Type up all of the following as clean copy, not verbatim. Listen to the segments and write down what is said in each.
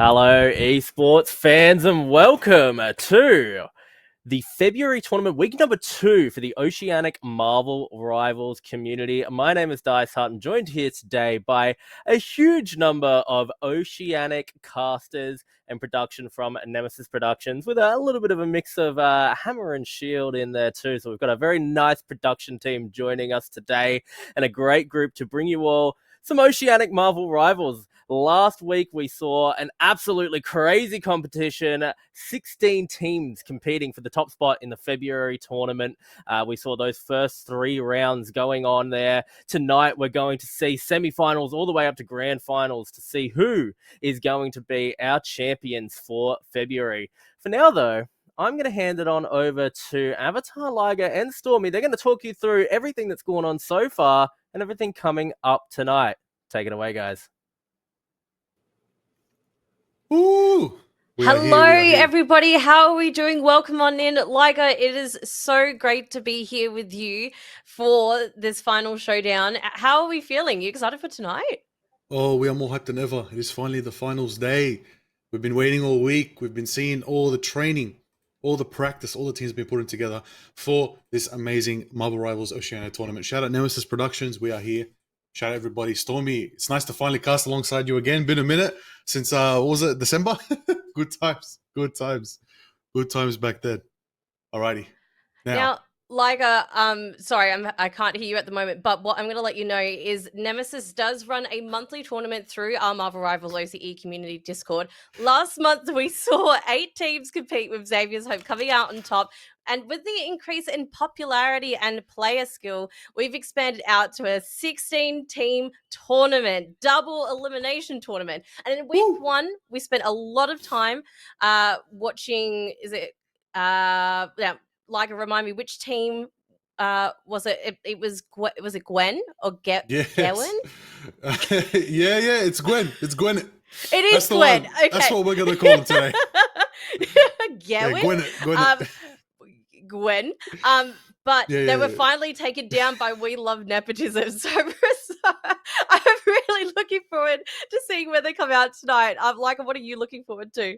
Hello, esports fans, and welcome to the February tournament, week number 2 for the Oceanic Marvel Rivals community. My name is Dice Hart, and joined here today by a huge number of Oceanic casters and production from Nemesis Productions, with a little bit of a mix of Hammer and Shield in there too. So we've got a very nice production team joining us today, and a great group to bring you all some Oceanic Marvel Rivals. Last week, we saw an absolutely crazy competition, 16 teams competing for the top spot in the February tournament. We saw those first 3 rounds going on there. Tonight, we're going to see semifinals all the way up to grand finals to see who is going to be our champions for February. For now, though, I'm going to hand it on over to Avatar, Liger, and Stormy. They're going to talk you through everything that's gone on so far and everything coming up tonight. Take it away, guys. Ooh. Hello, everybody. How are we doing? Welcome on in. Liger, it is so great to be here with you for this final showdown. How are we feeling? You excited for tonight? Oh, we are more hyped than ever. It is finally the finals day. We've been waiting all week. We've been seeing all the training, all the practice, all the teams been putting together for this amazing Marvel Rivals Oceania tournament. Shout out Nemesis Productions. We are here. Shout out everybody. Stormy, it's nice to finally cast alongside you again. Been a minute since, what was it, December? Good times. Good times. Good times back then. Alrighty. Now Liger, sorry, I can't hear you at the moment, but what I'm going to let you know is Nemesis does run a monthly tournament through our Marvel Rivals OCE community Discord. Last month, we saw 8 teams compete, with Xavier's Hope coming out on top. And with the increase in popularity and player skill, we've expanded out to a 16-team tournament, double elimination tournament. And in week 1, we spent a lot of time watching, Liger, remind me, which team was it? Was it Gwen or Yes. Gwen? yeah, it's Gwen. It's Gwen. It is Gwen. Okay. That's what we're gonna call him today. Gwen. Yeah, Gwen. But they were finally taken down by We Love Nepotism. So I'm really looking forward to seeing where they come out tonight. Liger, what are you looking forward to?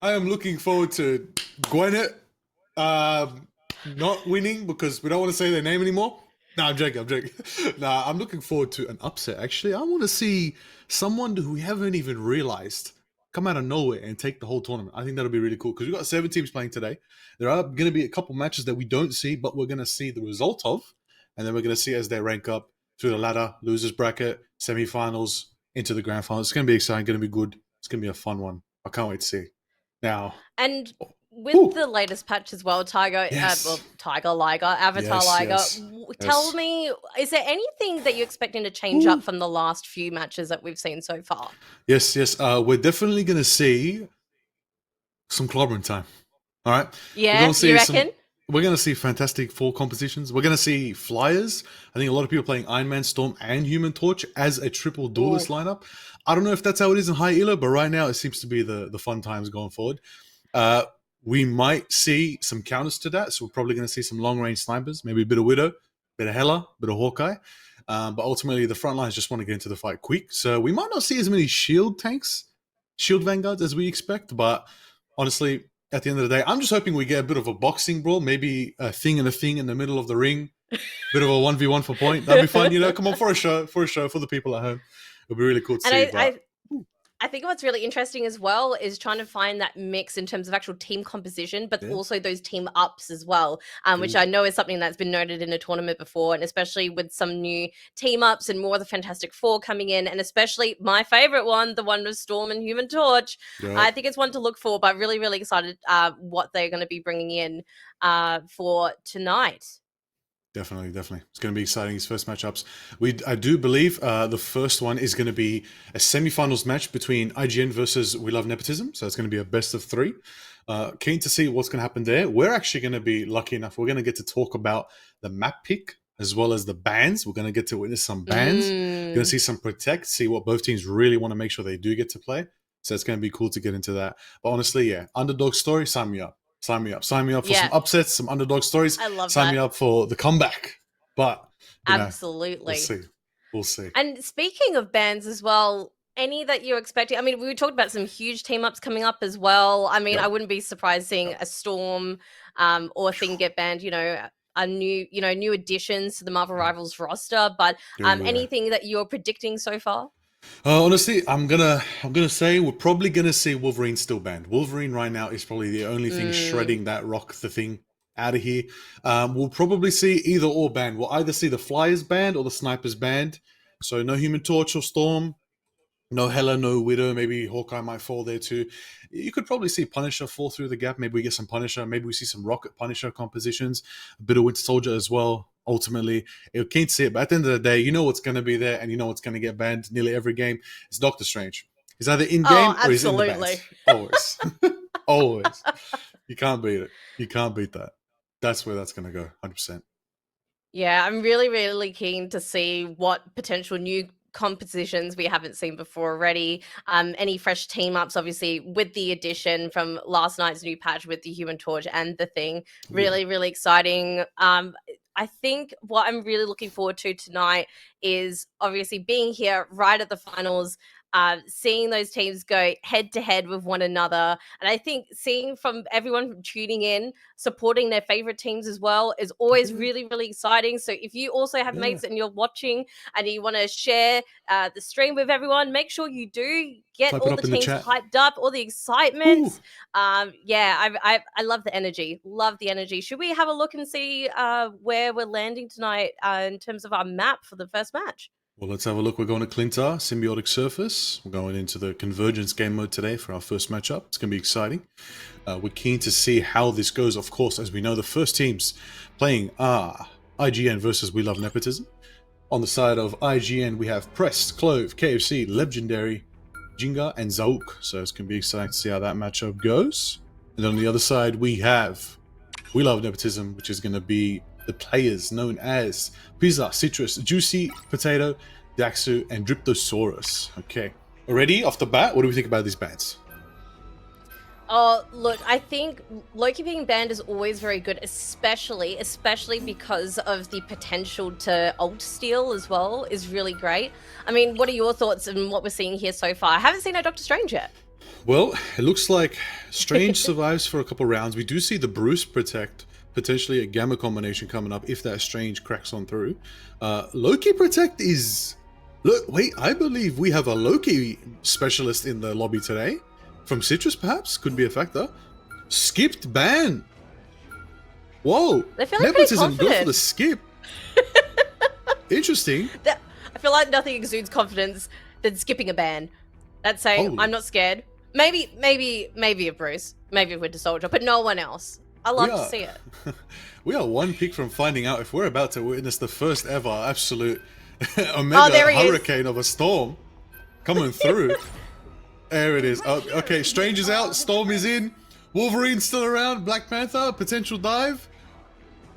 I am looking forward to Gwennet not winning because we don't want to say their name anymore. No, I'm joking. Nah, I'm looking forward to an upset, actually. I want to see someone who we haven't even realized come out of nowhere and take the whole tournament. I think that'll be really cool because we've got 7 teams playing today. There are going to be a couple matches that we don't see, but we're going to see the result of. And then we're going to see as they rank up through the ladder, losers bracket, semifinals, into the grand finals. It's going to be exciting, going to be good. It's going to be a fun one. I can't wait to see. Now, and with the latest patch as well, Liger, Avatar Liger, tell me, is there anything that you're expecting to change up from the last few matches that we've seen so far? Yes. We're definitely going to see some clobbering time. All right? Yeah, you reckon? We're going to see Fantastic Four compositions. We're going to see flyers. I think a lot of people playing Iron Man, Storm, and Human Torch as a triple duelist lineup. I don't know if that's how it is in High Elo, but right now it seems to be the fun times going forward. We might see some counters to that, so we're probably going to see some long-range snipers, maybe a bit of Widow, a bit of Hela, a bit of Hawkeye. But ultimately, the front lines just want to get into the fight quick. So we might not see as many shield tanks, shield vanguards as we expect, but honestly, at the end of the day, I'm just hoping we get a bit of a boxing brawl, maybe a thing in the middle of the ring, bit of a 1v1 for point. That'd be fun, come on, for a show for the people at home. It'll be really cool to see. I think what's really interesting as well is trying to find that mix in terms of actual team composition, but also those team ups as well, which I know is something that's been noted in a tournament before, and especially with some new team ups and more of the Fantastic Four coming in, and especially my favorite one, the one with Storm and Human Torch. Yeah. I think it's one to look for, but really, really excited what they're going to be bringing in for tonight. Definitely. It's going to be exciting, these first matchups. I do believe the first one is going to be a semifinals match between IGN versus We Love Nepotism. So it's going to be a best of 3. Keen to see what's going to happen there. We're actually going to be lucky enough. We're going to get to talk about the map pick as well as the bans. We're going to get to witness some bans. We're going to see some protect, see what both teams really want to make sure they do get to play. So it's going to be cool to get into that. But honestly, underdog story, sign me up. Sign me up for some upsets, some underdog stories. I love Sign me up for the comeback. But absolutely, we'll see. And speaking of bans as well, any that you're expecting? I mean, we talked about some huge team ups coming up as well. I mean, Yep. I wouldn't be surprised seeing a Storm or Thing get banned, a new, new additions to the Marvel Rivals roster. But Yeah. anything that you're predicting so far? Honestly, I'm gonna say we're probably gonna see Wolverine still banned. Wolverine right now is probably the only thing shredding that Rock the Thing out of here. We'll probably see either or banned. We'll either see the Flyers banned or the Snipers banned. So no Human Torch or Storm. No Hela, no Widow. Maybe Hawkeye might fall there too. You could probably see Punisher fall through the gap. Maybe we get some Punisher. Maybe we see some Rocket Punisher compositions. A bit of Winter Soldier as well. Ultimately, you can't see it. But at the end of the day, you know what's going to be there and you know what's going to get banned nearly every game. It's Doctor Strange. He's either in game or he's in the bans. Always. Always. You can't beat it. You can't beat that. That's where that's going to go. 100%. Yeah, I'm really, really keen to see what potential new compositions we haven't seen before already. Any fresh team ups, obviously, with the addition from last night's new patch with the Human Torch and the Thing. Really, really exciting. I think what I'm really looking forward to tonight is obviously being here right at the finals, seeing those teams go head to head with one another. And I think seeing from everyone tuning in, supporting their favorite teams as well is always really, really exciting. So if you also have mates and you're watching and you want to share the stream with everyone, make sure you do get Type all the teams hyped up, all the excitement. I love the energy. Love the energy. Should we have a look and see where we're landing tonight in terms of our map for the first match? Well, let's have a look. We're going to Clintar, Symbiotic Surface. We're going into the Convergence game mode today for our first matchup. It's going to be exciting. We're keen to see how this goes. Of course, as we know, the first teams playing are IGN versus We Love Nepotism. On the side of IGN, we have Press, Clove, KFC, Legendary, Jinga, and Zauk. So it's going to be exciting to see how that matchup goes. And on the other side, we have We Love Nepotism, which is going to be the players known as Pizza, Citrus, Juicy Potato, Daxu, and Dryptosaurus. Okay. Already, off the bat, what do we think about these bands? Oh, look, I think Loki being banned is always very good, especially because of the potential to ult steal as well is really great. I mean, what are your thoughts on what we're seeing here so far? I haven't seen a Doctor Strange yet. Well, it looks like Strange survives for a couple rounds. We do see the Bruce protect, potentially a Gamma combination coming up if that Strange cracks on through. Loki protect is... Look, wait, I believe we have a Loki specialist in the lobby today. From Citrus, perhaps? Could be a factor. Skipped ban. Whoa. They feel like Nepotism, go for the skip. Interesting. I feel like nothing exudes confidence than skipping a ban. That's saying, I'm not scared. Maybe a Bruce. Maybe a Winter Soldier, but no one else. I love to see it. We are one pick from finding out if we're about to witness the first ever absolute omega hurricane of a storm coming through. There it is. Oh, okay, Strange is out. Storm is in. Wolverine's still around. Black Panther, potential dive.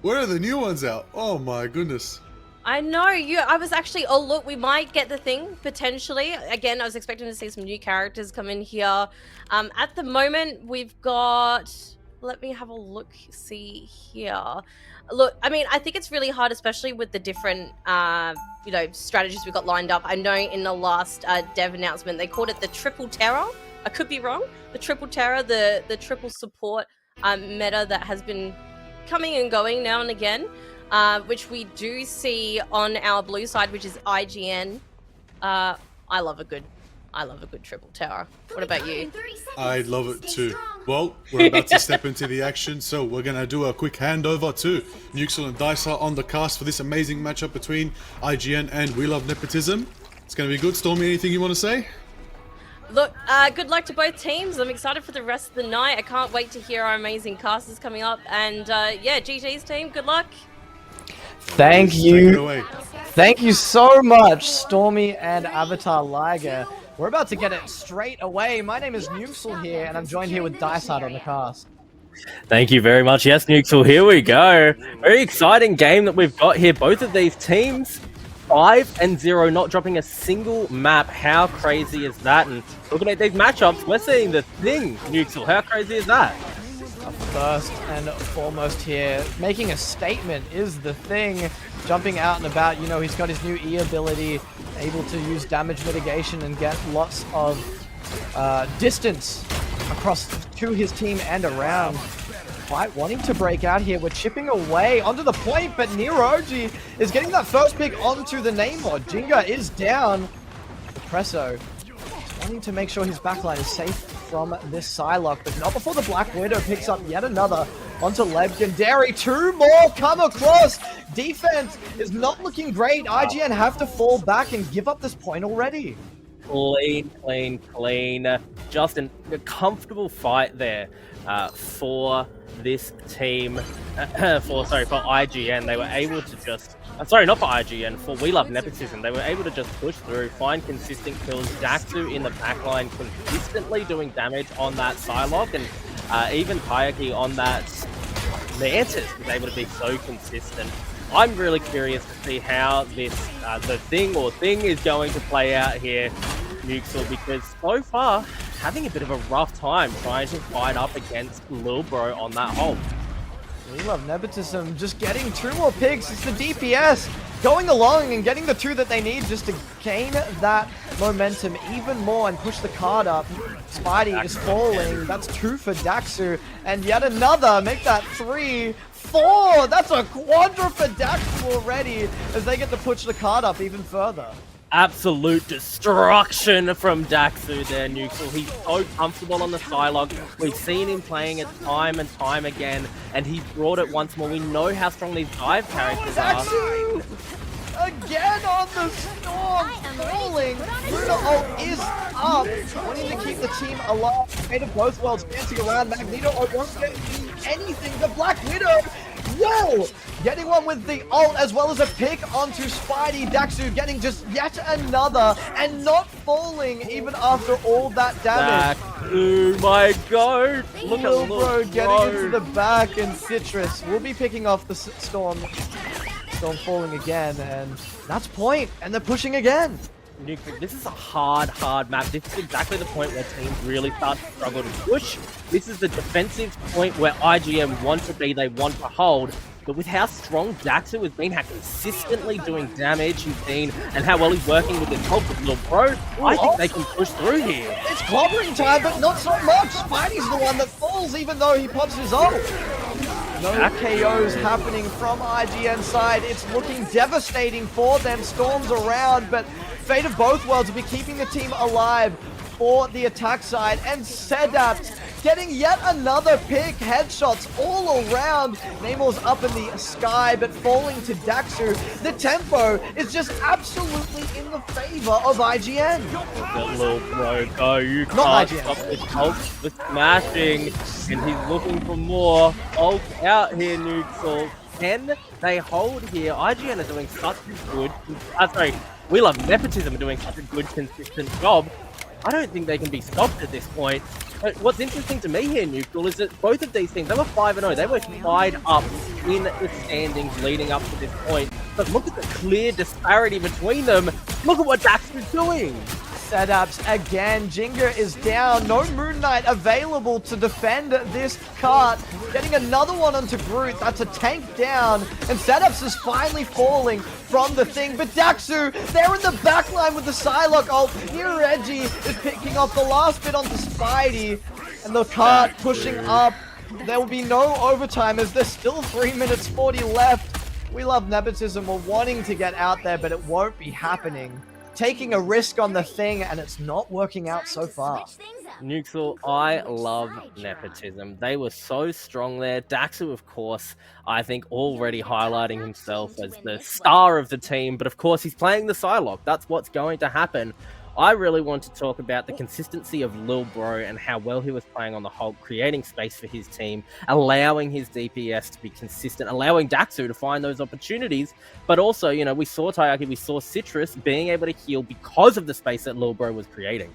Where are the new ones out? Oh my goodness. I know. I was actually... Oh, look, we might get the Thing, potentially. Again, I was expecting to see some new characters come in here. At the moment, we've got... Let me have a look, see here. Look, I mean, I think it's really hard, especially with the different, strategies we've got lined up. I know in the last dev announcement, they called it the Triple Terror. I could be wrong. The Triple Terror, the triple support meta that has been coming and going now and again, which we do see on our blue side, which is IGN. I love a good triple tower. What about you? I love it too. Well, we're about to step into the action, so we're going to do a quick handover to Nuxel and Dicer on the cast for this amazing matchup between IGN and We Love Nepotism. It's going to be good. Stormy, anything you want to say? Look, good luck to both teams. I'm excited for the rest of the night. I can't wait to hear our amazing casters coming up. And yeah, GG's team, good luck. Thank you. Thank you so much, Stormy and Avatar Liger. We're about to get it straight away. My name is Nuxel here, and I'm joined here with Dicehard on the cast. Thank you very much. Yes, Nuxel, here we go. Very exciting game that we've got here. Both of these teams, 5-0, not dropping a single map. How crazy is that? And looking at these matchups, we're seeing the Thing, Nuxel. How crazy is that? First and foremost here, making a statement is the Thing. Jumping out and about, you know, he's got his new E ability, able to use damage mitigation and get lots of distance across to his team and around. Quite wanting to break out here. We're chipping away onto the point, but Niroji is getting that first pick onto the name mod. Jinga is down. Presso wanting to make sure his backline is safe from this Psylocke, but not before the Black Widow picks up yet another onto Legendary. 2 more come across. Defense is not looking great. IGN have to fall back and give up this point already. Clean. Just a comfortable fight there for this team. For IGN. They were able to just... sorry, not for IGN, for We Love Nepotism. They were able to just push through, find consistent kills. Daxu in the backline consistently doing damage on that Psylocke, and even Kayaki on that Mantis was able to be so consistent. I'm really curious to see how this the thing is going to play out here, Nuxel, because so far having a bit of a rough time trying to fight up against Lil Bro on that hold. We Love Nepotism just getting 2 more picks. It's the DPS going along and getting the 2 that they need just to gain that momentum even more and push the card up. Spidey is falling. That's 2 for Daxu. And yet another. Make that 3, 4. That's a quadra for Daxu already as they get to push the card up even further. Absolute destruction from Daxu there, Nuxel. He's so comfortable on the Psylocke. We've seen him playing it time and time again, and he brought it once more. We know how strong these dive characters are. Daxu! Again on the Storm, falling. Luna ult is up, wanting to keep the team alive. Fate of both worlds dancing around. Magneto ult won't get anything. The Black Widow, whoa! Getting one with the ult as well as a pick onto Spidey. Daxu getting just yet another and not falling even after all that damage. Daxu, my god! Look at Lil Bro getting into the back, and Citrus will be picking off the Storm. Storm falling again, and that's point, and they're pushing again. This is a hard map. This is exactly the point where teams really start to struggle to push. This is the defensive point where IGN want to be, they want to hold. But with how strong Daxu has been, how consistently doing damage he's been, and how well he's working with his help with Lil Bro, I think they can push through here. It's clobbering time, but not so much. Spidey's the one that falls, even though he pops his ult. No KOs happening from IGN side. It's looking devastating for them. Storms around, but Fate of both worlds will be keeping the team alive for the attack side. And Sedapt getting yet another pick. Headshots all around. Namor's up in the sky, but falling to Daxu. The tempo is just absolutely in the favor of IGN. That Lil Bro, go. You can't stop this ult. The smashing, and he's looking for more. Ult out here, Nuxel. Can they hold here? IGN are doing such a good... We Love Nepotism are doing such a good, consistent job. I don't think they can be stopped at this point. But what's interesting to me here, Nuxel, is that both of these teams, they were 5-0. They were tied up in the standings leading up to this point. But look at the clear disparity between them. Look at what Daxu's doing. Setups again. Jinga is down. No Moon Knight available to defend this cart. Getting another one onto Groot. That's a tank down. And Setups is finally falling from the thing. But Daxu, they're in the backline with the Psylocke ult. Here Reggie is picking off the last bit onto Spidey. And the cart pushing up. There will be no overtime as there's still 3 minutes 40 left. We Love Nepotism. We're wanting to get out there, but it won't be happening. Taking a risk on the thing, and it's not working out so far. Nuxel, I love Nepotism. They were so strong there. Daxu, of course, I think already highlighting himself as the star of the team, but of course he's playing the Psylocke. That's what's going to happen. I really want to talk about the consistency of Lil Bro and how well he was playing on the Hulk, creating space for his team, allowing his DPS to be consistent, allowing Daxu to find those opportunities. But also, you know, we saw Tayaki, we saw Citrus being able to heal because of the space that Lil Bro was creating.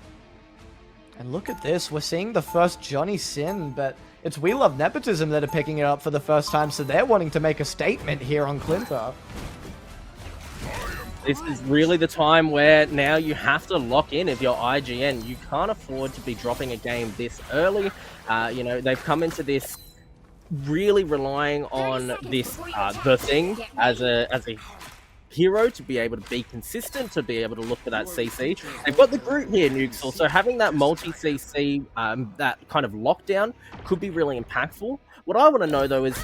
And look at this, we're seeing the first Johnny Sin, but it's We Love Nepotism that are picking it up for the first time, so they're wanting to make a statement here on Clinter. This is really the time where now you have to lock in if you're IGN. You can't afford to be dropping a game this early. You know, they've come into this really relying on this the thing as a hero to be able to be consistent, to be able to look for that CC. They've got the Groot here, Nukes, so having that multi-CC, that kind of lockdown could be really impactful. What I want to know, though, is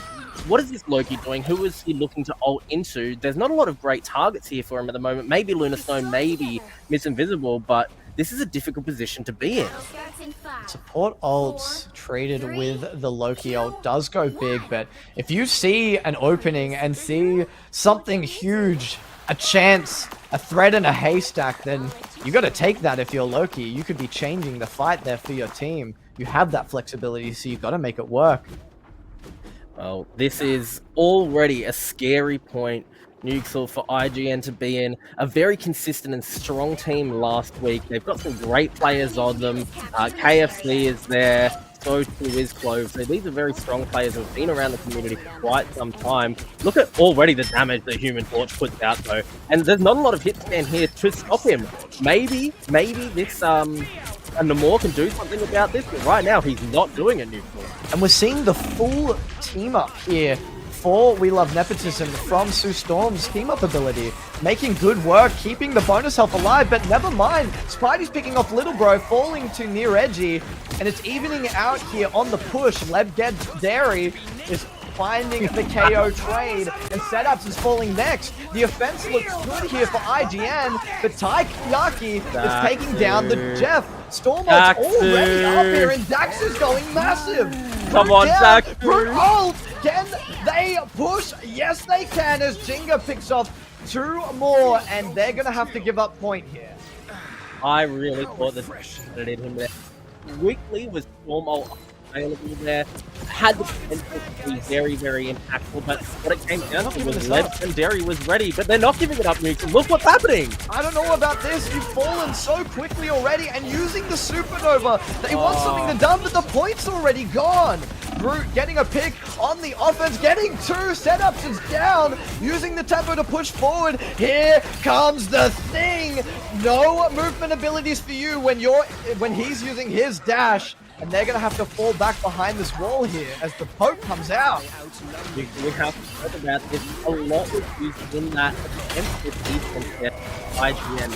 what is this Loki doing? Who is he looking to ult into? There's not a lot of great targets here for him at the moment. Maybe Lunar Stone, maybe Miss Invisible, but this is a difficult position to be in. Support ults traded with the Loki ult does go big, but if you see an opening and see something huge, a chance, a thread in a haystack, then you got to take that if you're Loki. You could be changing the fight there for your team. You have that flexibility, so you got to make it work. Well, this is already a scary point, Nuxel, for IGN to be in. A very consistent and strong team last week. They've got some great players on them. KFC is there. So too is Clove. So these are very strong players who have been around the community for quite some time. Look at already the damage that Human Torch puts out, though. And there's not a lot of hit scan here to stop him. Maybe this and Namor can do something about this, but right now he's not doing it, Nuxel. And we're seeing the full team up here for We Love Nepotism from Sue Storm's team up ability. Making good work, keeping the bonus health alive, but never mind. Spidey's picking off Little Bro, falling to near edgy, and it's evening out here on the push. Lebged Dairy is finding the KO trade, and Setups is falling next. The offense looks good here for IGN, but Taiyaki is taking down the Jeff. Stormult's already up here, and Dax is going massive. Come on, Dax. Brute ult! Can they push? Yes, they can, as Jinga picks off 2 more, and they're going to have to give up point here. I really thought that they did him there. Quickly was Storm ult available there. Had the potential to be very, very impactful, but what it came down to was Legendary was ready, but they're not giving it up, Nuke. Look what's happening! I don't know about this. You've fallen so quickly already, and using the Supernova, they want something to done, but the point's already gone. Groot getting a pick on the offense, getting 2 Setups is down, using the tempo to push forward. Here comes the thing. No movement abilities for you when he's using his dash. And they're going to have to fall back behind this wall here as the poke comes out. We have to talk about this. A lot was used in that defensive defense there by IGN.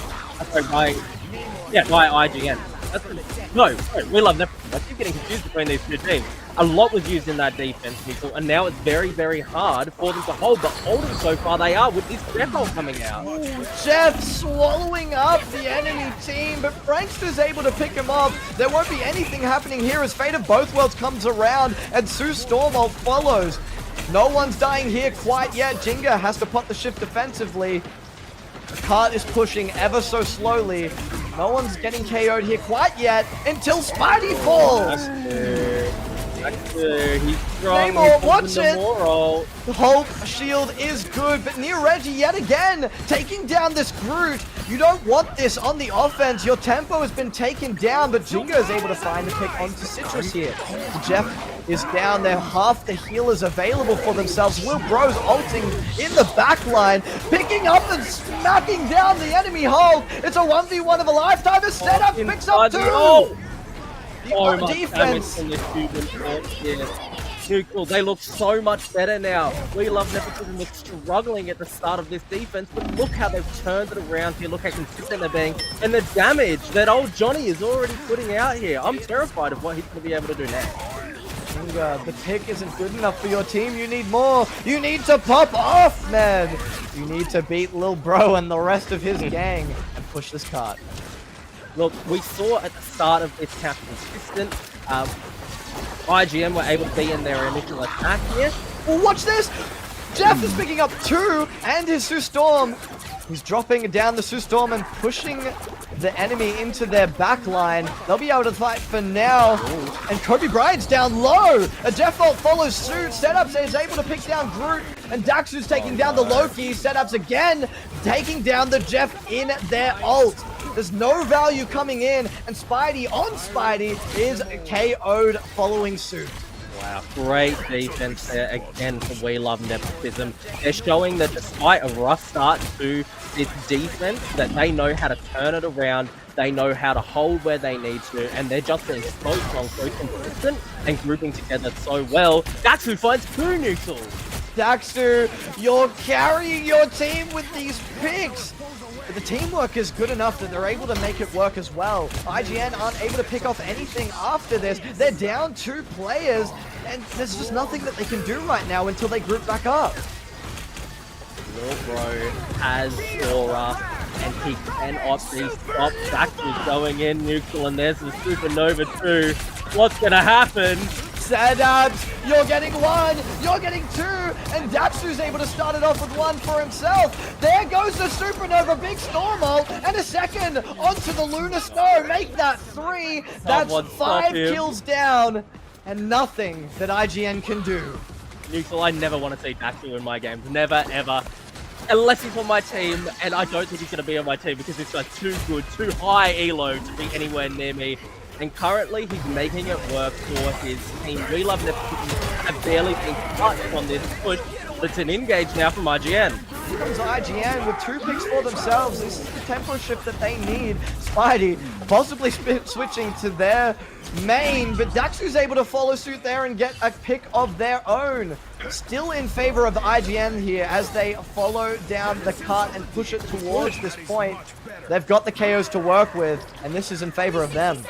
By IGN. Sorry, We Love Nepotism. I keep getting confused between these two teams. A lot was used in that defense, Nickel, and now it's very, very hard for them to hold, but holding so far they are with this Jeff ult coming out. Jeff swallowing up the enemy team, but Frankster's able to pick him up. There won't be anything happening here as Fate of Both Worlds comes around, and Sue Storm ult follows. No one's dying here quite yet. Jinga has to pot the shift defensively. The cart is pushing ever so slowly. No one's getting KO'd here quite yet until Spidey falls. He's strong. Namor, watch it. The Hulk shield is good, but near Reggie yet again, taking down this Groot. You don't want this on the offense. Your tempo has been taken down, but Jinga is able to find a pick onto Citrus here. Jeff is down there. Half the healers available for themselves. Will Bros ulting in the back line, picking up and smacking down the enemy Hulk. It's a 1v1 of a lifetime. The setup picks up 2. The defense. Nuke, they look so much better now. We Love Nepotism was struggling at the start of this defense, but look how they've turned it around here. Look how consistent they're being. And the damage that old Johnny is already putting out here. I'm terrified of what he's going to be able to do now. The pick isn't good enough for your team. You need more. You need to pop off, man. You need to beat Lil Bro and the rest of his gang and push this cart. Look, we saw at the start of this how consistent IGN were able to be in their initial attack here. Well, watch this! Jeff is picking up 2 and his Sue Storm. He's dropping down the Sue Storm and pushing the enemy into their back line. They'll be able to fight for now. And Kobe Bryant's down low. A Jeff ult follows suit. Setups is able to pick down Groot. And Daxu's taking down the Loki. Setups again, taking down the Jeff in their ult. There's no value coming in. And Spidey on Spidey is KO'd following suit. Wow, great defense there again for We Love Nepotism. They're showing that despite a rough start to this defense, that they know how to turn it around, they know how to hold where they need to, and they're just being so strong, so consistent, and grouping together so well. That's who finds 2 neutrals. Daxter, you're carrying your team with these picks. But the teamwork is good enough that they're able to make it work as well. IGN aren't able to pick off anything after this. They're down 2 players, and there's just nothing that they can do right now until they group back up. Lil Bro has aura, and he cannot be stopped. Daxter's going in, neutral, and there's the Supernova too. What's gonna happen? Sadabs, you're getting 1, you're getting 2, and Daxter's able to start it off with 1 for himself. There goes the Supernova, big storm ult, and a second onto the Lunar Snow. Make that 3. That's 5 kills down, and nothing that IGN can do. Neutral, I never want to see Daxter in my games. Never, ever. Unless he's on my team, and I don't think he's going to be on my team because this guy's too good, too high elo to be anywhere near me. And currently, he's making it work for his team. We love that have barely been touched on this push. It's an engage now from IGN. Here comes IGN with 2 picks for themselves. This is the tempo shift that they need. Spidey possibly switching to their main, but Daxter's able to follow suit there and get a pick of their own. Still in favor of the IGN here as they follow down the cart and push it towards this point. They've got the KOs to work with, and this is in favor of them.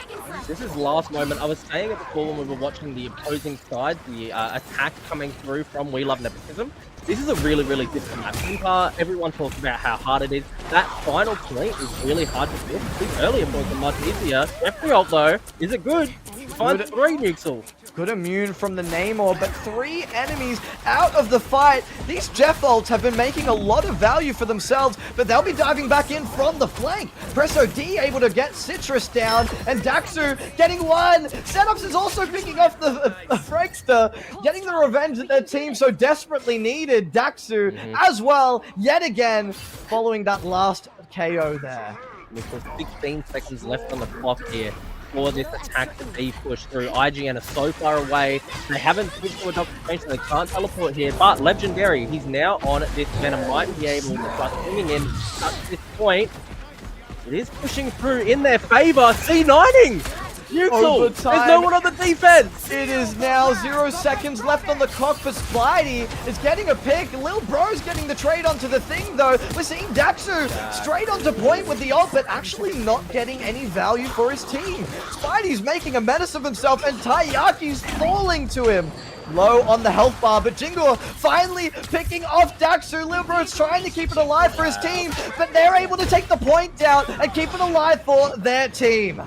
This is last moment. I was saying it before when we were watching the opposing side, the attack coming through from We Love Nepotism. This is a really, really difficult map. Everyone talks about how hard it is. That final point is really hard to do. These earlier points are much easier. Jeffrey ult though, is it good? Finds 3 neutral. Good immune from the Namor, but 3 enemies out of the fight. These Jeff ults have been making a lot of value for themselves, but they'll be diving back in from the flank. Presso D able to get Citrus down, and Daxter getting 1. Setups is also picking off the Frankster, getting the revenge that their team so desperately needed. Daxter as well, yet again, following that last KO there. With 16 seconds left on the clock here for this attack to be pushed through. IGN are so far away. They haven't switched to a doctor range, so they can't teleport here. But Legendary, he's now on this Venom, might be able to start swinging in at this point. It is pushing through in their favor. C9ing! Neutral! There's no one on the defense! It is now 0 seconds left on the clock for Spidey. Is getting a pick. Lil Bro's getting the trade onto the thing though. We're seeing Daxter straight onto point with the ult, but actually not getting any value for his team. Spidey's making a menace of himself, and Taiyaki's falling to him. Low on the health bar, but Jingle finally picking off Daxter. Lil Bro's trying to keep it alive for his team, but they're able to take the point down and keep it alive for their team.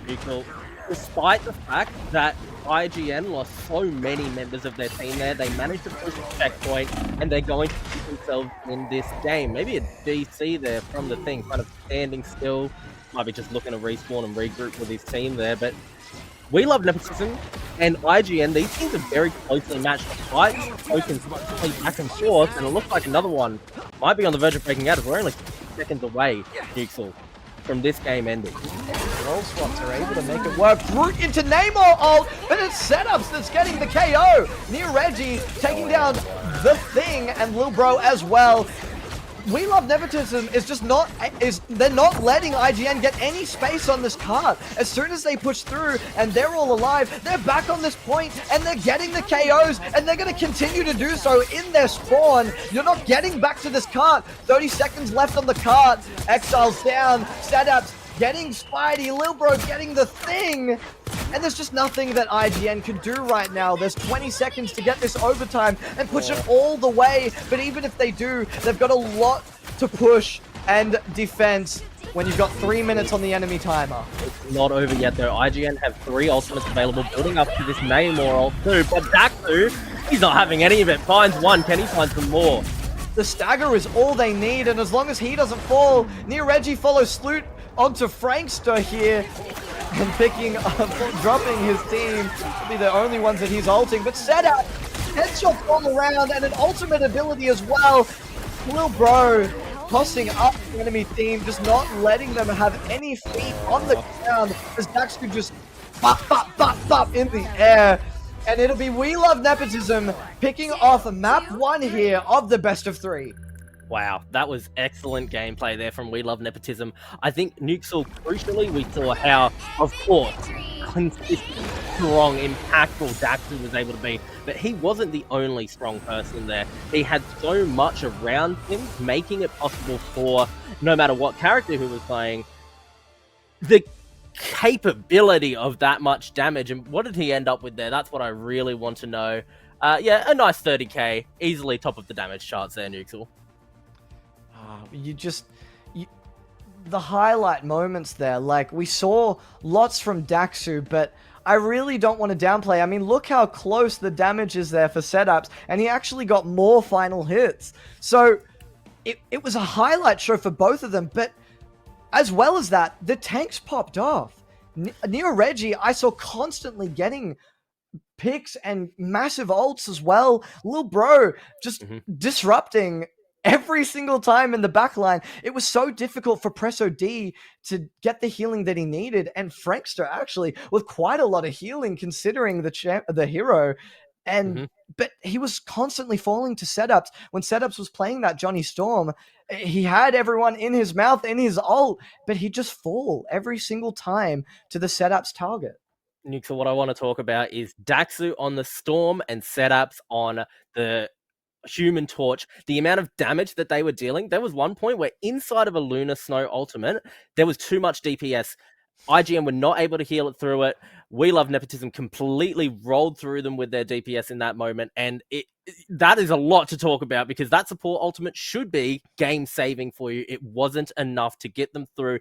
Neutral. Despite the fact that IGN lost so many members of their team there, they managed to push a checkpoint, and they're going to keep themselves in this game. Maybe a DC there from the thing, kind of standing still. Might be just looking to respawn and regroup with his team there, but We Love Nepotism and IGN, these teams are very closely matched. The fights open back and forth, and it looks like another one might be on the verge of breaking out as we're only 6 seconds away, Neutral, from this game ending. Roll swaps are able to make it work through into Namor ult, but it's Setups that's getting the KO. Near Reggie taking down the Thing and Lil Bro as well. We Love Nepotism is just not, they're not letting IGN get any space on this card. As soon as they push through and they're all alive, they're back on this point and they're getting the KOs, and they're going to continue to do so in their spawn. You're not getting back to this cart. 30 seconds left on the cart. Exile's down. Setups getting Spidey. Lil Bro getting the Thing. And there's just nothing that IGN can do right now. There's 20 seconds to get this overtime and push it all the way. But even if they do, they've got a lot to push and defense when you've got 3 minutes on the enemy timer. It's not over yet though. IGN have 3 ultimates available, building up to this Namor ult too. But Daxter, he's not having any of it. Finds one. Can he find some more? The stagger is all they need, and as long as he doesn't fall, Near Reggie follows Sloot onto Frankster here. And picking up, dropping his team to be the only ones that he's ulting. But Setup, headshots all around, and an ultimate ability as well. Lil Bro tossing up the enemy team, just not letting them have any feet on the ground, as Daxter just bop, bop, bop, bop in the air. And it'll be We Love Nepotism picking off map 1 here of the best of 3. Wow, that was excellent gameplay there from We Love Nepotism. I think Nuxel, crucially, we saw how, of course, consistent, strong, impactful Daxter was able to be, but he wasn't the only strong person there. He had so much around him, making it possible for, no matter what character who was playing, the capability of that much damage. And what did he end up with there? That's what I really want to know. Yeah, a nice 30k, easily top of the damage charts there, Nuxel. The highlight moments there, like we saw lots from Daxu, but I really don't want to downplay. I mean, look how close the damage is there for setups, and he actually got more final hits. So it was a highlight show for both of them, but as well as that, the tanks popped off. Neo Reggie, I saw constantly getting picks and massive ults as well. Lil Bro just disrupting every single time in the backline. It was so difficult for Presso D to get the healing that he needed, and Frankster actually with quite a lot of healing considering the hero. And but he was constantly falling to setups. When setups was playing that Johnny Storm, he had everyone in his mouth in his ult, but he'd just fall every single time to the setups target. Nuxel, what I want to talk about is Daxu on the Storm and setups on the Human Torch. The amount of damage that they were dealing. There was one point where inside of a Lunar Snow ultimate, there was too much DPS. IGN were not able to heal it through it. We Love Nepotism completely rolled through them with their DPS in that moment, and that is a lot to talk about because that support ultimate should be game-saving for you. It wasn't enough to get them through.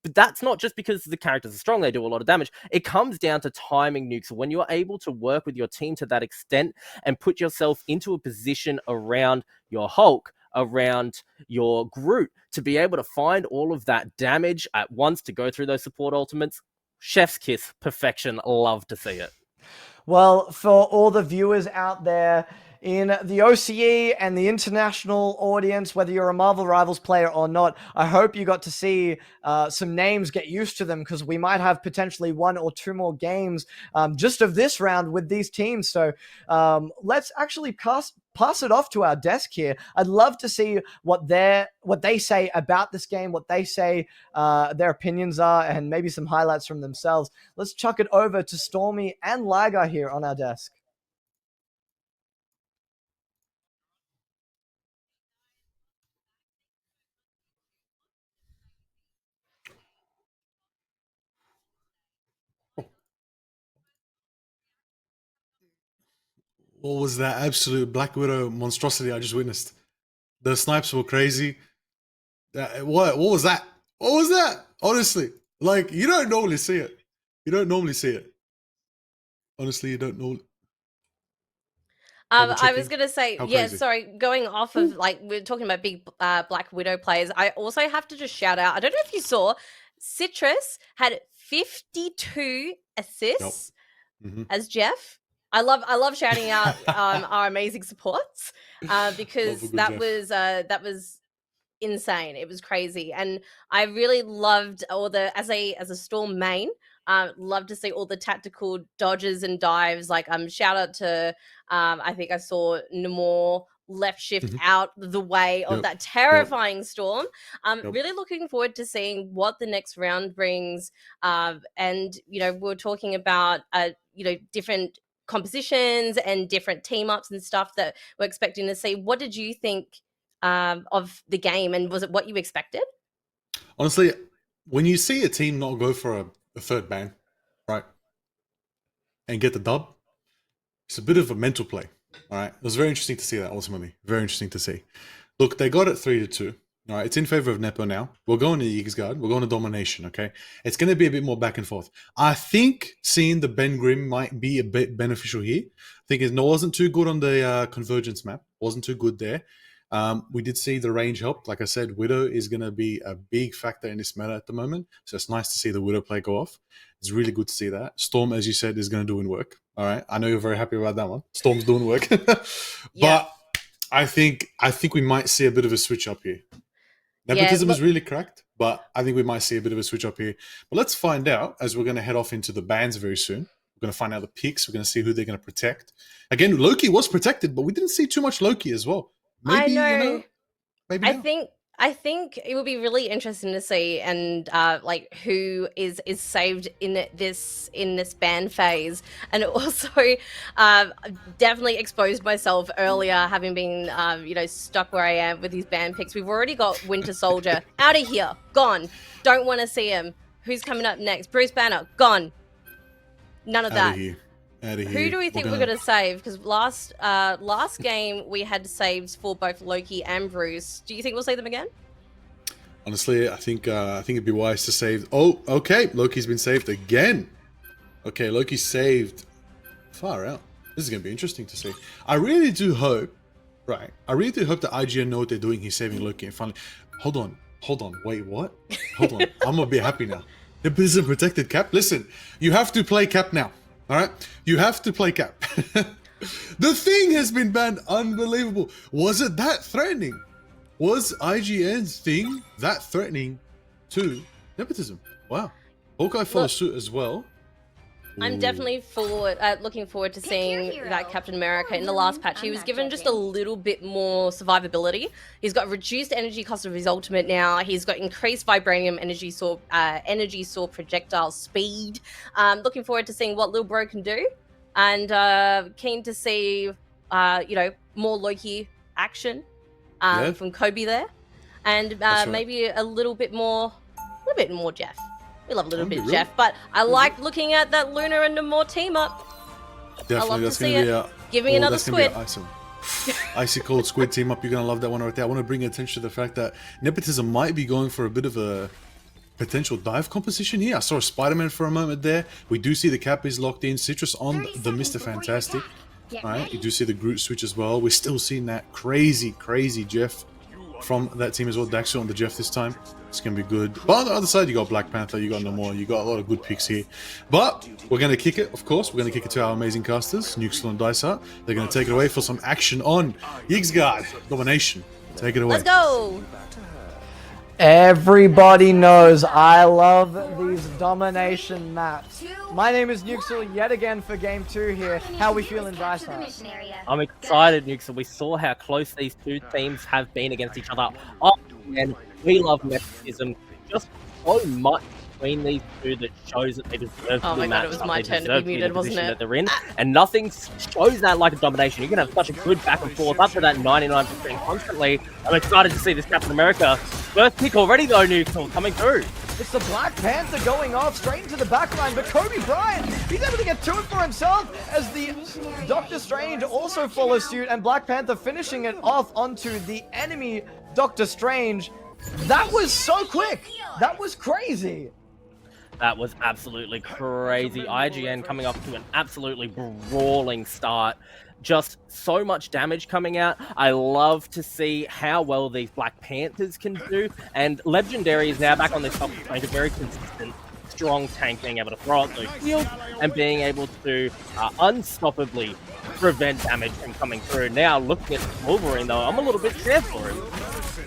But that's not just because the characters are strong, they do a lot of damage. It comes down to timing, Nukes. When you're able to work with your team to that extent and put yourself into a position around your Hulk, around your Groot, to be able to find all of that damage at once to go through those support ultimates, chef's kiss, perfection. Love to see it. Well, for all the viewers out there in the OCE and the international audience, whether you're a Marvel Rivals player or not, I hope you got to see some names, get used to them, because we might have potentially 1 or 2 more games just of this round with these teams. So let's actually pass it off to our desk here. I'd love to see what they say about this game, what they say their opinions are, and maybe some highlights from themselves. Let's chuck it over to Stormy and Liger here on our desk. What was that absolute Black Widow monstrosity I just witnessed? The snipes were crazy. What was that? What was that? Honestly, like, you don't normally see it. You don't normally see it. Honestly, you don't know. I was gonna say, How yeah, crazy. sorry, going off of, like, we're talking about big Black Widow players. I also have to just shout out, I don't know if you saw, Citrus had 52 assists as Jeff. I love shouting out our amazing supports because that was insane. It was crazy, and I really loved all the as a Storm main. Love to see all the tactical dodges and dives. Like, shout out to I think I saw Namor left shift out the way of that terrifying Storm. Really looking forward to seeing what the next round brings. And we're talking about different compositions and different team ups and stuff that we're expecting to see. What did you think of the game, and was it what you expected? Honestly, when you see a team not go for a third ban, right, and get the dub, it's a bit of a mental play. All right, it was very interesting to see that. Ultimately, very interesting to see. Look, they got it 3-2. All right, it's in favor of Nepo now. We're going to X-Guard. We're going to Domination, okay? It's going to be a bit more back and forth. I think seeing the Ben Grimm might be a bit beneficial here. I think it wasn't too good on the Convergence map. Wasn't too good there. We did see the range help. Like I said, Widow is going to be a big factor in this meta at the moment. So it's nice to see the Widow play go off. It's really good to see that. Storm, as you said, is going to do in work. All right. I know you're very happy about that one. Storm's doing work. But I think we might see a bit of a switch up here. Nepotism is really cracked, but I think we might see a bit of a switch up here. But let's find out as we're going to head off into the bans very soon. We're going to find out the picks. We're going to see who they're going to protect. Again, Loki was protected, but we didn't see too much Loki as well. Maybe, I know. Maybe now. I think it would be really interesting to see, and like who is saved in this ban phase, and also definitely exposed myself earlier, having been stuck where I am with these ban picks. We've already got Winter Soldier out of here, gone. Don't want to see him. Who's coming up next? Bruce Banner, gone. None of that. Out of here. Who do we think we're gonna save? Because last game we had saves for both Loki and Bruce. Do you think we'll save them again? Honestly, I think it'd be wise to save. Oh, okay. Loki's been saved again. Okay, Loki's saved. Far out. This is gonna be interesting to see. I really do hope. Right. I really do hope that IGN know what they're doing. He's saving Loki and finally. Hold on. Wait, what? Hold on. I'm gonna be happy now. It isn't protected Cap. Listen, you have to play Cap now. All right, you have to play Cap. The thing has been banned. Unbelievable. Was it that threatening? Was IGN's thing that threatening to nepotism? Wow. Hawkeye follows suit as well. I'm definitely looking forward to seeing that Captain America in the last patch. He was given just a little bit more survivability. He's got reduced energy cost of his ultimate now. He's got increased vibranium energy soar projectile speed. Looking forward to seeing what Lil Bro can do, and keen to see more Loki action from Kobe there, and maybe a little bit more Jeff. We love a little bit of Jeff, but I like looking at that Luna and Namor team up. Definitely, I love that's to see gonna be it. Give me another squid. Icy cold squid team up. You're gonna love that one right there. I want to bring attention to the fact that nepotism might be going for a bit of a potential dive composition here. I saw a Spider-Man for a moment there. We do see the Cap is locked in. Citrus on the Mr. Fantastic. All right, you do see the Groot switch as well. We're still seeing that crazy Jeff from that team as well. Daxter on the Jeff this time. It's going to be good. But on the other side, you got Black Panther, you got Namor, you got a lot of good picks here. But we're going to kick it, of course. We're going to kick it to our amazing casters, Nuxel and Dysart. They're going to take it away for some action on Yigsguard Domination. Take it away. Let's go! Everybody knows I love these domination maps. My name is Nuxel yet again for game 2 here. How are we feeling, Dysart? I'm excited, Nuxel. We saw how close these two teams have been against each other. Oh, man, we love nepotism just so much between these two that shows that they deserve to be matched. It was my turn to be muted, wasn't it? That they're in, and nothing shows that like a domination. You can have such a good back and forth up to that 99% constantly. I'm excited to see this Captain America first pick already though, Nuxel, coming through. It's the Black Panther going off straight into the backline, but Kobe Bryant, he's able to get to it for himself as the Doctor Strange also follows suit, and Black Panther finishing it off onto the enemy Doctor Strange. That was so quick. That was crazy. That was absolutely crazy. IGN coming off to an absolutely brawling start. Just so much damage coming out. I love to see how well these Black Panthers can do. And Legendary is now back on this top range, a very consistent, strong tank, being able to throw out those shields and being able to unstoppably prevent damage from coming through. Now, looking at Wolverine, though, I'm a little bit scared for him.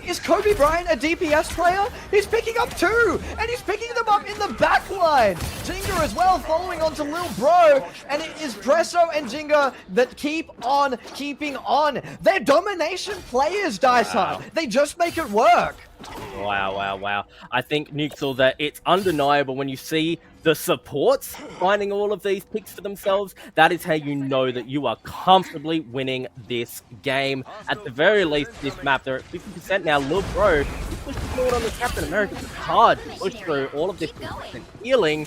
Is Kobe Bryant a DPS player? He's picking up 2, and he's picking them up in the back line. Jinga as well, following on to Lil Bro, and it is Presso and Jinga that keep on keeping on. They're domination players, Dysart. Wow. They just make it work. Wow. I think, Nuxel, that it's undeniable when you see the supports finding all of these picks for themselves. That is how you know that you are comfortably winning this game. At the very least, this map, they're at 50% now. Lil Bro, he pushed forward on the Captain America. It's hard to push through all of this healing.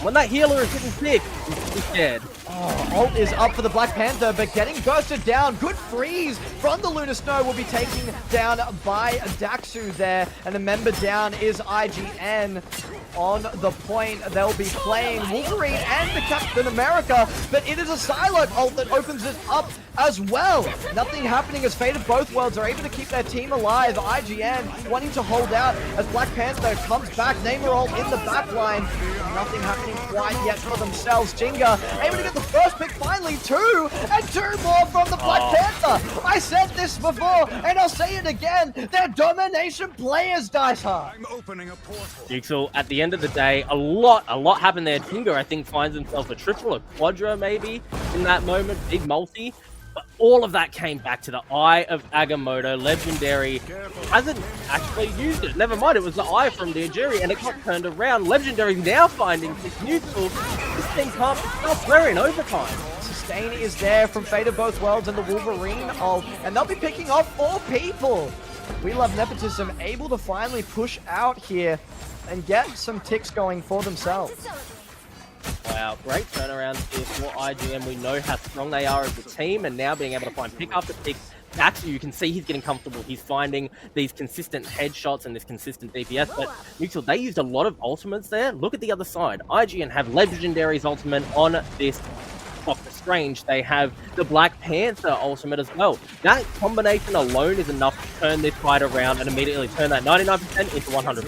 When that healer is getting sick, he's dead. Oh, ult is up for the Black Panther, but getting bursted down. Good freeze from the Lunar Snow will be taken down by Daxu there. And a member down is IGN. On the point, they'll be playing Wolverine and the Captain America, but it is a Psylocke ult that opens it up as well. Nothing happening as Fate of Both Worlds are able to keep their team alive. IGN wanting to hold out as Black Panther comes back. Neymar ult in the back line. Nothing happening quite yet for themselves. Jinga able to get the first pick finally, 2 and 2 more from the Black Panther. I said this before and I'll say it again. They're domination players, Dysart. I'm opening a portal. Nuxel, at the end of the day, a lot happened there. Jinga, I think, finds himself a triple, a quadra maybe in that moment. Big multi. But all of that came back to the Eye of Agamotto. Legendary hasn't actually used it. Never mind, it was the Eye from the Ajiri, and it got turned around. Legendary now finding this neutral. This thing can't be stopped. We're in overtime. Sustain is there from Fate of Both Worlds and the Wolverine ult, and they'll be picking off 4 people. We Love Nepotism able to finally push out here and get some ticks going for themselves. Wow, great turnaround here for IGN. We know how strong they are as a team, and now being able to find pick after pick. Actually, you can see he's getting comfortable. He's finding these consistent headshots and this consistent DPS, but Neutral, they used a lot of ultimates there. Look at the other side. IGN have Legendary's ultimate on this Doctor Strange. They have the Black Panther ultimate as well. That combination alone is enough to turn this fight around and immediately turn that 99% into 100%.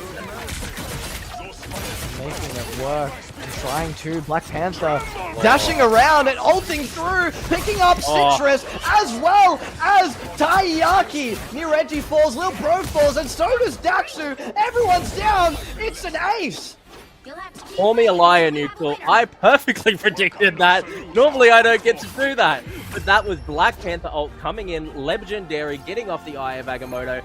Making it work and trying to. Black Panther dashing around and ulting through, picking up Citrus as well as Taiyaki. Nireji falls, Lil Bro falls, and so does Daxu. Everyone's down. It's an ace. Call me a liar, Neutral. I perfectly predicted that. Normally I don't get to do that. But that was Black Panther ult coming in, Legendary getting off the Eye of Agamotto.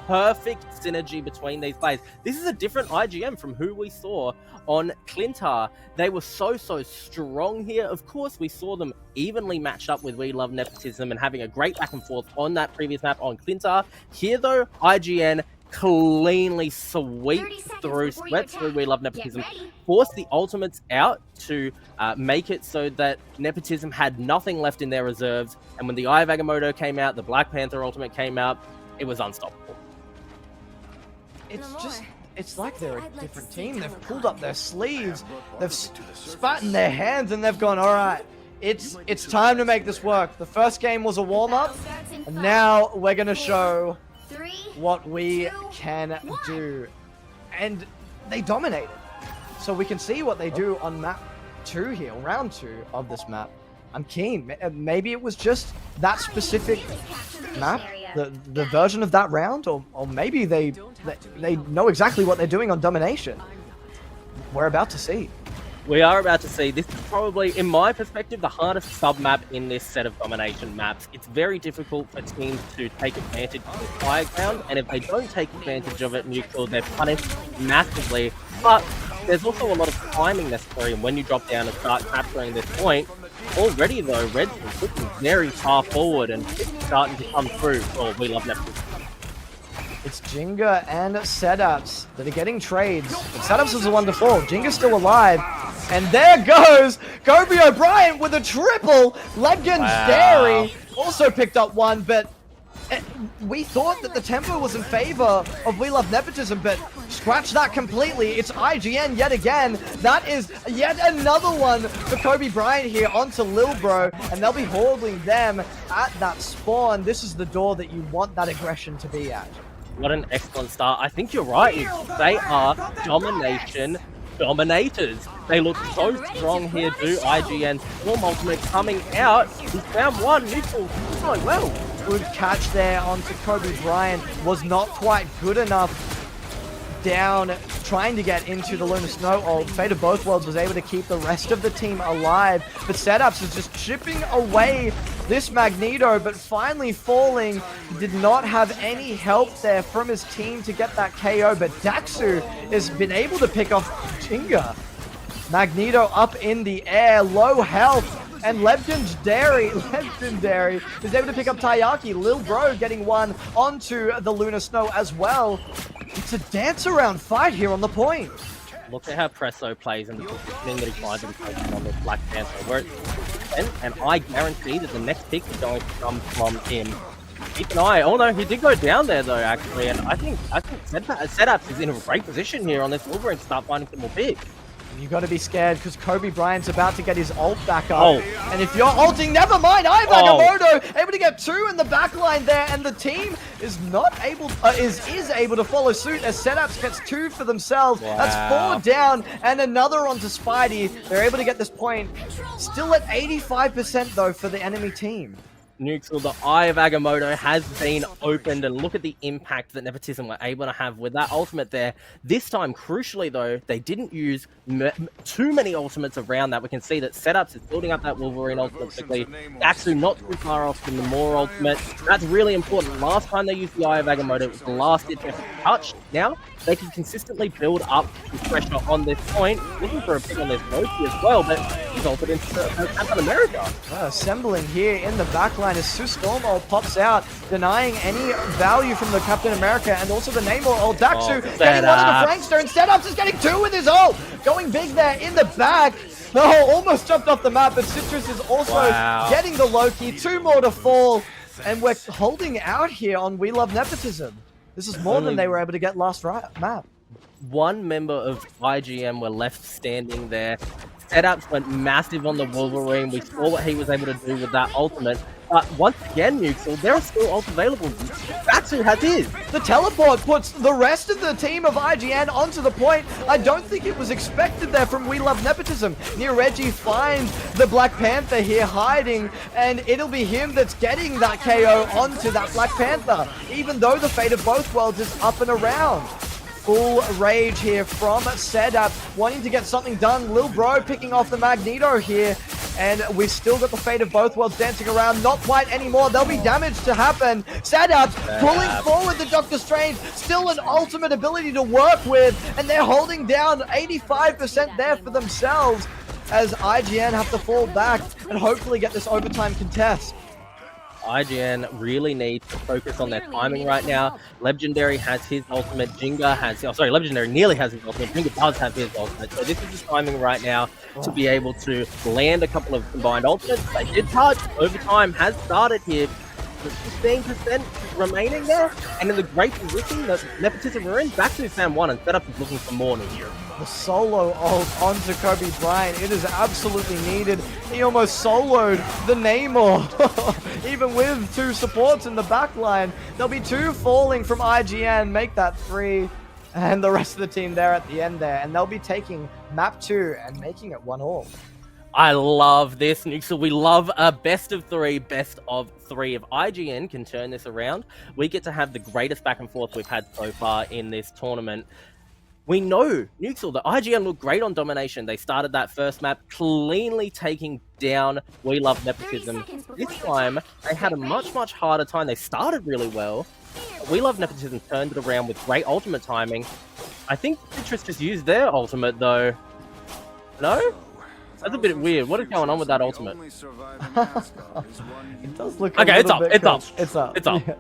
Perfect synergy between these players. This is a different IGM from who we saw on Clintar. They were so strong here. Of course, we saw them evenly matched up with We Love Nepotism and having a great back and forth on that previous map on Clintar. Here, though, IGN cleanly swept through We Love Nepotism, forced the ultimates out to make it so that Nepotism had nothing left in their reserves. And when the Eye of Agamotto came out, the Black Panther ultimate came out, it was unstoppable. It's like they're a different team. They've pulled up their sleeves, they've spat in their hands, and they've gone, all right, it's time to make this work. The first game was a warm-up, and now we're going to show what we can do. And they dominated. So we can see what they do on map 2 here, round 2 of this map. I'm keen. Maybe it was just that specific map, the version of that round, or maybe they know exactly what they're doing on domination. We're about to see. We are about to see. This is probably, in my perspective, the hardest sub-map in this set of domination maps. It's very difficult for teams to take advantage of the high ground, and if they don't take advantage of it, Neutral, they're punished massively. But there's also a lot of timing necessary, and when you drop down and start capturing this point, already though, Red's looking very far forward and starting to come through for We Love Nepotism. It's Jinga and Setups that are getting trades. But Setups is the one to fall. Jinga's still alive. And there goes Kobe O'Brien with a triple. Legendary also picked up one, but we thought that the tempo was in favor of We Love Nepotism, but scratch that completely. It's IGN yet again. That is yet another one for Kobe Bryant here onto Lil Bro, and they'll be holding them at that spawn. This is the door that you want that aggression to be at. What an excellent start. I think you're right. They are domination dominators. They look so strong here too. IGN Storm Ultimate coming out. He found one. Neutral going well. Good catch there onto Kobe Bryant. Was not quite good enough. Down, trying to get into the Lunar Snow ult. Fate of Both Worlds was able to keep the rest of the team alive, but Setups is just chipping away this Magneto, but finally falling. Did not have any help there from his team to get that KO, but Daxu has been able to pick off Jinga. Magneto up in the air, low health, and Legendary is able to pick up Taiyaki. Lil Bro getting one onto the Lunar Snow as well. It's a dance-around fight here on the point. Look at how Presso plays and the positioning that he finds himself on this Black Panther. And I guarantee that the next pick is going to come from him. Keep an eye. Oh no, he did go down there though, actually. And I think Setups is in a great position here on this Wolverine to start finding some more picks. You got to be scared because Kobe Bryant's about to get his ult back up. And if you're ulting, never mind. Agamotto able to get two in the back line there, and the team is not able, is able to follow suit as Setups gets two for themselves. Wow. That's 4 down and another onto Spidey. They're able to get this point. Still at 85% though for the enemy team. Nuxel, the Eye of Agamotto has been opened, and look at the impact that Nepotism were able to have with that ultimate there. This time, crucially though, they didn't use too many ultimates around that. We can see that Setups is building up that Wolverine ultimate quickly. Daxu not too far off from the Moore ultimate. That's really important. Last time they used the Eye of Agamotto, it was the last ditch effort to touch. Now, they can consistently build up the pressure on this point. Looking for a pick on this Loki as well, but he's altered into Captain America. Assembling here in the backline as Sue Stormhold pops out, denying any value from the Captain America and also the Namor ult. Daxu getting one of the Frankster, and Setups is getting two with his ult. Going big there in the back. No, almost jumped off the map, but Citrus is also getting the Loki. Two more to fall, and we're holding out here on We Love Nepotism. This is more than they were able to get last map. One member of IGM were left standing there. Setups went massive on the Wolverine. We saw what he was able to do with that ultimate. But once again, Nuxel, there are still ults available. Daxu has his. The teleport puts the rest of the team of IGN onto the point. I don't think it was expected there from We Love Nepotism. Near Reggie finds the Black Panther here hiding, and it'll be him that's getting that KO onto that Black Panther, even though the fate of both worlds is up and around. Full rage here from Setup, wanting to get something done. Lil Bro picking off the Magneto here, and we've still got the fate of both worlds dancing around. Not quite anymore. There'll be damage to happen. Setup pulling forward the Doctor Strange, still an ultimate ability to work with, and they're holding down 85% there for themselves as IGN have to fall back and hopefully get this overtime contest. IGN really needs to focus on their timing right now. Legendary has his ultimate. Jinga has... Oh, sorry, Legendary nearly has his ultimate. Jinga does have his ultimate. So this is the timing right now to be able to land a couple of combined ultimates. They did touch. Overtime has started here. 15% remaining there. And in the great position that Nepotism are in, back to Fan 1, and Setup is looking for more here. The solo ult onto Kobe Bryant. It is absolutely needed. He almost soloed the Namor. Even with two supports in the backline. There'll be two falling from IGN. Make that three. And the rest of the team there at the end there. And they'll be taking map 2 and making it 1-1. I love this, Nuxel. We love a best of 3, best of 3. If IGN can turn this around, we get to have the greatest back and forth we've had so far in this tournament. We know, Nuxel, that IGN looked great on domination. They started that first map cleanly taking down We Love Nepotism. This time, they had a much, much harder time. They started really well. We Love Nepotism turned it around with great ultimate timing. I think Citrus just used their ultimate, though. No? That's a bit weird. What is going on with that ultimate? It does look okay, it's up. It's up. It's up. It's up.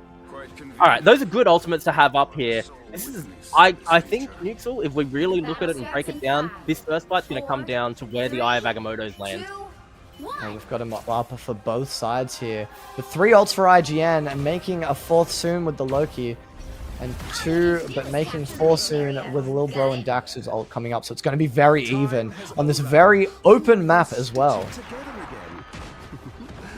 All right, those are good ultimates to have up here. This is, I think, Nuxel, if we really look at it and break it down, this first fight's going to come down to where the Eye of Agamotto's land. And we've got him up for both sides here. With 3 ults for IGN and making a 4th soon with the Loki. And 2, but making 4 soon with Lil Bro and Dax's ult coming up. So it's going to be very even on this very open map as well.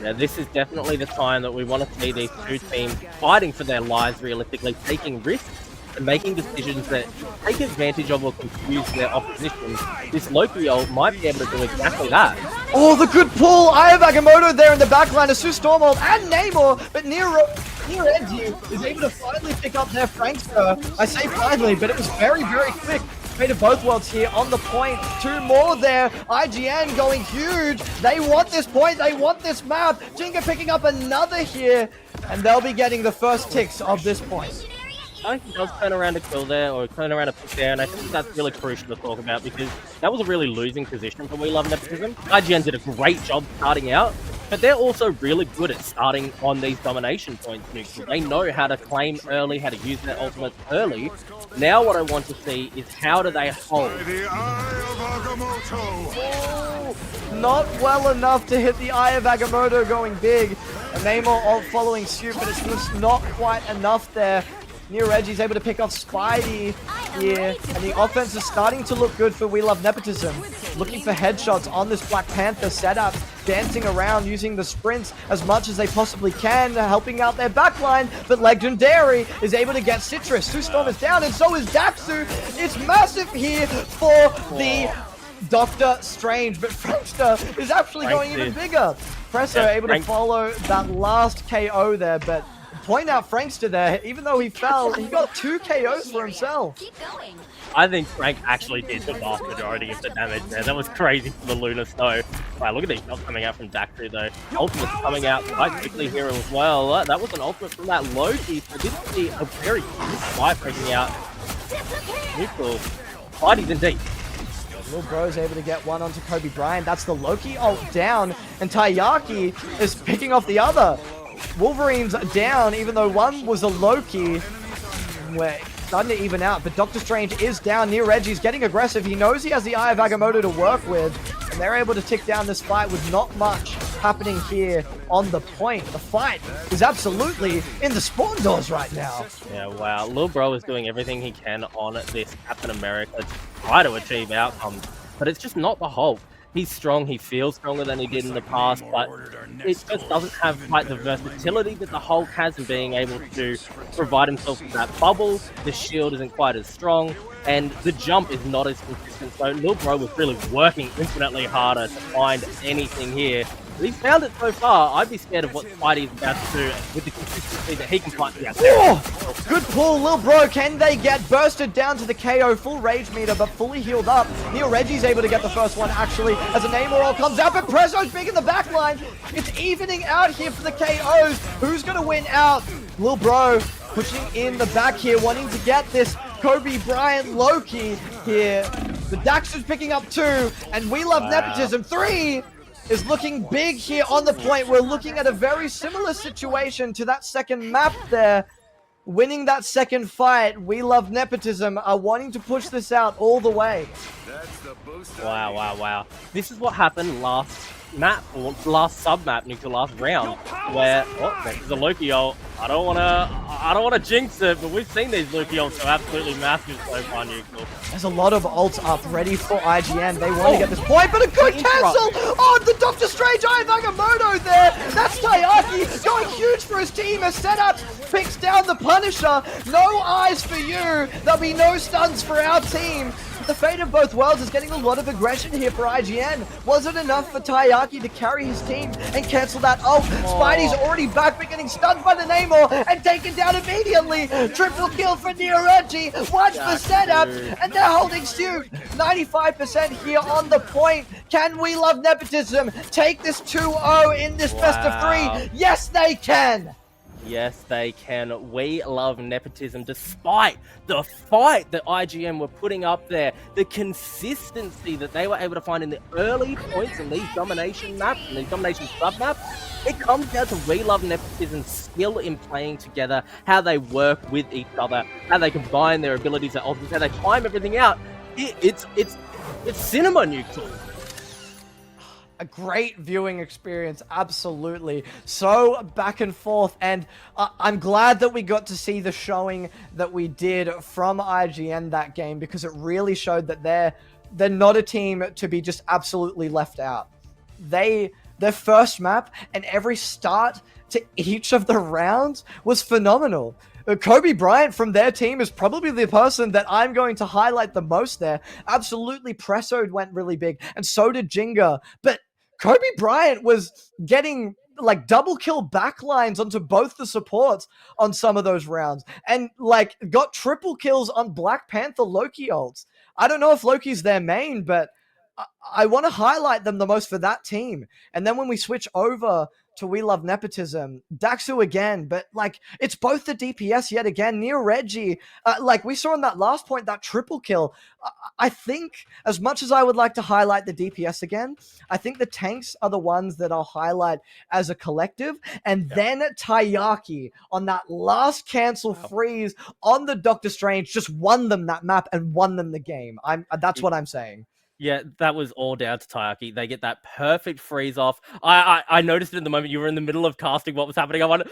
Yeah, this is definitely the time that we want to see these two teams fighting for their lives realistically, taking risks and making decisions that take advantage of or confuse their opposition. This Loki ult might be able to do exactly that. Oh, the good pull! Eye of Agamotto there in the backline of Sue Stormhold and Namor, but Near Edgy is able to finally pick up their Frankster. I say finally, but it was very, very quick. Fate of both worlds here on the point. 2 more there. IGN going huge. They want this point. They want this map. Jinga picking up another here. And they'll be getting the first ticks of this point. I think he does turn around to kill there, or turn around to pick there, and I think that's really crucial to talk about because that was a really losing position for We Love Nepotism. IGN did a great job starting out, but they're also really good at starting on these domination points, Nuxel. They know how to claim early, how to use their ultimates early. Now what I want to see is how do they hold? Oh, not well enough to hit the Eye of Agamotto going big. And Namor ult following suit, but it's just not quite enough there. Near Reggie's able to pick off Spidey here, and the offense is starting to look good for We Love Nepotism. Looking for headshots on this Black Panther setup, dancing around using the sprints as much as they possibly can, helping out their backline, but Legendary is able to get Citrus. Sue Storm is down, and so is Daxu. It's massive here for the Doctor Strange, but Frankster is actually going even bigger. Presso able to follow that last KO there, but point out Frankster there, even though he fell, he got 2 KOs for himself. I think Frank actually did the vast majority of the damage there. That was crazy for the Lunar Snow. Wow, look at these shots coming out from Daxu though. Ultimate's coming out quite quickly here as well. That was an ultimate from that Loki, so this is a very good fight breaking out. Neutral. Fighting's in deep. Lil Bro's able to get one onto Kobe Bryant. That's the Loki ult down, and Taiyaki is picking off the other. Wolverine's down, even though one was a Loki. We're starting to even out, but Doctor Strange is down. Near Reggie's getting aggressive. He knows he has the Eye of Agamotto to work with, and they're able to tick down this fight with not much happening here on the point. The fight is absolutely in the spawn doors right now. Yeah, wow. Lil Bro is doing everything he can on this Captain America to try to achieve outcomes, but it's just not the Hulk. He's strong, he feels stronger than he did in the past, but it just doesn't have quite the versatility that the Hulk has in being able to provide himself with that bubble. The shield isn't quite as strong, and the jump is not as consistent. So Lil Bro was really working infinitely harder to find anything here. But he's found it so far. I'd be scared of what Spidey's about to do with the consistency that he can find out there. Oh, good pull, Lil Bro. Can they get bursted down to the KO? Full rage meter, but fully healed up. Neil Reggie's able to get the first one, actually, as a Namor roll comes out, but Prezzo's big in the back line. It's evening out here for the KOs. Who's going to win out? Lil Bro pushing in the back here, wanting to get this Kobe Bryant Loki here. The Dax is picking up 2, and We Love Nepotism 3 is looking big here on the point. We're looking at a very similar situation to that second map there. Winning that second fight, We Love Nepotism are wanting to push this out all the way. Wow, wow, wow. This is what happened last map, or last sub-map, Nick, the last round, where, oh, this is a Loki ult. I don't wanna jinx it, but we've seen these Loki ults go absolutely massive so far, Neutral. There's a lot of ults up ready for IGN. They want to get this point, but a good cancel on the Doctor Strange Eye of Agamotto there. That's Taiyaki going huge for his team as Setup picks down the Punisher. No eyes for you. There'll be no stuns for our team. The fate of both worlds is getting a lot of aggression here for IGN. Was it enough for Taiyaki to carry his team and cancel that ult? Spidey's already back, but getting stunned by the Namor and taken down immediately. Triple kill for Neoreggi. Watch the setup, and they're holding suit. 95% here on the point. Can We Love Nepotism take this 2-0 in this best of 3? Yes, they can. Yes, they can. We love nepotism, despite the fight that IGN were putting up there, the consistency that they were able to find in the early points in these domination maps, and these domination sub-maps. It comes down to We Love Nepotism's skill in playing together, how they work with each other, how they combine their abilities, how they time everything out. It's cinema, Neutral. A great viewing experience, absolutely. So back and forth, and I'm glad that we got to see the showing that we did from IGN that game, because it really showed that they're not a team to be just absolutely left out. Their first map and every start to each of the rounds was phenomenal. Kobe Bryant from their team is probably the person that I'm going to highlight the most there. Absolutely, Pressoed went really big, and so did Jinga. But Kobe Bryant was getting like double kill backlines onto both the supports on some of those rounds, and like got triple kills on Black Panther Loki ults. I don't know if Loki's their main, but I want to highlight them the most for that team. And then when we switch over to We Love Nepotism, Daxu again, but like it's both the DPS yet again. Near Reggie, like we saw in that last point, that triple kill. I think as much as I would like to highlight the DPS again, I think the tanks are the ones that I'll highlight as a collective. And then Taiyaki on that last cancel freeze on the Doctor Strange just won them that map and won them the game. That's what I'm saying. Yeah, that was all down to Taiyaki. They get that perfect freeze off. I noticed it in the moment you were in the middle of casting what was happening. I went,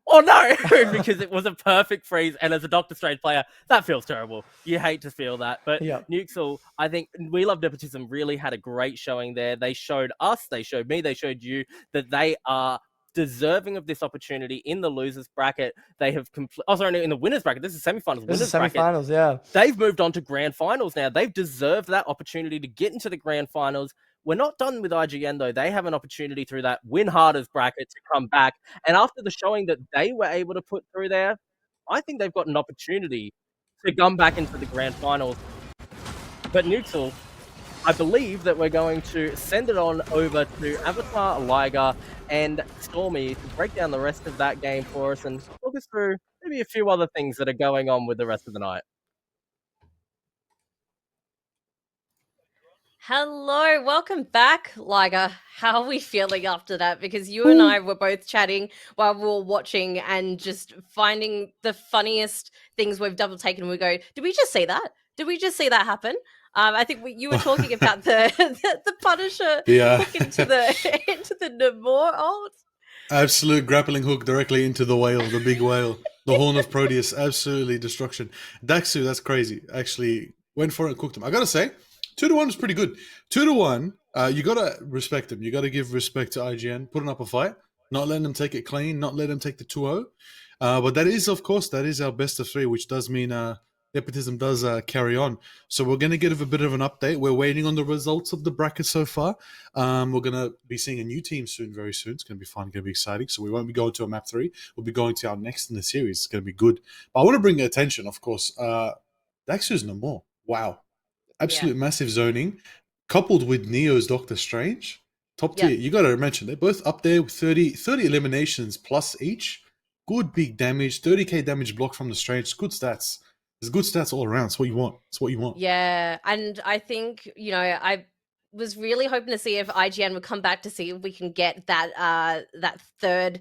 oh no, because it was a perfect freeze. And as a Doctor Strange player, that feels terrible. You hate to feel that. But Nuxel, I think We Love Nepotism really had a great showing there. They showed us, they showed me, they showed you that they are deserving of this opportunity in the losers bracket. They have in the winners bracket. This is semifinals. This is Winners bracket. semifinals, yeah. They've moved on to grand finals now. They've deserved that opportunity to get into the grand finals. We're not done with IGN, though. They have an opportunity through that win harders bracket to come back. And after the showing that they were able to put through there, I think they've got an opportunity to come back into the grand finals. But Neutral, I believe that we're going to send it on over to Avatar, Liger, and Stormy to break down the rest of that game for us and talk us through maybe a few other things that are going on with the rest of the night. Hello, welcome back, Liger. How are we feeling after that? Because you and I were both chatting while we were watching and just finding the funniest things we've double taken. We go, did we just see that? Did we just see that happen? I think you were talking about the Punisher hook into the Namor ult. Absolute grappling hook directly into the whale, the big whale, the horn of Proteus. Absolutely destruction. Daxu, that's crazy. Actually went for it and cooked him. I gotta say, 2-1 is pretty good. 2-1, you gotta respect him. You gotta give respect to IGN, putting up a fight, not letting them take it clean, not letting them take the 2-0. But that is, of course, that is our best of 3, which does mean nepotism does carry on. So we're going to get a bit of an update. We're waiting on the results of the bracket so far. We're going to be seeing a new team soon, very soon. It's going to be fun, going to be exciting. So we won't be going to a map 3. We'll be going to our next in the series. It's going to be good. But I want to bring attention, of course. Daxu's Namor. Wow. Absolute massive zoning. Coupled with Neo's Doctor Strange. Top tier. You got to mention, they're both up there with 30 eliminations plus each. Good big damage. 30k damage block from the Strange. Good stats. There's good stats all around. It's what you want. It's what you want. Yeah, and I think, I was really hoping to see if IGN would come back to see if we can get that that third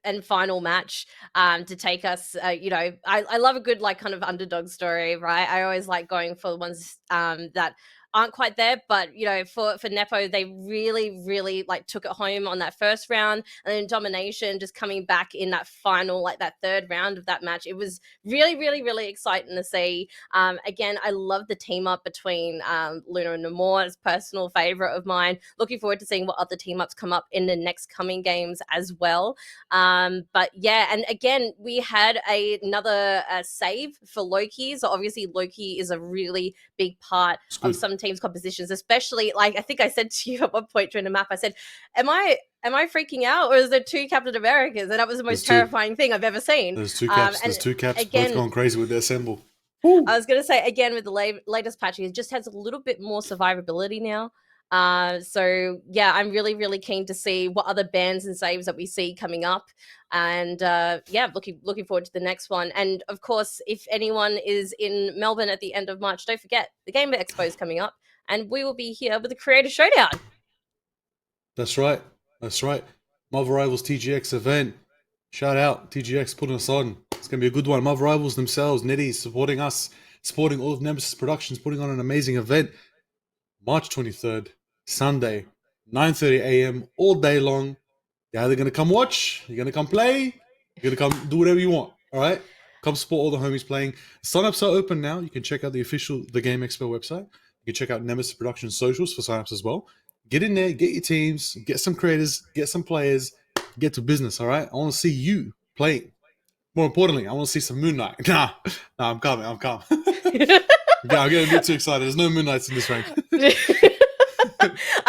and final match to take us. I love a good kind of underdog story, right? I always like going for the ones that aren't quite there, but for Nepo, they really took it home on that first round, and then Domination just coming back in that final, that third round of that match. It was really exciting to see. Again, I love the team up between Luna and Namor. It's a personal favorite of mine. Looking forward to seeing what other team ups come up in the next coming games as well. But yeah, and again, we had another save for Loki. So obviously Loki is a really big part of some teams' compositions, especially I think I said to you at one point during the map, I said, am I freaking out, or is there 2 Captain Americas? And that was the most terrifying thing I've ever seen. There's 2 caps. There's 2 caps. Again, both going crazy with their symbol. I was going to say, again, with the latest patch, it just has a little bit more survivability now. So yeah, I'm really keen to see what other bans and saves that we see coming up, and yeah, looking forward to the next one. And of course, if anyone is in Melbourne at the end of March, don't forget the Gamer Expo is coming up, and we will be here with the Creator Showdown. That's right. Marvel Rivals TGX event. Shout out TGX putting us on. It's gonna be a good one. Marvel Rivals themselves, NetEase supporting us, supporting all of Nemesis Productions, putting on an amazing event. March 23rd, Sunday, 9:30 a.m. all day long. You're either going to come watch, you're going to come play, you're going to come do whatever you want, all right? Come support all the homies playing. Sign-ups are open now. You can check out the official The Game Expo website. You can check out Nemesis Productions socials for sign-ups as well. Get in there, get your teams, get some creators, get some players, get to business, all right? I want to see you playing. More importantly, I want to see some Moon Knight. Nah, I'm calm. I'm getting a bit too excited. There's no Moon Knights in this rank.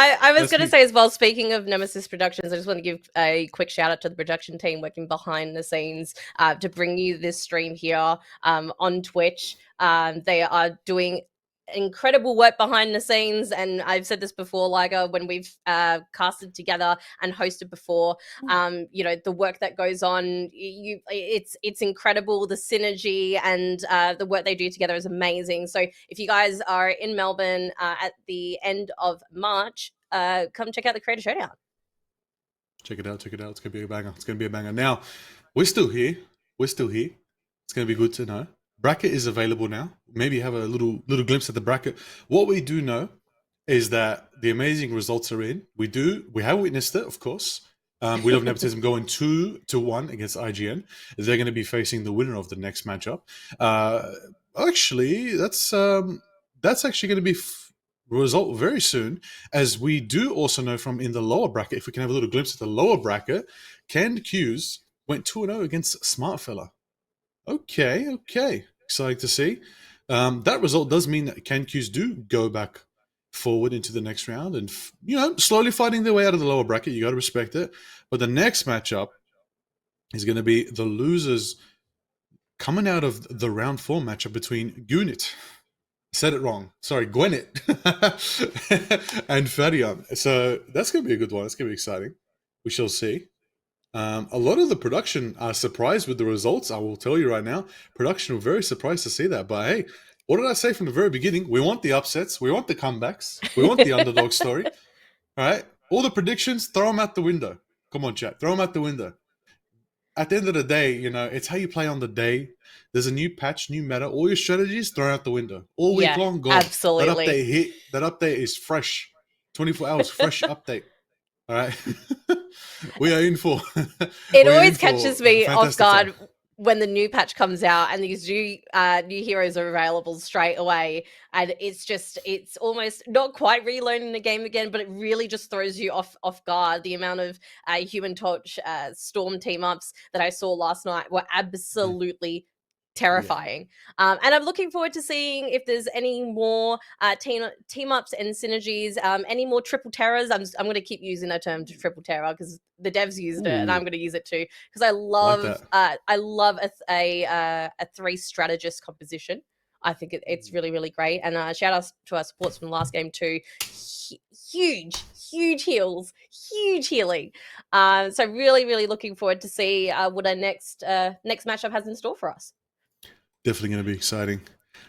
I was going to say as well, speaking of Nemesis Productions, I just want to give a quick shout out to the production team working behind the scenes to bring you this stream here on Twitch. They are doing incredible work behind the scenes, and I've said this before, when we've casted together and hosted before, the work that goes on, it's incredible. The synergy and the work they do together is amazing. So if you guys are in Melbourne at the end of March, come check out the Creator Showdown. Check it out. It's gonna be a banger. Now, we're still here. It's gonna be good to know. Bracket is available now. Maybe have a little glimpse at the bracket. What we do know is that the amazing results are in. We have witnessed it, of course. We love Nepotism going 2-1 against IGN. They're going to be facing the winner of the next matchup. Actually, that's actually going to be result very soon, as we do also know from in the lower bracket. If we can have a little glimpse at the lower bracket, Canned Q's went 2-0 against Smartfella. Okay, exciting to see. That result does mean that Canned Q's do go back forward into the next round, and slowly fighting their way out of the lower bracket. You got to respect it. But the next matchup is going to be the losers coming out of the round 4 matchup between Gunit. Said it wrong. Sorry, Gwinnett and Farion. So that's going to be a good one. It's going to be exciting. We shall see. A lot of the production are surprised with the results. I will tell you right now. Production were very surprised to see that. But hey, what did I say from the very beginning? We want the upsets. We want the comebacks. We want the underdog story. All right? All the predictions, throw them out the window. Come on, chat. Throw them out the window. At the end of the day, it's how you play on the day. There's a new patch, new meta. All your strategies thrown out the window. All week long, gone. Absolutely. That update hit. That update is fresh. 24 hours, fresh update. All right. We are in for. It always catches me off guard time. when the new patch comes out and these new heroes are available straight away, and it's almost not quite relearning the game again, but it really just throws you off guard. The amount of Human Torch Storm team ups that I saw last night were absolutely terrifying. And I'm looking forward to seeing if there's any more team ups and synergies, any more triple terrors. I'm going to keep using that term, triple terror, because the devs used it and I'm going to use it too, because I love a 3 strategist composition. I think it's really, really great. And shout out to our supports from the last game too. Huge heals, huge healing. So really, really looking forward to see what our next matchup has in store for us. Definitely going to be exciting.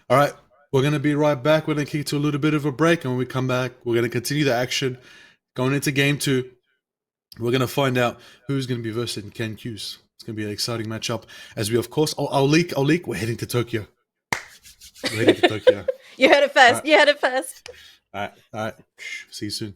All right, we're going to be right back. We're going to kick to a little bit of a break, and when we come back, we're going to continue the action. Going into game 2, we're going to find out who's going to be versus Canned Q's. It's going to be an exciting matchup. As we, of course, I'll leak. We're heading to Tokyo. You heard it first. Right. You heard it first. All right. See you soon.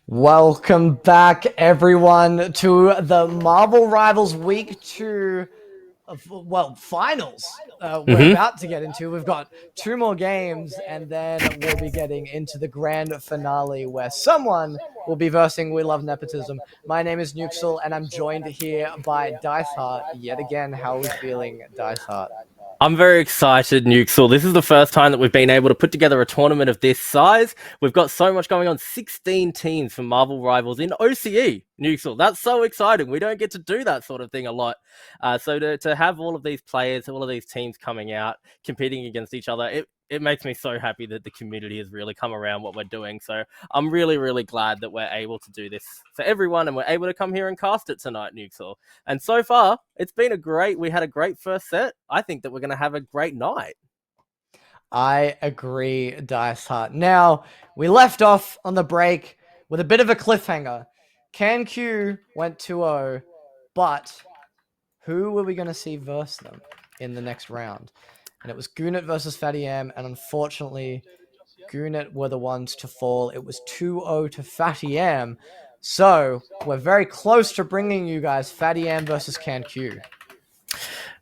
Welcome back, everyone, to the Marvel Rivals Week 2, finals. We're about to get into. We've got 2 more games, and then we'll be getting into the grand finale where someone will be versing We Love Nepotism. My name is Nuxel, and I'm joined here by Diceheart yet again. How are we feeling, Diceheart? I'm very excited, Nuxel. This is the first time that we've been able to put together a tournament of this size. We've got so much going on. 16 teams for Marvel Rivals in OCE, Nuxel. That's so exciting. We don't get to do that sort of thing a lot. So to have all of these players, all of these teams coming out, competing against each other, it makes me so happy that the community has really come around what we're doing. So I'm really, really glad that we're able to do this for everyone and we're able to come here and cast it tonight, Nuxel. And so far, we had a great first set. I think that we're going to have a great night. I agree, Diceheart. Now, we left off on the break with a bit of a cliffhanger. CanQ went 2-0, but who were we going to see verse them in the next round? And it was Gunit versus Fatty M, and unfortunately, Gunit were the ones to fall. It was 2-0 to Fatty M. So, we're very close to bringing you guys Fatty M versus CanQ.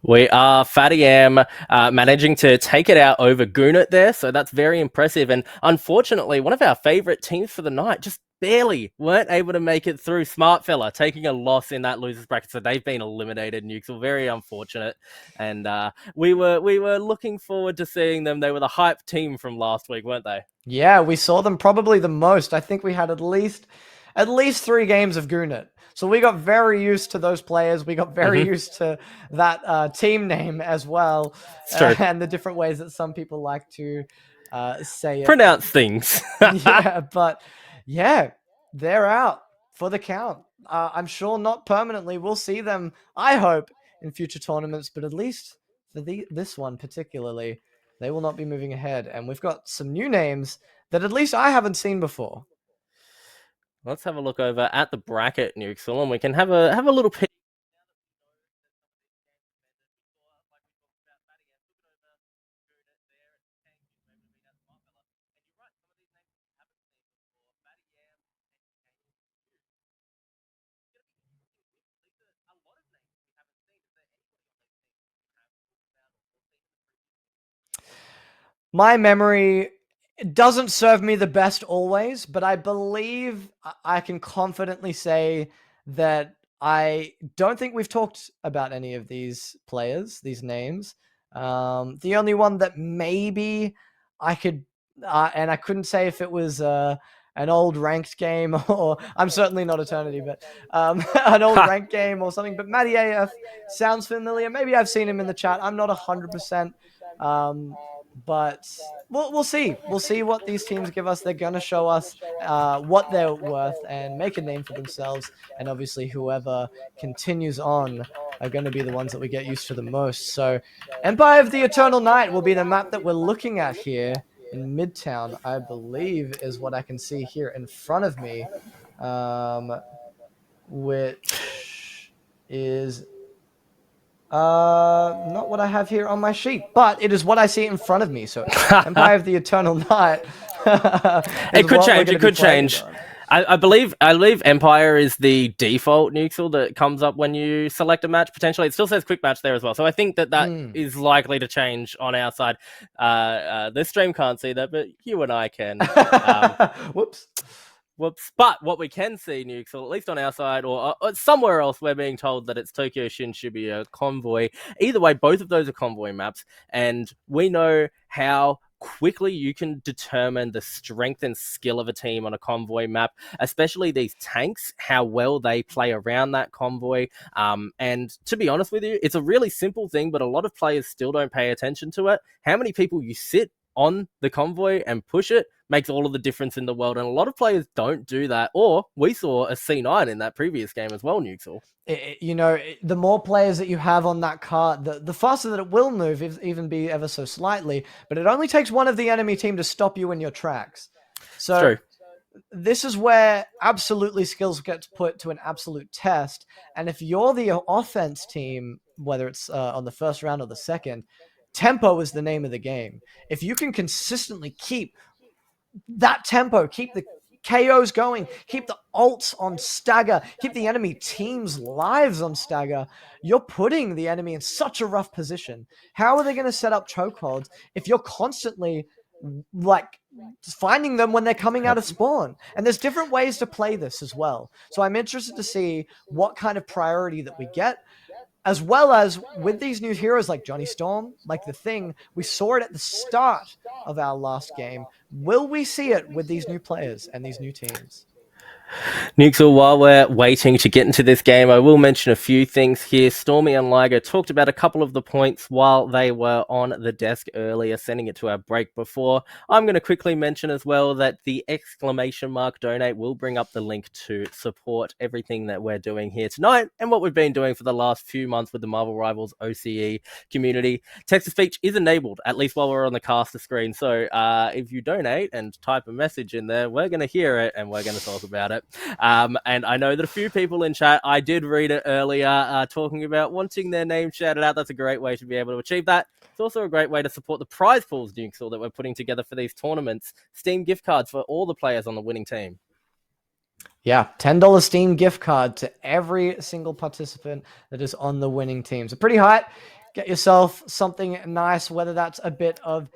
We are Fatty M managing to take it out over Gunit there, so that's very impressive. And unfortunately, one of our favorite teams for the night just barely weren't able to make it through. Smart Fella taking a loss in that losers bracket, so they've been eliminated. Nuxel, very unfortunate. And we were looking forward to seeing them. They were the hype team from last week, weren't they? Yeah, we saw them probably the most. I think we had at least 3 games of Gunit. So we got very used to those players. We got very used to that team name as well. And the different ways that some people like to say it. Pronounce things. Yeah, but yeah, they're out for the count. I'm sure not permanently. We'll see them, I hope, in future tournaments. But at least for this one particularly, they will not be moving ahead. And we've got some new names that at least I haven't seen before. Let's have a look over at the bracket, Nuxel, and we can have a little peek. My memory doesn't serve me the best always, but I believe I can confidently say that I don't think we've talked about any of these players, these names. The only one that maybe I could, and I couldn't say if it was an old ranked game or I'm certainly not Eternity, but an old ranked game or something. But Matty AF sounds familiar. Maybe I've seen him in the chat. I'm not 100%. But we'll see. We'll see what these teams give us. They're going to show us what they're worth and make a name for themselves. And obviously, whoever continues on are going to be the ones that we get used to the most. So Empire of the Eternal Night will be the map that we're looking at here in Midtown, I believe, is what I can see here in front of me. Which is not what I have here on my sheet, but it is what I see in front of me. So Empire of the Eternal Night. It could change. It could change. I believe Empire is the default Nuxel that comes up when you select a match. Potentially, it still says quick match there as well. So I think that is likely to change on our side. This stream can't see that, but you and I can. Whoops. But what we can see, Nuxel, at least on our side or somewhere else, we're being told that it's Tokyo Shin Shibuya Convoy. Either way, both of those are convoy maps, and we know how quickly you can determine the strength and skill of a team on a convoy map, especially these tanks, how well they play around that convoy. And to be honest with you, it's a really simple thing, but a lot of players still don't pay attention to it. How many people you sit on the convoy and push it makes all of the difference in the world, and a lot of players don't do that. Or we saw a C9 in that previous game as well, Nuxel. You know, the more players that you have on that card, the faster that it will move, even be ever so slightly. But it only takes one of the enemy team to stop you in your tracks. So this is where absolutely skills gets put to an absolute test. And if you're the offense team, whether it's on the first round or the second, tempo is the name of the game. If you can consistently keep that tempo, keep the KOs going, keep the ults on stagger, keep the enemy team's lives on stagger, you're putting the enemy in such a rough position. How are they going to set up chokeholds if you're constantly like finding them when they're coming out of spawn? And there's different ways to play this as well. So I'm interested to see what kind of priority that we get, as well as with these new heroes like Johnny Storm, like the Thing. We saw it at the start of our last game. Will we see it with these new players and these new teams? Nuxel, while we're waiting to get into this game, I will mention a few things here. Stormy and Liger talked about a couple of the points while they were on the desk earlier, sending it to our break before. I'm going to quickly mention as well that the ! donate will bring up the link to support everything that we're doing here tonight and what we've been doing for the last few months with the Marvel Rivals OCE community. Text-to-speech is enabled, at least while we're on the caster screen. So if you donate and type a message in there, we're going to hear it and we're going to talk about it. And I know that a few people in chat, I did read it earlier, talking about wanting their name shouted out. That's a great way to be able to achieve that. It's also a great way to support the prize pools, Nuxel, that we're putting together for these tournaments. Steam gift cards for all the players on the winning team. Yeah, $10 Steam gift card to every single participant that is on the winning team. So pretty hot. Get yourself something nice, whether that's a bit of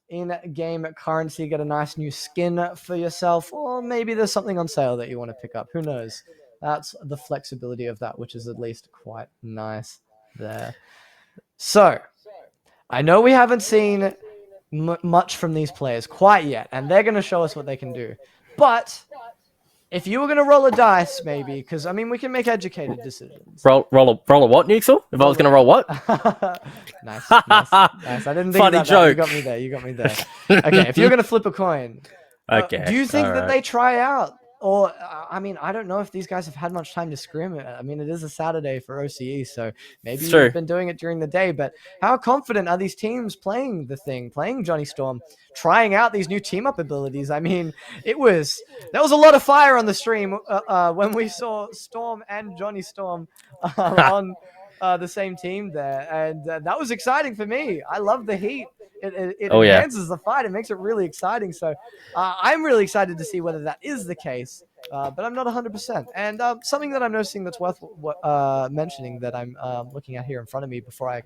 in-game currency, get a nice new skin for yourself, or maybe there's something on sale that you want to pick up. Who knows? That's the flexibility of that, which is at least quite nice there. So, I know we haven't seen much from these players quite yet, and they're going to show us what they can do. But if you were going to roll a dice, maybe, because, I mean, we can make educated decisions. Roll a what, Nuxel? If I was going to roll what? Nice. I didn't think Funny about joke. That. You got me there. Okay, if you're going to flip a coin, okay. Do you think that they try out? Or, I mean, I don't know if these guys have had much time to scrim. I mean, it is a Saturday for OCE, so maybe you've been doing it during the day. But how confident are these teams playing the Thing, playing Johnny Storm, trying out these new team-up abilities? I mean, there was a lot of fire on the stream when we saw Storm and Johnny Storm on the same team there. And that was exciting for me. I love the heat. It enhances the fight. It makes it really exciting. So I'm really excited to see whether that is the case. But I'm not 100%. And something that I'm noticing that's worth mentioning that I'm looking at here in front of me before I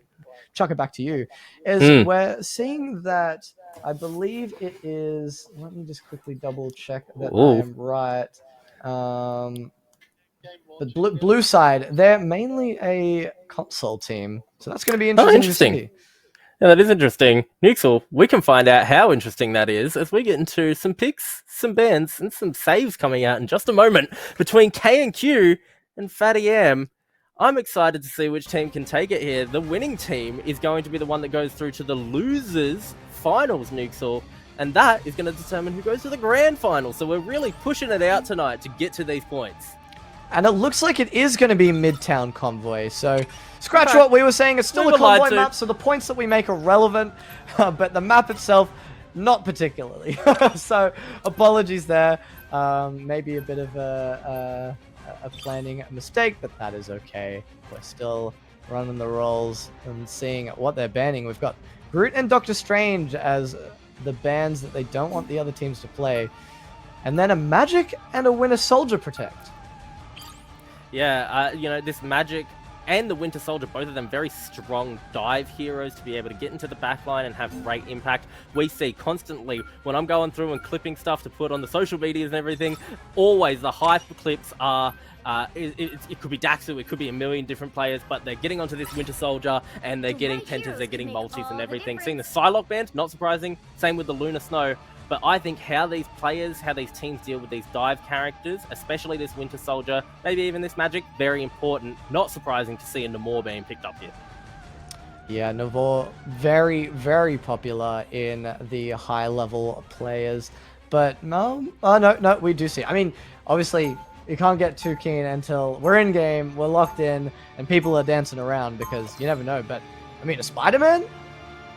chuck it back to you is we're seeing that I believe it is. Let me just quickly double check that I am right. The blue side, they're mainly a console team. So that's going to be interesting. To see. Yeah, that is interesting. Nuxel, we can find out how interesting that is as we get into some picks, some bans, and some saves coming out in just a moment between K and Q and Fatty M. I'm excited to see which team can take it here. The winning team is going to be the one that goes through to the losers finals, Nuxel, and that is going to determine who goes to the grand final. So we're really pushing it out tonight to get to these points. And it looks like it is going to be Midtown Convoy. So scratch what we were saying. It's still a convoy map, so the points that we make are relevant. But the map itself, not particularly. So apologies there. Maybe a bit of a planning a mistake, but that is okay. We're still running the rolls and seeing what they're banning. We've got Groot and Doctor Strange as the bans that they don't want the other teams to play. And then a Magic and a Winter Soldier protect. Yeah, you know, this Magic and the Winter Soldier, both of them very strong dive heroes to be able to get into the backline and have great impact. We see constantly, when I'm going through and clipping stuff to put on the social medias and everything, always the hype clips are, it could be Daxu, it could be a million different players, but they're getting onto this Winter Soldier and they're getting pentas, they're getting multis and everything. Seeing the Psylocke band, not surprising. Same with the Lunar Snow. But I think how these players, how these teams deal with these dive characters, especially this Winter Soldier, maybe even this Magic, very important. Not surprising to see a Namor being picked up here. Yeah, Namor, very, very popular in the high-level players. But no, we do see. I mean, obviously, you can't get too keen until we're in game, we're locked in, and people are dancing around because you never know. But, I mean, a Spider-Man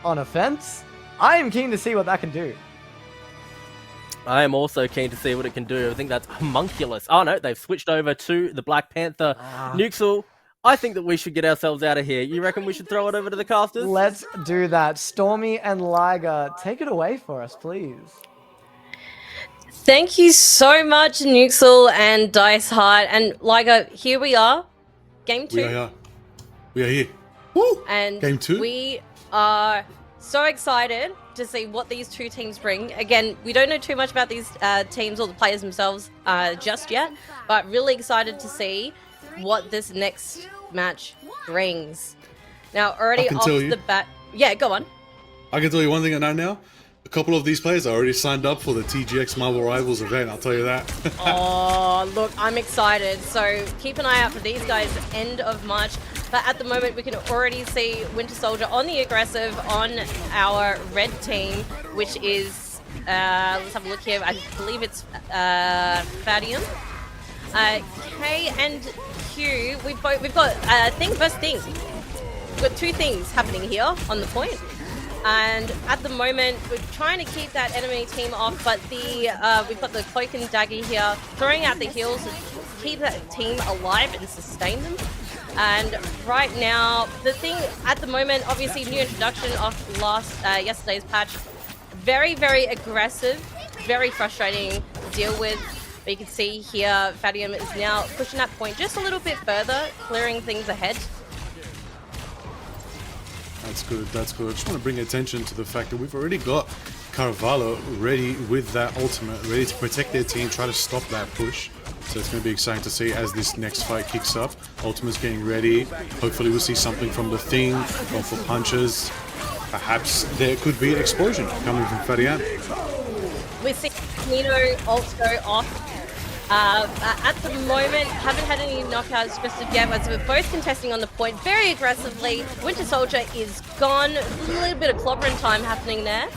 on a fence? I am keen to see what that can do. I am also keen to see what it can do. I think that's homunculus. Oh no, they've switched over to the Black Panther. Nuxel, I think that we should get ourselves out of here. You reckon we should throw it over to the casters? Let's do that. Stormy and Liger, take it away for us, please. Thank you so much, Nuxel and Dice Heart. And Liger, here we are. Game 2. We are here. Woo! And Game 2. We are so excited to see what these two teams bring. Again, we don't know too much about these teams or the players themselves just yet, but really excited to see what this next match brings. Now, already off the bat... Yeah, go on. I can tell you one thing I know now. A couple of these players are already signed up for the TGX Marvel Rivals event, I'll tell you that. Oh, look, I'm excited. So keep an eye out for these guys end of March. But at the moment, we can already see Winter Soldier on the aggressive on our red team, which is, let's have a look here. I believe it's Fadium. K and Q, we've got thing versus thing. We've got two things happening here on the point. And at the moment, we're trying to keep that enemy team off, but we've got the Cloak and Dagger here, throwing out the heals to keep that team alive and sustain them. And right now, the thing at the moment, obviously new introduction of yesterday's patch, very, very aggressive, very frustrating to deal with. But you can see here, Fadium is now pushing that point just a little bit further, clearing things ahead. That's good, that's good. I just want to bring attention to the fact that we've already got Carvalho ready with that ultimate, ready to protect their team, try to stop that push. So it's going to be exciting to see as this next fight kicks up. Ultimate's getting ready. Hopefully we'll see something from the Thing, going for punches. Perhaps there could be an explosion coming from Fadian. We're seeing Nino ult go off. At the moment, haven't had any knockouts just yet, but we're both contesting on the point very aggressively. Winter Soldier is gone. A little bit of clobbering time happening there.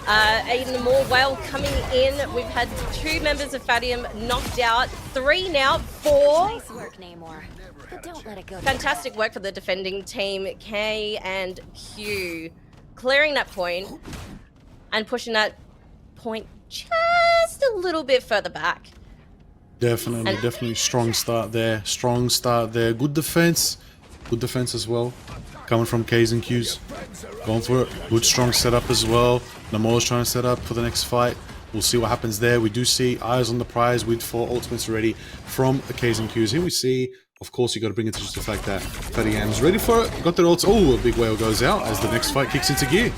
Aiden Moore Whale coming in. We've had 2 members of Fadium knocked out. 3 now, 4. Nice work, Namor. But don't let it go. Fantastic work for the defending team, K and Q. Clearing that point and pushing that point just a little bit further back. Definitely strong start there. Strong start there. Good defense. Good defense as well. Coming from K's and Q's. Going for it. Good strong setup as well. Namor's trying to set up for the next fight. We'll see what happens there. We do see eyes on the prize with 4 ultimates ready from the K's and Q's. Here we see, of course, you got to bring attention to the fact that Fadiam's ready for it. Got their ults. Oh, a big whale goes out as the next fight kicks into gear.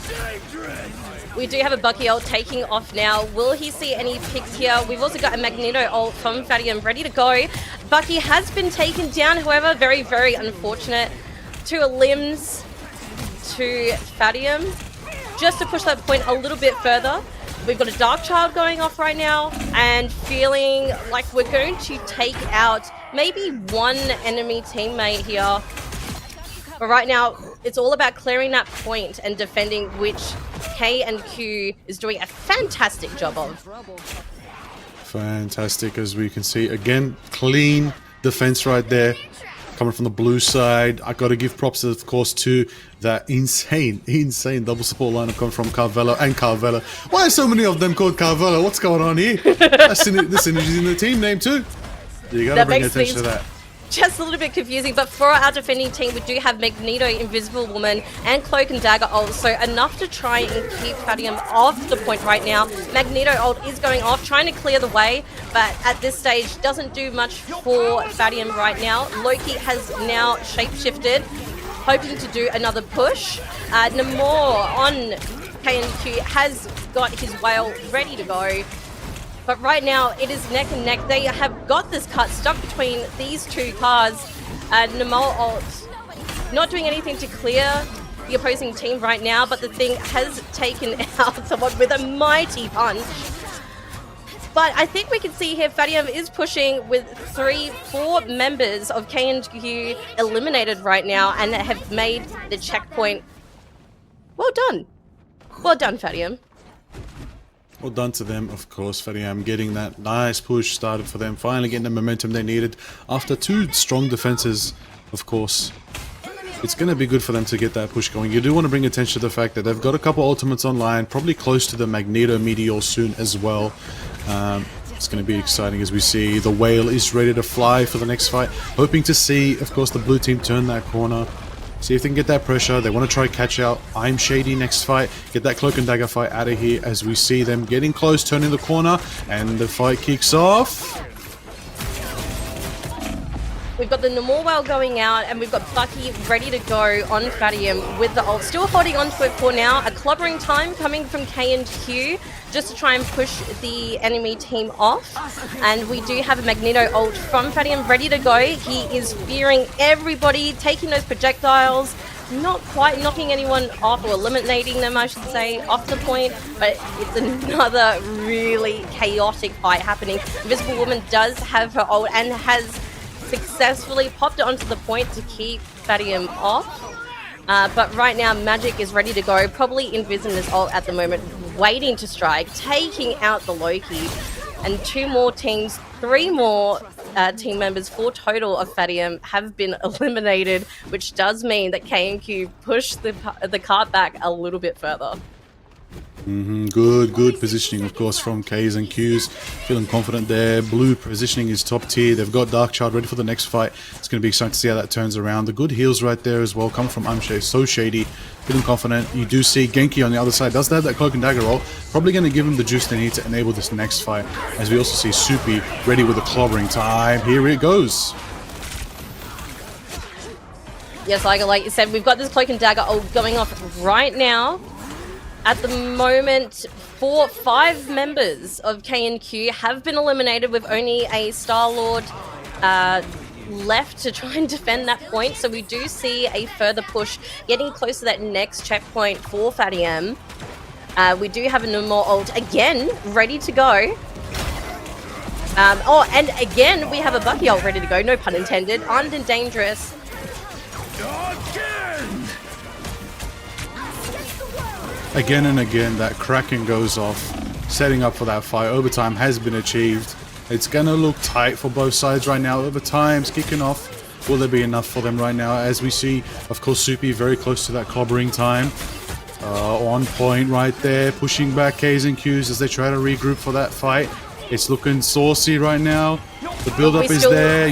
We do have a Bucky ult taking off now. Will he see any picks here? We've also got a Magneto ult from Fadium ready to go. Bucky has been taken down, however, very, very unfortunate. 2 limbs to Fadium. Just to push that point a little bit further. We've got a Dark Child going off right now and feeling like we're going to take out maybe one enemy teammate here. But right now, it's all about clearing that point and defending, which K and Q is doing a fantastic job of. Fantastic, as we can see. Again, clean defense right there. Coming from the blue side. I got to give props, of course, to that insane double support lineup coming from Carvalho and Carvalho. Why are so many of them called Carvalho? What's going on here? This synergy's in the team name too. You gotta That bring makes attention to things that. just a little bit confusing, but for our defending team, we do have Magneto, Invisible Woman, and Cloak and Dagger ult, so enough to try and keep Fadium off the point right now. Magneto ult is going off, trying to clear the way, but at this stage doesn't do much for Fadium right now. Loki has now shapeshifted, hoping to do another push. Namor on KNQ has got his whale ready to go. But right now, it is neck and neck. They have got this cut stuck between these two cars. Namor ult not doing anything to clear the opposing team right now, but the thing has taken out someone with a mighty punch. But I think we can see here Fadium is pushing with 4 members of KNQ eliminated right now and have made the checkpoint. Well done. Well done, Fadium. Well done to them, of course. Fadiam getting that nice push started for them, finally getting the momentum they needed after 2 strong defenses, of course. It's going to be good for them to get that push going. You do want to bring attention to the fact that they've got a couple ultimates online, probably close to the Magneto Meteor soon as well. It's going to be exciting as we see the whale is ready to fly for the next fight. Hoping to see, of course, the blue team turn that corner. See if they can get that pressure. They want to try catch out I'm Shady next fight. Get that Cloak and Dagger fight out of here as we see them getting close, turning the corner, and the fight kicks off. We've got the Namor Whale going out, and we've got Bucky ready to go on Fadium with the ult. Still holding on to it for now. A clobbering time coming from K&Q just to try and push the enemy team off. And we do have a Magneto ult from Fadium ready to go. He is fearing everybody, taking those projectiles, not quite knocking anyone off or eliminating them, I should say, off the point, but it's another really chaotic fight happening. Invisible Woman does have her ult and has successfully popped it onto the point to keep Fadium off. But right now, Magic is ready to go. Probably Invisimus ult at the moment, waiting to strike, taking out the Loki. And 2 more teams, 3 more team members, 4 total of Fadium have been eliminated, which does mean that K&Q pushed the cart back a little bit further. Good positioning, of course, from K's and Q's. Feeling confident there. Blue positioning is top tier. They've got Darkchild ready for the next fight. It's going to be exciting to see how that turns around. The good heals right there as well, coming from So Shady. Feeling confident. You do see Genki on the other side. Does have that Cloak and Dagger roll. Probably going to give him the juice they need to enable this next fight. As we also see Soupy ready with a clobbering time. Here it goes. Yes, like you said, we've got this Cloak and Dagger going off right now. At the moment, 5 members of K&Q have been eliminated with only a Star-Lord left to try and defend that point. So we do see a further push getting close to that next checkpoint for Fadium. We do have a Namor ult again ready to go. And again, we have a Bucky ult ready to go. No pun intended. Armed and dangerous. Again and again, that Kraken goes off, setting up for that fight. Overtime has been achieved. It's going to look tight for both sides right now. Overtime's kicking off. Will there be enough for them right now? As we see, of course, Soupy very close to that clobbering time. On point right there, pushing back K's and Q's as they try to regroup for that fight. It's looking saucy right now. The build-up is there.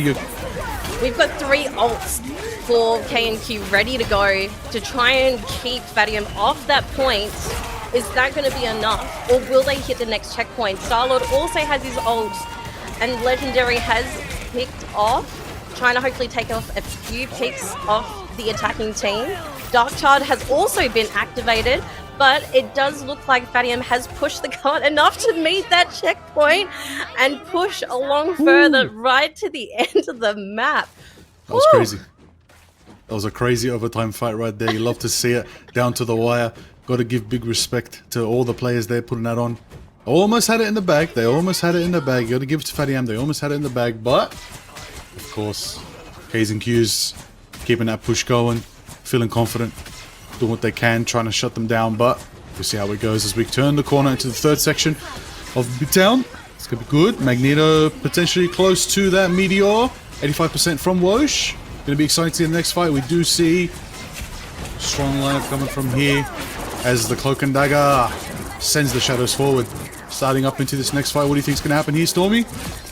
We've got 3 ults for K&Q ready to go to try and keep Fadium off that point. Is that going to be enough? Or will they hit the next checkpoint? Star-Lord also has his ult, and Legendary has picked off, trying to hopefully take off a few picks off the attacking team. Darkchild has also been activated, but it does look like Fadium has pushed the cart enough to meet that checkpoint and push along further right to the end of the map. That was crazy. That was a crazy overtime fight right there. You love to see it down to the wire. Got to give big respect to all the players there putting that on. Almost had it in the bag. They almost had it in the bag. You got to give it to Fadiam. They almost had it in the bag, but of course, K's and Q's keeping that push going, feeling confident, doing what they can, trying to shut them down. But we'll see how it goes as we turn the corner into the 3rd section of Big Town. It's gonna be good. Magneto potentially close to that Meteor. 85% from Wosh. Going to be exciting to see the next fight. We do see strong lineup coming from here as the Cloak and Dagger sends the shadows forward. starting up into this next fight. What do you think is going to happen here, Stormy?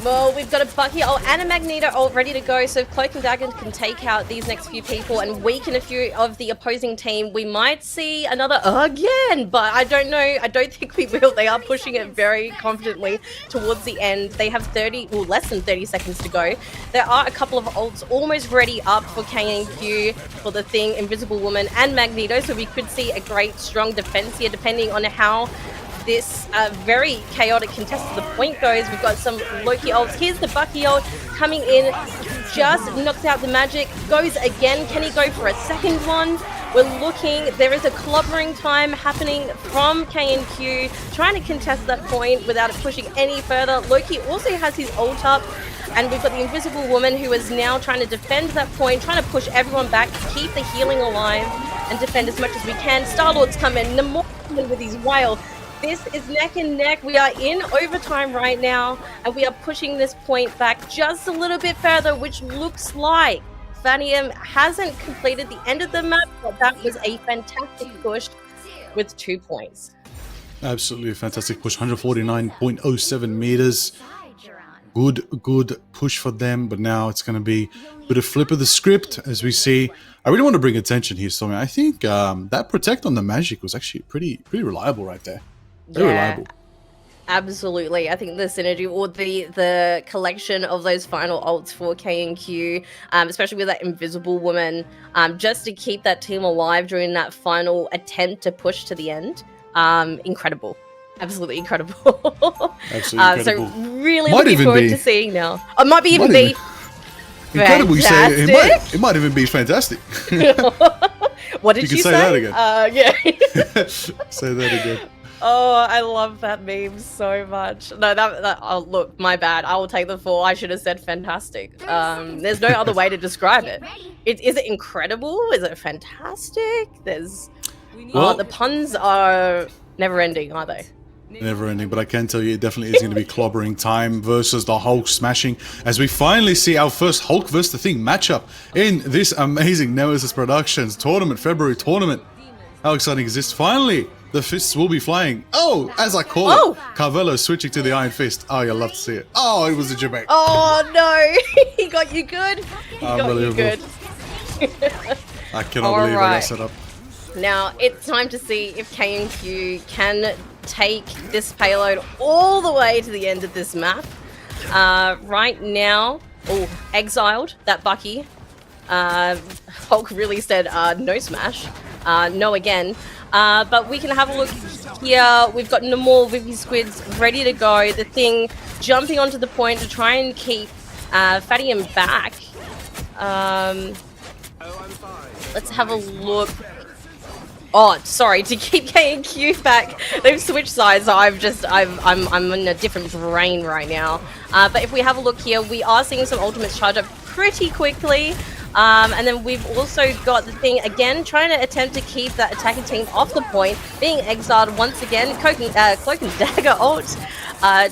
Well, we've got a Bucky and a Magneto all ready to go, so if Cloak and Dagger can take out these next few people and weaken a few of the opposing team, we might see another again, but I don't know. I don't think we will. They are pushing it very confidently towards the end. They have less than 30 seconds to go. There are a couple of ults almost ready up for K&Q, for the Thing, Invisible Woman, and Magneto, so we could see a great, strong defense here, depending on how this very chaotic contest to the point goes. We've got some Loki ults. Here's the Bucky ult coming in, just knocks out the magic, goes again. Can he go for a second one? We're looking, there is a clobbering time happening from K&Q, trying to contest that point without it pushing any further. Loki also has his ult up, and we've got the Invisible Woman who is now trying to defend that point, trying to push everyone back, keep the healing alive, and defend as much as we can. Star-Lord's come in, Namor with his whale. This is neck and neck. We are in overtime right now, and we are pushing this point back just a little bit further, which looks like Fanium hasn't completed the end of the map, but that was a fantastic push with 2 points. Absolutely a fantastic push, 149.07 meters. Good push for them, but now it's going to be a bit of flip of the script as we see. I really want to bring attention here, Stormy. I think that protect on the magic was actually pretty reliable right there. Very reliable. Absolutely. I think the synergy or the collection of those final ults for K&Q, especially with that Invisible Woman, just to keep that team alive during that final attempt to push to the end, incredible. Absolutely incredible. Absolutely incredible. So really looking forward to seeing now. It might even be incredible. You say it might even be fantastic. What did you say? Say that again. Yeah. Say that again. Oh, I love that meme so much. No, oh, look, my bad. I will take the fall. I should have said fantastic. There's no other way to describe it. Is it incredible? Is it fantastic? The puns are never ending, are they? Never ending, but I can tell you it definitely is going to be clobbering time versus the Hulk smashing as we finally see our first Hulk versus the Thing matchup in this amazing Nemesis Productions tournament, February tournament. How exciting is this? Finally, the fists will be flying. Oh, as I call it, Carvello switching to the Iron Fist. Oh, you'll love to see it. Oh, it was a Jamaica. Oh, no. He got you good. He got you good. I cannot believe I got set up. Now, it's time to see if K&Q can take this payload all the way to the end of this map. Right now, exiled, that Bucky. Hulk really said no smash. No again. But we can have a look here. We've got Namor with his squids ready to go. The Thing jumping onto the point to try and keep Fadium back. Let's have a look. Oh, sorry, to keep K&Q back. They've switched sides, so I'm in a different brain right now. But if we have a look here, we are seeing some ultimates charge up pretty quickly. And then we've also got the Thing again trying to attempt to keep that attacking team off the point, being exiled once again. Cloak and Dagger ult,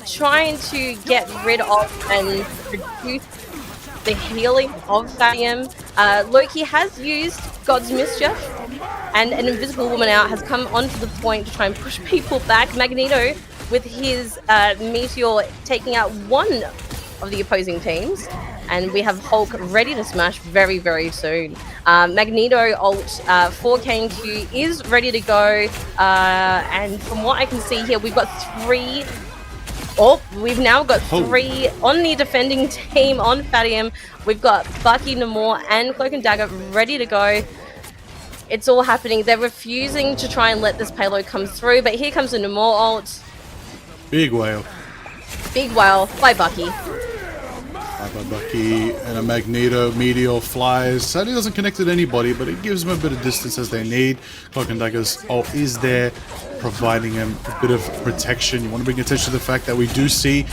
trying to get rid of and reduce the healing of Fadium. Loki has used God's Mischief, and an Invisible Woman out has come onto the point to try and push people back. Magneto with his Meteor taking out one of the opposing teams. And we have Hulk ready to smash very, very soon. Magneto ult for K&Q is ready to go. And from what I can see here, we've got three. Oh, we've now got three on the defending team on Fadium. We've got Bucky, Namor, and Cloak and Dagger ready to go. It's all happening. They're refusing to try and let this payload come through. But here comes the Namor ult. Big whale. Big whale by Bucky. By Bucky and a Magneto Meteor flies. Sadly doesn't connect with anybody, but it gives them a bit of distance as they need. Cloak and Dagger's ult is there, providing him a bit of protection. You want to bring attention to the fact that we do see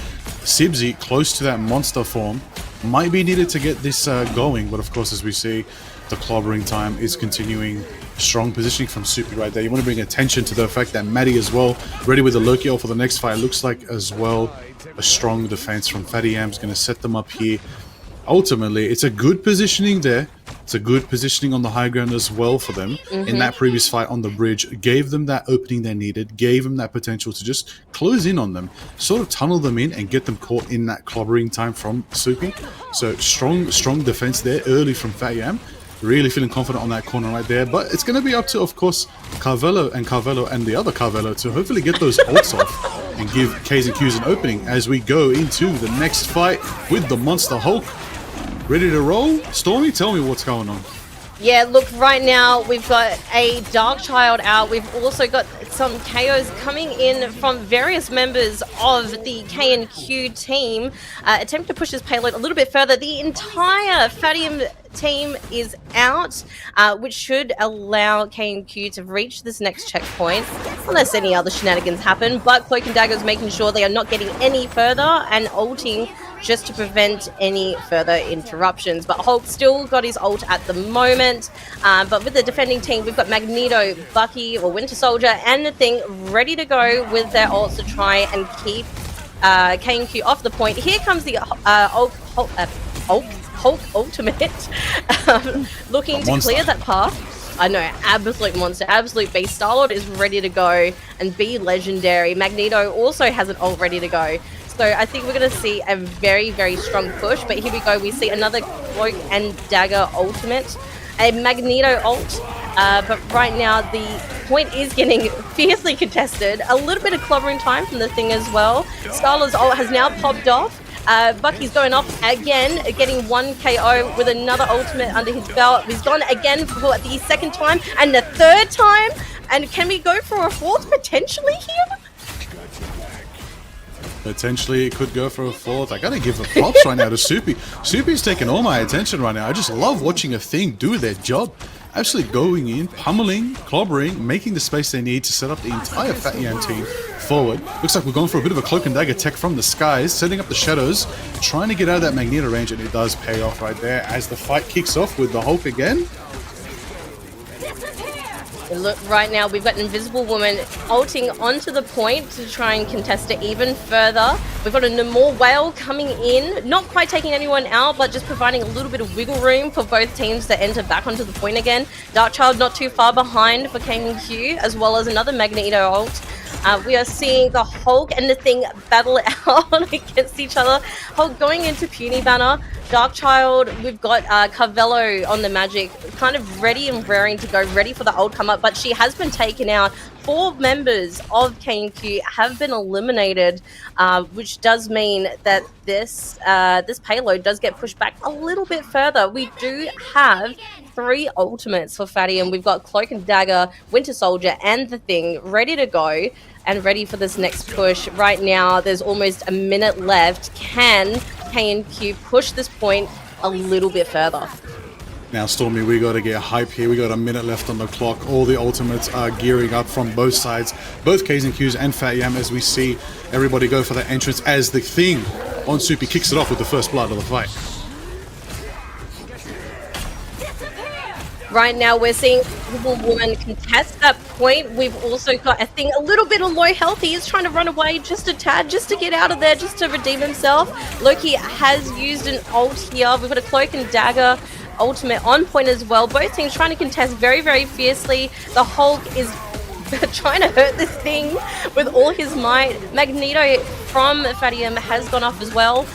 Sibsy close to that monster form. Might be needed to get this going, but of course, as we see, the clobbering time is continuing. Strong positioning from Soupy right there. You want to bring attention to the fact that Maddie as well, ready with the Loki ult for the next fight. Looks like as well a strong defense from Fadiam is going to set them up here. Ultimately, it's a good positioning there. It's a good positioning on the high ground as well for them. In that previous fight on the bridge, gave them that opening they needed, gave them that potential to just close in on them, sort of tunnel them in and get them caught in that clobbering time from Soupy. So strong defense there early from Fat Yam. Really feeling confident on that corner right there, but it's going to be up to, of course, Carvello and the other Carvello to hopefully get those ults off and give K's and Q's an opening as we go into the next fight with the Monster Hulk. Ready to roll? Stormy, tell me what's going on. Yeah, look, right now we've got a Dark Child out. We've also got some KOs coming in from various members of the K&Q team, attempt to push this payload a little bit further. The entire Fatium team is out, which should allow K&Q to reach this next checkpoint, unless any other shenanigans happen. But Cloak and Dagger is making sure they are not getting any further and ulting just to prevent any further interruptions. But Hulk still got his ult at the moment. But with the defending team, we've got Magneto, Bucky, or Winter Soldier, and the Thing ready to go with their ults to try and keep K&Q off the point. Here comes the Hulk Ultimate, looking to clear that path. I know, absolute monster, absolute beast. Star-Lord is ready to go and be legendary. Magneto also has an ult ready to go. So I think we're going to see a very, very strong push. But here we go. We see another Cloak and Dagger ultimate, a Magneto ult. But right now the point is getting fiercely contested. A little bit of clobbering time from the Thing as well. Star-Lord's ult has now popped off. Bucky's going off again, getting one KO with another ultimate under his belt. He's gone again for the second time and the third time. And can we go for a fourth potentially here? Potentially, it could go for a fourth. I gotta give the props right now to Soupy. Soupy's taking all my attention right now. I just love watching a Thing do their job. Actually going in, pummeling, clobbering, making the space they need to set up the entire Fat Yam team forward. Looks like we're going for a bit of a Cloak and Dagger tech from the skies, setting up the shadows, trying to get out of that Magneto range, and it does pay off right there as the fight kicks off with the Hulk again. Look, right now we've got an Invisible Woman ulting onto the point to try and contest it even further. We've got a Namor Whale coming in, not quite taking anyone out, but just providing a little bit of wiggle room for both teams to enter back onto the point again. Darkchild not too far behind for K&Q, as well as another Magneto ult. We are seeing the Hulk and the Thing battle out against each other. Hulk going into Puny Banner. Darkchild, we've got Carvello on the Magic, kind of ready and raring to go, ready for the ult come up, but she has been taken out. 4 members of K&Q have been eliminated, which does mean that this payload does get pushed back a little bit further. We do have 3 ultimates for Fatty, and we've got Cloak and Dagger, Winter Soldier, and the Thing ready to go and ready for this next push. Right now, there's almost a minute left. Can K&Q push this point a little bit further? Now, Stormy, we got to get hype here. We got a minute left on the clock. All the ultimates are gearing up from both sides, both K's and Q's and Fat Yam, as we see everybody go for the entrance as the Thing on Soupy kicks it off with the first blood of the fight. Right now, we're seeing Invisible Woman contest that point. We've also got a Thing a little bit of low health. He is trying to run away just a tad, just to get out of there, just to redeem himself. Loki has used an ult here. We've got a Cloak and Dagger ultimate on point as well. Both teams trying to contest very, very fiercely. The Hulk is trying to hurt this Thing with all his might. Magneto from Fatium has gone off as well,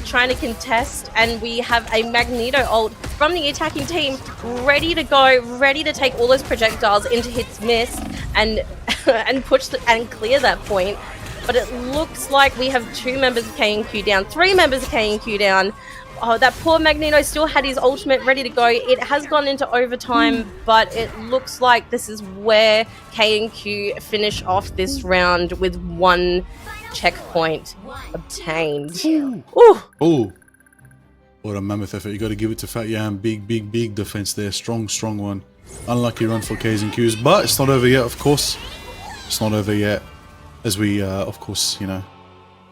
trying to contest, and we have a Magneto ult from the attacking team ready to go, ready to take all those projectiles into his mist and and push and clear that point. But it looks like we have 2 members of K&Q down, 3 members of K&Q down. Oh, that poor Magneto still had his ultimate ready to go. It has gone into overtime, but it looks like this is where K&Q finish off this round with 1 checkpoint obtained. Ooh. Oh, what a mammoth effort. You got to give it to Fat Yam. Big defense there. Strong one. Unlucky run for K's and Q's, but it's not over yet, of course. It's not over yet, as we, of course,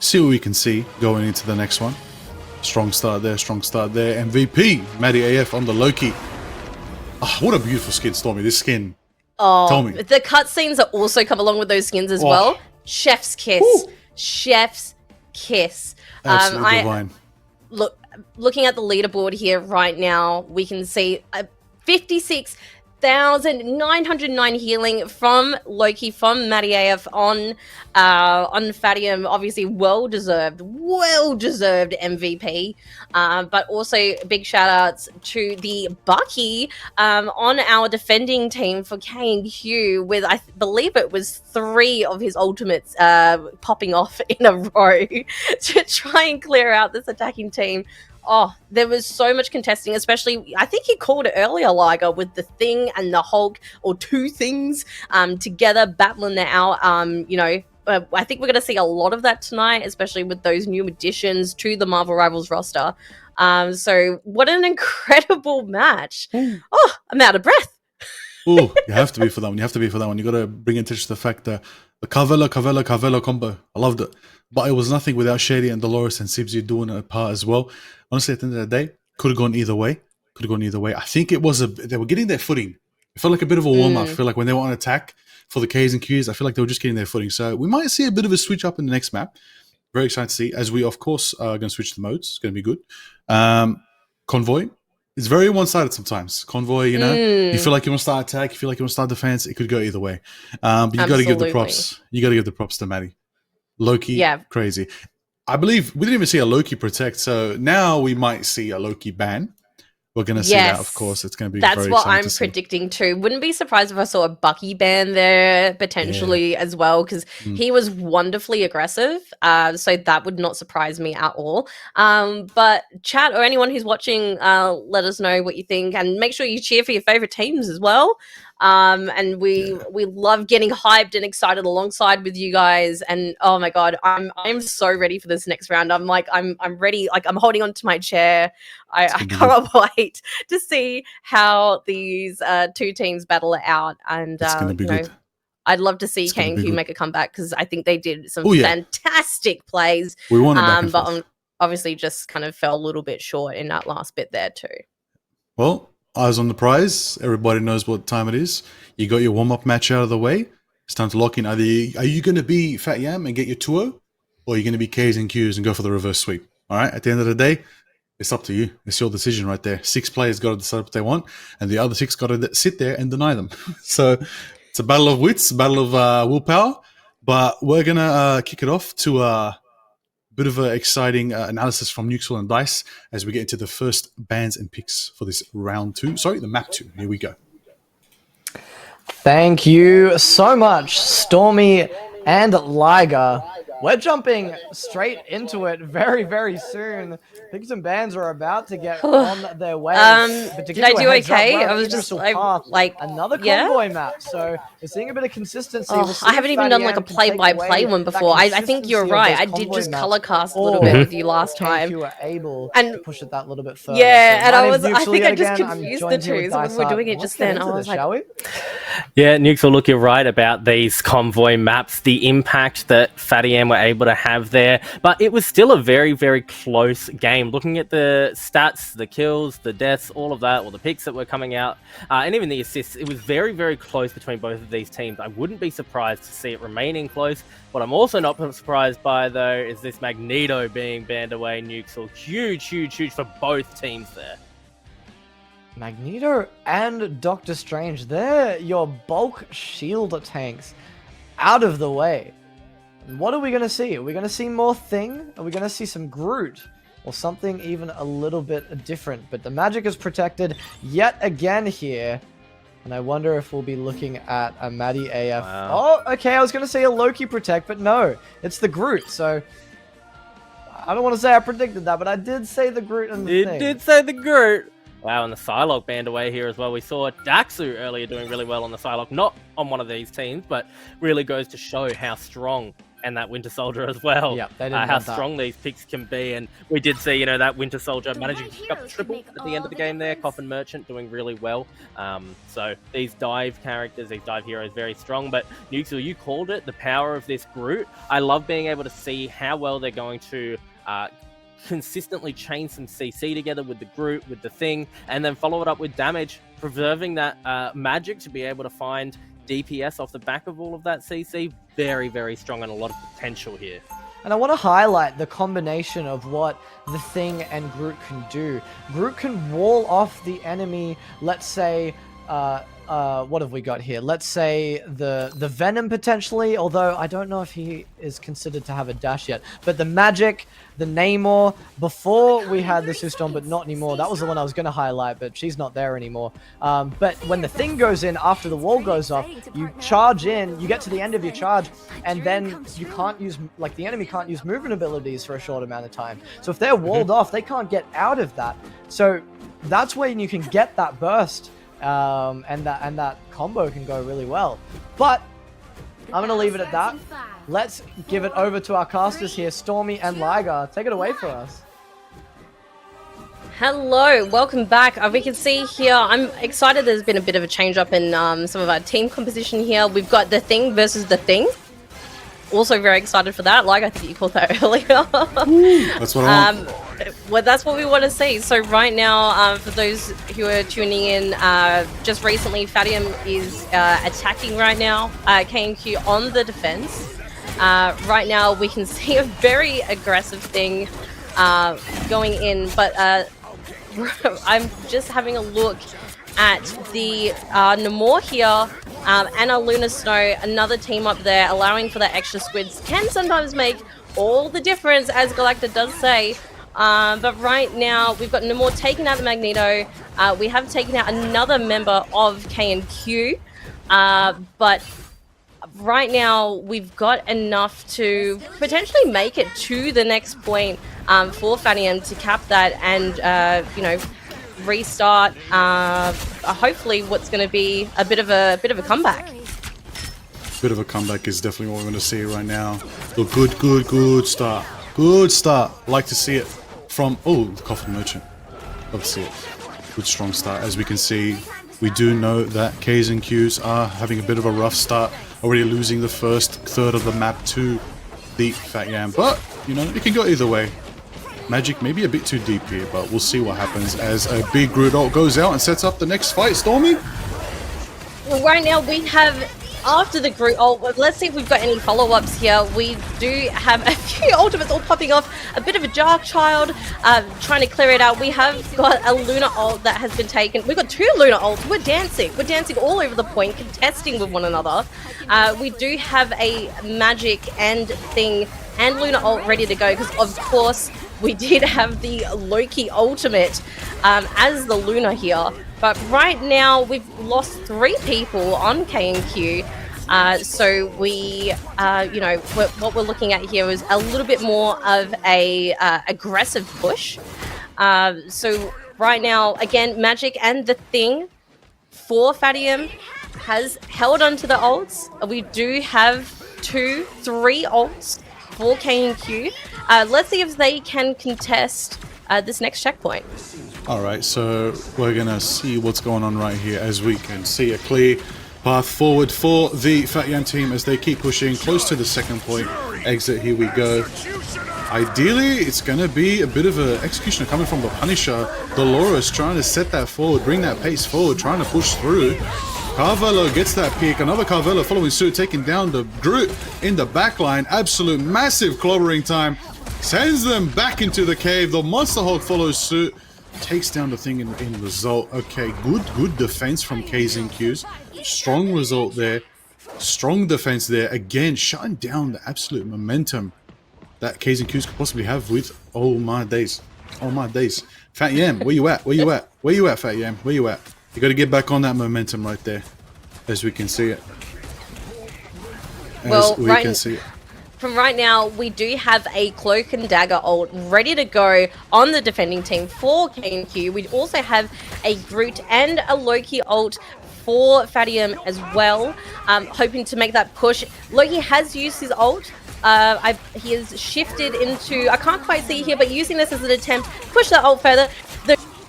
see what we can see going into the next one. Strong start there. MVP, Maddie AF on the Loki. Oh, what a beautiful skin, Stormy. This skin. Oh, tell me. The cutscenes that also come along with those skins as well. Chef's kiss. Ooh. Chef's kiss. Absolutely divine. looking at the leaderboard here right now, we can see 56,909 healing from Loki, from Matty AF on Fadium. Obviously, well deserved MVP. But also big shout outs to the Bucky on our defending team for K&Q with, I believe it was 3 of his ultimates popping off in a row to try and clear out this attacking team. Oh, there was so much contesting, especially, I think he called it earlier, Liger, with the Thing and the Hulk, or 2 things together battling it out. I think we're going to see a lot of that tonight, especially with those new additions to the Marvel Rivals roster. So what an incredible match. Oh, I'm out of breath. Oh, you have to be for that one. You got to bring attention to the fact that the Cavella combo, I loved it. But it was nothing without Shady and Dolores and Sibsy doing a part as well. Honestly, at the end of the day, could have gone either way. I think it was they were getting their footing. It felt like a bit of a warm-up. I feel like when they were on attack for the Ks and Qs, I feel like they were just getting their footing. So we might see a bit of a switch up in the next map. Very excited to see, as we, of course, are going to switch the modes. It's going to be good. Convoy. It's very one-sided sometimes. Convoy, you feel like you want to start attack, you feel like you want to start defense. It could go either way. But you got to give the props. You got to give the props to Matty. Loki, crazy. I believe we didn't even see a Loki protect, so now we might see a Loki ban. We're going to see that, of course. It's going to be very exciting. That's what I'm predicting too. Wouldn't be surprised if I saw a Bucky ban there potentially as well, because he was wonderfully aggressive. So that would not surprise me at all. But chat or anyone who's watching, let us know what you think, and make sure you cheer for your favorite teams as well. And we love getting hyped and excited alongside with you guys. And oh my god, I'm so ready for this next round. I'm ready. Like, I'm holding on to my chair. I can't wait to see how these 2 teams battle it out. And it's gonna be good. I'd love to see K&Q make a comeback, because I think they did some fantastic plays. We won it back and but obviously just kind of fell a little bit short in that last bit there too. Well, eyes on the prize. Everybody knows what time it is. You got your warm-up match out of the way. It's time to lock in. Are you going to be Fat Yam and get your 2-0? Or are you going to be Ks and Qs and go for the reverse sweep? All right, at the end of the day, it's up to you. It's your decision right there. 6 players got to decide what they want, and the other 6 got to sit there and deny them. So it's a battle of wits, a battle of willpower. But we're going to kick it off to a bit of an exciting analysis from Nuxel and Dice as we get into the first bans and picks for this round 2. Sorry, the map 2. Here we go. Thank you so much, Stormy and Liger. We're jumping straight into it very, very soon. Picks and bans are about to get on their way. But to did I do okay? I was just like another convoy map, so we're seeing a bit of consistency. I haven't even done like a play-by-play one before. I think you're right. I did just color cast a little bit with you last time. You were able to push it that little bit further. Yeah, and I think I just confused the two. So when we were doing it just then, I was like, yeah, Nuxel, look, you're right about these convoy maps, the impact that Fatty M were able to have there, but it was still a very, very close game. Looking at the stats, the kills, the deaths, all of that, or the picks that were coming out, and even the assists, it was very, very close between both of these teams. I wouldn't be surprised to see it remaining close. What I'm also not surprised by, though, is this Magneto being banned away. Nuxel, huge for both teams there. Magneto and Doctor Strange, they're your bulk shield tanks out of the way. What are we going to see? Are we going to see more Thing? Are we going to see some Groot? Or something even a little bit different? But the magic is protected yet again here. And I wonder if we'll be looking at a Matty AF. Wow. Oh, okay, I was going to say a Loki protect, but no. It's the Groot, so I don't want to say I predicted that, but I did say the Groot and the Thing. You did say the Groot. Wow, and the Psylocke banned away here as well. We saw Daxu earlier doing really well on the Psylocke. Not on one of these teams, but really goes to show how strong, and that Winter Soldier as well. Yeah, they didn't how strong these picks can be. And we did see, that Winter Soldier managing to pick up triple at the end of the game there. Coffin Merchant doing really well. So these dive characters, these dive heroes, very strong. But Nuxel, you called it, the power of this Groot. I love being able to see how well they're going to consistently chain some CC together with the Groot, with the Thing, and then follow it up with damage, preserving that magic to be able to find DPS off the back of all of that CC. Very, very strong and a lot of potential here. And I want to highlight the combination of what the Thing and Groot can do. Groot can wall off the enemy, let's say, what have we got here? Let's say the Venom potentially, although I don't know if he is considered to have a dash yet. But the Magic, the Namor, before we had the Sue Storm, but not anymore. That was the one I was going to highlight, but she's not there anymore. But when the Thing goes in, after the wall goes off, you charge in, you get to the end of your charge, and then you can't use, like, the enemy can't use movement abilities for a short amount of time. So if they're walled off, they can't get out of that. So that's when you can get that burst. And that combo can go really well. But I'm gonna leave it at that. Let's give it over to our casters here, Stormy and Liger. Take it away for us. Hello, welcome back. We can see here, I'm excited there's been a bit of a change up in some of our team composition here. We've got the Thing versus the Thing. Also very excited for that. Like, I think you called that earlier. That's what I want. Well, that's what we want to see. So right now, for those who are tuning in, just recently, Fadium is attacking right now. K&Q on the defense. Right now, we can see a very aggressive Thing going in, but I'm just having a look at the Namor here. And a Luna Snow, another team up there, allowing for the extra squids can sometimes make all the difference, as Galacta does say. But right now, we've got Namor taking out the Magneto. We have taken out another member of K&Q. But right now, we've got enough to potentially make it to the next point for Fadium to cap that and, you know, restart hopefully what's going to be a bit of a comeback. Bit of a comeback is definitely what we're going to see right now. Look, good start. Good start. Like to see it from the Coffin Merchant. Love to see it. Good strong start. As we can see, we do know that K's and Q's are having a bit of a rough start, already losing the first third of the map to the Fat Yam. But you know, it can go either way. Magic may be a bit too deep here, but we'll see what happens as a big Groot ult goes out and sets up the next fight. Stormy? Well, right now we have, after the Groot ult, let's see if we've got any follow-ups here. We do have a few ultimates all popping off. A bit of a Dark Child, trying to clear it out. We have got a Luna ult that has been taken. We've got two Luna ults. We're dancing. We're dancing all over the point, contesting with one another. We do have a Magic and Thing and Luna ult ready to go, because of course we did have the Loki ultimate as the Luna here. But right now we've lost 3 people on K&Q. So we, you know, what we're looking at here is a little bit more of a aggressive push. So right now, again, Magic and the Thing for Fadium has held onto the ults. We do have 2, 3 ults for K&Q. Let's see if they can contest this next checkpoint. Alright, so we're gonna see what's going on right here, as we can see a clear path forward for the Fat Yam team as they keep pushing close to the second point exit. Here we go. Ideally, it's gonna be a bit of an executioner coming from the Punisher. Dolores trying to set that forward, bring that pace forward, trying to push through. Carvello gets that pick. Another Carvello following suit, taking down the Groot in the backline. Absolute massive clobbering time. Sends them back into the cave. The Monster Hulk follows suit. Takes down the Thing in result. Okay, good defense from K's and Q's. Strong result there. Strong defense there. Again, shutting down the absolute momentum that K's and Q's could possibly have with oh my days. Oh my days. Fat Yam, where you at? Where you at? Where you at, Fat Yam? Where you at? You got to get back on that momentum right there, as we can see it. From right now, we do have a Cloak and Dagger ult ready to go on the defending team for K&Q. We also have a Groot and a Loki ult for Fadium as well, hoping to make that push. Loki has used his ult. He has shifted into, I can't quite see here, but using this as an attempt to push the ult further.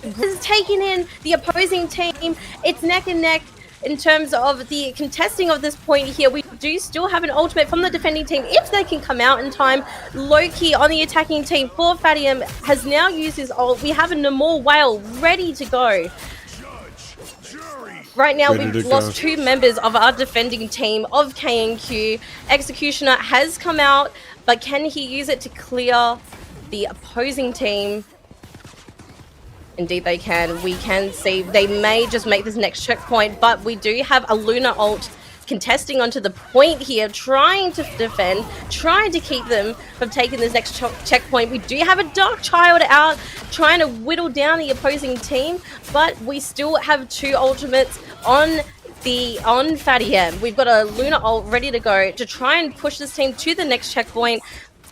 Is taking in the opposing team. It's neck and neck in terms of the contesting of this point here. We do still have an ultimate from the defending team if they can come out in time. Loki on the attacking team for Fadium has now used his ult. We have a Namor Whale ready to go. Right now, we've lost 2 members of our defending team of K&Q. Executioner has come out but can he use it to clear the opposing team? Indeed they can. We can see they may just make this next checkpoint, but we do have a Luna ult contesting onto the point here, trying to defend, trying to keep them from taking this next checkpoint. We do have a Dark Child out, trying to whittle down the opposing team, but we still have 2 ultimates on Fatty M. We've got a Luna ult ready to go to try and push this team to the next checkpoint,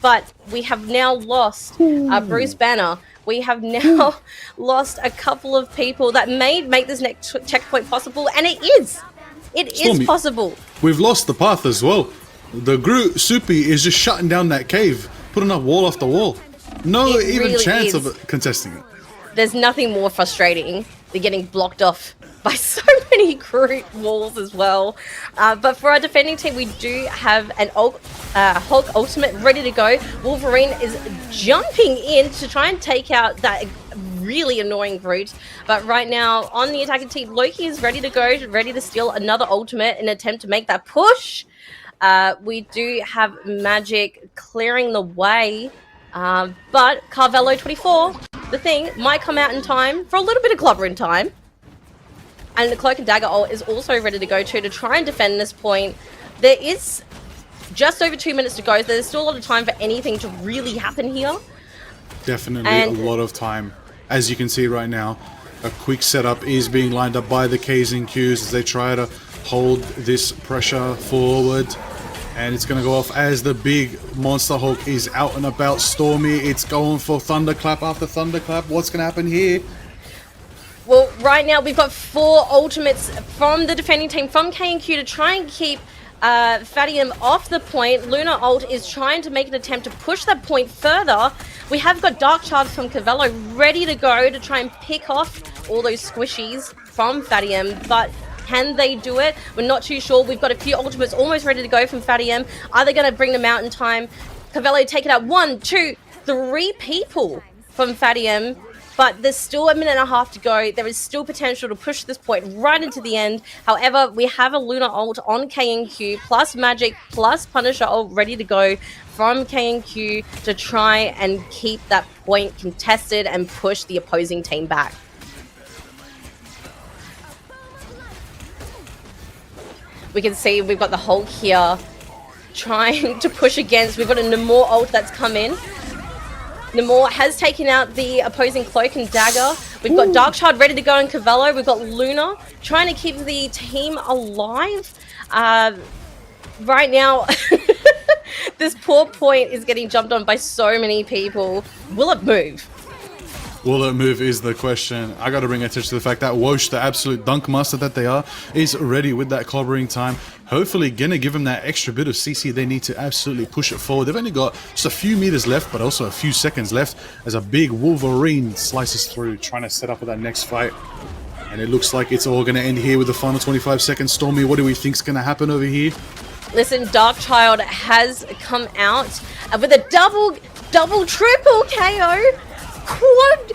but we have now lost Bruce Banner. We have now lost a couple of people that may make this next checkpoint possible, and it is. It is possible. We've lost the path as well. The Groot Soupy is just shutting down that cave, putting up wall after wall. No even really chance of contesting it. There's nothing more frustrating than getting blocked off by so many Groot walls as well. But for our defending team, we do have an Hulk ultimate ready to go. Wolverine is jumping in to try and take out that really annoying Groot. But right now, on the attacking team, Loki is ready to go, ready to steal another ultimate in an attempt to make that push. We do have Magic clearing the way. But Carvello 24, the thing, might come out in time for a little bit of clobbering time. And the Cloak and Dagger ult is also ready to go to try and defend this point. There is just over 2 minutes to go, so there's still a lot of time for anything to really happen here. Definitely a lot of time. As you can see right now, a quick setup is being lined up by the K's and Q's as they try to hold this pressure forward. And it's going to go off as the big Monster Hulk is out and about. Stormy, it's going for Thunderclap after Thunderclap. What's going to happen here? Well, right now we've got 4 ultimates from the defending team, from K&Q, to try and keep Fadium off the point. Luna ult is trying to make an attempt to push that point further. We have got Dark Child from Cavello ready to go to try and pick off all those squishies from Fadium, but can they do it? We're not too sure. We've got a few ultimates almost ready to go from Fadium. Are they going to bring them out in time? Cavello taking out 1, 2, 3 people from Fadium. But there's still a minute and a half to go. There is still potential to push this point right into the end. However, we have a Luna ult on K&Q, plus Magic, plus Punisher ult ready to go from K&Q to try and keep that point contested and push the opposing team back. We can see we've got the Hulk here trying to push against. We've got a Namor ult that's come in. Namor has taken out the opposing Cloak and Dagger. We've got Dark Child ready to go in Cavello. We've got Luna trying to keep the team alive. Right now, this poor point is getting jumped on by so many people. Will it move? Will it move is the question. I got to bring attention to the fact that Wosh, the absolute dunk master that they are, is ready with that clobbering time. Hopefully gonna give them that extra bit of CC they need to absolutely push it forward. They've only got just a few meters left, but also a few seconds left as a big Wolverine slices through, trying to set up for that next fight. And it looks like it's all gonna end here with the final 25 seconds. Stormy, what do we think's gonna happen over here? Listen, Dark Child has come out with a double, triple KO. Quad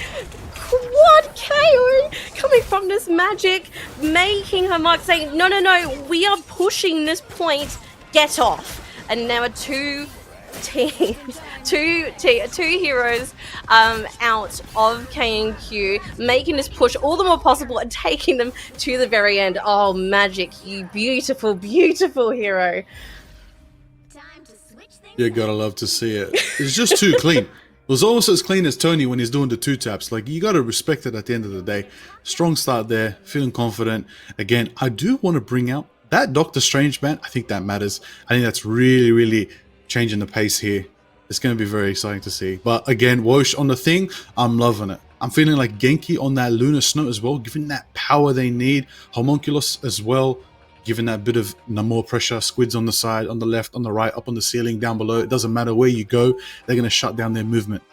KO coming from this Magic, making her mark, saying, no, we are pushing this point, get off. And now 2 teams, two heroes out of K&Q, making this push all the more possible and taking them to the very end. Oh, Magic, you beautiful, beautiful hero. You gotta love to see it. It's just too clean. It was almost as clean as Tony when he's doing the 2 taps. Like, you got to respect it at the end of the day. Strong start there, feeling confident. Again, I do want to bring out that Doctor Strange, man. I think that matters. I think that's really, really changing the pace here. It's going to be very exciting to see. But again, Wosh on the thing, I'm loving it. I'm feeling like Genki on that Lunar Snow as well, giving that power they need. Homunculus as well, giving that bit of Namor pressure. Squids on the side, on the left, on the right, up on the ceiling, down below. It doesn't matter where you go, they're going to shut down their movement.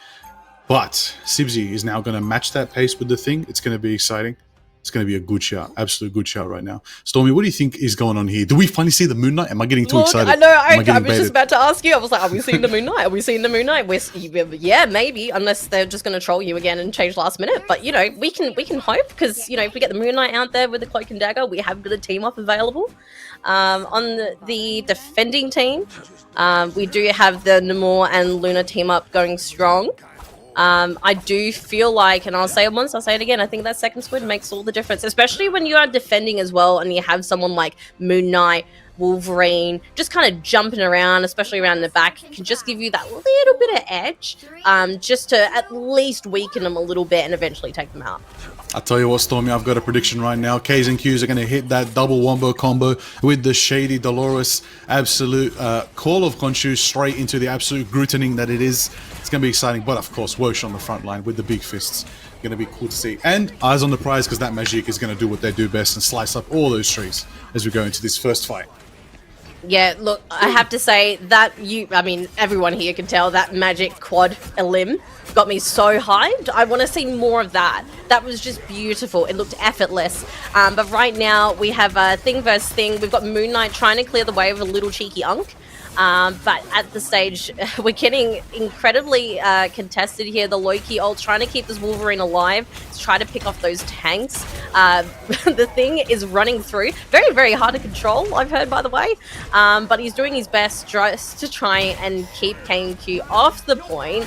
But Sibsy is now going to match that pace with the thing. It's going to be exciting. It's going to be a good shout. Absolute good shout right now. Stormy, what do you think is going on here? Do we finally see the Moon Knight? Am I getting too excited? I know, I was just about to ask you. I was like, are we seeing the Moon Knight? Are we seeing the Moon Knight? Yeah, maybe, unless they're just going to troll you again and change last minute. But, you know, we can hope, because, you know, if we get the Moon Knight out there with the Cloak and Dagger, we have got a team up available. On the defending team, we do have the Namor and Luna team up going strong. I do feel like, and I'll say it once, I'll say it again, I think that second squid makes all the difference, especially when you are defending as well and you have someone like Moon Knight, Wolverine, just kind of jumping around, especially around the back, can just give you that little bit of edge, just to at least weaken them a little bit and eventually take them out. I'll tell you what, Stormy, I've got a prediction right now. K's and Q's are going to hit that double wombo combo with the Shady Dolores absolute call of Khonshu straight into the absolute grootening that it is. It's going to be exciting, but of course, Wosh on the front line with the big fists. Going to be cool to see. And eyes on the prize, because that Magic is going to do what they do best and slice up all those trees as we go into this first fight. Yeah, look, I have to say that everyone here can tell that Magic quad elim got me so hyped. I want to see more of that. That was just beautiful. It looked effortless. But right now we have Thing versus Thing. We've got Moon Knight trying to clear the way of a little cheeky Unk. But at the stage, we're getting incredibly contested here. The Loki ult trying to keep this Wolverine alive, to try to pick off those tanks. The Thing is running through. Very, very hard to control, I've heard, by the way. But he's doing his best just to try and keep K&Q off the point.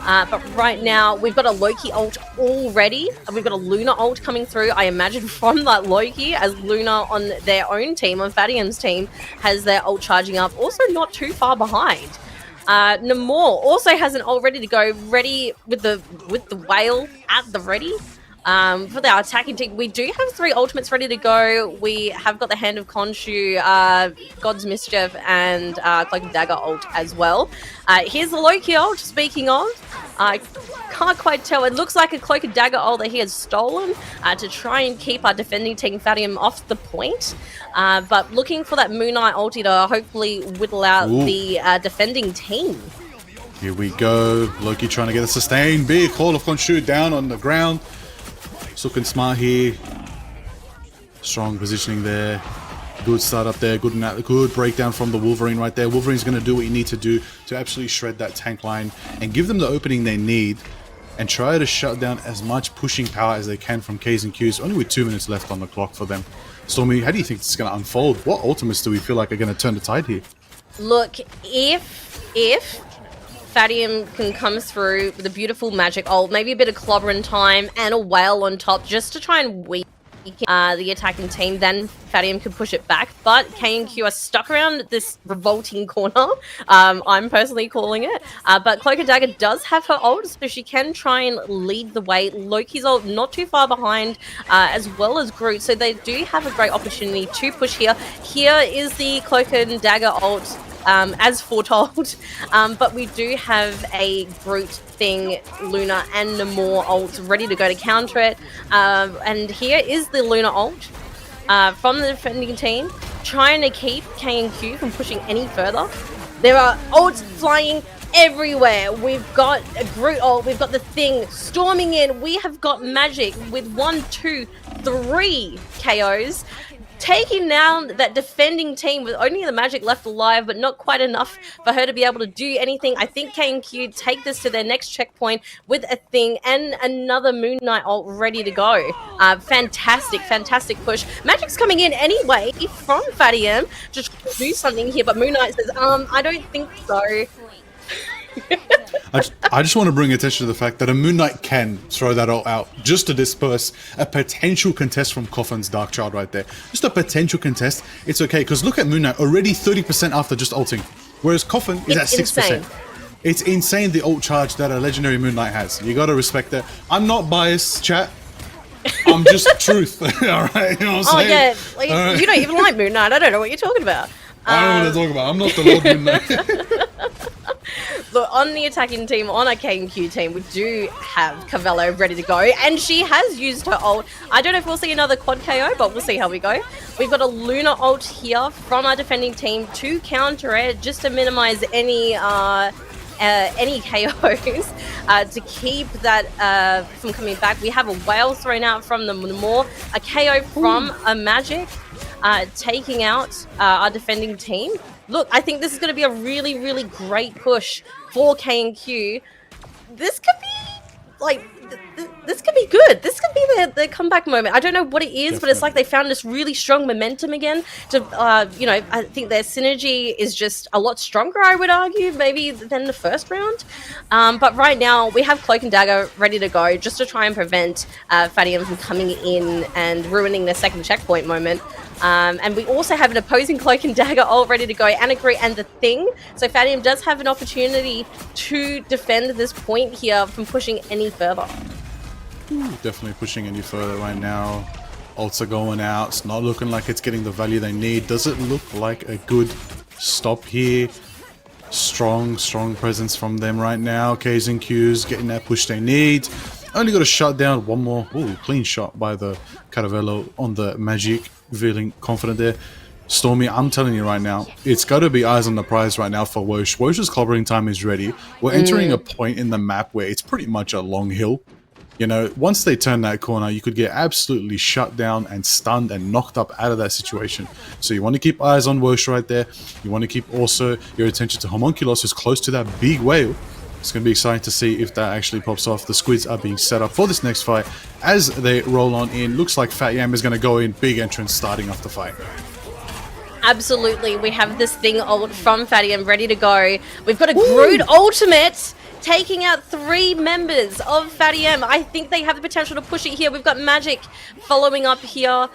But right now, we've got a Loki ult already. We've got a Luna ult coming through, I imagine, from that Loki, as Luna on their own team, on Fadium's team, has their ult charging up. Also not too far behind. Namor also has an ult ready to go, ready with the whale at the ready. For our attacking team, we do have 3 ultimates ready to go. We have got the Hand of Khonshu, God's Mischief, and Cloak and Dagger ult as well. Here's the Loki ult, speaking of. I can't quite tell. It looks like a Cloak and Dagger ult that he has stolen to try and keep our defending team Fadium off the point. But looking for that Moon Knight ulti to hopefully whittle out the defending team. Here we go. Loki trying to get a sustain. Big Call of Khonshu down on the ground. Looking smart here. Strong positioning there. Good start up there. Good breakdown from the Wolverine right there. Wolverine's going to do what you need to do to absolutely shred that tank line and give them the opening they need and try to shut down as much pushing power as they can from K's and Q's. Only with 2 minutes left on the clock for them. Stormy, how do you think this is going to unfold? What ultimates do we feel like are going to turn the tide here? Look, if Fadium can come through with a beautiful magic ult, maybe a bit of clobbering time and a whale on top just to try and weaken the attacking team, then Fadium could push it back. But K&Q are stuck around this revolting corner. I'm personally calling it. But Cloak and Dagger does have her ult, so she can try and lead the way. Loki's ult not too far behind, as well as Groot. So they do have a great opportunity to push here. Here is the Cloak and Dagger ult. As foretold, but we do have a Groot, Thing, Luna, and Namor ult ready to go to counter it. And here is the Luna ult from the defending team, trying to keep K&Q from pushing any further. There are ults flying everywhere. We've got a Groot ult, we've got the Thing storming in, we have got Magic with 1, 2, 3 KOs. Taking down that defending team with only the Magic left alive, but not quite enough for her to be able to do anything. I think K&Q take this to their next checkpoint with a Thing and another Moon Knight ult ready to go. Fantastic push. Magic's coming in anyway from Fadium to do something here, but Moon Knight says, I don't think so. I just want to bring attention to the fact that a Moon Knight can throw that all out just to disperse a potential contest from Coffin's Dark Child right there. Just a potential contest. It's okay, because look at Moon Knight, already 30% after just ulting, whereas Coffin is at 6%. Insane. It's insane the ult charge that a legendary Moon Knight has. You got to respect that. I'm not biased, chat. I'm just truth. All right, you know what I'm saying? Yeah, like, you don't even like Moon Knight. I don't know what you're talking about. I don't know what to talk about. I'm not the Lord Moon Knight. Look, on the attacking team, on our K&Q team, we do have Cavello ready to go, and she has used her ult. I don't know if we'll see another quad KO, but we'll see how we go. We've got a Luna ult here from our defending team to counter it, just to minimize any KOs, to keep that from coming back. We have a whale thrown out from the Namor, a KO from a Magic, taking out our defending team. Look, I think this is going to be a really, really great push for K&Q. This could be, like, this could be good. This could be their comeback moment. I don't know what it is, but it's like they found this really strong momentum again. To you know, I think their synergy is just a lot stronger, I would argue, maybe than the first round. But right now we have Cloak and Dagger ready to go just to try and prevent Fadium from coming in and ruining their second checkpoint moment. And we also have an opposing Cloak and Dagger all ready to go, and Agree and the Thing. So Fadium does have an opportunity to defend this point here from pushing any further. Definitely pushing any further right now. Ults are going out. It's not looking like it's getting the value they need. Does it look like a good stop here? Strong presence from them right now. K's and Q's getting that push they need. Only got to shut down one more. Ooh, clean shot by the Caravello on the Magic. Feeling confident there. Stormy, I'm telling you right now, it's got to be eyes on the prize right now for Wosh. Wosh's clobbering time is ready. We're entering a point in the map where it's pretty much a long hill. You know, once they turn that corner, you could get absolutely shut down and stunned and knocked up out of that situation. So you want to keep eyes on Wosh right there. You want to keep also your attention to Homunculus, who's close to that big whale. It's going to be exciting to see if that actually pops off. The squids are being set up for this next fight as they roll on in. Looks like Fat Yam is going to go in. Big entrance starting off the fight. Absolutely. We have this Thing ult from Fadium ready to go. We've got a Groot ultimate taking out 3 members of Fadium. I think they have the potential to push it here. We've got Magic following up here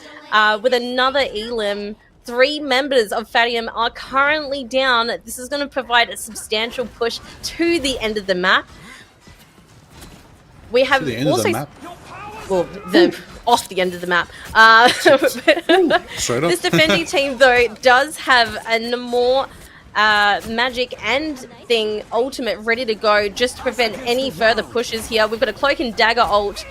with another Elim. 3 members of Fadium are currently down. This is going to provide a substantial push to the end of the map. We have also... Well, off the end of the map. This defending team, though, does have a Namor, Magic, and Thing ultimate ready to go just to prevent any further pushes here. We've got a Cloak and Dagger ult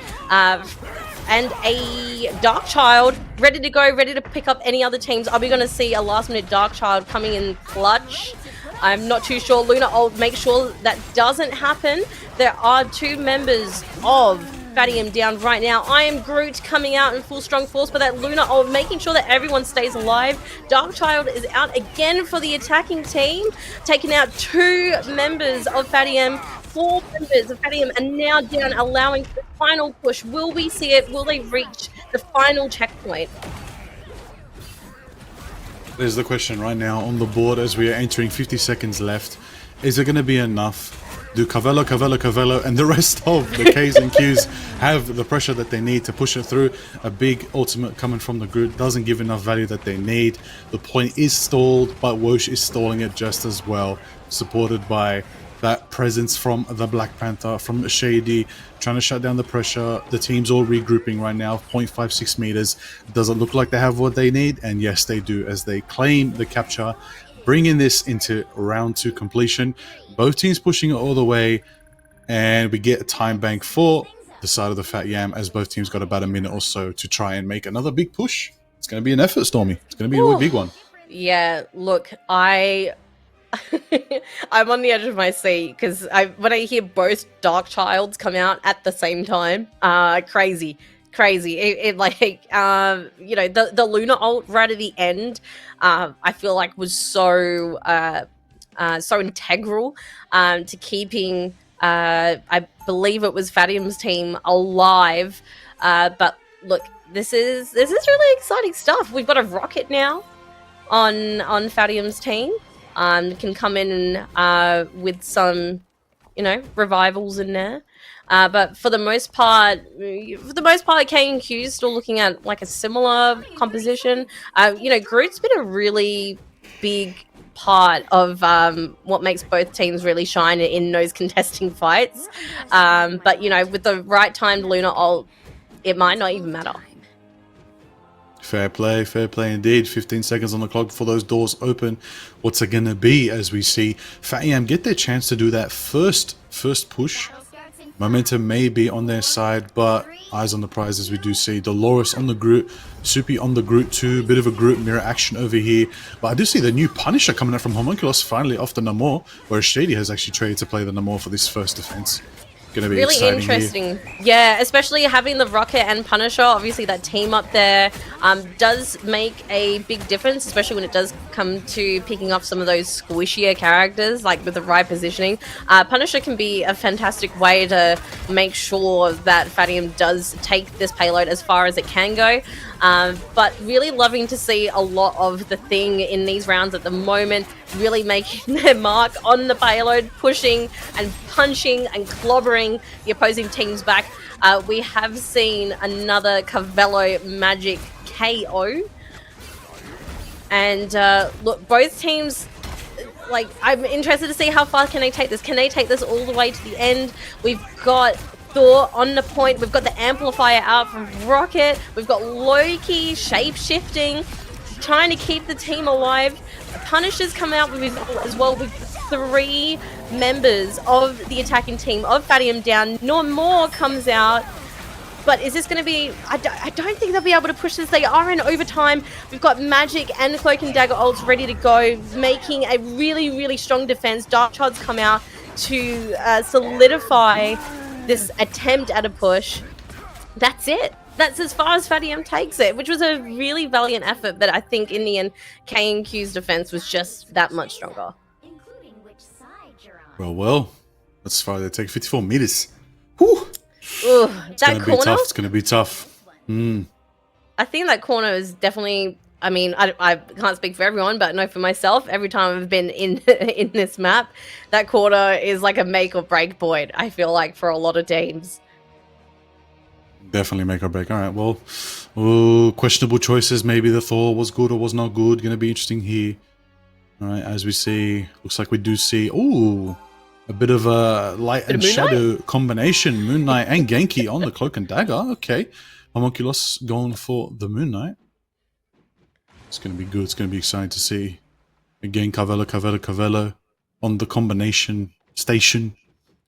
and a Dark Child ready to go, ready to pick up any other teams. Are we going to see a last-minute Dark Child coming in clutch? I'm not too sure. Luna ult, make sure that doesn't happen. There are 2 members of Fadium down right now. I Am Groot coming out in full strong force, but that Luna ult making sure that everyone stays alive. Dark Child is out again for the attacking team, taking out 2 members of Fadium. 4 members of Fadium are now down, allowing the final push. Will we see it? Will they reach the final checkpoint? There's the question right now on the board as we are entering 50 seconds left. Is it going to be enough? Do Cavello, and the rest of the K's and Q's have the pressure that they need to push it through? A big ultimate coming from the Groot doesn't give enough value that they need. The point is stalled, but Wosh is stalling it just as well, supported by that presence from the Black Panther, from Shady, trying to shut down the pressure. The team's all regrouping right now, 0.56 meters. Does it look like they have what they need? And yes, they do, as they claim the capture, bringing this into round 2 completion. Both teams pushing it all the way, and we get a time bank for the side of the Fat Yam, as both teams got about a minute or so to try and make another big push. It's going to be an effort, Stormy. It's going to be a big one. Yeah, look, I'm on the edge of my seat because when I hear both Dark Childs come out at the same time, crazy. It like, you know, the Luna ult right at the end, I feel like was so integral to keeping, I believe it was Fadium's team alive. But look, this is really exciting stuff. We've got a rocket now on Fadium's team. Can come in with some, you know, revivals in there. But for the most part, K and Q's still looking at like a similar composition. You know, Groot's been a really big part of what makes both teams really shine in those contesting fights. But you know, with the right timed Luna ult, it might not even matter. Fair play indeed. 15 seconds on the clock before those doors open. What's it gonna be as we see Fat Yam get their chance to do that first push? Momentum may be on their side, but eyes on the prize as we do see Dolores on the Groot, Soupy on the Groot too. Bit of a Groot mirror action over here. But I do see the new Punisher coming out from Homunculus finally off the Namor, where Shady has actually traded to play the Namor for this first defense. Gonna be really interesting here. Yeah, especially having the Rocket and Punisher, obviously that team up there. does make a big difference, especially when it does come to picking off some of those squishier characters, like with the right positioning. Punisher can be a fantastic way to make sure that Fadium does take this payload as far as it can go. But really loving to see a lot of the Thing in these rounds at the moment, really making their mark on the payload, pushing and punching and clobbering the opposing teams back. We have seen another Cavello Magic KO. And look, both teams, like, I'm interested to see how far can they take this. Can they take this all the way to the end? We've got Thor on the point. We've got the amplifier out from Rocket. We've got Loki shape-shifting, trying to keep the team alive. Punisher's come out with as well with 3 members of the attacking team of Fadium down. No more comes out. But is this going to be... I don't think they'll be able to push this. They are in overtime. We've got Magic and Cloak and Dagger ults ready to go, making a really, really strong defense. Dark Child's come out to solidify this attempt at a push. That's it. That's as far as Fadium takes it, which was a really valiant effort, but I think in the end, K&Q's defense was just that much stronger. Well, that's far they take 54 meters. Whew. Ooh, It's that gonna be corner, tough. It's gonna be tough. I think that corner is definitely, I mean, I can't speak for everyone, but I know for myself, every time I've been in in this map, that corner is like a make or break point, I feel like, for a lot of teams. Definitely make or break. All right, well, questionable choices. Maybe the Thor was good or was not good. Gonna be interesting here. All right, as we see, looks like we do see, a bit of a light and shadow combination. Moon Knight and Genki on the Cloak and Dagger. Okay, Homunculus going for the Moon Knight. It's gonna be good. It's gonna be exciting to see. Again, Cavello on the combination station,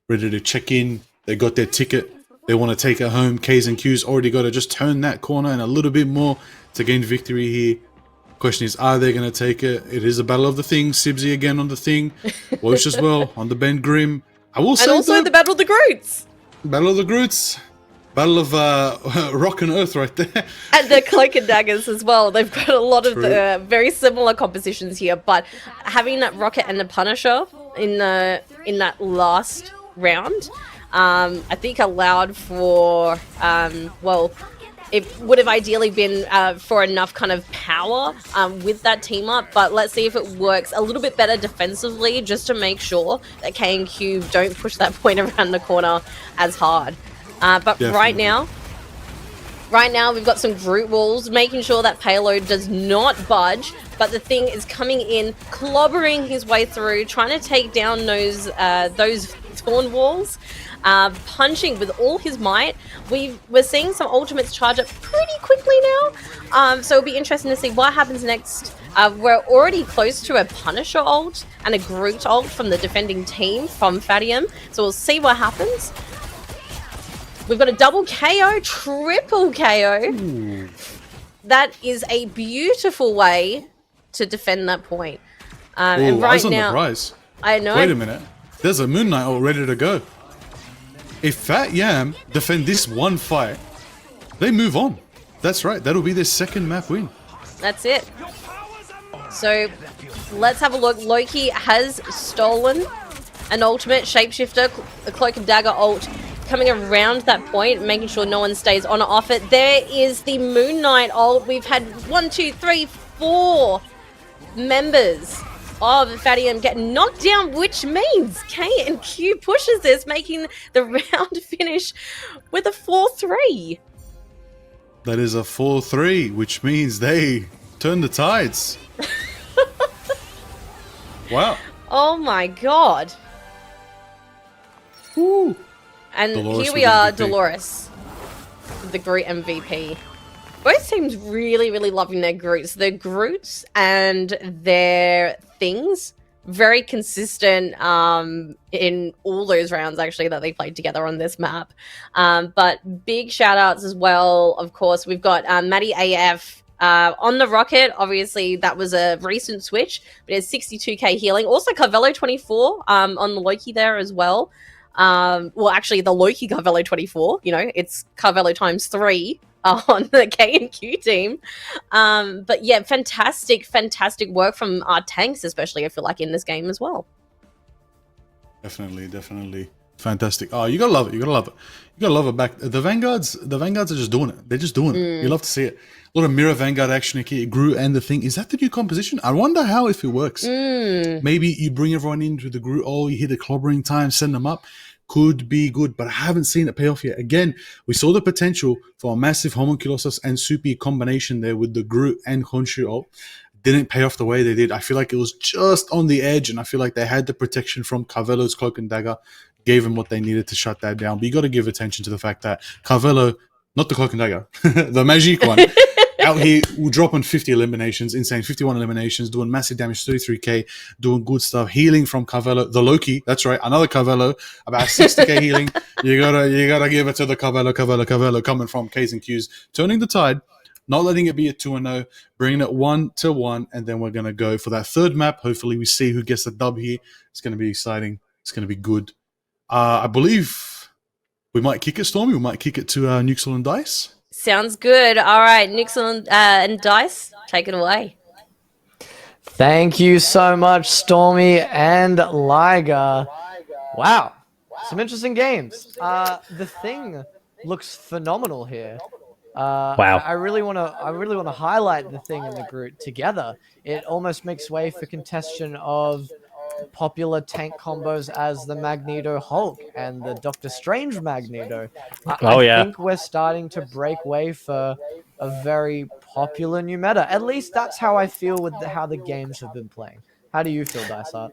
ready to check in. They got their ticket. They want to take it home. K's and Q's already got to just turn that corner and a little bit more to gain victory here. Question is, are they going to take it? It is a battle of the Thing. Sibsy again on the Thing. Walsh as well on the Ben Grimm. I will say, and also the Battle of the Groots. Battle of the Groots. Battle of Rock and Earth right there. And the Cloak and Daggers as well. They've got a lot of very similar compositions here, but having that Rocket and the Punisher in that last round, I think allowed for, well, it would have ideally been for enough kind of power with that team up, but let's see if it works a little bit better defensively, just to make sure that K&Q don't push that point around the corner as hard. But Definitely. Right now we've got some Groot walls, making sure that payload does not budge, but the Thing is coming in, clobbering his way through, trying to take down those Thorn walls. Punching with all his might. We're seeing some ultimates charge up pretty quickly now, so it'll be interesting to see what happens next. We're already close to a Punisher ult and a Groot ult from the defending team from Fadium, so we'll see what happens. We've got a double KO, triple KO. Ooh. That is a beautiful way to defend that point. And right eyes on now, the prize. I know. Wait a minute. There's a Moon Knight all ready to go. If Fat Yam defend this one fight, they move on. That's right. That'll be their second map win. That's it. So let's have a look. Loki has stolen an ultimate shapeshifter, a Cloak and Dagger ult, coming around that point, making sure no one stays on or off it. There is the Moon Knight ult. We've had 1, 2, 3, 4 members of Fadium get knocked down, which means K&Q pushes this, making the round finish with a 4-3. That is a 4-3, which means they turn the tides. Wow. Oh my god. Woo. And Dolores here we with are, MVP. Dolores, the Groot MVP. Both teams really, really loving their Groots. Their Groots and their Things, very consistent in all those rounds, actually, that they played together on this map. But big shout-outs as well, of course. We've got Maddie AF on the Rocket. Obviously, that was a recent switch, but it's 62k healing. Also, Cavello 24 on the Loki there as well. Well, actually, the Loki Cavello 24, you know, it's Cavello times 3 on the K&Q team. But yeah, fantastic work from our tanks, especially I feel like in this game as well. Definitely fantastic. Oh, you gotta love it. You gotta love it. Back the Vanguards are just doing it. They're just doing it. You love to see it. A lot of mirror Vanguard action here. Groot and the thing. Is that the new composition? I wonder if it works. Maybe you bring everyone into the Groot. Oh, you hit the clobbering time, send them up. Could be good, but I haven't seen it pay off yet. Again, we saw the potential for a massive Homunculosis and Soupy combination there with the Groot and Khonshu ult. Didn't pay off the way they did. I feel like it was just on the edge, and I feel like they had the protection from Carvelo's Cloak and Dagger, gave them what they needed to shut that down. But you got to give attention to the fact that Carvelo, not the Cloak and Dagger, the Magic one, out here dropping 50 eliminations, insane 51 eliminations, doing massive damage, 33k, doing good stuff, healing from Carvelo, the Loki, that's right, another Carvelo, about 60k healing. You gotta give it to the Carvelo coming from K's and Q's, turning the tide. Not letting it be a 2-0, bringing it 1-1, and then we're going to go for that third map. Hopefully we see who gets the dub here. It's going to be exciting. It's going to be good. I believe we might kick it, Stormy. We might kick it to Nuxel and Dice. Sounds good. All right, Nuxel and Dice, take it away. Thank you so much, Stormy and Liger. Wow, some interesting games. The thing looks phenomenal here. Wow. I really want to highlight the thing and the Groot together. It almost makes way for contention of popular tank combos as the Magneto Hulk and the Doctor Strange Magneto. I think we're starting to break way for a very popular new meta. At least that's how I feel with how the games have been playing. How do you feel, Dysart?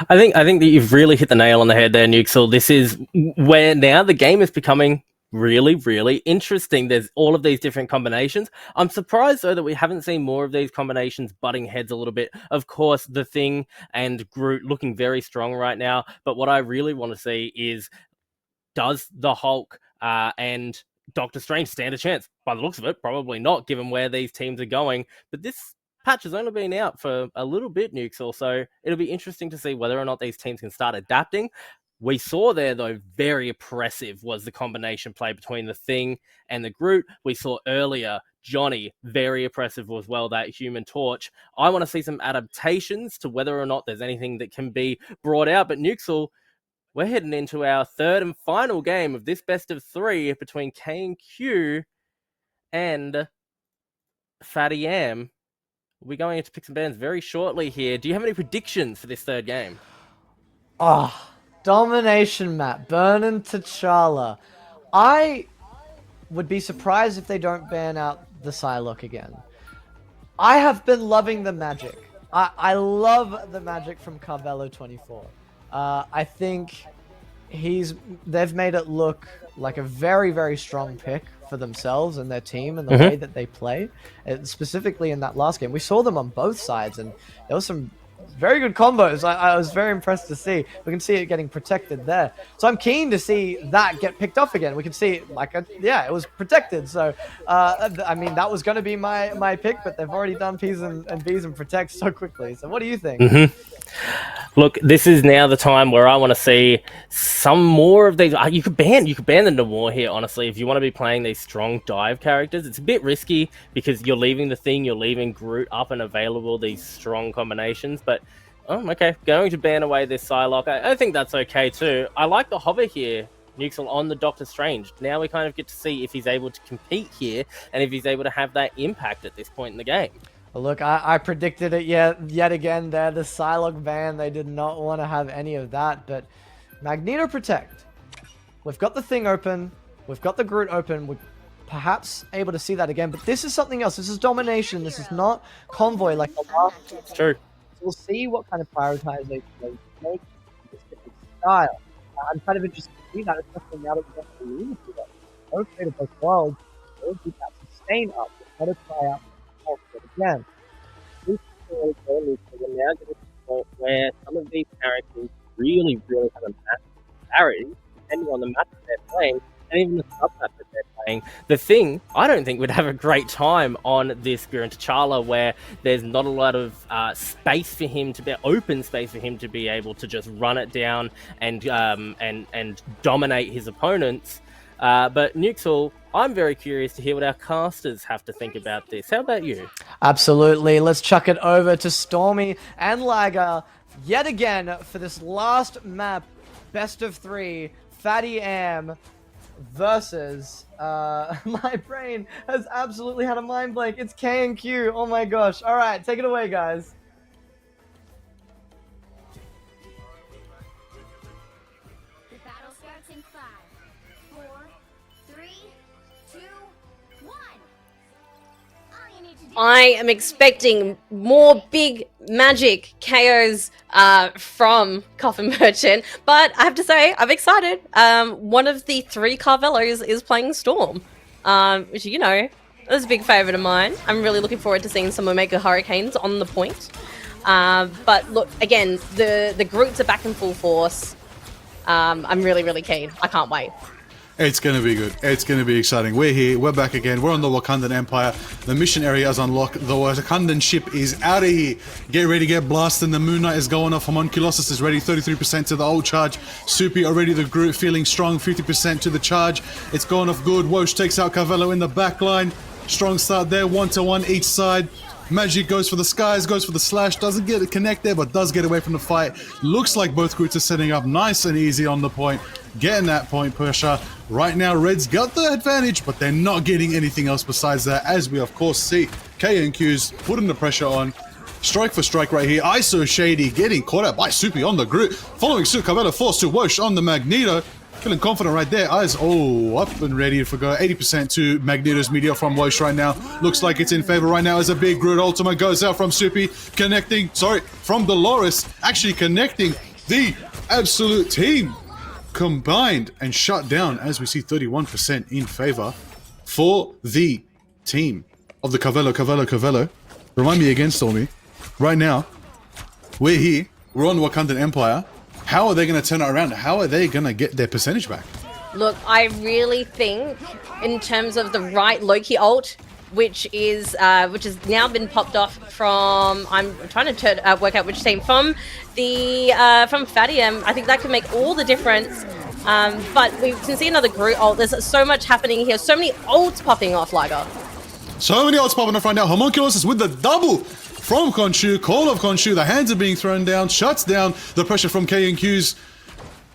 I think that you've really hit the nail on the head there, Nuxel. This is where now the game is becoming really, really interesting. There's all of these different combinations. I'm surprised, though, that we haven't seen more of these combinations butting heads a little bit. Of course, the Thing and Groot looking very strong right now. But what I really want to see is, does the Hulk and Doctor Strange stand a chance? By the looks of it, probably not, given where these teams are going. But this patch has only been out for a little bit, Nuxel, so it'll be interesting to see whether or not these teams can start adapting. We saw there, though, very oppressive was the combination play between the Thing and the Groot. We saw earlier Johnny, very oppressive as well, that Human Torch. I want to see some adaptations to whether or not there's anything that can be brought out. But Nuxel, we're heading into our third and final game of this best of three between K&Q and Fatty Am. We'll be going into picks and bans very shortly here. Do you have any predictions for this third game? Domination map, Burn T'Challa. I would be surprised if they don't ban out the Psylocke again. I have been loving the magic. I love the magic from Carvelo 24. I think they've made it look like a very, very strong pick for themselves and their team and the way that they play. And specifically in that last game, we saw them on both sides, and there was some very good combos. I was very impressed to see. We can see it getting protected there. So I'm keen to see that get picked up again. We can see it it was protected. So, I mean, that was going to be my pick, but they've already done P's and B's and protect so quickly. So what do you think? Look, this is now the time where I want to see some more of these. You could ban the Namor here, honestly, if you want to be playing these strong dive characters. It's a bit risky because you're leaving the Thing, you're leaving Groot up and available, these strong combinations. But, okay, going to ban away this Psylocke, I think that's okay too. I like the hover here, Nuxel, on the Doctor Strange. Now we kind of get to see if he's able to compete here and if he's able to have that impact at this point in the game. Well, look, I predicted it yet again there. The Psylocke ban, they did not want to have any of that. But Magneto Protect. We've got the Thing open. We've got the Groot open. We're perhaps able to see that again. But this is something else. This is domination. This is not convoy like the last. It's true. So we'll see what kind of prioritization they make this different style. I'm kind of interested to see that, especially now that we've got the arena to that. Okay, to both worlds. We'll keep that sustain up. We've got to try out. Again, we're now getting to the point where some of these characters really, really have a massive disparity depending on the map that they're playing and even the sub map that they're playing. The Thing, I don't think would have a great time on this Burn T'Challa where there's not a lot of space for him to be open space for him to be able to just run it down and dominate his opponents. But Nuxel, I'm very curious to hear what our casters have to think about this. How about you? Absolutely. Let's chuck it over to Stormy and Liger yet again for this last map, best of 3, Fatty Am versus my brain has absolutely had a mind blank. It's K and Q. Oh my gosh. All right, take it away, guys. The battle starts in 5, 4, 3, 2, 1. All you need to do I am expecting more big magic KOs from Coffin Merchant, but I have to say, I'm excited. One of the 3 Carvelos is playing Storm, which, you know, is a big favourite of mine. I'm really looking forward to seeing some Omega Hurricanes on the point. But look, again, the Groots are back in full force. I'm really, really keen. I can't wait. It's going to be good. It's going to be exciting. We're here. We're back again. We're on the Wakandan Empire. The mission area is unlocked. The Wakandan ship is out of here. Get ready, get blasted. The Moon Knight is going off. Homunculus is ready. 33% to the old charge. Soupy already the group feeling strong. 50% to the charge. It's going off good. Wosh takes out Carvello in the back line. Strong start there. 1-to-1 each side. Magic goes for the skies, goes for the slash, doesn't get a connect there, but does get away from the fight. Looks like both groups are setting up nice and easy on the point, getting that point pressure. Right now, Red's got the advantage, but they're not getting anything else besides that, as we of course see K and Q's putting the pressure on. Strike for strike right here. ISO Shady getting caught out by Soupy on the group. Following suit, Carvello forced to Wosh on the Magneto. Feeling confident right there. Eyes up and ready to go. 80% to Magneto's Meteor from Wosh right now. Looks like it's in favor right now as a big Groot ultimate goes out from Soupy. Connecting, from Dolores. Actually connecting the absolute team. Combined and shut down as we see 31% in favor for the team of the Carvello. Remind me again, Stormy. Right now, we're here. We're on Wakandan Empire. How are they going to turn it around? How are they going to get their percentage back? Look, I really think in terms of the right Loki ult, which has now been popped off from, I'm trying to work out which team, from Fadium. I think that could make all the difference. But we can see another Groot ult. There's so much happening here. So many ults popping off, Liger. So many ults popping off right now. Homunculus is with the double from Khonshu. Call of Khonshu. The hands are being thrown down. Shuts down the pressure from K and Q's.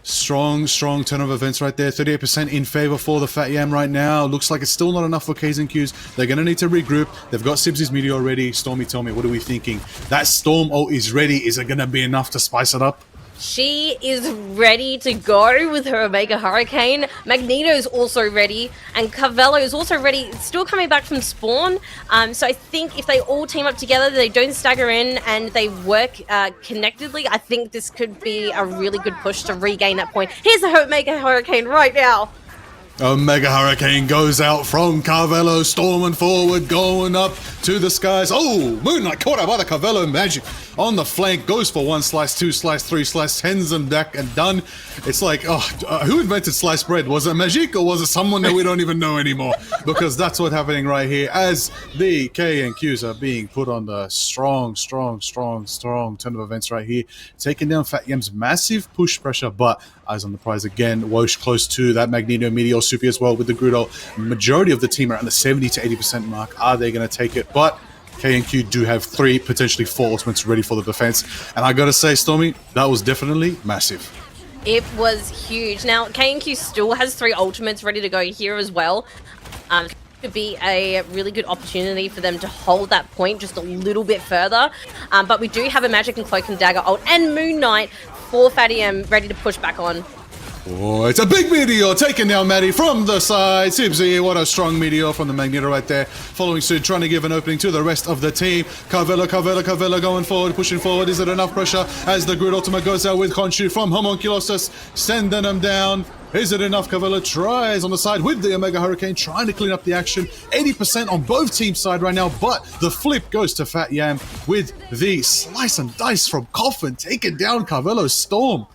Strong turn of events right there. 38% in favor for the Fat Yam right now. Looks like it's still not enough for K's and Q's. They're going to need to regroup. They've got Sibsy's Meteor already. Stormy, tell me, what are we thinking? That Storm ult is ready. Is it going to be enough to spice it up? She is ready to go with her Omega Hurricane. Magneto's also ready, and Carvello is also ready, still coming back from spawn. So I think if they all team up together, they don't stagger in, and they work connectedly, I think this could be a really good push to regain that point. Here's the Omega Hurricane right now. Omega Hurricane goes out from Carvello, storming forward, going up to the skies. Oh, Moon Knight caught out by the Carvello magic on the flank. Goes for 1 slice, 2 slice, 3 slice, sends them back and done. It's like, who invented sliced bread? Was it Magic or was it someone that we don't even know anymore? Because that's what's happening right here as the K and Qs are being put on the strong turn of events right here. Taking down Fat Yam's massive push pressure, but eyes on the prize again. Wosh close to that Magneto Meteor Soupy as well with the Grudo. Majority of the team around the 70 to 80% mark. Are they going to take it? But K and Q do have 3, potentially 4 ultimates ready for the defense. And I got to say, Stormy, that was definitely massive. It was huge. Now, K and Q still has 3 ultimates ready to go here as well. Could be a really good opportunity for them to hold that point just a little bit further. But we do have a Magic and Cloak and Dagger ult and Moon Knight for Fatty M ready to push back on. Oh, it's a big meteor taking down Maddie from the side. Sibsy, what a strong meteor from the Magneto right there. Following suit, trying to give an opening to the rest of the team. Carvello going forward, pushing forward. Is it enough pressure as the Groot ultimate goes out with Khonshu from Homunculus, sending them down. Is it enough? Carvello tries on the side with the Omega Hurricane, trying to clean up the action. 80% on both teams' side right now, but the flip goes to Fat Yam with the slice and dice from Coffin, taking down Carvello's Storm.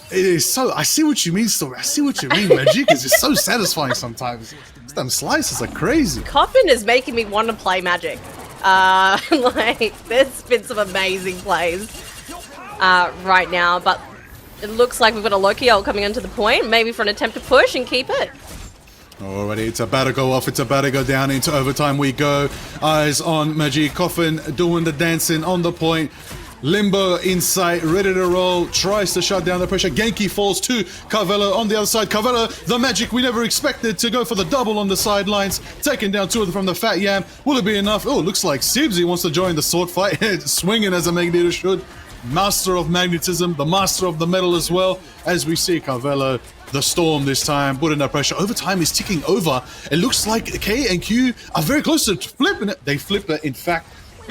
It is so, I see what you mean, Storm. I see what you mean, Magic. It's just so satisfying sometimes. Them slices are crazy. Coffin is making me want to play Magic. There's been some amazing plays right now, but it looks like we've got a Loki ult coming onto the point, maybe for an attempt to push and keep it. Alrighty, it's about to go off. It's about to go down. Into overtime we go. Eyes on Magi. Coffin doing the dancing on the point. Limbo in sight, ready to roll. Tries to shut down the pressure. Genki falls to Carvello on the other side. Carvello, the magic we never expected to go for the double on the sidelines. Taking down two of them from the Fat Yam. Will it be enough? Oh, looks like Sibsy wants to join the sword fight. Swinging as a Magneto should. Master of magnetism, the master of the metal as well. As we see Carvello, the storm this time, putting the pressure. Overtime is ticking over. It looks like K and Q are very close to flipping it. They flip it, in fact,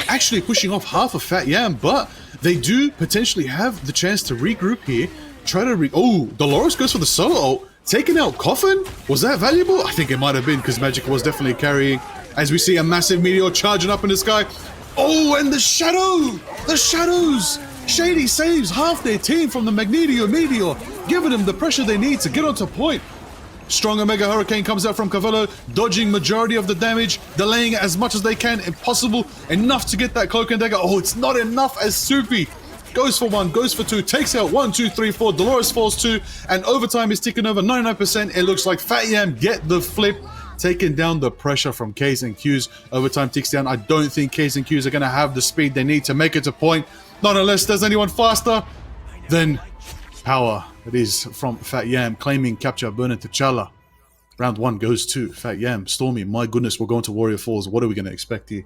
actually pushing off half of Fat Yam, but they do potentially have the chance to regroup here. Try to oh, Dolores goes for the solo ult. Taking out Coffin? Was that valuable? I think it might have been, because Magic was definitely carrying. As we see a massive meteor charging up in the sky. Oh, and the shadow! The shadows! Shady saves half their team from the Magneto meteor, giving them the pressure they need to get onto point. Strong Omega Hurricane comes out from Carvello, dodging majority of the damage, delaying it as much as they can, impossible, enough to get that cloak and dagger. Oh, it's not enough as Soupy goes for one, goes for two, takes out 1, 2, 3, 4, Dolores falls 2, and overtime is ticking over 99%. It looks like Fat Yam get the flip, taking down the pressure from K's and Q's. Overtime ticks down. I don't think K's and Q's are going to have the speed they need to make it to point. Not unless there's anyone faster. Then power. It is from Fat Yam, claiming capture Burner T'Challa. Round 1 goes to Fat Yam. Stormy, my goodness, we're going to Warrior Falls. What are we going to expect here?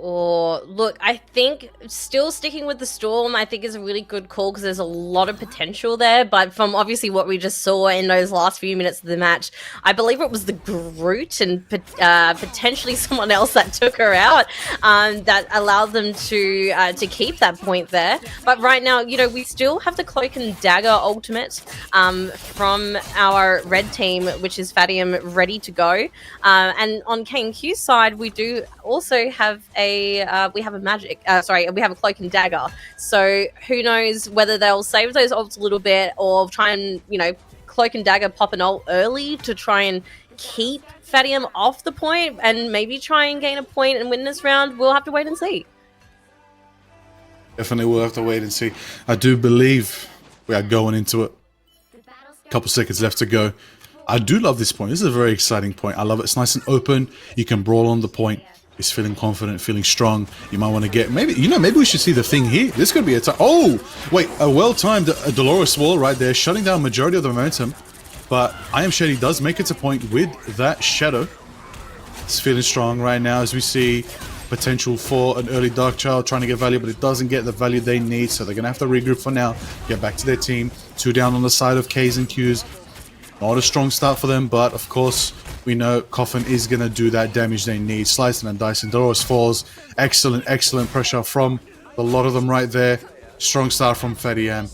Or look, I think still sticking with the Storm, I think is a really good call because there's a lot of potential there. But from obviously what we just saw in those last few minutes of the match, I believe it was the Groot and potentially someone else that took her out that allowed them to keep that point there. But right now, you know, we still have the Cloak and Dagger ultimate from our red team, which is Fatium, ready to go. And on K&Q's side, we do also have we have a Cloak and Dagger. So who knows whether they'll save those ults a little bit or try and, you know, Cloak and Dagger pop an ult early to try and keep Fatium off the point and maybe try and gain a point and win this round. We'll have to wait and see. Definitely we'll have to wait and see. I do believe we are going into it. A couple seconds left to go. I do love this point. This is a very exciting point. I love it. It's nice and open. You can brawl on the point. He's feeling confident, feeling strong. You might want to get maybe we should see the thing here. This could be a time. Oh, wait, a well-timed Dolores wall right there, shutting down majority of the momentum. But I Am Shady does make it to point with that shadow. It's feeling strong right now as we see potential for an early Dark Child trying to get value, but it doesn't get the value they need, so they're gonna have to regroup for now, get back to their team. 2 down on the side of K's and Q's. Not a strong start for them, but of course we know Coffin is going to do that damage they need. Slicing and dicing. Dolores falls. Excellent, excellent pressure from a lot of them right there. Strong start from Fatty Yam.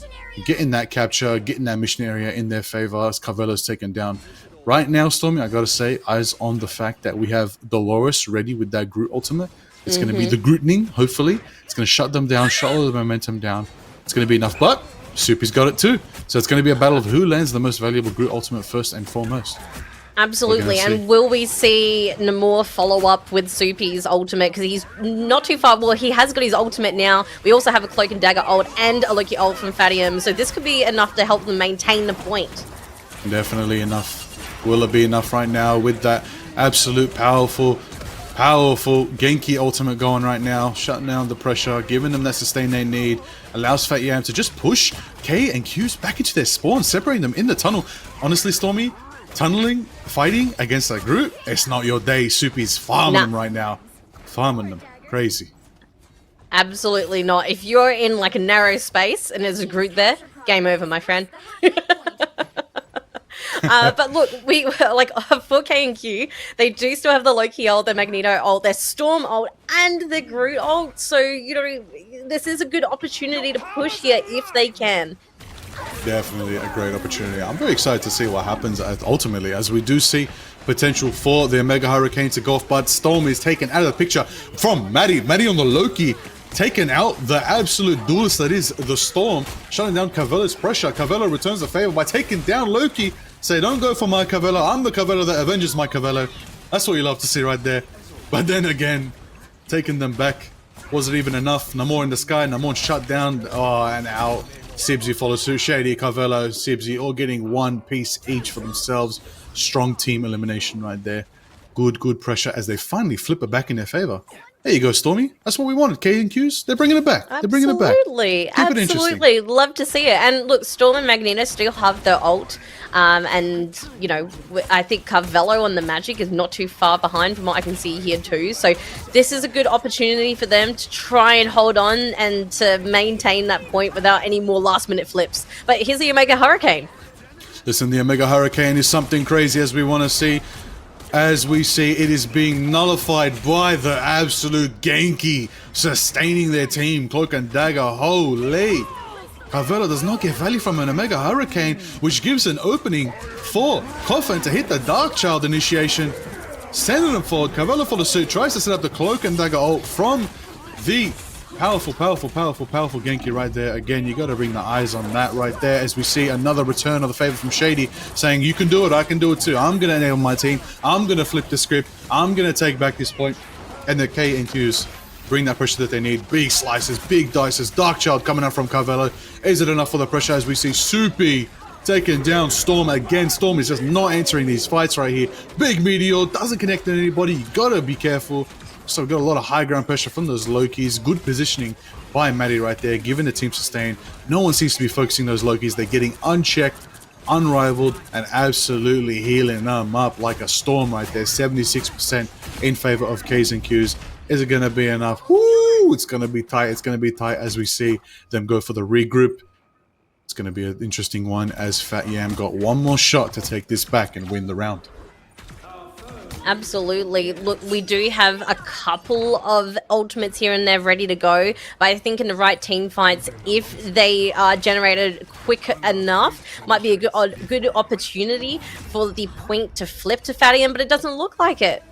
Getting that capture, getting that mission area in their favor as Carvello's taken down. Right now, Stormy, I gotta say, eyes on the fact that we have Dolores ready with that Groot ultimate. It's going to be the Grootening, hopefully. It's going to shut them down, shut all the momentum down. It's going to be enough, but Soupy's got it too. So it's going to be a battle of who lands the most valuable Groot ultimate first and foremost. Absolutely, and will we see Namor follow up with Soupy's ultimate? Because he's not too far. Well, he has got his ultimate now. We also have a Cloak and Dagger ult and a Loki ult from Fatium. So this could be enough to help them maintain the point. Definitely enough. Will it be enough right now with that absolute powerful Genki ultimate going right now, shutting down the pressure, giving them that sustain they need, allows Fat Yam to just push K and Q's back into their spawn, separating them in the tunnel. Honestly, Stormy, tunneling, fighting against a Groot, it's not your day. Soupy's farming them right now. Farming them. Crazy. Absolutely not. If you're in like a narrow space and there's a Groot there, game over, my friend. But look, we like for K and Q, they do still have the Loki ult, their Magneto ult, their Storm ult, and their Groot ult. So, you know, this is a good opportunity to push here if they can. Definitely a great opportunity. I'm very excited to see what happens ultimately, as we do see potential for the Mega Hurricane to go off, but Storm is taken out of the picture from Maddie. Maddie on the Loki, taking out the absolute duelist that is the Storm, shutting down Carvello's pressure. Carvello returns the favor by taking down Loki. Say, don't go for my Carvello. I'm the Carvello that avenges my Carvello. That's what you love to see right there. But then again, taking them back. Was it even enough? Namor in the sky. Namor shut down. Oh, and out. Sibsy follows suit. Shady, Carvello, Sibsy all getting one piece each for themselves. Strong team elimination right there. Good pressure as they finally flip it back in their favor. There you go, Stormy. That's what we wanted. K and Q's. They're bringing it back. They're bringing it back. Absolutely, absolutely. Love to see it. And look, Storm and Magneto still have their ult. And, you know, I think Carvello on the Magic is not too far behind from what I can see here too. So this is a good opportunity for them to try and hold on and to maintain that point without any more last-minute flips. But here's the Omega Hurricane. Listen, the Omega Hurricane is something crazy as we want to see. As we see, it is being nullified by the absolute Genki, sustaining their team. Cloak and Dagger, holy. Carvello does not get value from an Omega Hurricane, which gives an opening for Coffin to hit the Dark Child initiation. Sending him forward, Carvello for the suit, tries to set up the Cloak and Dagger ult from the powerful Genki right there. Again, you got to bring the eyes on that right there as we see another return of the favor from Shady saying, you can do it, I can do it too. I'm going to enable my team. I'm going to flip the script. I'm going to take back this point. And the K and Qs bring that pressure that they need. Big slices, big dices. Dark Child coming out from Carvello. Is it enough for the pressure as we see Soupy taking down Storm again? Storm is just not entering these fights right here. Big Meteor doesn't connect to anybody. You got to be careful. So we've got a lot of high ground pressure from those Lokis. Good positioning by Maddie right there, giving the team sustain. No one seems to be focusing those Lokis. They're getting unchecked, unrivaled, and absolutely healing them up like a storm right there. 76% in favor of Ks and Qs. Is it going to be enough? Woo! It's going to be tight. It's going to be tight as we see them go for the regroup. It's going to be an interesting one as Fat Yam got one more shot to take this back and win the round. Absolutely. Look, we do have a couple of ultimates here and there ready to go, but I think in the right team fights, if they are generated quick enough, might be a good opportunity for the point to flip to Fatium, but it doesn't look like it.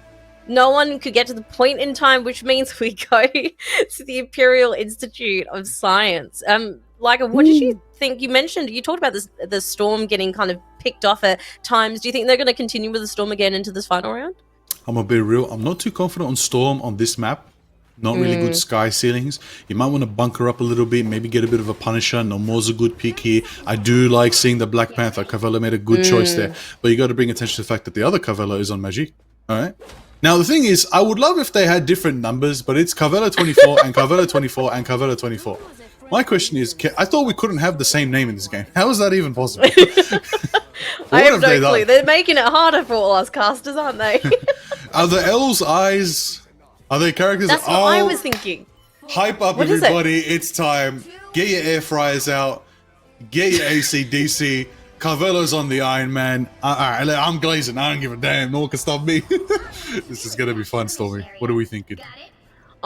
No one could get to the point in time, which means we go to the Imperial Institute of Science. Laika, what did you think? You talked about this, the Storm getting kind of picked off at times. Do you think they're going to continue with the Storm again into this final round? I'm a bit real. I'm not too confident on Storm on this map. Not really good sky ceilings. You might want to bunker up a little bit, maybe get a bit of a Punisher. No more's a good pick here. I do like seeing the Black Panther. Carvello made a good choice there. But you got to bring attention to the fact that the other Carvello is on Magic. Alright? Now, the thing is, I would love if they had different numbers, but it's Carvello 24 and Carvello 24 and Carvello 24. My question is, I thought we couldn't have the same name in this game. How is that even possible? I have no clue. They're making it harder for all us casters, aren't they? Are the L's eyes... Are they characters? That's what I was thinking. Hype up, what everybody. It's time. Get your air fryers out. Get your AC/DC. Carvello's on the Iron Man. I'm glazing. I don't give a damn. No one can stop me. This is going to be fun, Stormy. What are we thinking?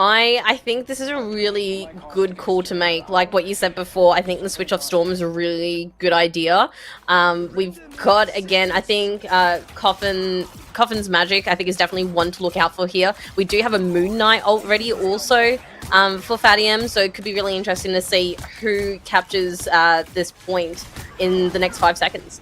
I think this is a really good call to make. Like what you said before, I think the switch off Storm is a really good idea. We've got, again, I think Coffin's Magic, I think, is definitely one to look out for here. We do have a Moon Knight ult ready also for Fatium, so it could be really interesting to see who captures this point in the next 5 seconds.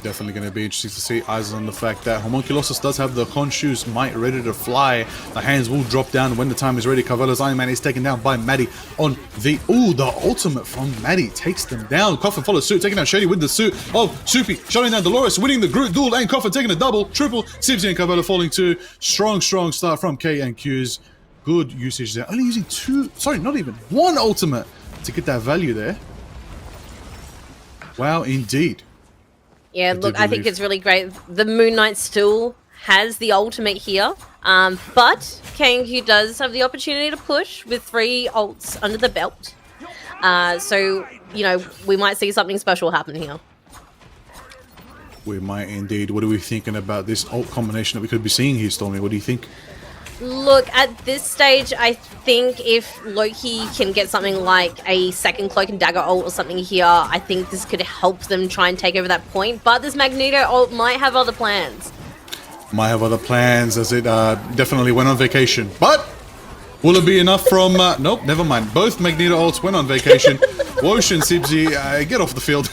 Definitely going to be interesting to see. Eyes on the fact that Homunculosus does have the Khonshu's Might ready to fly. The hands will drop down when the time is ready. Carvello's Iron Man is taken down by Maddie on the... Ooh, the ultimate from Maddie takes them down. Coffin follows suit, taking down Shady with the suit of Soupy. Shutting down Dolores, winning the group duel, and Coffin taking a double, triple. Sibsy and Carvello falling too. Strong start from K and Q's. Good usage there. Only using one ultimate to get that value there. Wow, indeed. Yeah, look, I think it's really great. The Moon Knight still has the ultimate here, but K&Q does have the opportunity to push with 3 ults under the belt. So, you know, we might see something special happen here. We might indeed. What are we thinking about this ult combination that we could be seeing here, Stormy? What do you think? Look, at this stage, I think if Loki can get something like a second Cloak and Dagger ult or something here, I think this could help them try and take over that point. But this Magneto ult might have other plans. Might have other plans, as it definitely went on vacation. But will it be enough from... nope, never mind. Both Magneto ults went on vacation. Wosh and Sibsy, get off the field.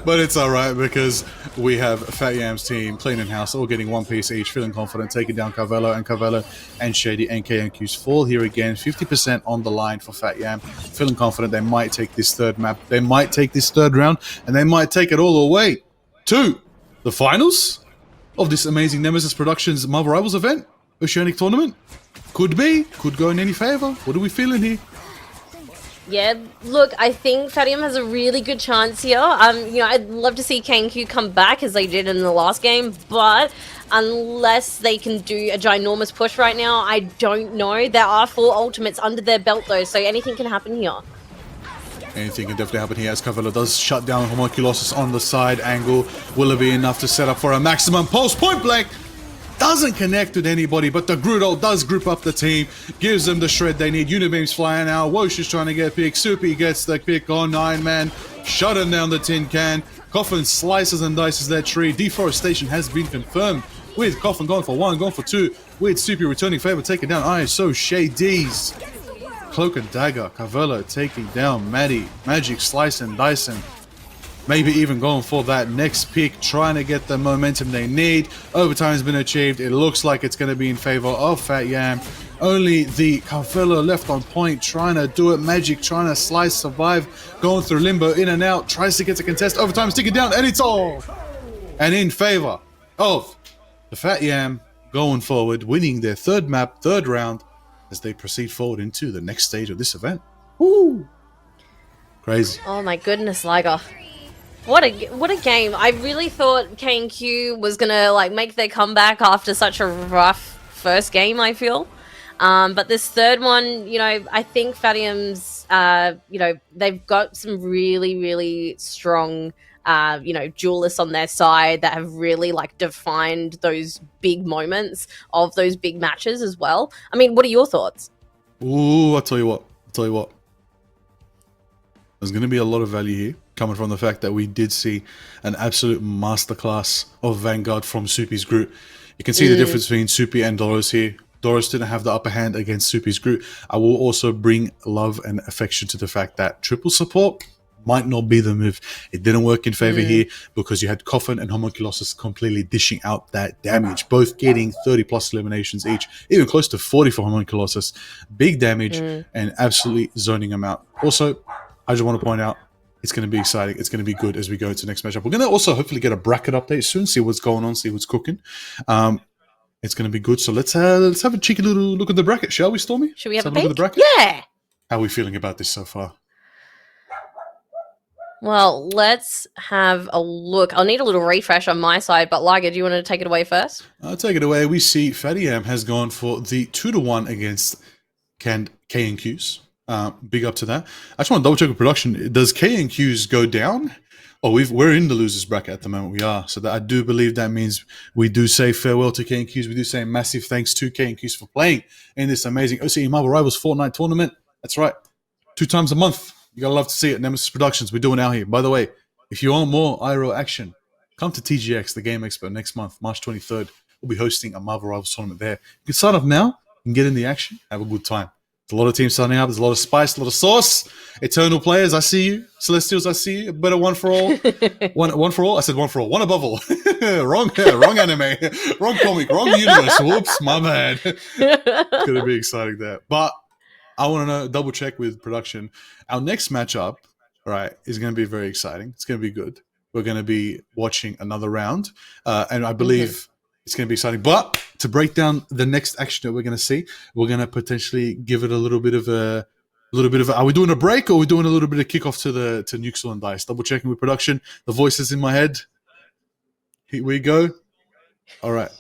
But it's all right because we have Fat Yam's team playing in house, all getting one piece each, feeling confident, taking down Carvello and Shady and KNQ's fall here again. 50% on the line for Fat Yam, feeling confident they might take this third map, they might take this third round, and they might take it all the way to the finals of this amazing Nemesis Productions Marvel Rivals event, Oceanic Tournament. Could go in any favor. What are we feeling here? Yeah, look, I think Fadium has a really good chance here. I'd love to see KNQ come back as they did in the last game, but unless they can do a ginormous push right now, I don't know. There are 4 ultimates under their belt though, so anything can happen here. Anything can definitely happen here as Carvello does shut down Homunculosis on the side angle. Will it be enough to set up for a maximum pulse? Point blank! Doesn't connect with anybody, but the Grudo does group up the team, gives them the shred they need. Unibeam's flying out. Wosh is trying to get a pick. Soupy gets the pick on 9-man, shutting down the tin can. Coffin slices and dices that tree. Deforestation has been confirmed with Coffin going for 1, going for 2, with Soupy returning favor, taking down ISO Shady's. Cloak and Dagger, Carvello taking down Maddie. Magic slice and dicing. Maybe even going for that next pick, trying to get the momentum they need. Overtime has been achieved. It looks like it's going to be in favor of Fat Yam. Only the Carvello left on point, trying to do it. Magic trying to slice, survive, going through limbo, in and out, tries to get to contest. Overtime, stick it down, and it's all. And in favor of the Fat Yam going forward, winning their third map, third round, as they proceed forward into the next stage of this event. Woo! Crazy. Oh my goodness, Liger. What a game. I really thought KNQ was gonna make their comeback after such a rough first game, I feel. But this third one, I think Fadium's they've got some really, really strong duelists on their side that have really defined those big moments of those big matches as well. I mean, what are your thoughts? Ooh, I'll tell you what. There's going to be a lot of value here, coming from the fact that we did see an absolute masterclass of Vanguard from Soupy's group. You can see the difference between Soupy and Doros here. Doros didn't have the upper hand against Soupy's group. I will also bring love and affection to the fact that triple support might not be the move. It didn't work in favor here because you had Coffin and Homunculosis completely dishing out that damage, both getting 30 plus eliminations each, even close to 40 for Homunculosis. Big damage and absolutely zoning them out. Also, I just want to point out, it's going to be exciting. It's going to be good as we go into the next matchup. We're going to also hopefully get a bracket update soon, see what's going on, see what's cooking. It's going to be good. So let's have a cheeky little look at the bracket, shall we, Stormy? Should we have a look at peek? the bracket? Yeah. How are we feeling about this so far? Well, let's have a look. I'll need a little refresh on my side, but Liger, do you want to take it away first? I'll take it away. We see Fatty Yam has gone for the 2-1 against K&Qs. Big up to that. I just want to double check with production. Does K&Qs go down? Oh, we're in the losers bracket at the moment. We are. So that I do believe that means we do say farewell to K&Qs. We do say massive thanks to K&Qs for playing in this amazing OCE Marvel Rivals Fortnite tournament. That's right. 2 times a month. You gotta love to see it. Nemesis Productions. We're doing out here. By the way, if you want more IRL action, come to TGX, the Game Expo, next month, March 23rd. We'll be hosting a Marvel Rivals tournament there. You can sign up now. You can get in the action. Have a good time. There's a lot of teams signing up. There's a lot of spice, a lot of sauce. Eternal players, I see you. Celestials, I see you. Better one for all. One for all. I said one for all. One above all. wrong anime. Wrong comic. Wrong universe. Whoops, my bad. It's going to be exciting there. But I want to know, double check with production. Our next matchup, right, is going to be very exciting. It's going to be good. We're going to be watching another round. And I believe it's going to be exciting. But to break down the next action that we're going to see, we're going to potentially give it a little bit of a are we doing a break or are we doing a little bit of kickoff to Nuxel and Dice? Double checking with production. The voices in my head. Here we go. All right.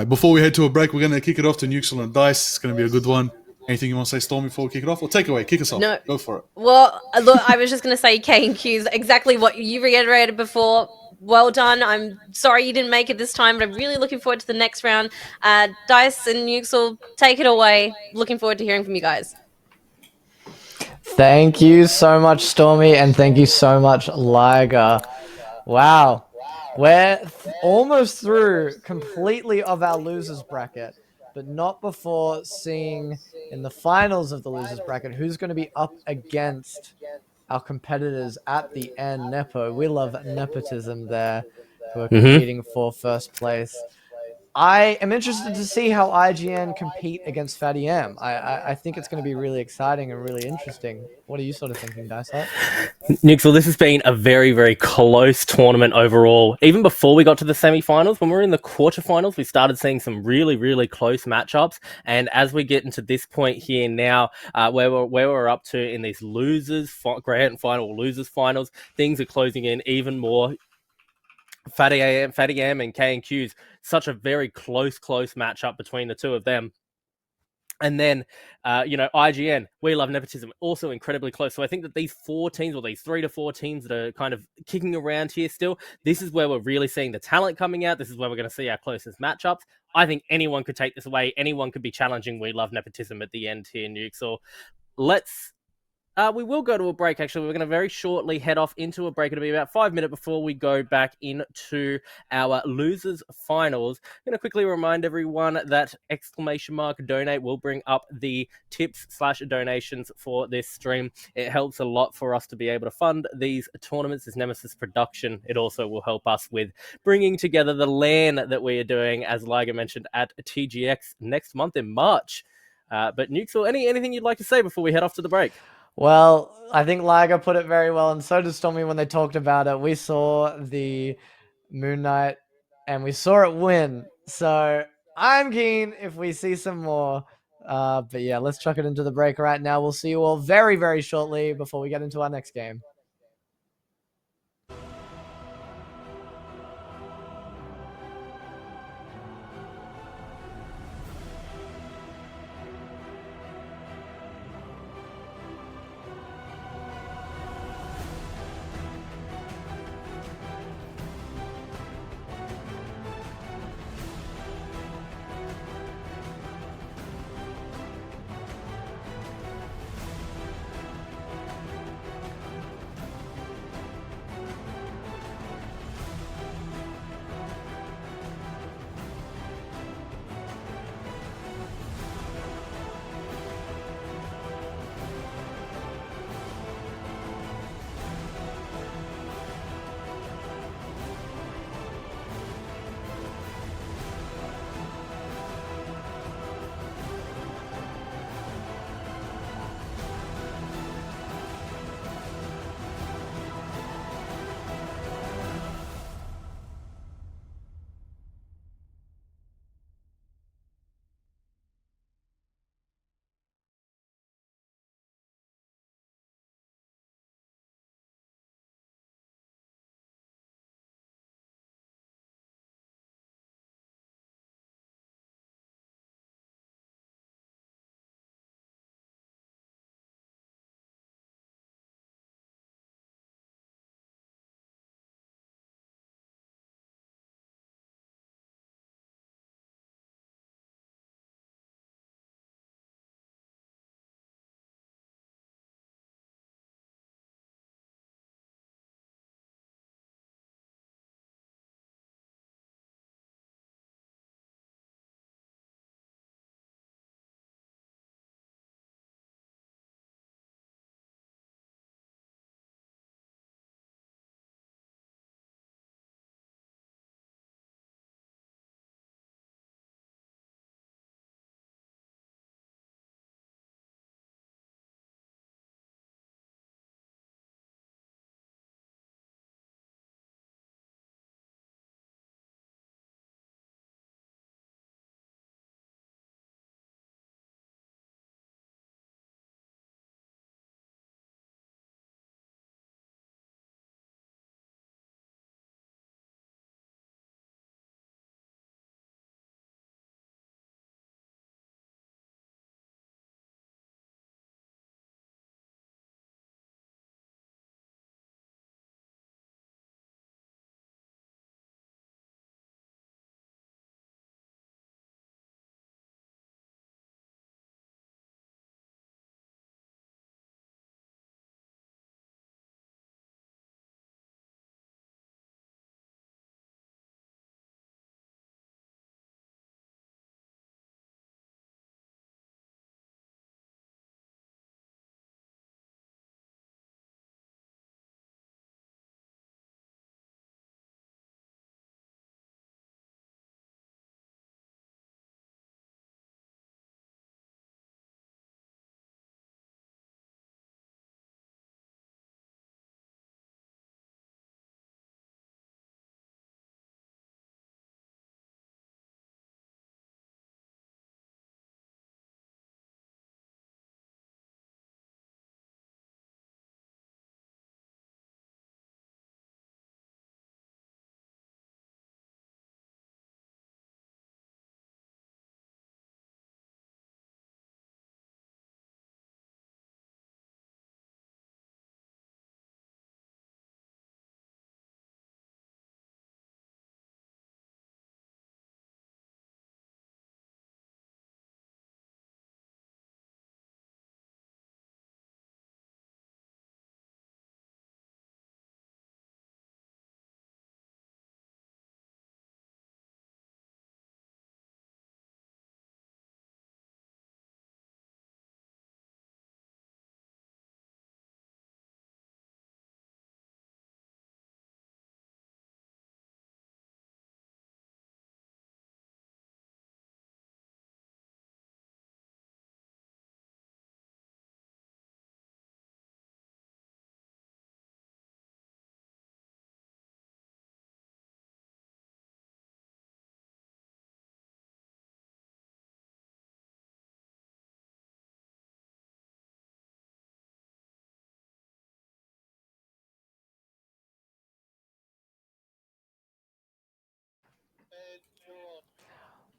Before we head to a break, we're going to kick it off to Nuxel and Dice. It's going to be a good one. Anything you want to say, Stormy, before we kick it off? Or take it away. Kick us off. No. Go for it. Well, look, I was just going to say K&Q's exactly what you reiterated before. Well done. I'm sorry you didn't make it this time, but I'm really looking forward to the next round. Dice and Nuxel, take it away. Looking forward to hearing from you guys. Thank you so much, Stormy, and thank you so much, Liger. Wow. We're almost through completely of our losers bracket, but not before seeing in the finals of the losers bracket who's going to be up against our competitors at the end, Nepo. We love nepotism there, who are Mhm. competing for first place. I am interested to see how IGN compete against Fatty M. I think it's going to be really exciting and really interesting. What are you sort of thinking, Dysart? Nixel, this has been a very, very close tournament overall. Even before we got to the semi-finals, when we were in the quarterfinals, we started seeing some really, really close matchups. And as we get into this point here now, where we're up to in these grand final losers finals, things are closing in even more. Fatty M and K&Q's such a very close matchup between the two of them. And then, IGN, We Love Nepotism, also incredibly close. So I think that these 4 teams, or these 3 to 4 teams that are kind of kicking around here still, this is where we're really seeing the talent coming out. This is where we're going to see our closest matchups. I think anyone could take this away. Anyone could be challenging We Love Nepotism at the end here, Nuke. So we will go to a break, actually. We're going to very shortly head off into a break. It'll be about 5 minutes before we go back into our losers finals. I'm going to quickly remind everyone that !donate will bring up the tips/donations for this stream. It helps a lot for us to be able to fund these tournaments, this Nemesis production. It also will help us with bringing together the LAN that we are doing, as Liger mentioned, at TGX next month in March. But Nuxel, anything you'd like to say before we head off to the break? Well, I think Liger put it very well, and so did Stormy when they talked about it. We saw the Moon Knight, and we saw it win. So I'm keen if we see some more. But yeah, let's chuck it into the break right now. We'll see you all very, very shortly before we get into our next game.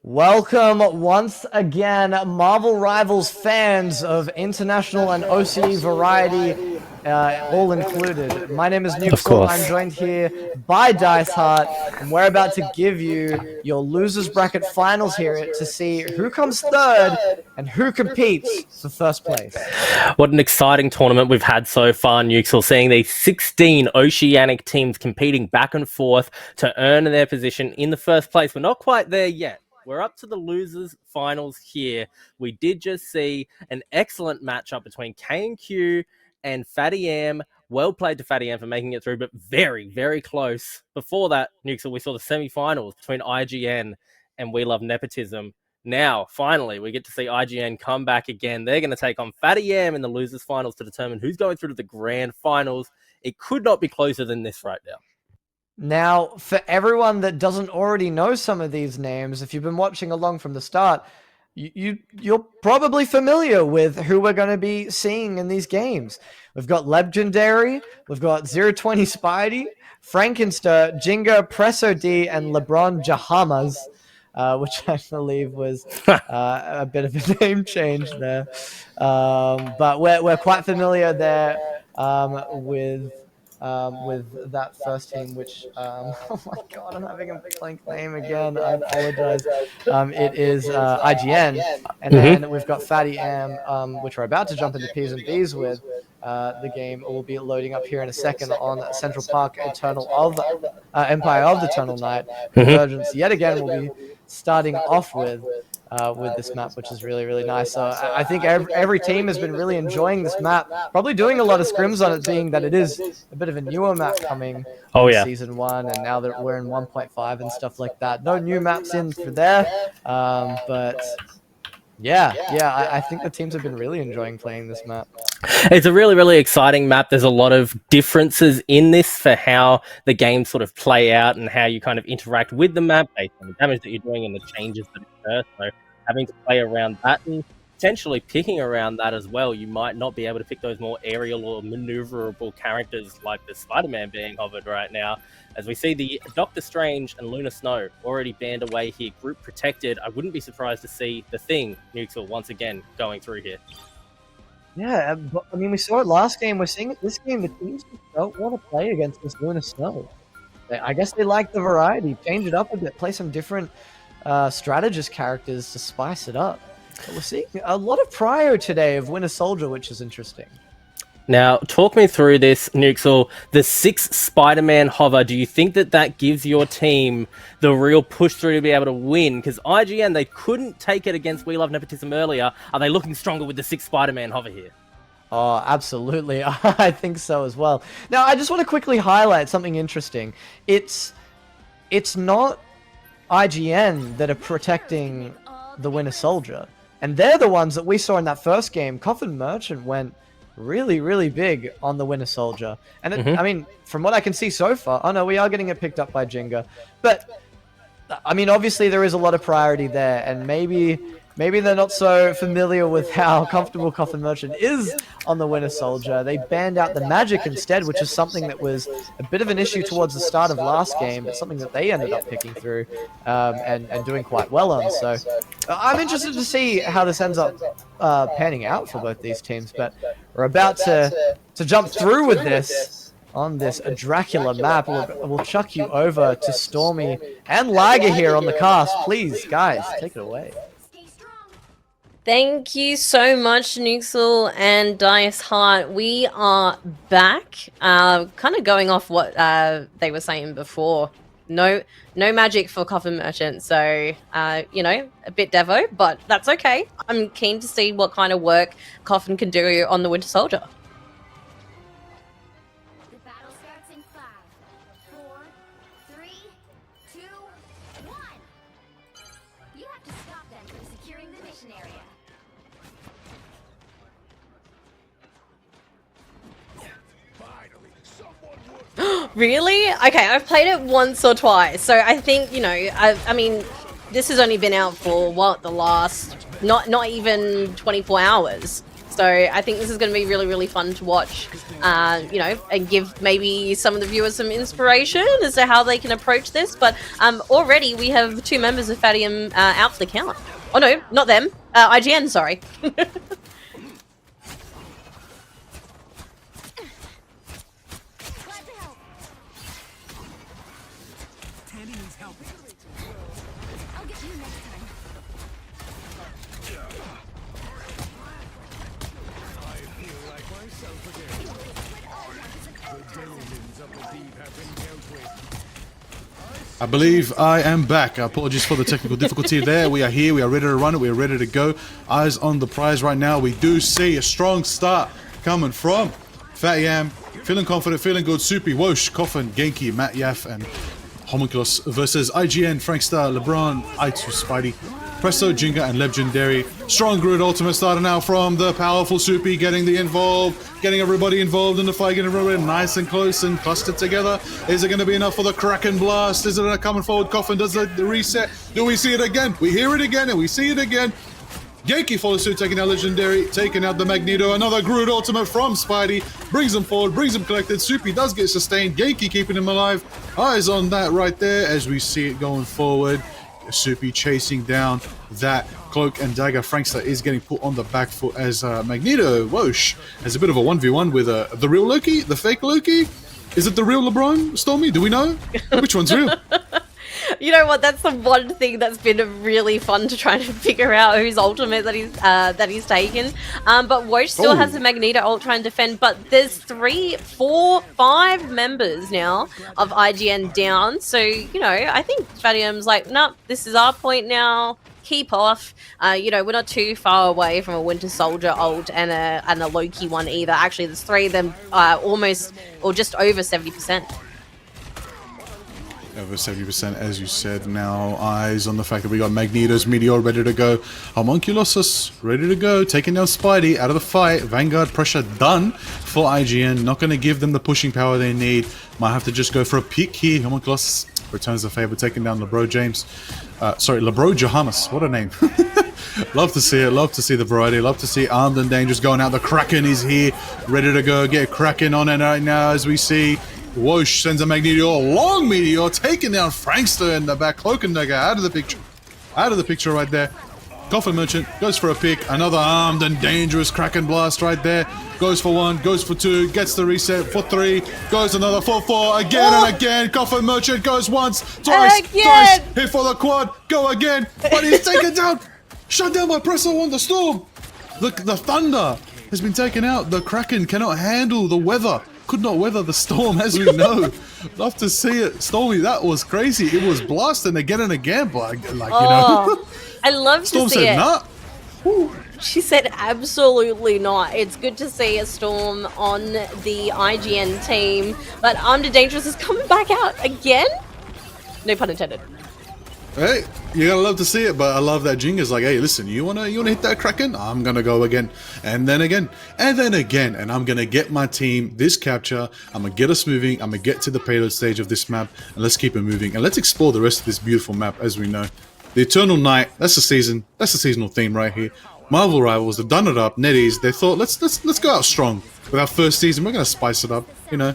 Welcome once again, Marvel Rivals fans of international and OCE variety, all included. My name is Nukesol. course. I'm joined here by Dice Heart, and we're about to give you your losers bracket finals here to see who comes third and who competes for first place. What an exciting tournament we've had so far, Nukesel, seeing these 16 Oceanic teams competing back and forth to earn their position in the first place. We're not quite there yet. We're up to the losers finals here. We did just see an excellent matchup between K&Q and Fatty Am. Well played to Fatty Am for making it through, but very, very close. Before that, Nukesel, we saw the semi-finals between IGN and We Love Nepotism. Now, finally, we get to see IGN come back again. They're going to take on Fatty Am in the losers finals to determine who's going through to the grand finals. It could not be closer than this right now. Now, for everyone that doesn't already know some of these names, if you've been watching along from the start, you're probably familiar with who we're going to be seeing in these games. We've got Legendary, we've got 020 Spidey, Frankenster, Jinga, Presso D, and LeBron Jahamas, which I believe was a bit of a name change there. But we're quite familiar there with that first team, which, oh my god, I'm having a blank name again. I apologize. It is IGN, and then we've got Fatty Am, which we're about to jump into P's and B's with. The game will be loading up here in a second on Central Park Eternal of Empire of the Eternal Night. Convergence yet again will be starting off with this map, which is really, really nice. So I think every team has been really enjoying this map, probably doing a lot of scrims on it, being that it is a bit of a newer map coming in Season 1, and now that we're in 1.5 and stuff like that. No new maps in for there, but yeah, I think the teams have been really enjoying playing this map. It's a really, really exciting map. There's a lot of differences in this for how the games sort of play out and how you kind of interact with the map based on the damage that you're doing and the changes that occur. So having to play around that and potentially picking around that as well, you might not be able to pick those more aerial or maneuverable characters like the Spider-Man being hovered right now. As we see the Doctor Strange and Luna Snow already banned away here, group protected. I wouldn't be surprised to see the Thing, Nukesel, once again going through here. Yeah, but, I mean, we saw it last game. We're seeing it this game. The teams don't want to play against this Luna Snow. I guess they like the variety. Change it up a bit. Play some different strategist characters to spice it up. But we're seeing a lot of prio today of Winter Soldier, which is interesting. Now, talk me through this, Nukesel. The 6 Spider-Man hover, do you think that gives your team the real push through to be able to win? Because IGN, they couldn't take it against We Love Nepotism earlier. Are they looking stronger with the 6 Spider-Man hover here? Oh, absolutely. I think so as well. Now, I just want to quickly highlight something interesting. It's not IGN that are protecting the Winter Soldier. And they're the ones that we saw in that first game. Coffin Merchant went really, really big on the Winter Soldier. And I mean, from what I can see so far, oh no, we are getting it picked up by Jinga. But, I mean, obviously there is a lot of priority there, and maybe they're not so familiar with how comfortable Coffin Merchant is on the Winter Soldier. They banned out the magic instead, which is something that was a bit of an issue towards the start of last game, but something that they ended up picking through and doing quite well on. So I'm interested to see how this ends up panning out for both these teams, but we're about to jump through with this on this Dracula map. We'll chuck you over to Stormy and Liger here on the cast. Please, guys, take it away. Thank you so much, Nukesel and Dice Heart. We are back. Kind of going off what they were saying before. No magic for Coffin Merchant, so you know, a bit devo, but that's okay. I'm keen to see what kind of work Coffin can do on the Winter Soldier. The battle starts in 5, 4, 3, 2, 1. You have to stop them from securing the mission area. Really? Okay, I've played it once or twice, so I think, you know, I mean, this has only been out for what, the last not even 24 hours. So I think this is going to be really, really fun to watch, you know, and give maybe some of the viewers some inspiration as to how they can approach this. But already we have 2 members of Fadium out for the count. Oh no, not them. IGN, sorry. I'll get you next time. I believe I am back. Apologies for the technical difficulty there. We are here. We are ready to run it. We are ready to go. Eyes on the prize right now. We do see a strong start coming from Fatty Yam. Feeling confident, feeling good. Soupy, Woosh, Coffin, Genki, Matt Yaff, and Homunculus versus IGN, Frankstar, LeBron, Aitu, Spidey, Presto, Jinga, and Legendary. Strong Grid Ultimate starting out from the powerful Soupy, getting everybody involved in the fight, getting everybody nice and close and clustered together. Is it going to be enough for the Kraken Blast? Is it coming forward? Coffin does the reset. Do we see it again? We hear it again and we see it again. Genki follows suit, taking out Legendary, taking out the Magneto. Another Groot Ultimate from Spidey. Brings him forward, brings him collected. Soupy does get sustained. Genki keeping him alive. Eyes on that right there as we see it going forward. Soupy chasing down that Cloak and Dagger. Frankster is getting put on the back foot as Magneto, whoosh, has a bit of a 1v1 with the real Loki, the fake Loki. Is it the real LeBron, Stormy? Do we know? Which one's real? You know what? That's the one thing that's been really fun to try to figure out whose ultimate that he's taken. But Woosh still has a Magneto ult trying to defend. But there's 3, 4, 5 members now of IGN down. So you know, I think Fadium's like, nope, this is our point now. Keep off. You know, we're not too far away from a Winter Soldier ult and a Loki one either. Actually, there's 3 of them, almost or just over 70%. Over 70%, as you said. Now, eyes on the fact that we got Magneto's Meteor ready to go. Homunculus ready to go. Taking down Spidey out of the fight. Vanguard pressure done for IGN. Not going to give them the pushing power they need. Might have to just go for a peek here. Homunculus returns the favor, taking down LeBro James. LeBro Johannes. What a name. Love to see it. Love to see the variety. Love to see Armed and Dangerous going out. The Kraken is here. Ready to go. Get Kraken on it right now as we see Woosh sends a Magneto, a long meteor, taking down Frankster in the back. Cloak and Dagger out of the picture. Out of the picture right there. Coffin Merchant goes for a pick. Another Armed and Dangerous Kraken Blast right there. Goes for 1, goes for 2, gets the reset for 3, goes another for 4, again and again. Coffin Merchant goes once, twice, hit for the quad, go again, but he's taken down. Shut down by Presso on the storm. The thunder has been taken out. The Kraken cannot handle the weather. Could not weather the storm, as we know. Love to see it. Stormy, that was crazy. It was blasting again and again, but you know. I love Storm to see said, it. nah. She said absolutely not. It's good to see a Storm on the IGN team, but Armed and Dangerous is coming back out again? No pun intended. Hey, you gotta love to see it, but I love that Jinga's like, hey, listen, you wanna hit that Kraken? I'm gonna go again, and then again, and then again, and I'm gonna get my team this capture. I'm gonna get us moving. I'm gonna get to the payload stage of this map, and let's keep it moving, and let's explore the rest of this beautiful map. As we know, the Eternal Night. That's the season. That's the seasonal theme right here. Marvel Rivals. They've done it up. NetEase. They thought let's go out strong with our first season. We're gonna spice it up. You know.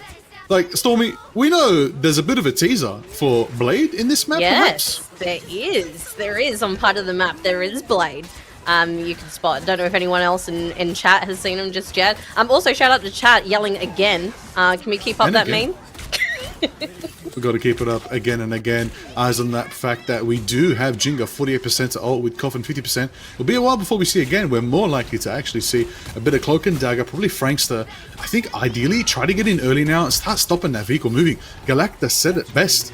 Like, Stormy, we know there's a bit of a teaser for Blade in this map, Yes, perhaps? there is. There is on part of the map. There is Blade. You can spot. Don't know if anyone else in chat has seen him just yet. Also, shout out to chat yelling again. Can we keep up And that again. meme? We've got to keep it up again and again. Eyes on that fact that we do have Jinga 48% to ult with Coffin 50%. It'll be a while before we see again. We're more likely to actually see a bit of Cloak and Dagger, probably Frankster. I think ideally try to get in early now and start stopping that vehicle moving. Galacta said it best.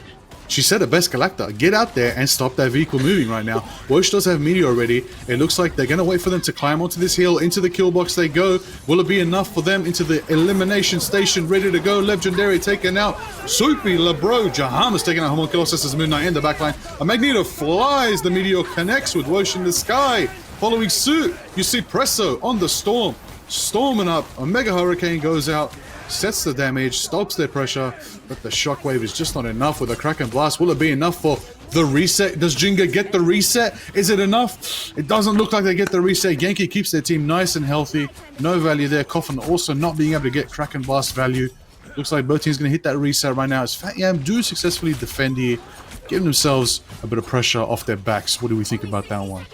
She said it best, Galacta. Get out there and stop that vehicle moving right now. Woosh does have Meteor already. It looks like they're going to wait for them to climb onto this hill. Into the kill box they go. Will it be enough for them? Into the elimination station, ready to go. Legendary taken out. Soupy, LeBro, Jahamas taking out Homunculus as Moon Knight in the backline. A Magneto flies. The Meteor connects with Woosh in the sky. Following suit, you see Presso on the storm. Storming up. A Mega Hurricane goes out. Sets the damage, stops their pressure, but the shockwave is just not enough with a Kraken Blast. Will it be enough for The reset, does Jinga get the reset? Is it enough? It doesn't look like they get the reset. Genki keeps their team nice and healthy. No value there. Coffin also not being able to get Kraken Blast value. Looks like both teams going to hit that reset right now as Fat Yam do successfully defend here, giving themselves a bit of pressure off their backs. What do we think about that one?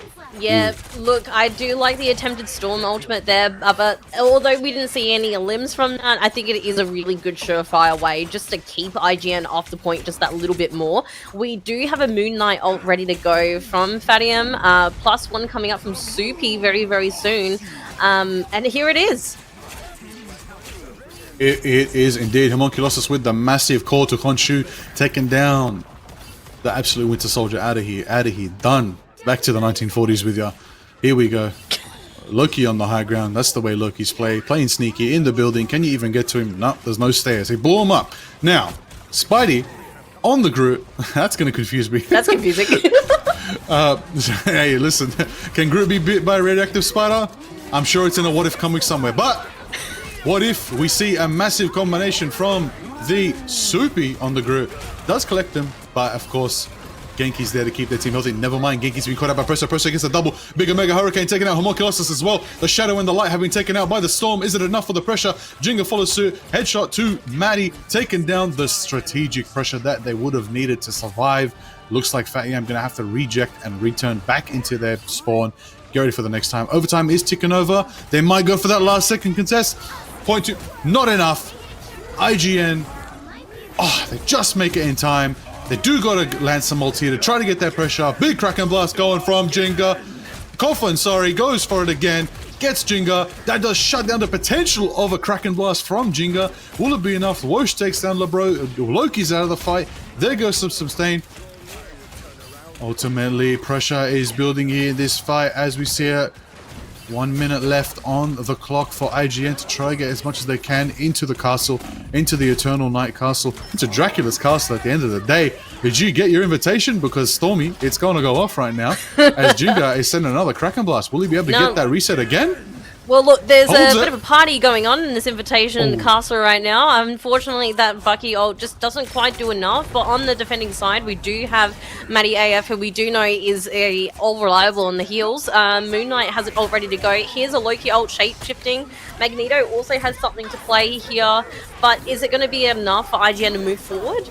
Yeah, look, I do like the attempted Storm ultimate there, but although we didn't see any limbs from that, I think it is a really good surefire way just to keep IGN off the point just that little bit more. We do have a Moon Knight ult ready to go from Fadium, plus one coming up from Soupy very, very soon, and here it is. It is indeed Homunculosis with the massive call to Khonshu, taking down the absolute Winter Soldier. Out of here, done. Back to the 1940s with ya. Here we go. Loki on the high ground. That's the way Loki's playing sneaky in the building. Can you even get to him? No, there's no stairs. He blew him up. Now, Spidey on the Groot. That's going to confuse me. That's confusing. Hey, listen. Can Groot be bit by a radioactive spider? I'm sure it's in a What If comic somewhere. But what if we see a massive combination from the Soupy on the Groot? Does collect them, but of course, Genki's there to keep their team healthy. Never mind, Genki's been caught out by Presso. Presso gets a double. Bigger Mega Hurricane taking out Homunculosis as well. The Shadow and the Light have been taken out by the Storm. Is it enough for the pressure? Jinga follows suit. Headshot to Maddie, taking down the strategic pressure that they would have needed to survive. Looks like Fat Yam going to have to reject and return back into their spawn. Get ready for the next time. Overtime is ticking over. They might go for that last second contest. Point two, not enough. IGN, they just make it in time. They do got to land some ulti here to try to get that pressure. Big Kraken Blast going from Jinga. Coffin, goes for it again. Gets Jinga. That does shut down the potential of a Kraken Blast from Jinga. Will it be enough? Wosh takes down LeBro. Loki's out of the fight. There goes some sustain. Ultimately, pressure is building here in this fight as we see it. 1 minute left on the clock for IGN to try to get as much as they can into the castle, into the Eternal Night Castle, into Dracula's castle at the end of the day. Did you get your invitation? Because Stormy, it's going to go off right now as Jinga is sending another Kraken Blast. Will he be able to get that reset again? Well, look, there's a bit of a party going on in this invitation in the castle right now. Unfortunately, that Bucky ult just doesn't quite do enough. But on the defending side, we do have Maddie AF, who we do know is all reliable on the heals. Moon Knight has it all ready to go. Here's a Loki ult shape-shifting. Magneto also has something to play here. But is it going to be enough for IGN to move forward?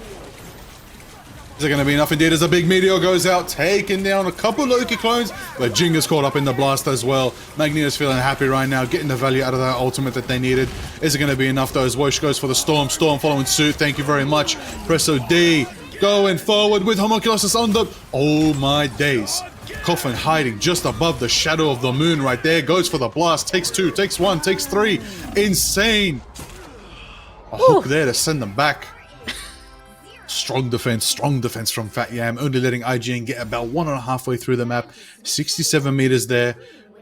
Is it going to be enough? Indeed, as a big meteor goes out, taking down a couple Loki clones, but Jinga's caught up in the blast as well. Magneto's feeling happy right now, getting the value out of that ultimate that they needed. Is it going to be enough though? As Wosh goes for the Storm. Storm following suit. Thank you very much. Presso D going forward with Homunculosis on the... Oh my days. Coffin hiding just above the shadow of the moon right there. Goes for the blast. Takes two, takes one, takes three. Insane. A hook there to send them back. Strong defense from Fat Yam, only letting IGN get about 1.5 way through the map. 67 meters there.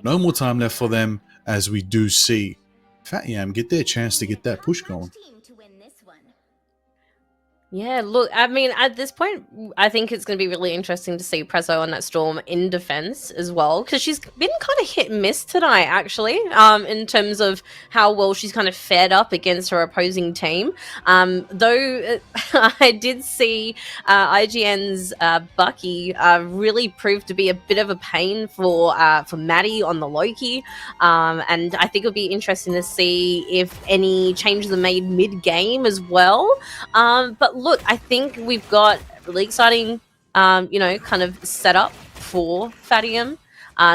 No more time left for them as we do see Fat Yam get their chance to get that push going. Yeah, look, I mean, at this point, I think it's going to be really interesting to see Prezzo on that Storm in defense as well, because she's been kind of hit and miss tonight, actually, in terms of how well she's kind of fared up against her opposing team. Though I did see IGN's Bucky really prove to be a bit of a pain for Maddie on the Loki, and I think it'll be interesting to see if any changes are made mid-game as well. But look, I think we've got really exciting, kind of setup for Fadium.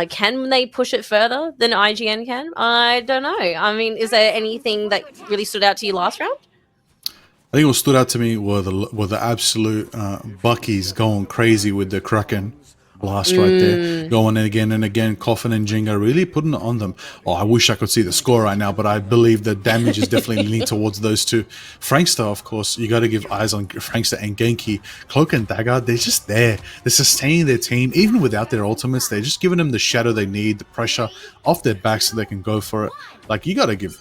Can they push it further than IGN can? I don't know. I mean, is there anything that really stood out to you last round? I think what stood out to me were the absolute Buckies going crazy with the Kraken blast right there, going in again and again. Coffin and Jinga really putting it on them. Oh, I wish I could see the score right now, but I believe the damage is definitely leaning towards those two. Frankster, of course, you got to give eyes on Frankster and Genki. Cloak and Dagger, they're just there. They're sustaining their team even without their ultimates. They're just giving them the shadow they need, the pressure off their back so they can go for it. Like, you gotta give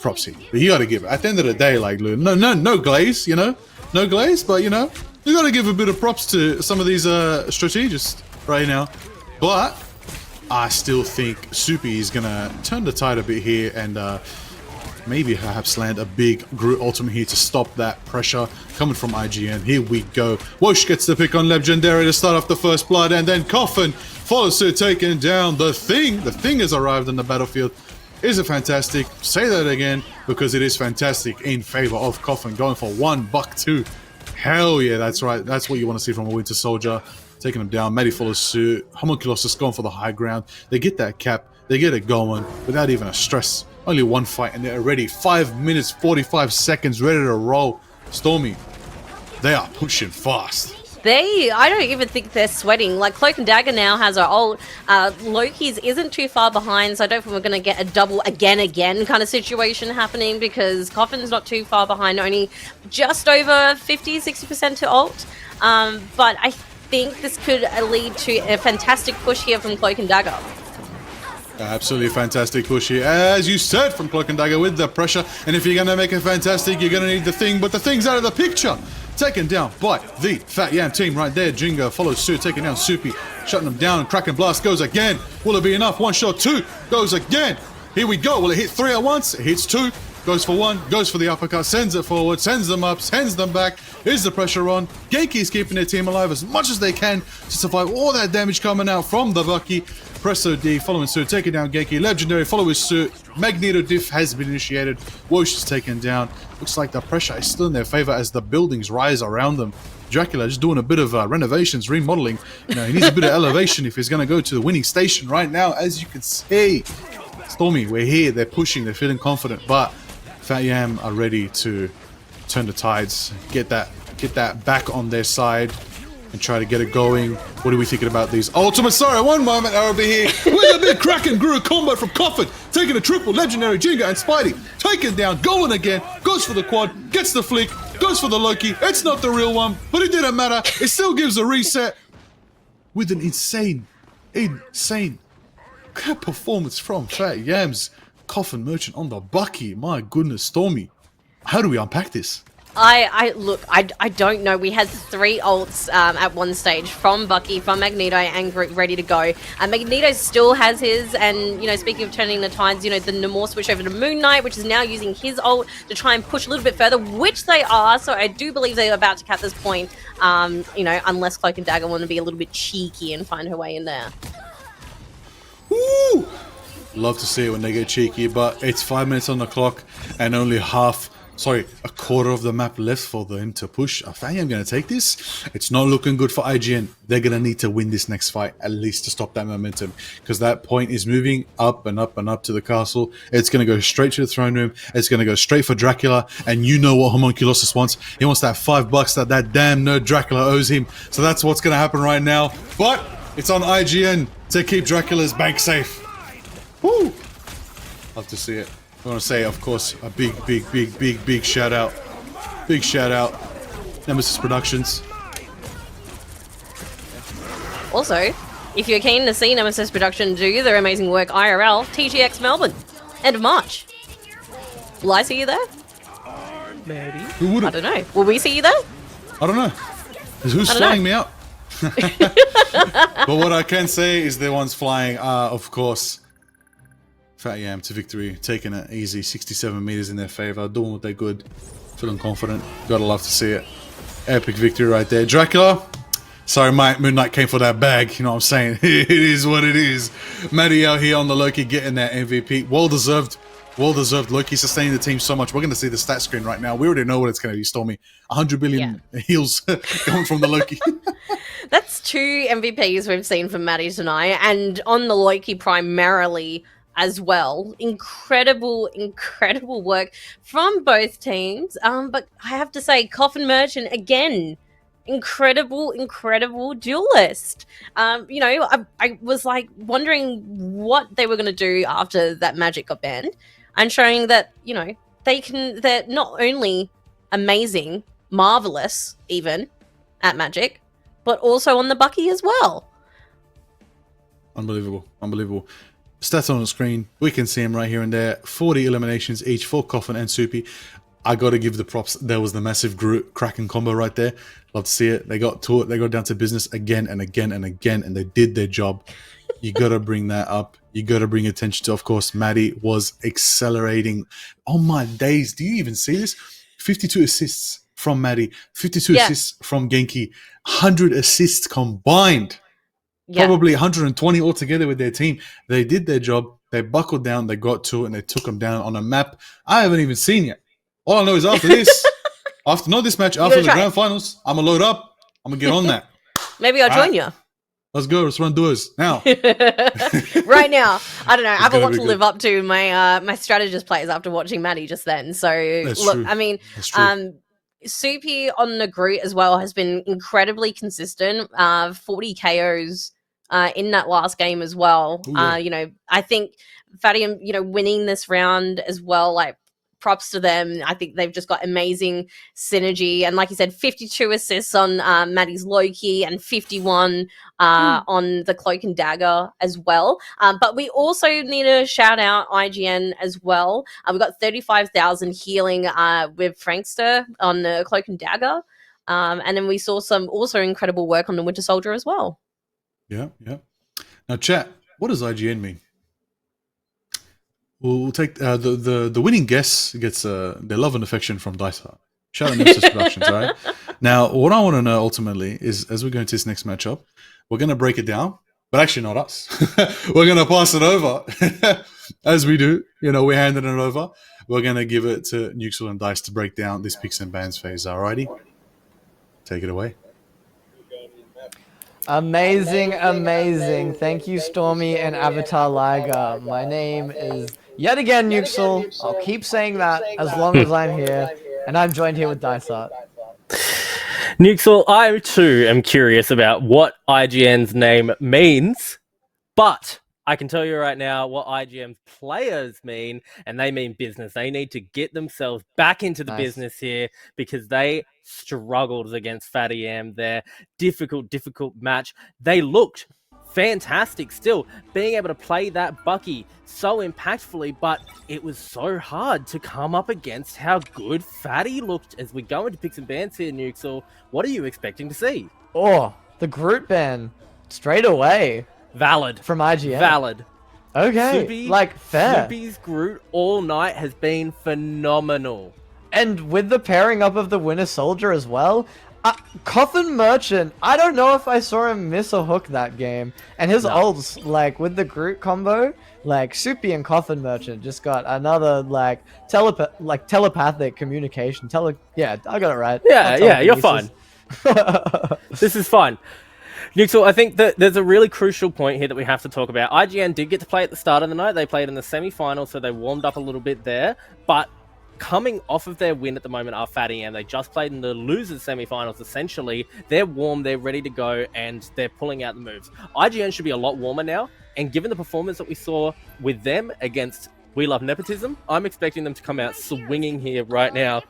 props here. You gotta give. At the end of the day, like, no glaze, no glaze, but you gotta give a bit of props to some of these strategists right now. But I still think Soupy is gonna turn the tide a bit here and maybe perhaps land a big Groot ultimate here to stop that pressure coming from IGN. Here we go. Whoosh gets the pick on Legendary to start off the first blood, and then Coffin follows suit, taking down the Thing. The Thing has arrived on the battlefield. Is it fantastic? Say that again, because it is fantastic in favor of Coffin, going for $1.2. Hell yeah, that's right. That's what you want to see from a Winter Soldier. Taking him down. Maddie follows suit. Homunculus is going for the high ground. They get that cap. They get it going without even a stress. Only one fight and they're already 5 minutes, 45 seconds ready to roll. Stormy, they are pushing fast. I don't even think they're sweating. Like, Cloak and Dagger now has our old, Loki's isn't too far behind, so I don't think we're going to get a double again kind of situation happening, because Coffin's not too far behind, only just over 50-60% to ult. But I think this could lead to a fantastic push here from Cloak and Dagger. Absolutely fantastic push here, as you said, from Cloak and Dagger with the pressure. And if you're going to make it fantastic, you're going to need the Thing, but the Thing's out of the picture. Taken down by the Fat Yam team right there. Jinga follows suit, taking down Soupy, shutting them down. Kraken Blast goes again. Will it be enough? One shot, two, goes again. Here we go. Will it hit three at once? It hits two, goes for one, goes for the uppercut, sends it forward, sends them up, sends them back. Is the pressure on? Genki's keeping their team alive as much as they can to survive all that damage coming out from the Bucky. Presso D following suit, taking down Genki. Legendary follows suit. Magneto diff has been initiated. Whoosh is taken down. Looks like the pressure is still in their favor as the buildings rise around them. Dracula just doing a bit of renovations, remodeling. You know, he needs a bit of elevation if he's going to go to the winning station right now, as you can see. Stormy, we're here. They're pushing. They're feeling confident, but Fat Yam are ready to turn the tides, get that back on their side, and try to get it going. What are we thinking about these ultimates? Sorry, one moment, I'll be here. With a big Kraken Groot combo from Coffin, taking a triple Legendary Jinga and Spidey, taken down, going again, goes for the quad, gets the flick, goes for the Loki. It's not the real one, but it didn't matter. It still gives a reset with an insane performance from Fat Yam's Coffin Merchant on the Bucky. My goodness, Stormy. How do we unpack this? Look, I don't know. We had 3 ults at one stage from Bucky, from Magneto, and Groot ready to go. Magneto still has his, and, you know, speaking of turning the tides, you know, the Namor switch over to Moon Knight, which is now using his ult to try and push a little bit further, which they are, so I do believe they're about to cap this point, you know, unless Cloak and Dagger want to be a little bit cheeky and find her way in there. Woo! Love to see it when they get cheeky, but it's 5 minutes on the clock and only a quarter of the map left for them to push. I am going to take this. It's not looking good for IGN. They're going to need to win this next fight, at least to stop that momentum, because that point is moving up and up and up to the castle. It's going to go straight to the throne room. It's going to go straight for Dracula, and you know what Homunculus wants. He wants that $5 that damn nerd Dracula owes him. So that's what's going to happen right now. But it's on IGN to keep Dracula's bank safe. Woo! Love to see it. I want to say, of course, a big shout out. Big shout out. Nemesis Productions. Also, if you're keen to see Nemesis Productions do their amazing work IRL, TGX Melbourne, end of March. Will I see you there? Maybe. Who would I don't know. Will we see you there? I don't know. Who's flying me out? But what I can say is the ones flying are, of course, Fat Yam to victory, taking it easy, 67 meters in their favor, doing what they're good, feeling confident. Gotta love to see it. Epic victory right there. Dracula, sorry mate, Moon Knight came for that bag, you know what I'm saying? It is what it is. Maddie out here on the Loki getting that MVP. Well deserved. Loki sustaining the team so much. We're going to see the stat screen right now. We already know what it's going to be, Stormy. 100 billion heals coming from the Loki. That's 2 MVPs we've seen from Maddie tonight, and on the Loki primarily as well. Incredible work from both teams. But I have to say, Coffin Merchant again, incredible duelist. You know, I was like wondering what they were going to do after that magic got banned, and showing that, you know, they're not only amazing, marvelous even at magic, but also on the Bucky as well. Unbelievable. Stats on the screen, we can see him right here and there. 40 eliminations each for Coffin and Soupy. I got to give the props. There was the massive Groot Kraken combo right there. Love to see it. They got to it. They got down to business again and again and again, and they did their job. You got to bring that up. You got to bring attention to, of course, Maddie was accelerating. Oh my days. Do you even see this? 52 assists from Maddie, 52 assists from Genki, 100 assists combined. Yeah. Probably 120 altogether with their team. They did their job. They buckled down. They got to it, and they took them down on a map I haven't even seen yet. All I know is after this, after not this match, after the grand finals, I'm going to load up. I'm going to get on that. Maybe I'll join you. Let's go. Let's run duos now. Right now. I don't know. I have a lot to live up to my my strategist plays after watching Maddie just then. So look, true. I mean, Soupy on the Groot as well has been incredibly consistent. 40 KOs in that last game as well. Ooh, yeah. You know, I think Fadium, you know, winning this round as well, like, props to them. I think they've just got amazing synergy. And like you said, 52 assists on Maddie's Loki and 51 on the Cloak and Dagger as well. But we also need to shout out IGN as well. We've got 35,000 healing with Frankster on the Cloak and Dagger. And then we saw some also incredible work on the Winter Soldier as well. Yeah. Now, chat, what does IGN mean? We'll take the winning guess gets their love and affection from Dice Heart. Shout out Nemesis Productions, all right? Now, what I want to know ultimately is, as we go into this next matchup, we're going to break it down, but actually not us. We're going to pass it over, as we do. You know, we're handing it over. We're going to give it to Nuxel and Dice to break down this picks and bans phase, all righty? Take it away. Amazing. Thank you, Stormy and Avatar Liger. My name is yet again Nuxel. I'll keep saying that as long as I'm here. And I'm joined here with Dice Art. Nuxel, I too am curious about what IGN's name means, but I can tell you right now what IGN's players mean, and they mean business. They need to get themselves back into the business here because they struggled against Fatty M. Their difficult match. They looked fantastic still, being able to play that Bucky so impactfully, but it was so hard to come up against how good Fatty looked. As we go into picks and bans here, Nuxel, what are you expecting to see? Oh, the Groot ban straight away. Valid. From IGN. Valid. Okay, Soupy, like fair. Soupy's Groot all night has been phenomenal. And with the pairing up of the Winter Soldier as well, Coffin Merchant, I don't know if I saw him miss a hook that game. And his ults, like, with the Groot combo, like, Soupy and Coffin Merchant just got another, like, telepathic communication. Yeah, I got it right. Yeah, you're fine. This is fine. Nuxel, I think that there's a really crucial point here that we have to talk about. IGN did get to play at the start of the night. They played in the semi-final, so they warmed up a little bit there. But coming off of their win at the moment are Fatty M. They just played in the losers semi-finals, essentially. They're warm, they're ready to go, and they're pulling out the moves. IGN should be a lot warmer now, and given the performance that we saw with them against We Love Nepotism, I'm expecting them to come out swinging here right now.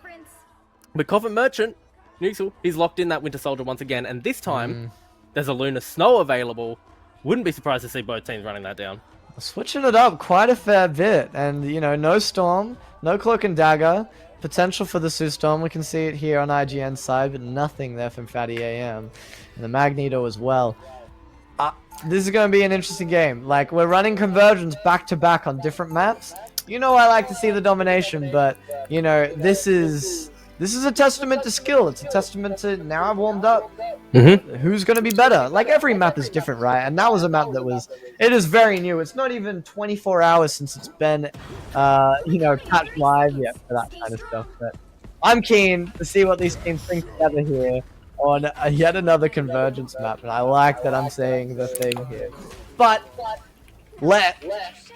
But Coffin Merchant, Nuxel, he's locked in that Winter Soldier once again, and this time, there's a Lunar Snow available. Wouldn't be surprised to see both teams running that down. Switching it up quite a fair bit. And, you know, no Storm, no Cloak and Dagger. Potential for the Sue Storm. We can see it here on IGN's side, but nothing there from Fatty AM. And the Magneto as well. This is going to be an interesting game. Like, we're running conversions back-to-back on different maps. You know I like to see the domination, but, you know, this is a testament to skill. It's a testament to, now I've warmed up, who's going to be better? Like, every map is different, right? And that was a map that it is very new. It's not even 24 hours since it's been, you know, patched live yet for that kind of stuff. But I'm keen to see what these teams bring together here on yet another convergence map. And I like that I'm saying the thing here. But let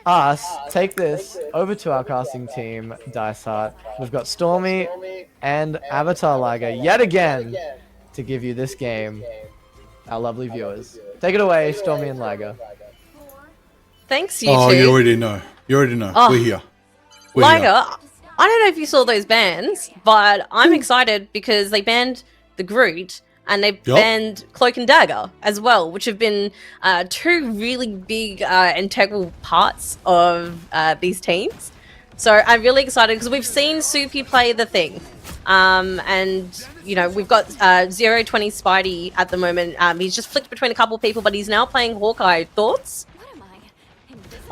us take this over to our casting team, Dice Heart. We've got Stormy and Avatar Liger yet again to give you this game, our lovely viewers. Take it away, Stormy and Liger. Thanks, you two. Oh, you already know. We're here. Liger, I don't know if you saw those bans, but I'm excited because they banned the Groot and they banned Cloak and Dagger as well, which have been two really big integral parts of these teams. So I'm really excited because we've seen Soupy play the thing. And, you know, we've got 020 Spidey at the moment. He's just flicked between a couple of people, but he's now playing Hawkeye. Thoughts?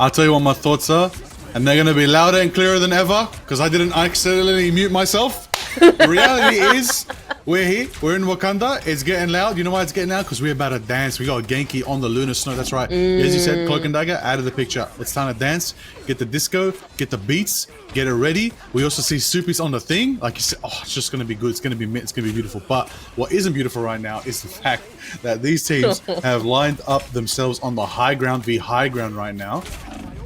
I'll tell you what my thoughts are, and they're gonna be louder and clearer than ever because I didn't accidentally mute myself. The reality is, we're here, we're in Wakanda, it's getting loud. You know why it's getting loud? Because we're about to dance. We got Genki on the lunar snow, that's right. As you said, Cloak and Dagger, out of the picture. It's time to dance, get the disco, get the beats, get it ready. We also see Suppies on the thing. Like you said, oh, it's just gonna be good, it's gonna be beautiful. But what isn't beautiful right now is the fact that these teams have lined up themselves on the high ground v high ground right now.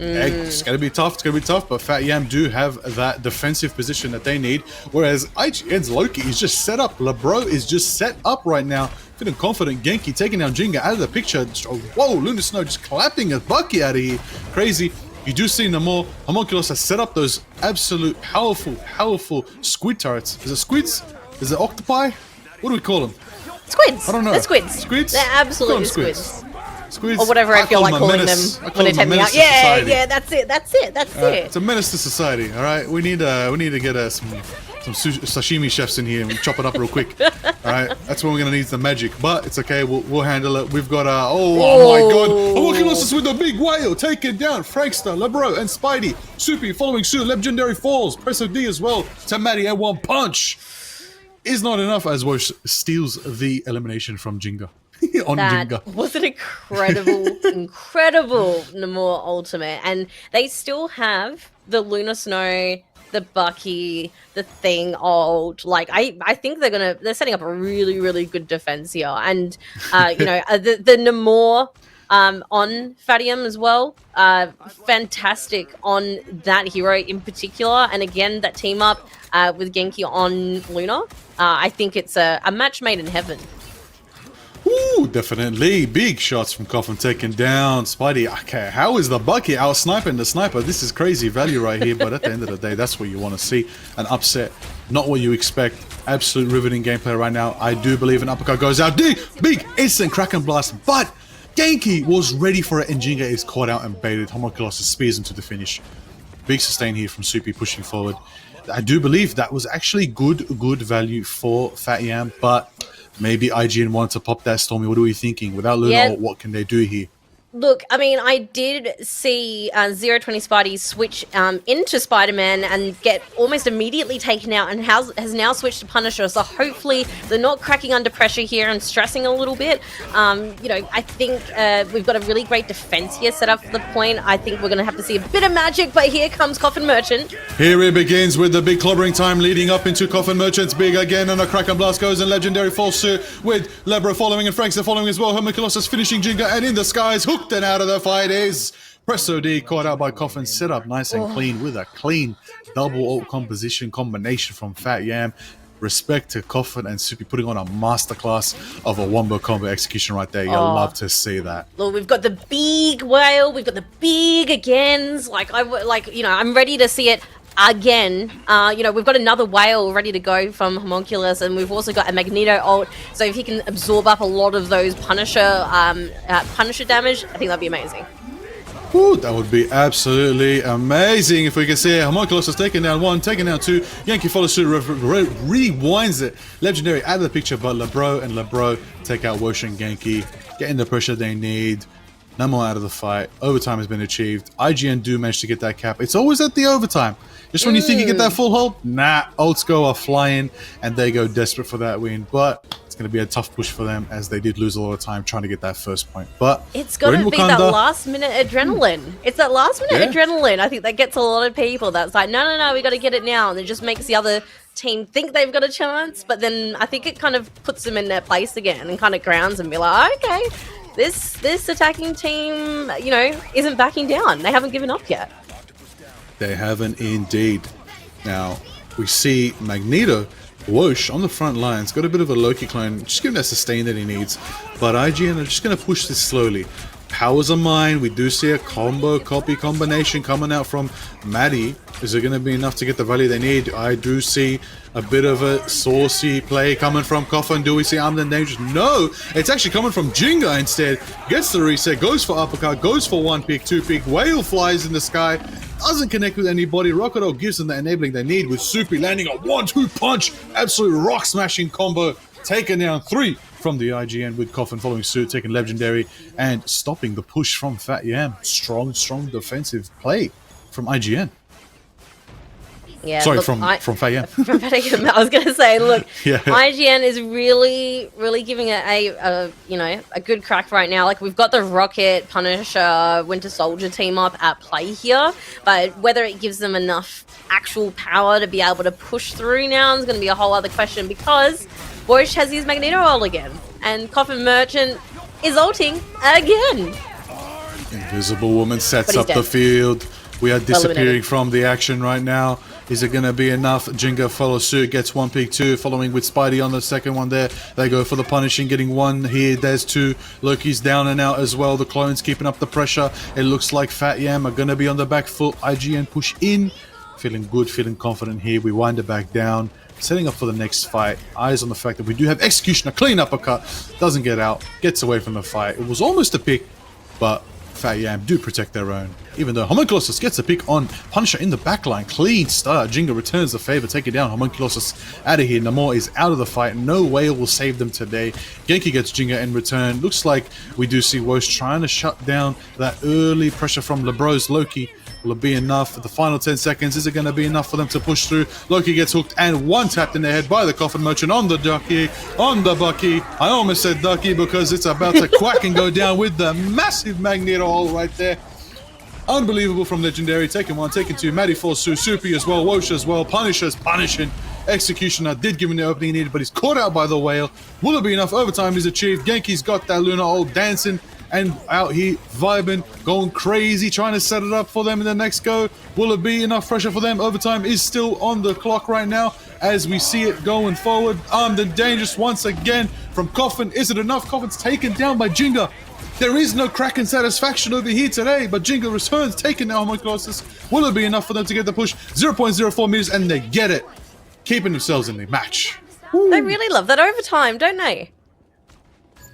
It's gonna be tough, but Fat Yam do have that defensive position that they need, whereas IGN's Loki is just set up. LeBro is just set up right now, feeling confident. Genki taking down Jinga out of the picture. Whoa, Lunar Snow just clapping a Bucky out of here. Crazy. You do see Namor. Homunculus has set up those absolute powerful squid turrets. Is it squids? Is it octopi? What do we call them? Squids. I don't know. They're squids. Squids? They're absolutely Call them squids. Squids. Or whatever I feel like calling them when they take me out. Yeah, that's it. It's a menace to society. All right, we need to get some sashimi chefs in here and chop it up real quick. All right, that's when we're gonna need some magic, but it's okay. We'll handle it. We've got oh my god, Homunculus with a big whale taking down Frankster, Lebro, and Spidey. Soupy following suit. Legendary falls. Presso D as well. Tamati and one punch is not enough as Wosh steals the elimination from Jinga. That Jinga. was an incredible Namor ultimate, and they still have the Lunar Snow, the Bucky, the Thing old. Like I think they're setting up a really good defense here, and the Namor on Fadium as well. Fantastic on that hero in particular, and again that team up with Genki on Luna. I think it's a match made in heaven. Ooh, definitely. Big shots from Coffin taking down Spidey. Okay, how is the Bucky out sniping the sniper? This is crazy value right here, but at the end of the day, that's what you want to see. An upset, not what you expect. Absolute riveting gameplay right now. I do believe an uppercut goes out. Big instant Kraken blast, but Genki was ready for it, and Jinga is caught out and baited. Homunculus spears him to the finish. Big sustain here from Soupy pushing forward. I do believe that was actually good value for Fat Yam, but maybe IGN wanted to pop that. Stormy, what are we thinking? Without Luna, what can they do here? Look, I mean, I did see 020 Spidey switch into Spider-Man and get almost immediately taken out, and has now switched to Punisher. So hopefully they're not cracking under pressure here and stressing a little bit. I think we've got a really great defense here set up for the point. I think we're going to have to see a bit of magic, but here comes Coffin Merchant. Here it begins with the big clobbering time leading up into Coffin Merchant's big again, and a Kraken blast goes in legendary false suit with Lebro following and Frankster following as well. Homunculus is finishing Jinga, and in the skies, hooked and out of the fight is Presso D, caught out by Coffin, set up nice and clean with a clean double ult combination from Fat Yam. Respect to Coffin and Soupy putting on a masterclass of a wombo combo execution right there. You'll love to see that. Look, we've got the big whale, we've got the big agains. I'm ready to see it again. We've got another whale ready to go from Homunculus, and we've also got a Magneto ult. So if he can absorb up a lot of those Punisher damage, I think that'd be amazing. Ooh, that would be absolutely amazing if we can see it. Homunculus is taking down one, taking down two. Yankee follows suit, rewinds it. Legendary out of the picture, but Lebro take out Wosh and Genki, getting the pressure they need. Namor out of the fight. Overtime has been achieved. IGN do manage to get that cap. It's always at the overtime. Just when you think you get that full hold, nah, ults go are flying, and they go desperate for that win. But it's going to be a tough push for them, as they did lose a lot of time trying to get that first point. But it's going to be that last minute adrenaline. It's that last minute adrenaline. I think that gets a lot of people. That's like, no, we got to get it now. And it just makes the other team think they've got a chance. But then I think it kind of puts them in their place again and kind of grounds them and be like, okay, this attacking team, isn't backing down. They haven't given up yet. They haven't indeed. Now, we see Magneto, Wosh on the front lines, got a bit of a Loki clone, just giving that sustain that he needs. But IGN are just going to push this slowly. Powers are mine. We do see a copy combination coming out from Maddie. Is it going to be enough to get the value they need? I do see a bit of a saucy play coming from Coffin. Do we see Armed and Dangerous? No, it's actually coming from Jinga instead. Gets the reset, goes for uppercut, goes for one pick, two pick. Whale flies in the sky, doesn't connect with anybody. Rocketo gives them the enabling they need with Soupy landing a 1-2 punch. Absolute rock smashing combo. Taking down 3, from the IGN with Coffin following suit, taking Legendary and stopping the push from Fat Yam. Strong defensive play from IGN. Yeah, Sorry, look, from Fat Yam. From Fat Yam, I was going to say, look, Yeah. IGN is really giving it a good crack right now. Like, we've got the Rocket, Punisher, Winter Soldier team up at play here, but whether it gives them enough actual power to be able to push through now is going to be a whole other question, because Bosch has his Magneto ult again, and Coffin Merchant is ulting again. Invisible Woman sets up dead. the field. We are disappearing Eliminated. from the action right now. Is it going to be enough? Jinga follows suit, gets one pick, two, following with Spidey on the second one there. They go for the punishing, getting one here. There's two. Loki's down and out as well. The clones keeping up the pressure. It looks like Fat Yam are going to be on the back foot. IGN push in. Feeling good, feeling confident here. We wind it back down. Setting up for the next fight. Eyes on the fact that we do have Executioner. Clean uppercut. Doesn't get out. Gets away from the fight. It was almost a pick, but Fat Yam do protect their own. Even though Homunculosus gets a pick on Punisher in the backline. Clean start. Jinga returns the favor. Take it down. Homunculosus out of here. Namor is out of the fight. No whale will save them today. Genki gets Jinga in return. Looks like we do see Wosh trying to shut down that early pressure from LeBro's Loki. Will it be enough for the final 10 seconds? Is it going to be enough for them to push through? Loki gets hooked and one tapped in the head by the Coffin Merchant on the Ducky. On the Bucky. I almost said Ducky because it's about to quack and go down with the massive Magneto hole right there. Unbelievable from Legendary. Taking one, taking two. Matty falls through. Soupy as well. Wosh as well. Punisher's punishing. Executioner did give him the opening he needed, but he's caught out by the whale. Will it be enough? Overtime is achieved. Genki's got that Luna ult dancing and out here vibing, going crazy, trying to set it up for them in the next go. Will it be enough pressure for them? Overtime is still on the clock right now as we see it going forward. Armed and dangerous once again from Coffin. Is it enough? Coffin's taken down by Jinga. There is no Kraken satisfaction over here today, but Jinga returns, taking down Homunculosus. Will it be enough for them to get the push? 0.04 meters, and they get it. Keeping themselves in the match. They really love that overtime, don't they?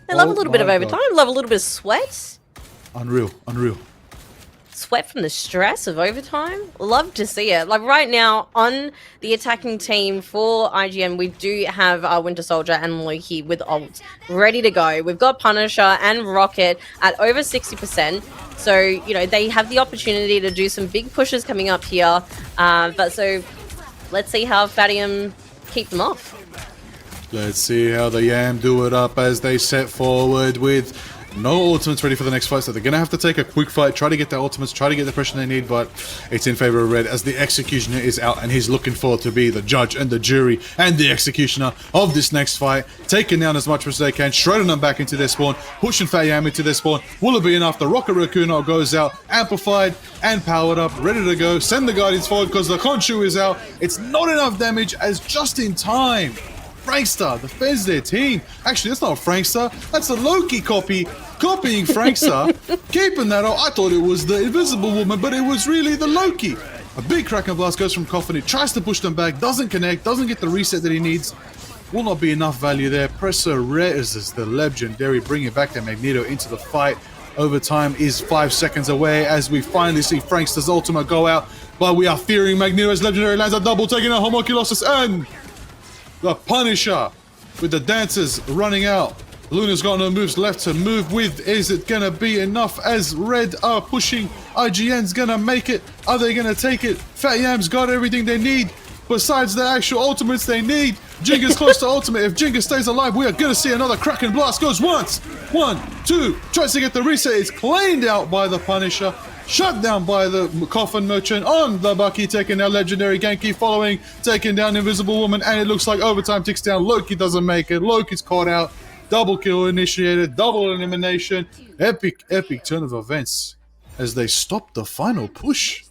They love a little bit of my overtime, God. love a little bit of sweat. Unreal. Sweat from the stress of overtime. Love to see it. Like right now on the attacking team for IGN, we do have our Winter Soldier and Loki with ults ready to go. We've got Punisher and Rocket at over 60%. So, you know, they have the opportunity to do some big pushes coming up here. But so let's see how Fadium keep them off. Let's see how the Yam do it up as they set forward with no ultimates ready for the next fight. So they're going to have to take a quick fight, try to get their ultimates, try to get the pressure they need, but it's in favor of Red as the Executioner is out and he's looking forward to be the judge and the jury and the Executioner of this next fight. Taking down as much as they can, shredding them back into their spawn, pushing Fat Yam into their spawn. Will it be enough? The Rocket Raccoon goes out, amplified and powered up, ready to go. Send the Guardians forward because the Khonshu is out. It's not enough damage as just in time Frankstar defends their team. Actually, that's not a Frankstar. That's a Loki copying Frankstar. Keeping that out. I thought it was the Invisible Woman, but it was really the Loki. A big Kraken Blast goes from Coffin. It tries to push them back. Doesn't connect. Doesn't get the reset that he needs. Will not be enough value there. Presser Reyes, the Legendary, bringing back their Magneto into the fight. Overtime is 5 seconds away as we finally see Frankstar's ultimate go out. But we are fearing Magneto's Legendary lands a double, taking out Homunculosus and the Punisher with the dancers running out. Luna's got no moves left to move with. Is it gonna be enough as Red are pushing? IGN's gonna make it. Are they gonna take it? Fat Yam's got everything they need besides the actual ultimates they need. Jinga's close to ultimate. If Jinga stays alive, we are gonna see another Kraken Blast. Goes once, 1, 2, tries to get the reset. It's cleaned out by the Punisher. Shut down by the Coffin Merchant on the Bucky, taking down Legendary. Genki following, taking down Invisible Woman, and it looks like overtime ticks down. Loki doesn't make it. Loki's caught out. Double kill initiated, double elimination. Epic turn of events as they stop the final push.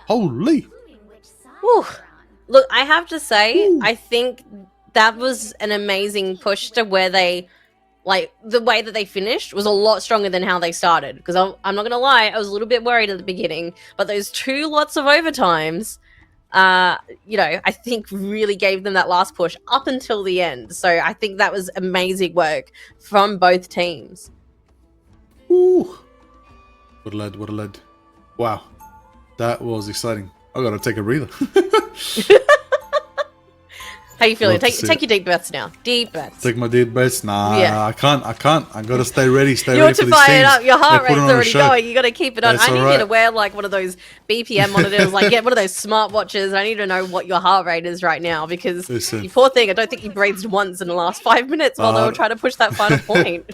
Holy. Whew. Look, I have to say, I think that was an amazing push to where they, like, the way that they finished was a lot stronger than how they started. Because I'm not going to lie, I was a little bit worried at the beginning. But those 2 lots of overtimes, you know, I think really gave them that last push up until the end. So I think that was amazing work from both teams. Ooh. What a lad. Wow. That was exciting. I gotta take a breather. How you feeling? Love to Take see take it. your deep breaths now. Deep breaths. Take my deep breaths. Nah, Yeah. I can't. I gotta stay ready. You want to fire it up. Your heart They're putting rate's on a already show. going. You got to keep it on. That's I need you alright. to wear like one of those BPM monitors, like get one of those smartwatches. I need to know what your heart rate is right now because Listen. you poor thing. I don't think you breathed once in the last 5 minutes while they were trying to push that final point.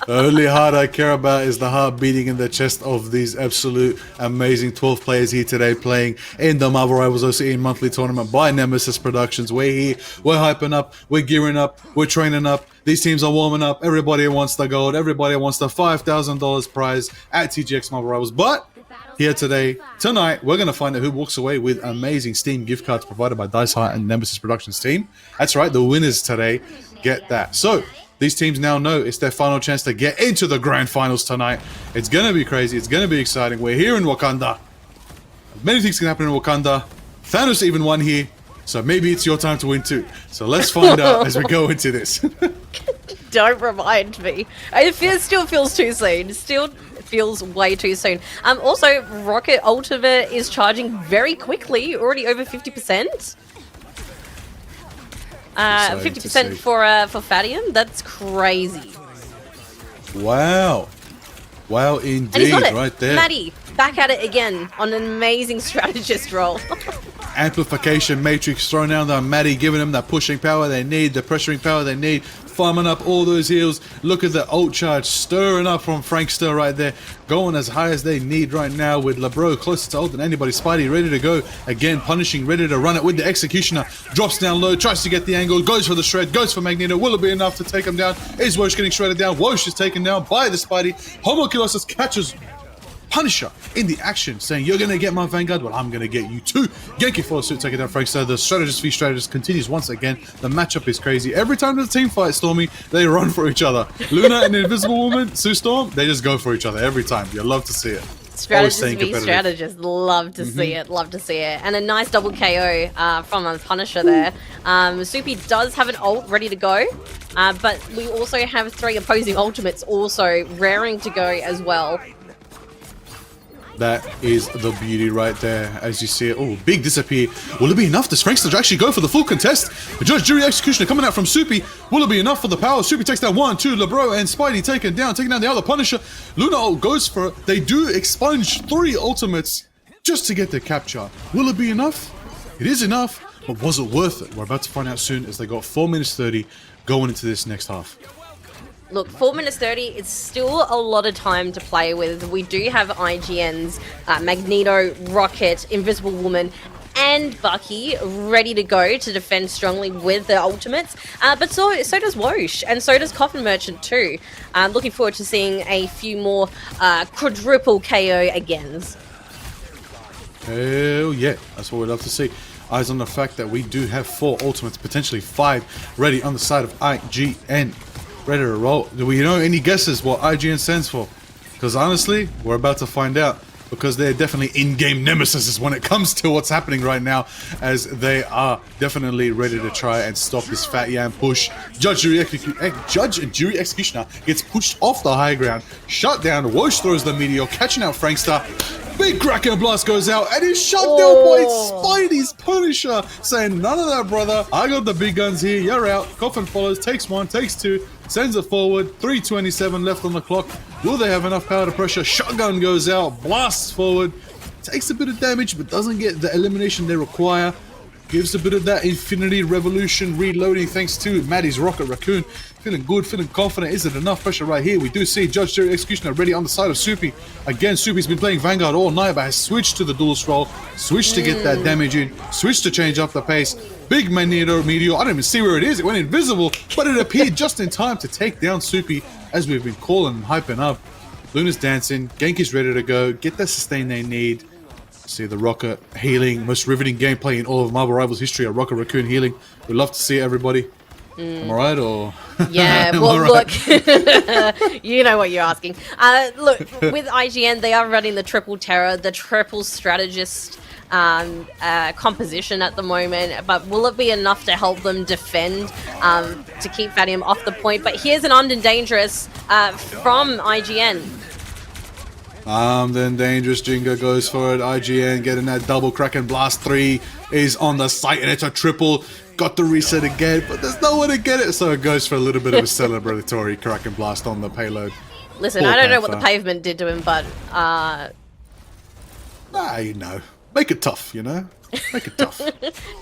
The only heart I care about is the heart beating in the chest of these absolute amazing 12 players here today playing in the Marvel Rivals OCE monthly tournament by Nemesis Productions. We're here, we're hyping up, we're gearing up, we're training up. These teams are warming up. Everybody wants the gold. Everybody wants the $5,000 prize at TGX Marvel Rivals. But here today, tonight, we're going to find out who walks away with amazing Steam gift cards provided by Dice Heart and Nemesis Productions team. That's right, the winners today get that. So, these teams now know it's their final chance to get into the grand finals tonight. It's going to be crazy. It's going to be exciting. We're here in Wakanda. Many things can happen in Wakanda. Thanos even won here. So maybe it's your time to win too. So let's find out as we go into this. Don't remind me. Still feels too soon. Still feels way too soon. Also, Rocket Ultimate is charging very quickly. Already over 50%. 50% for Fadium. That's crazy. Wow. Wow, And he's indeed, got it. right there. Maddie, back at it again on an amazing strategist role. Amplification matrix thrown down there. Maddie giving them that pushing power they need, the pressuring power they need, farming up all those heals. Look at the ult charge stirring up from Frankster right there, going as high as they need right now with LeBro closer to ult than anybody. Spidey ready to go again, punishing, ready to run it with the Executioner. Drops down low, tries to get the angle, goes for the shred, goes for Magneto. Will it be enough to take him down? Is Wosh getting shredded down? Wosh is taken down by the Spidey. Homunculus catches Punisher in the action, saying, "You're gonna get my Vanguard, well, I'm gonna get you too." Genki follows suit, taking down Frankster. The strategist v strategist continues once again. The matchup is crazy. Every time there's a team fight, Stormy, they run for each other. Luna and the Invisible Woman, Sue Storm, they just go for each other every time. You love to see it. Strategist staying v competitive. strategist. Love to see it. Love to see it. And a nice double KO from a Punisher there. Soupy does have an ult ready to go. But we also have 3 opposing ultimates also raring to go as well. That is the beauty right there, as you see it. Oh, big disappear. Will it be enough? Does Frankster actually go for the full contest? The Judge, Jury, Executioner coming out from Soupy. Will it be enough for the power? Soupy takes down 1, 2, LeBro and Spidey taking down the other Punisher. Luna goes for it. They do expunge 3 ultimates just to get the capture. Will it be enough? It is enough, but was it worth it? We're about to find out soon, as they got 4 minutes 30 going into this next half. Look, 4 minutes 30, it's still a lot of time to play with. We do have IGN's Magneto, Rocket, Invisible Woman, and Bucky ready to go to defend strongly with the ultimates. But so does Wosh, and so does Coffin Merchant too. Looking forward to seeing a few more quadruple KO agains. Hell yeah, that's what we'd love to see. Eyes on the fact that we do have 4 ultimates, potentially 5, ready on the side of IGN. Ready to roll. Do we know any guesses what IGN stands for? Because honestly, we're about to find out. Because they're definitely in-game nemesis when it comes to what's happening right now, as they are definitely ready to try and stop this Fat Yam push. Judge and Jury Executioner gets pushed off the high ground, shut down. Wosh throws the meteor, catching out Frankster. Big Kraken Blast goes out, and he's shut down by Spidey's Punisher, saying, "None of that, brother. I got the big guns here. You're out." Coffin follows, takes 1, takes 2, sends it forward. 3:27 left on the clock. Will they have enough power to pressure? Shotgun goes out, blasts forward, takes a bit of damage, but doesn't get the elimination they require. Gives a bit of that Infinity Revolution reloading thanks to Maddie's Rocket Raccoon. Feeling good, feeling confident. Is it enough pressure right here? We do see Judge Jerry Executioner ready on the side of Soupy. Again, Soupy's been playing Vanguard all night, but has switched to the duelist role. Switched to get that damage in. Switched to change up the pace. Big Magneto Meteor. I don't even see where it is. It went invisible, but it appeared just in time to take down Soupy, as we've been calling and hyping up. Luna's dancing. Genki's ready to go. Get the sustain they need. See the Rocket healing. Most riveting gameplay in all of Marvel Rivals history. A Rocket Raccoon healing. We'd love to see it, everybody. Am I right, or? Yeah, Am well, I right? look, you know what you're asking. Look, with IGN, they are running the triple terror, the triple strategist composition at the moment, but will it be enough to help them defend, to keep Fadium off the point? But here's an Armed and Dangerous from IGN. Then Dangerous Jinga goes for it. IGN getting that double Kraken Blast 3 is on the site, and it's a triple. Got the reset again, but there's no one to get it, so it goes for a little bit of a celebratory Kraken Blast on the payload. Listen, Poor I don't know what the Panther. pavement did to him, but You know. Make it tough, you know? Make it tough.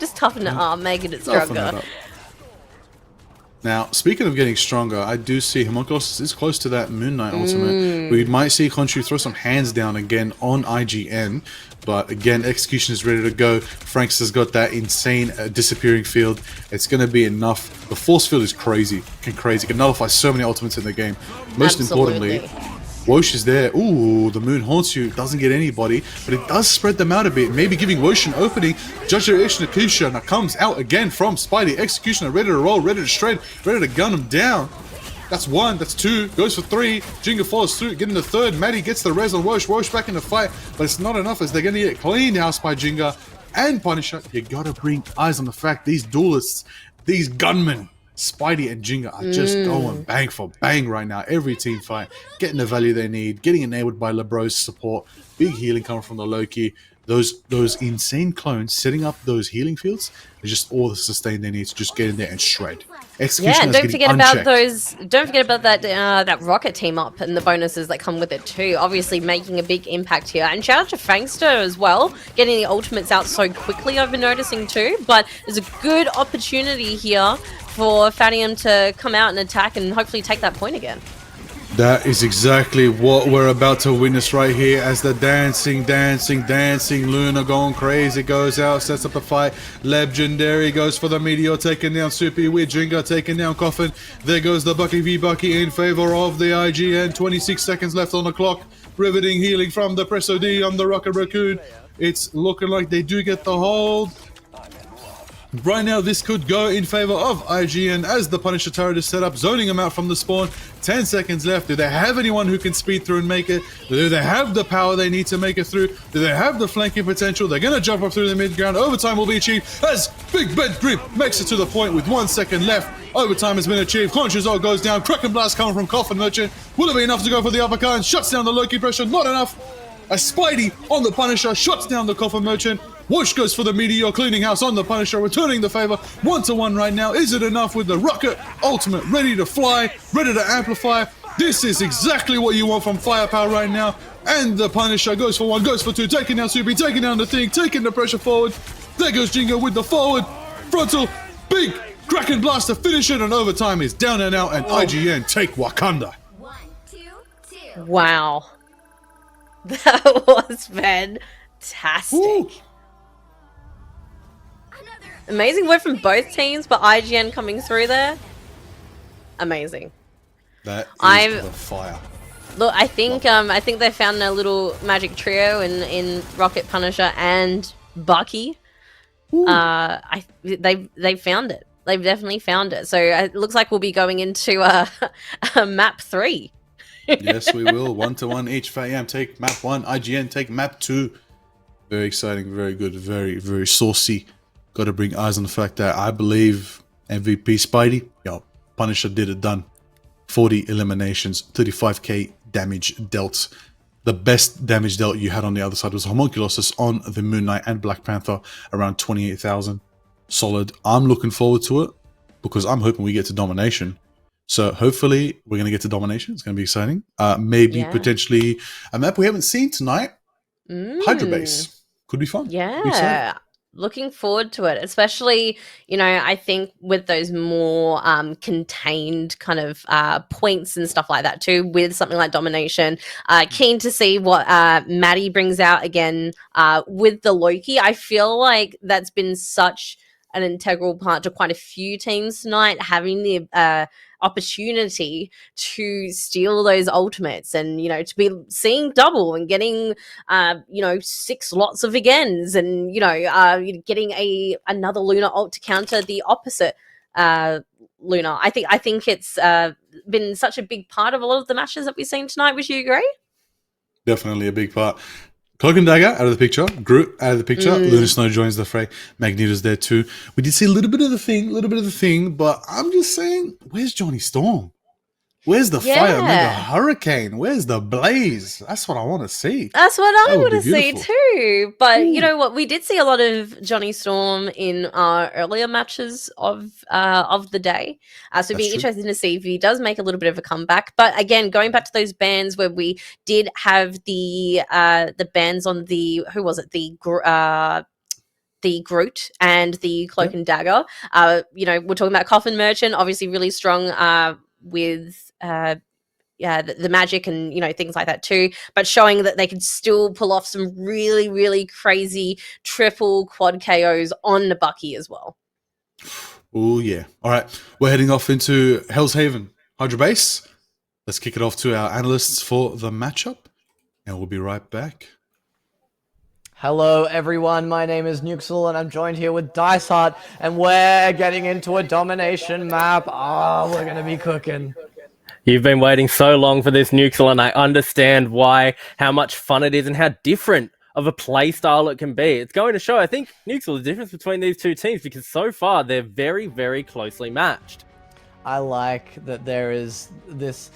just toughen it up, making it Toughen it stronger. up. Now, speaking of getting stronger, I do see Homunculus is close to that Moon Knight ultimate. We might see Khonshu throw some hands down again on IGN, but again, execution is ready to go. Franks has got that insane disappearing field. It's going to be enough. The force field is crazy. Can nullify so many ultimates in the game. Most Absolutely. importantly, Wosh is there. Ooh, the moon haunts you. Doesn't get anybody, but it does spread them out a bit. Maybe giving Wosh an opening. Judge Executioner comes out again from Spidey. Executioner ready to roll, ready to shred, ready to gun him down. That's one, that's two, goes for three. Jinga follows through, getting the third. Maddie gets the res on Wosh. Wosh back in the fight, but it's not enough as they're going to get cleaned house by Jinga and Punisher. You gotta bring eyes on the fact these duelists, these gunmen, Spidey and Jinga are just going bang for bang right now. Every team fight, getting the value they need, getting enabled by LeBro's support, big healing coming from the Loki. Those insane clones setting up those healing fields is just all the sustain they need to just get in there and shred. Execution Yeah, and is don't getting forget about unchecked. those. Don't forget about that rocket team up and the bonuses that come with it too. Obviously, making a big impact here. And shout out to Frankster as well, getting the ultimates out so quickly. I've been noticing too. But there's a good opportunity here for Fadium to come out and attack and hopefully take that point again. That is exactly what we're about to witness right here as the dancing Luna going crazy goes out, sets up the fight. Legendary goes for the Meteor, taking down Soupy with Jinga, taking down Coffin. There goes the Bucky v Bucky in favor of the IGN. 26 seconds left on the clock. Riveting healing from the Presso D on the Rocket Raccoon. It's looking like they do get the hold. Right now, this could go in favor of IGN as the Punisher turret is set up, zoning them out from the spawn. 10 seconds left. Do they have anyone who can speed through and make it? Do they have the power they need to make it through? Do they have the flanking potential? They're going to jump up through the mid-ground. Overtime will be achieved as Big Bed Grip makes it to the point with 1 second left. Overtime has been achieved. Conscious goes down. Kraken Blast coming from Coffin Merchant. Will it be enough to go for the uppercut and shuts down the Loki pressure? Not enough. A Spidey on the Punisher shuts down the Coffin Merchant. Whoosh goes for the Meteor, cleaning house on the Punisher, returning the favor. 1-1 right now. Is it enough with the Rocket Ultimate ready to fly, ready to amplify? This is exactly what you want from Firepower right now. And the Punisher goes for one, goes for two, taking down Soupy, taking down the Thing, taking the pressure forward. There goes Jingo with the forward. Frontal, big Kraken Blast to finish it, and overtime is down and out, and IGN take Wakanda. 1, 2, 2. Wow, that was fantastic. Woo. Amazing work from both teams, but IGN coming through there. Amazing. That is I'm- the fire. Look, I think they found a little magic trio in Rocket, Punisher, and Bucky. They found it. They've definitely found it. So it looks like we'll be going into a map 3. Yes, we will. 1-1 each. FAM take map 1. IGN take map 2. Very exciting. Very good. Very, very saucy. Got to bring eyes on the fact that I believe MVP Spidey, Punisher did it done. 40 eliminations, 35k damage dealt. The best damage dealt you had on the other side was Homunculus on the Moon Knight and Black Panther, around 28,000. Solid. I'm looking forward to it because I'm hoping we get to domination. So hopefully we're going to get to domination. It's going to be exciting. Maybe potentially a map we haven't seen tonight. Hydra Base. Could be fun. Yeah. Be exciting. Looking forward to it, especially, I think with those more contained kind of points and stuff like that too, with something like Domination. Keen to see what Maddie brings out again with the Loki. I feel like that's been such an integral part to quite a few teams tonight, having the opportunity to steal those ultimates and to be seeing double and getting 6 lots of agains and getting another Luna ult to counter the opposite Luna. I think it's been such a big part of a lot of the matches that we've seen tonight. Would you agree? Definitely a big part. Cloak and Dagger out of the picture. Groot out of the picture. Luna Snow joins the fray. Magneto's there too. We did see a little bit of the thing, but I'm just saying, where's Johnny Storm? Where's the fire mega Yeah. hurricane? Where's the blaze? That's what I want to see. That's what I That would want be to see beautiful. too. But you Ooh. know what? We did see a lot of Johnny Storm in our earlier matches of the day. So it'd be That's true. interesting to see if he does make a little bit of a comeback. But again, going back to those bans where we did have the bans on the who was it the Groot and the Cloak and Dagger. You know, we're talking about Coffin Merchant, obviously really strong with yeah, the magic and you know things like that too, but showing that they could still pull off some really, really crazy triple quad KOs on the Bucky as well. Oh yeah. All right, we're heading off into Hell's Haven, Hydra Base. Let's kick it off to our analysts for the matchup, and we'll be right back. Hello everyone, my name is Nuxel and I'm joined here with Dice Heart and we're getting into a domination map. Oh, we're gonna be cooking. You've been waiting so long for this, Nuxel, and I understand why, how much fun it is and how different of a play style it can be. It's going to show, I think, Nuxel, the difference between these two teams because so far they're very, very closely matched. I like that there is this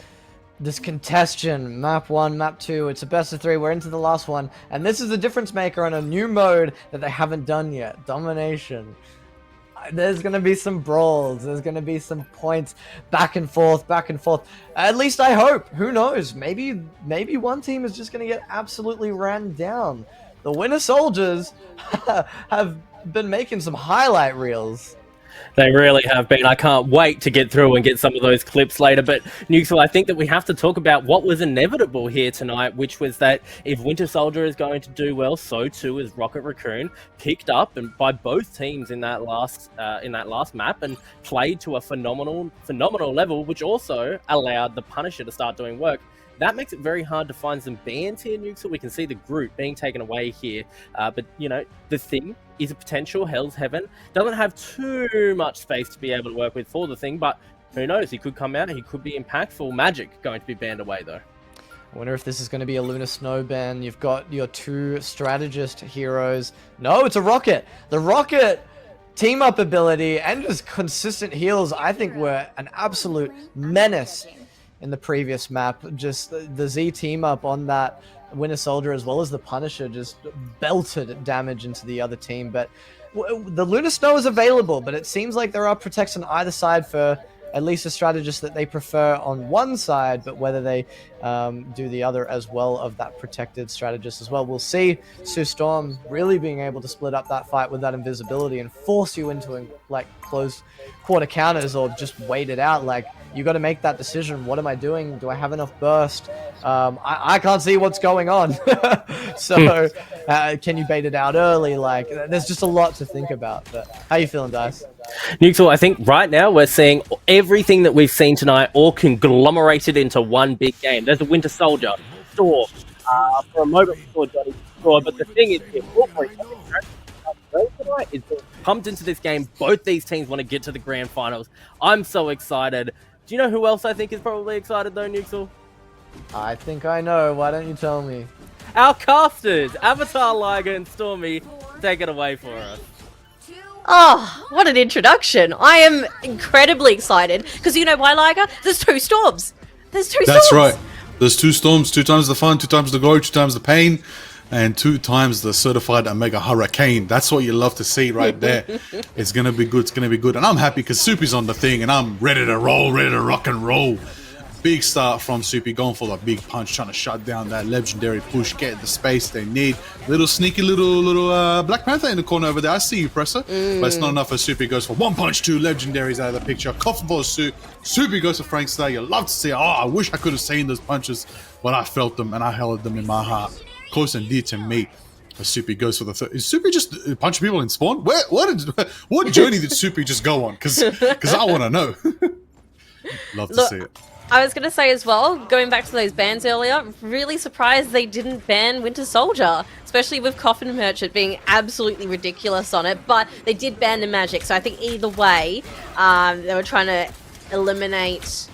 congestion. Map 1, map 2, it's a best of 3, we're into the last one, and this is the difference maker on a new mode that they haven't done yet, domination. There's gonna be some brawls, there's gonna be some points back and forth, at least I hope. Who knows, maybe one team is just gonna get absolutely ran down. The Winter Soldiers have been making some highlight reels. They really have been. I can't wait to get through and get some of those clips later. But, Nuxel, I think that we have to talk about what was inevitable here tonight, which was that if Winter Soldier is going to do well, so too is Rocket Raccoon, picked up and by both teams in that last map and played to a phenomenal level, which also allowed the Punisher to start doing work. That makes it very hard to find some bans here, Nuxel. We can see the Groot being taken away here. But, you know, the Thing is a potential Hell's Heaven. Doesn't have too much space to be able to work with for the Thing, but who knows? He could come out and he could be impactful. Magic going to be banned away, though. I wonder if this is going to be a Lunar Snow ban. You've got your two strategist heroes. No, it's a Rocket. The Rocket team-up ability and just consistent heals, I think, were an absolute menace in the previous map. Just the Z team up on that Winter Soldier as well as the Punisher just belted damage into the other team. But the Lunar Snow is available, but it seems like there are protects on either side for at least a strategist that they prefer on one side, but whether they do the other as well of that protected strategist as well. We'll see Sue Storm really being able to split up that fight with that invisibility and force you into like close quarter counters or just wait it out. Like, you got to make that decision. What am I doing? Do I have enough burst? I can't see what's going on. So can you bait it out early? Like, there's just a lot to think about. But how you feeling, Dice? Nuxel, I think right now we're seeing everything that we've seen tonight all conglomerated into one big game. There's a Winter Soldier, Storm. For a moment we saw Johnny score, but the thing is, tonight is pumped into this game. Both these teams want to get to the grand finals. I'm so excited. Do you know who else I think is probably excited though, Nuxel? I think I know. Why don't you tell me? Our casters, Avatar, Liger, and Stormy, take it away for us. Oh, what an introduction. I am incredibly excited because you know why, Liger? There's two storms. That's right. There's two storms, 2 times the fun, 2 times the glory, 2 times the pain, and 2 times the certified Omega Hurricane. That's what you love to see right there. It's going to be good. It's going to be good. And I'm happy because Soupy's on the thing and I'm ready to roll, ready to rock and roll. Big start from Soupy, going for the big punch, trying to shut down that legendary push, get the space they need. Little sneaky little Black Panther in the corner over there. I see you, Presser. But it's not enough for Soupy. Goes for 1 punch, 2 legendaries out of the picture. Coffin for Soupy goes for Frank Star. You love to see it. Oh, I wish I could have seen those punches, but I felt them and I held them in my heart. Close and dear to me. Soupy goes for the third. Is Soupy just punching people in spawn? What journey did Soupy just go on? Because I want to know. Love to see it. I was going to say as well, going back to those bans earlier, really surprised they didn't ban Winter Soldier, especially with Coffin Merchant being absolutely ridiculous on it, but they did ban the magic, so I think either way, they were trying to eliminate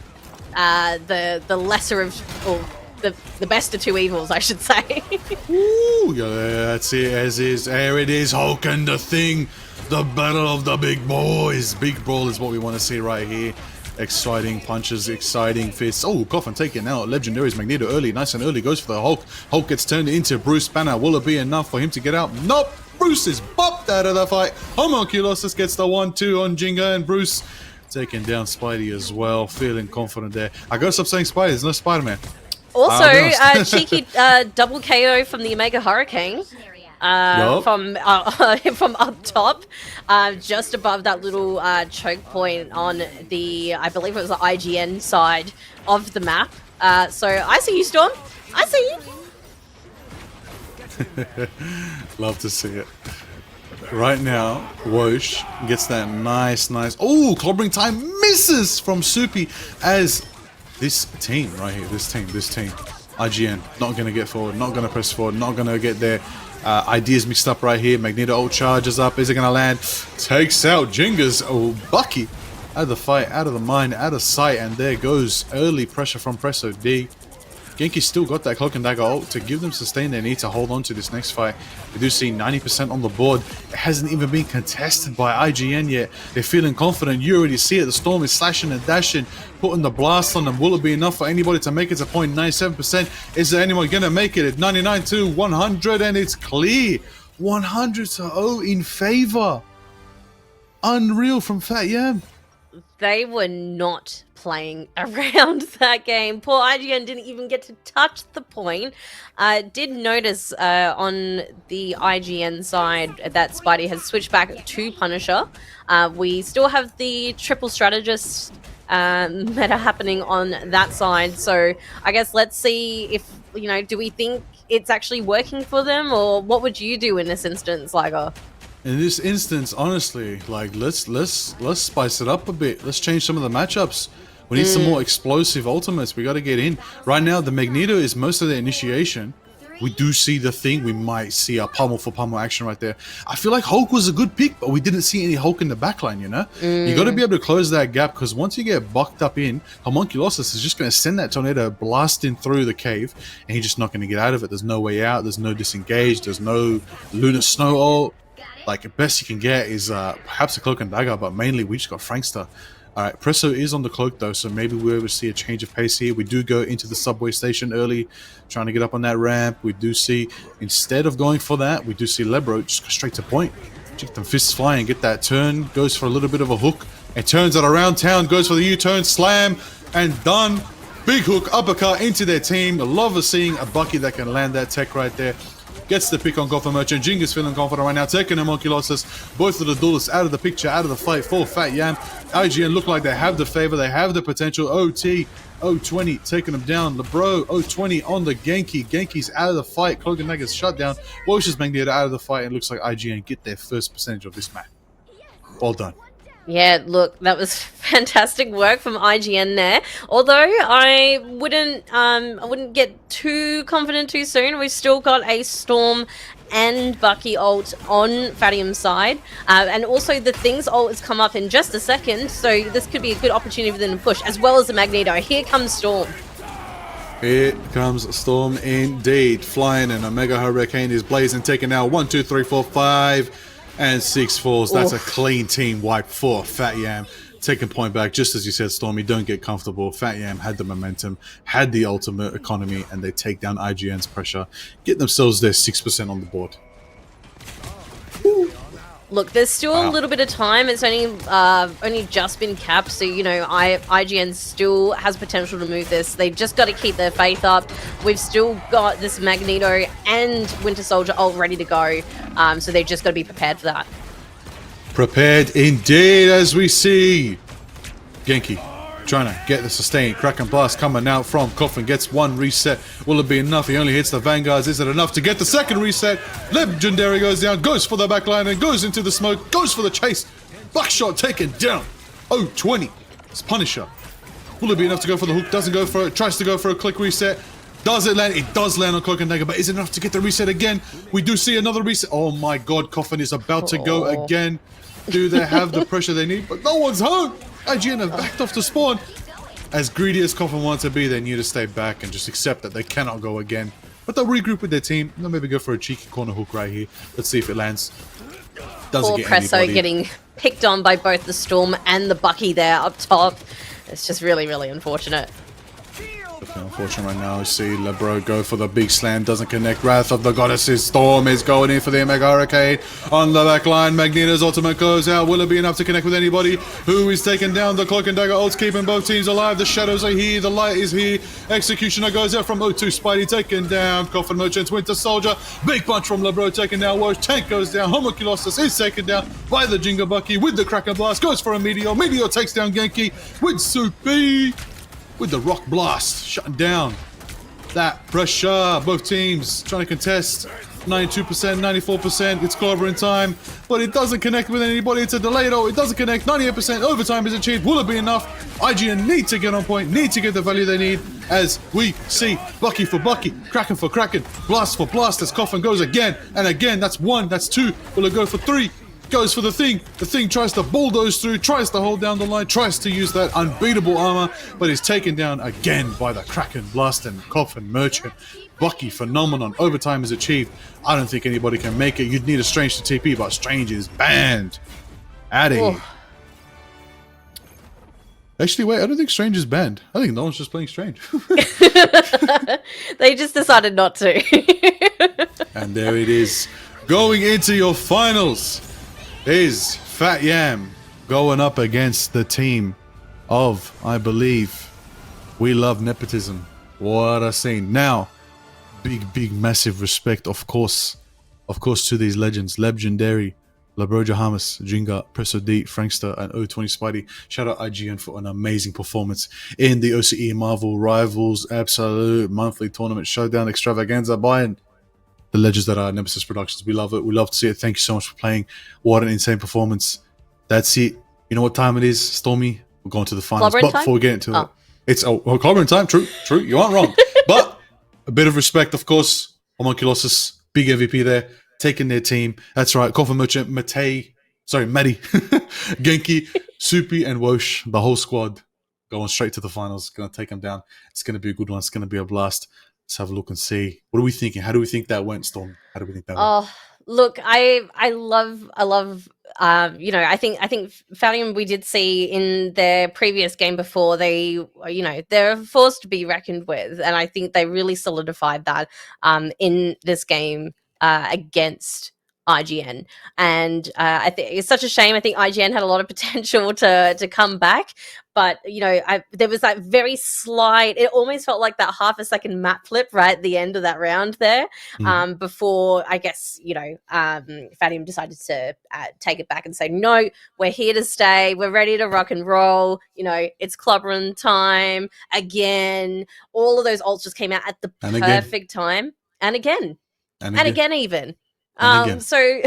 the lesser of, or the best of two evils, I should say. Ooh, yeah, that's it as is. There it is, Hulk and the Thing. The battle of the big boys. Big brawl is what we want to see right here. Exciting punches, exciting fists. Oh, Coffin taking out Legendary's Magneto early, nice and early, goes for the Hulk. Hulk gets turned into Bruce Banner. Will it be enough for him to get out? Nope! Bruce is bopped out of the fight. Homunculus gets the 1-2 on Jinga, and Bruce taking down Spidey as well, feeling confident there. I gotta stop saying Spidey, there's no Spider-Man. Also, cheeky double KO from the Omega Hurricane. From up top, just above that little choke point on the, I believe it was the IGN side of the map. So I see you, Storm. I see you. Love to see it. Right now, Whoosh gets that nice. Oh, clobbering time misses from Soupy as this team right here, this team, IGN, not going to get forward, not going to press forward, not going to get their ideas mixed up right here. Magneto ult charges up. Is it going to land? Takes out Jinga's Bucky. Out of the fight, out of the mind, out of sight, and there goes early pressure from Presso D. Genki still got that Cloak and Dagger ult to give them sustain they need to hold on to this next fight. We do see 90% on the board. It hasn't even been contested by IGN yet. They're feeling confident. You already see it. The Storm is slashing and dashing, putting the blast on them. Will it be enough for anybody to make it to 0.97%? Is there anyone going to make it at 99 to 100? And it's clear. 100 to 0 in favor. Unreal from Fat Yam. They were not playing around that game. Poor IGN didn't even get to touch the point. Did notice on the IGN side that Spidey has switched back to Punisher. We still have the triple strategist meta happening on that side. So I guess let's see if, you know, do we think it's actually working for them, or what would you do in this instance, Liger? In this instance, honestly, like let's spice it up a bit. Let's change some of the matchups. We need some more explosive ultimates. We got to get in. Right now, the Magneto is most of the initiation. We do see the thing. We might see a pummel for pummel action right there. I feel like Hulk was a good pick, but we didn't see any Hulk in the backline, you know? You got to be able to close that gap, because once you get bucked up in, Homunculosis is just going to send that tornado blasting through the cave, and he's just not going to get out of it. There's no way out. There's no disengage. There's no Lunar Snow ult. Like, the best you can get is perhaps a Cloak and Dagger, but mainly we just got Frankster. Alright, Presso is on the cloak though, so maybe we'll ever see a change of pace here. We do go into the subway station early, trying to get up on that ramp. We do see, instead of going for that, we do see Lebro just go straight to point. Get them fists flying, get that turn, goes for a little bit of a hook, and turns it around town, goes for the U-turn, slam, and done. Big hook, uppercut into their team. I love seeing a Bucky that can land that tech right there. Gets the pick on Gotham Merchant. Jinga's feeling confident right now, taking Homunculosis. Both of the duelists out of the picture, out of the fight for Fat Yam. IGN look like they have the favor, they have the potential. OT, 020 taking them down. Lebro, 020 on the Genki. Genki's out of the fight. Cloak and Dagger's shut down. Welsh's Magneto out of the fight, and looks like IGN get their first percentage of this match. Well done. Yeah, look, that was fantastic work from IGN there. Although I wouldn't get too confident too soon. We've still got a Storm and Bucky ult on Fatium's side, and also the Things ult has come up in just a second, so this could be a good opportunity for them to push, as well as the Magneto. Here comes Storm. Here comes Storm indeed, flying, and Omega Hurricane is blazing, taking out 1, 2, 3, 4, 5. And 6 falls. That's a clean team wipe for Fat Yam. Taking point back, just as you said, Stormy, don't get comfortable. Fat Yam had the momentum, had the ultimate economy, and they take down IGN's pressure. Get themselves their 6% on the board. Look, there's still a little bit of time. It's only just been capped, so, you know, IGN still has potential to move this. They've just got to keep their faith up. We've still got this Magneto and Winter Soldier ult ready to go, so they've just got to be prepared for that. Prepared indeed, as we see Genki trying to get the sustain. Crack and blast coming out from Coffin. Gets one reset. Will it be enough? He only hits the Vanguards. Is it enough to get the second reset? Legendary goes down, goes for the backline and goes into the smoke, goes for the chase. Buckshot taken down. 0-20. It's Punisher. Will it be enough to go for the hook? Doesn't go for it. Tries to go for a click reset. Does it land? It does land on Cloak and Dagger, but is it enough to get the reset again? We do see another reset. Oh my god, Coffin is about to go again. Do they have the pressure they need? But no one's home. IGN have backed off to spawn. As greedy as Coffin wants to be, they need to stay back and just accept that they cannot go again. But they'll regroup with their team. They'll maybe go for a cheeky corner hook right here. Let's see if it lands. Doesn't Poor get Presso anybody. getting picked on by both the Storm and the Bucky there up top. it's just really, really unfortunate. Unfortunate right now. We see Lebro go for the big slam, doesn't connect. Wrath of the Goddesses. Storm is going in for the Mega Hurricane on the back line. Magneto's ultimate goes out. Will it be enough to connect with anybody? Who is taking down the Cloak and Dagger ults, keeping both teams alive? The shadows are here, the light is here. Executioner goes out from O2. Spidey taken down. Coffin Merchants, Winter Soldier. Big punch from Lebro taken down. Wash. Tank goes down. Homunculus is taken down by the Jinga Bucky with the Kraken Blast. Goes for a Meteor. Meteor takes down Genki with Soupy. With the Rock Blast, shutting down that pressure. Both teams trying to contest. 92%, 94%. It's clobbering time, but it doesn't connect with anybody. It's a delay though. It doesn't connect. 98% overtime is achieved. Will it be enough? IGN need to get on point, need to get the value they need as we see Bucky for Bucky, Kraken for Kraken, Blast for Blast as Coffin goes again and again. That's one, that's two. Will it go for three? Goes for the Thing. The Thing tries to bulldoze through, tries to hold down the line, tries to use that unbeatable armor, but is taken down again by the Kraken Blast and Coffin Merchant. Bucky phenomenon. Overtime is achieved. I don't think anybody can make it. You'd need a Strange to TP, but Strange is banned. Out of here. Actually, wait, I don't think Strange is banned. I think no one's just playing Strange. They just decided not to. And there it is. Going into your finals is Fat Yam going up against the team of, I believe, We Love Nepotism. What a scene. Now, big, massive respect, of course, to these legends. Legendary, Labroja Hamas, Jinga, Presso D, Frankster, and O20 Spidey. Shout out IGN for an amazing performance in the OCE Marvel Rivals Absolute Monthly Tournament Showdown Extravaganza by the legends that are Nemesis Productions. We love it. We love to see it. Thank you so much for playing. What an insane performance. That's it. You know what time it is, Stormy? We're going to the finals. Clobbering But time? before we get into it, it's clobbering time. True. You aren't wrong. But a bit of respect, of course. Homunculus, big MVP there, taking their team. That's right. Coffin Merchant, Maddie, Genki, Soupy, and Wosh, the whole squad going straight to the finals. Going to take them down. It's going to be a good one. It's going to be a blast. Let's have a look and see. What are we thinking? How do we think that went, Storm? How do we think that went? Oh, look, I love I think Fallium we did see in their previous game before, they're forced to be reckoned with, and I think they really solidified that in this game against IGN. And I think it's such a shame. I think IGN had a lot of potential to come back, but there was that very slight, it almost felt like that half a second map flip right at the end of that round there, before I guess Fadium decided to take it back and say, no, we're here to stay, we're ready to rock and roll, it's club run time again. All of those ults just came out at the perfect time, and again even. So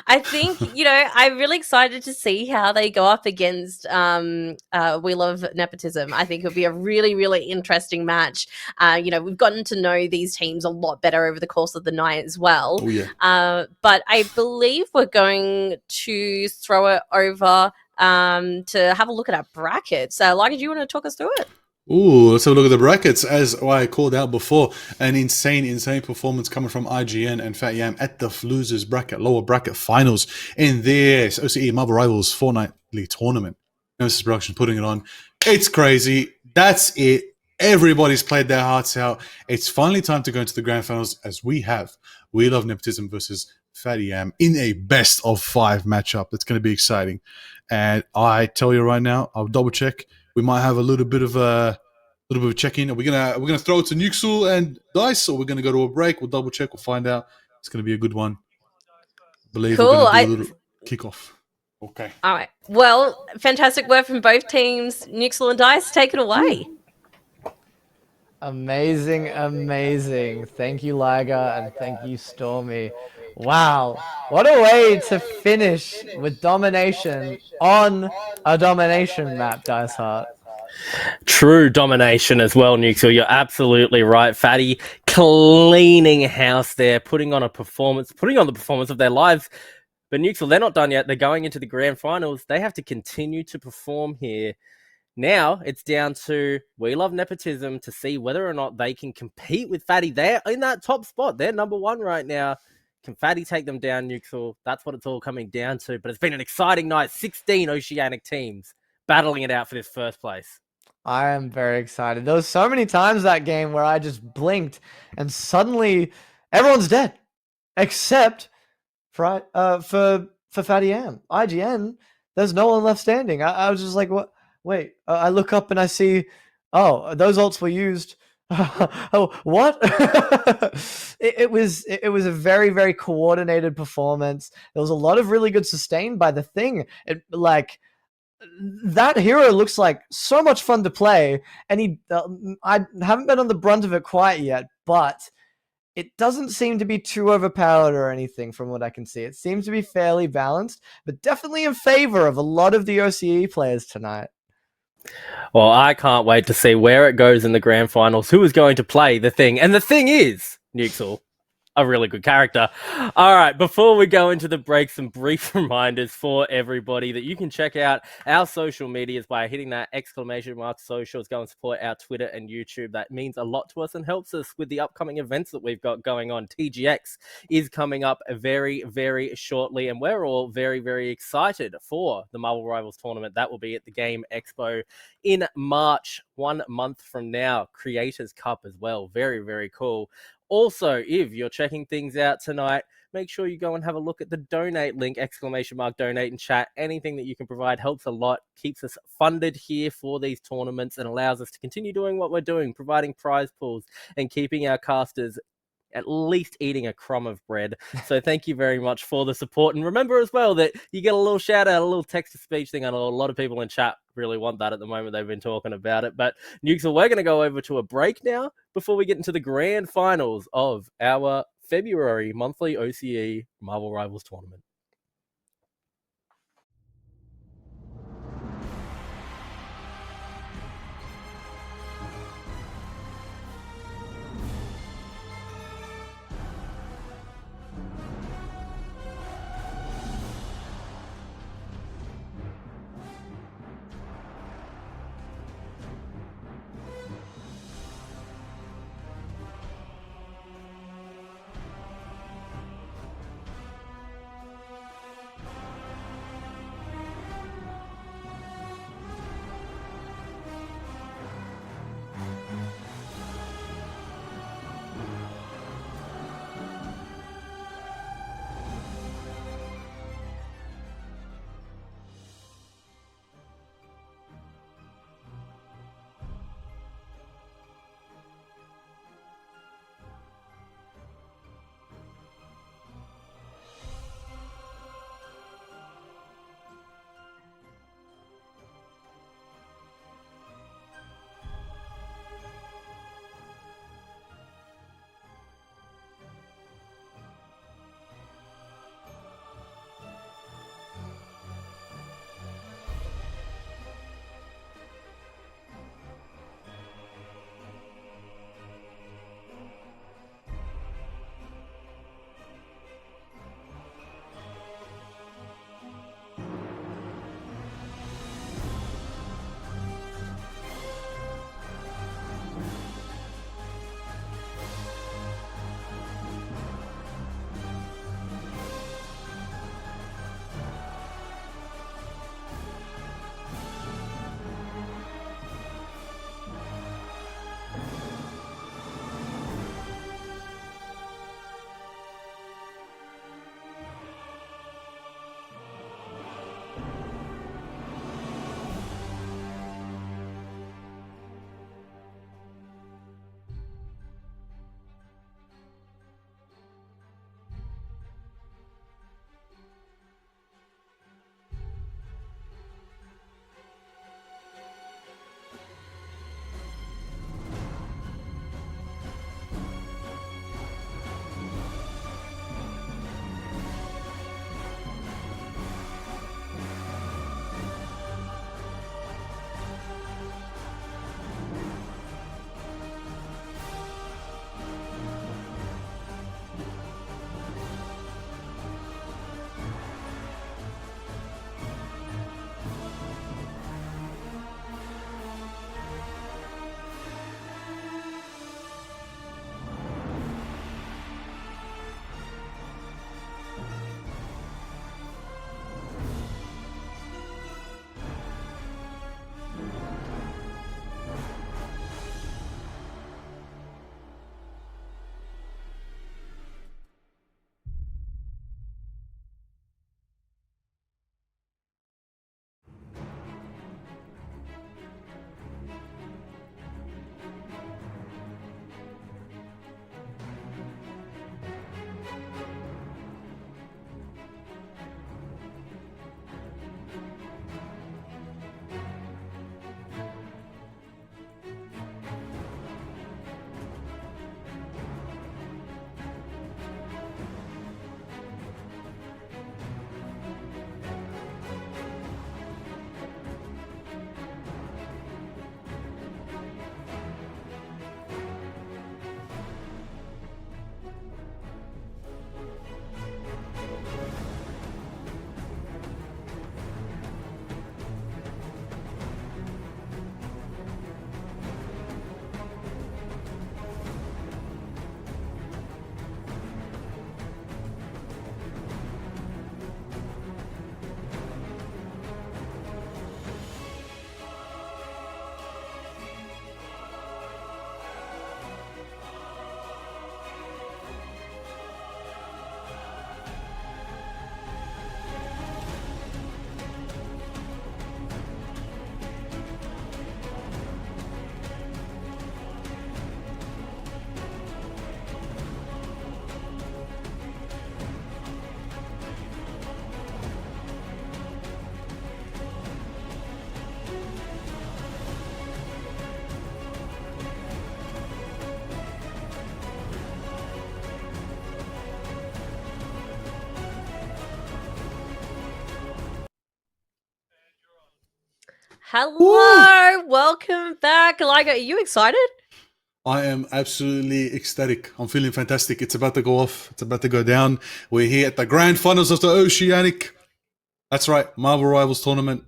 I think, I'm really excited to see how they go up against We Love Nepotism. I think it'll be a really, really interesting match. We've gotten to know these teams a lot better over the course of the night as well. Oh, yeah. But I believe we're going to throw it over to have a look at our brackets. Like, do you want to talk us through it? Ooh, let's have a look at the brackets. As I called out before, an insane performance coming from IGN and Fat Yam at the losers bracket, lower bracket finals in this OCE Marvel Rivals fortnightly tournament. Nemesis Productions putting it on. It's crazy. That's it. Everybody's played their hearts out. It's finally time to go into the grand finals as we have We Love Nepotism versus Fat Yam in a best of 5 matchup. That's going to be exciting. And I tell you right now, I'll double check. We might have a little bit of a check-in. Are we're gonna throw it to Nuxel and Dice, or we're gonna go to a break. We'll double check. We'll find out. It's gonna be a good one. I believe cool. We're gonna do a little kickoff. Okay. All right. Well, fantastic work from both teams. Nuxel and Dice, take it away. Amazing. Thank you, Liga, and thank you, Stormy. Wow, what a way to finish with domination on a domination map, Dice Heart. True domination as well, Nuxel. You're absolutely right. Fatty cleaning house there, putting on the performance of their lives. But Nuxel, they're not done yet. They're going into the grand finals. They have to continue to perform here. Now it's down to We Love Nepotism to see whether or not they can compete with Fatty. They're in that top spot. They're number 1 right now. Can Fatty take them down, Nuxel? That's what it's all coming down to. But it's been an exciting night. 16 Oceanic teams battling it out for this first place. I am very excited. There was so many times that game where I just blinked and suddenly everyone's dead, except for Fatty M. IGN, there's no one left standing. I was just like, what? Wait, I look up and I see, oh, those ults were used. Oh, what? it was a very, very coordinated performance. There was a lot of really good sustain by the thing. That hero looks like so much fun to play, and I haven't been on the brunt of it quite yet, but it doesn't seem to be too overpowered or anything from what I can see. It seems to be fairly balanced, but definitely in favor of a lot of the OCE players tonight. Well, I can't wait to see where it goes in the grand finals. Who is going to play the thing? And the thing is, Nuxel, a really good character. All right, before we go into the break, some brief reminders for everybody that you can check out our social medias by hitting that ! socials. Go and support our Twitter and YouTube. That means a lot to us and helps us with the upcoming events that we've got going on. TGX is coming up very, very shortly, and we're all very, very excited for the Marvel Rivals tournament. That will be at the Game Expo in March, 1 month from now. Creators Cup as well. Very, very cool. Also, if you're checking things out tonight, make sure you go and have a look at the donate link, ! donate in chat. Anything that you can provide helps a lot, keeps us funded here for these tournaments, and allows us to continue doing what we're doing, providing prize pools and keeping our casters at least eating a crumb of bread. So thank you very much for the support. And remember as well that you get a little shout out, a little text-to-speech thing. I know a lot of people in chat really want that at the moment. They've been talking about it. But Nuxel, we're going to go over to a break now before we get into the grand finals of our February monthly OCE Marvel Rivals tournament. Hello, welcome back. Like, are you excited? I am absolutely ecstatic. I'm feeling fantastic. It's about to go off. It's about to go down. We're here at the grand finals of the Oceanic. That's right, Marvel Rivals tournament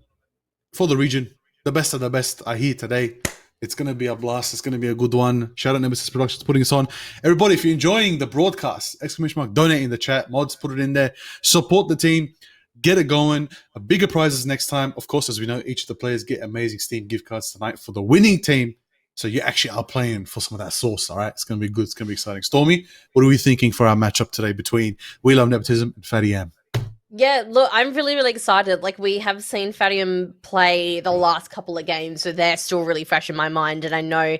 for the region. The best of the best are here today. It's going to be a blast. It's going to be a good one. Shout out Nemesis Productions putting us on. Everybody, if you're enjoying the broadcast, ! Donate in the chat. Mods, put it in there. Support the team. Get it going. A bigger prizes next time. Of course, as we know, each of the players get amazing Steam gift cards tonight for the winning team. So you actually are playing for some of that sauce, all right? It's going to be good. It's going to be exciting. Stormy, what are we thinking for our matchup today between We Love Nepotism and Fatty Am? Yeah, look, I'm really, really excited. Like, we have seen Fadium play the last couple of games, so they're still really fresh in my mind. And I know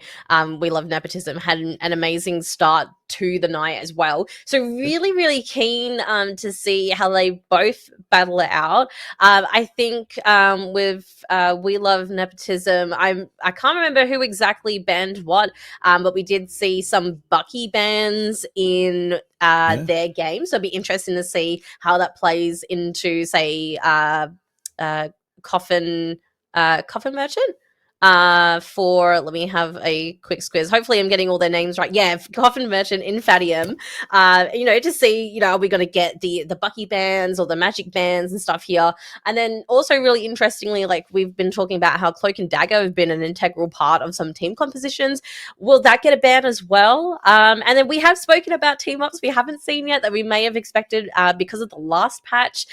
We Love Nepotism had an amazing start to the night as well. So really, really keen to see how they both battle it out. I think with We Love Nepotism, I can't remember who exactly banned what, but we did see some Bucky bans in their game. So it'd be interesting to see how that plays into, say, Coffin Merchant. For, let me have a quick squiz. Hopefully I'm getting all their names right. Yeah, Coffin Merchant in Fadium. To see, are we going to get the Bucky bands or the Magic bands and stuff here? And then also really interestingly, like we've been talking about how Cloak and Dagger have been an integral part of some team compositions. Will that get a ban as well? And then we have spoken about team ups we haven't seen yet that we may have expected because of the last patch,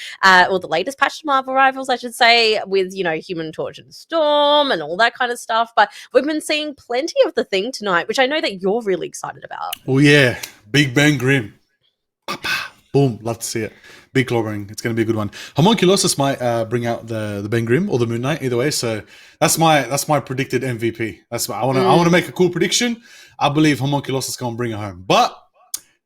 or the latest patch to Marvel Rivals, I should say, with, Human Torch and Storm and all that kind of stuff. But we've been seeing plenty of the thing tonight, which I know that you're really excited about. Oh, yeah. Big Bang Grim. Boom. Love to see it. Big clobbering. It's going to be a good one. Homunculosis might bring out the Ben Grimm or the Moon Knight, either way. So that's my predicted MVP. I want to make a cool prediction. I believe Homunculosis is going to bring it home. But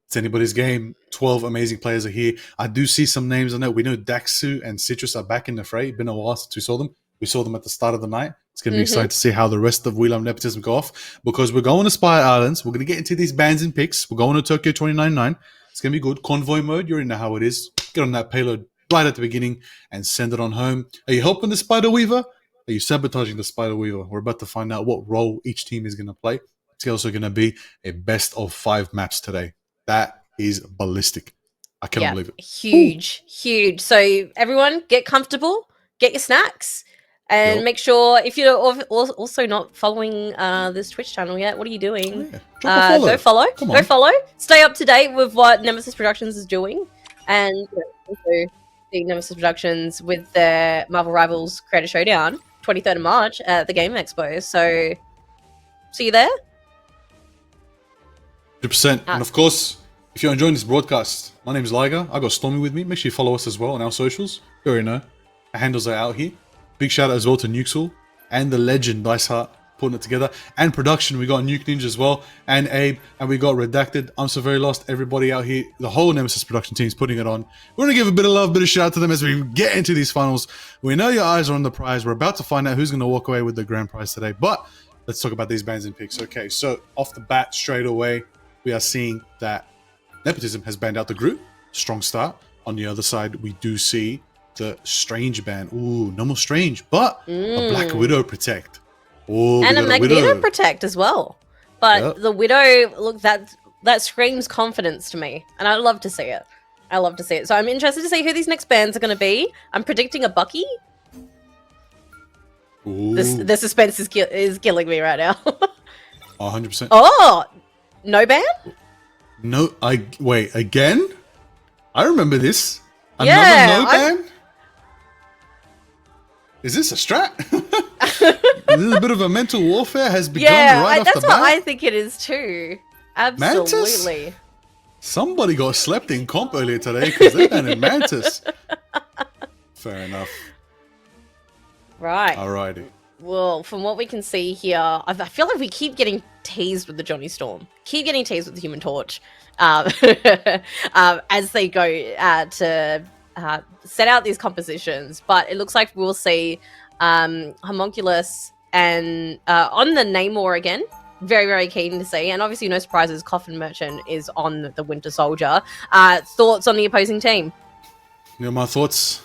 it's anybody's game. 12 amazing players are here. I do see some names on there. We know Daxu and Citrus are back in the fray. It's been a while since we saw them. We saw them at the start of the night. It's going to be exciting to see how the rest of We Love Nepotism go off, because we're going to Spire Islands. We're going to get into these bans and picks. We're going to Tokyo 2099. It's going to be good. Convoy mode, you already know how it is. Get on that payload right at the beginning and send it on home. Are you helping the Spider Weaver? Are you sabotaging the Spider Weaver? We're about to find out what role each team is going to play. It's also going to be a best of 5 match today. That is ballistic. I cannot believe it. Huge. So everyone, get comfortable, get your snacks. And make sure, if you're also not following this Twitch channel yet, what are you doing? Go follow. Go follow. Stay up to date with what Nemesis Productions is doing. And also see Nemesis Productions with their Marvel Rivals Creator Showdown, 23rd of March at the Game Expo. So, see you there. 100%. And of course, if you're enjoying this broadcast, my name is Liger. I got Stormy with me. Make sure you follow us as well on our socials. You already know. Our handles are out here. Big shout out as well to Nukesel and the legend Dice Heart putting it together. And production, we got Nuke Ninja as well, and Abe, and we got Redacted. I'm so very lost. Everybody out here, the whole Nemesis production team is putting it on. We're gonna give a bit of love, a bit of shout out to them as we get into these finals. We know your eyes are on the prize. We're about to find out who's gonna walk away with the grand prize today. But let's talk about these bans and picks. Okay, so off the bat, straight away, we are seeing that Nepotism has banned out the group. Strong start. On the other side, we do see the Strange ban. Ooh, no more Strange, but a Black Widow Protect. Ooh, and a Magneto Protect as well. But the Widow, look, that screams confidence to me, and I love to see it. So I'm interested to see who these next bans are going to be. I'm predicting a Bucky. Ooh. The suspense is killing me right now. 100%. Oh, no ban? No, wait, again? I remember this. Yeah, Another no ban? Is this a strat? This is a bit of a mental warfare has begun right off the bat. That's what I think it is too. Absolutely. Mantis? Somebody got slept in comp earlier today because they're banning Mantis. Fair enough. Right. Alrighty. Well, from what we can see here, I feel like we keep getting teased with the Johnny Storm. Keep getting teased with the Human Torch. As they go to set out these compositions. But it looks like we'll see Homunculus and on the Namor again. Very, very keen to see. And obviously, no surprises, Coffin Merchant is on the Winter Soldier. Thoughts on the opposing team? You know, my thoughts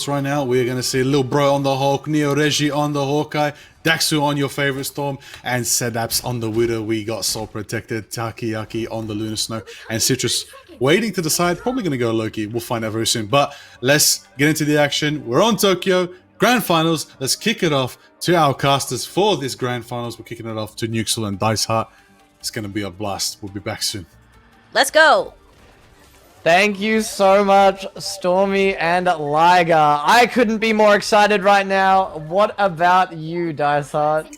right now, we're going to see Lil Bro on the Hulk, Neo Reggie on the Hawkeye, Daxu on your favorite Storm, and Sedaps on the Widow. We got Soul Protected, Takayaki on the Lunar Snow, and Citrus waiting to decide, probably going to go Loki. We'll find out very soon. But let's get into the action. We're on Tokyo, Grand Finals. Let's kick it off to our casters for this Grand Finals. We're kicking it off to Nuxel and Dice Heart. It's going to be a blast. We'll be back soon. Let's go. Thank you so much, Stormy and Liger. I couldn't be more excited right now. What about you, Dice Heart?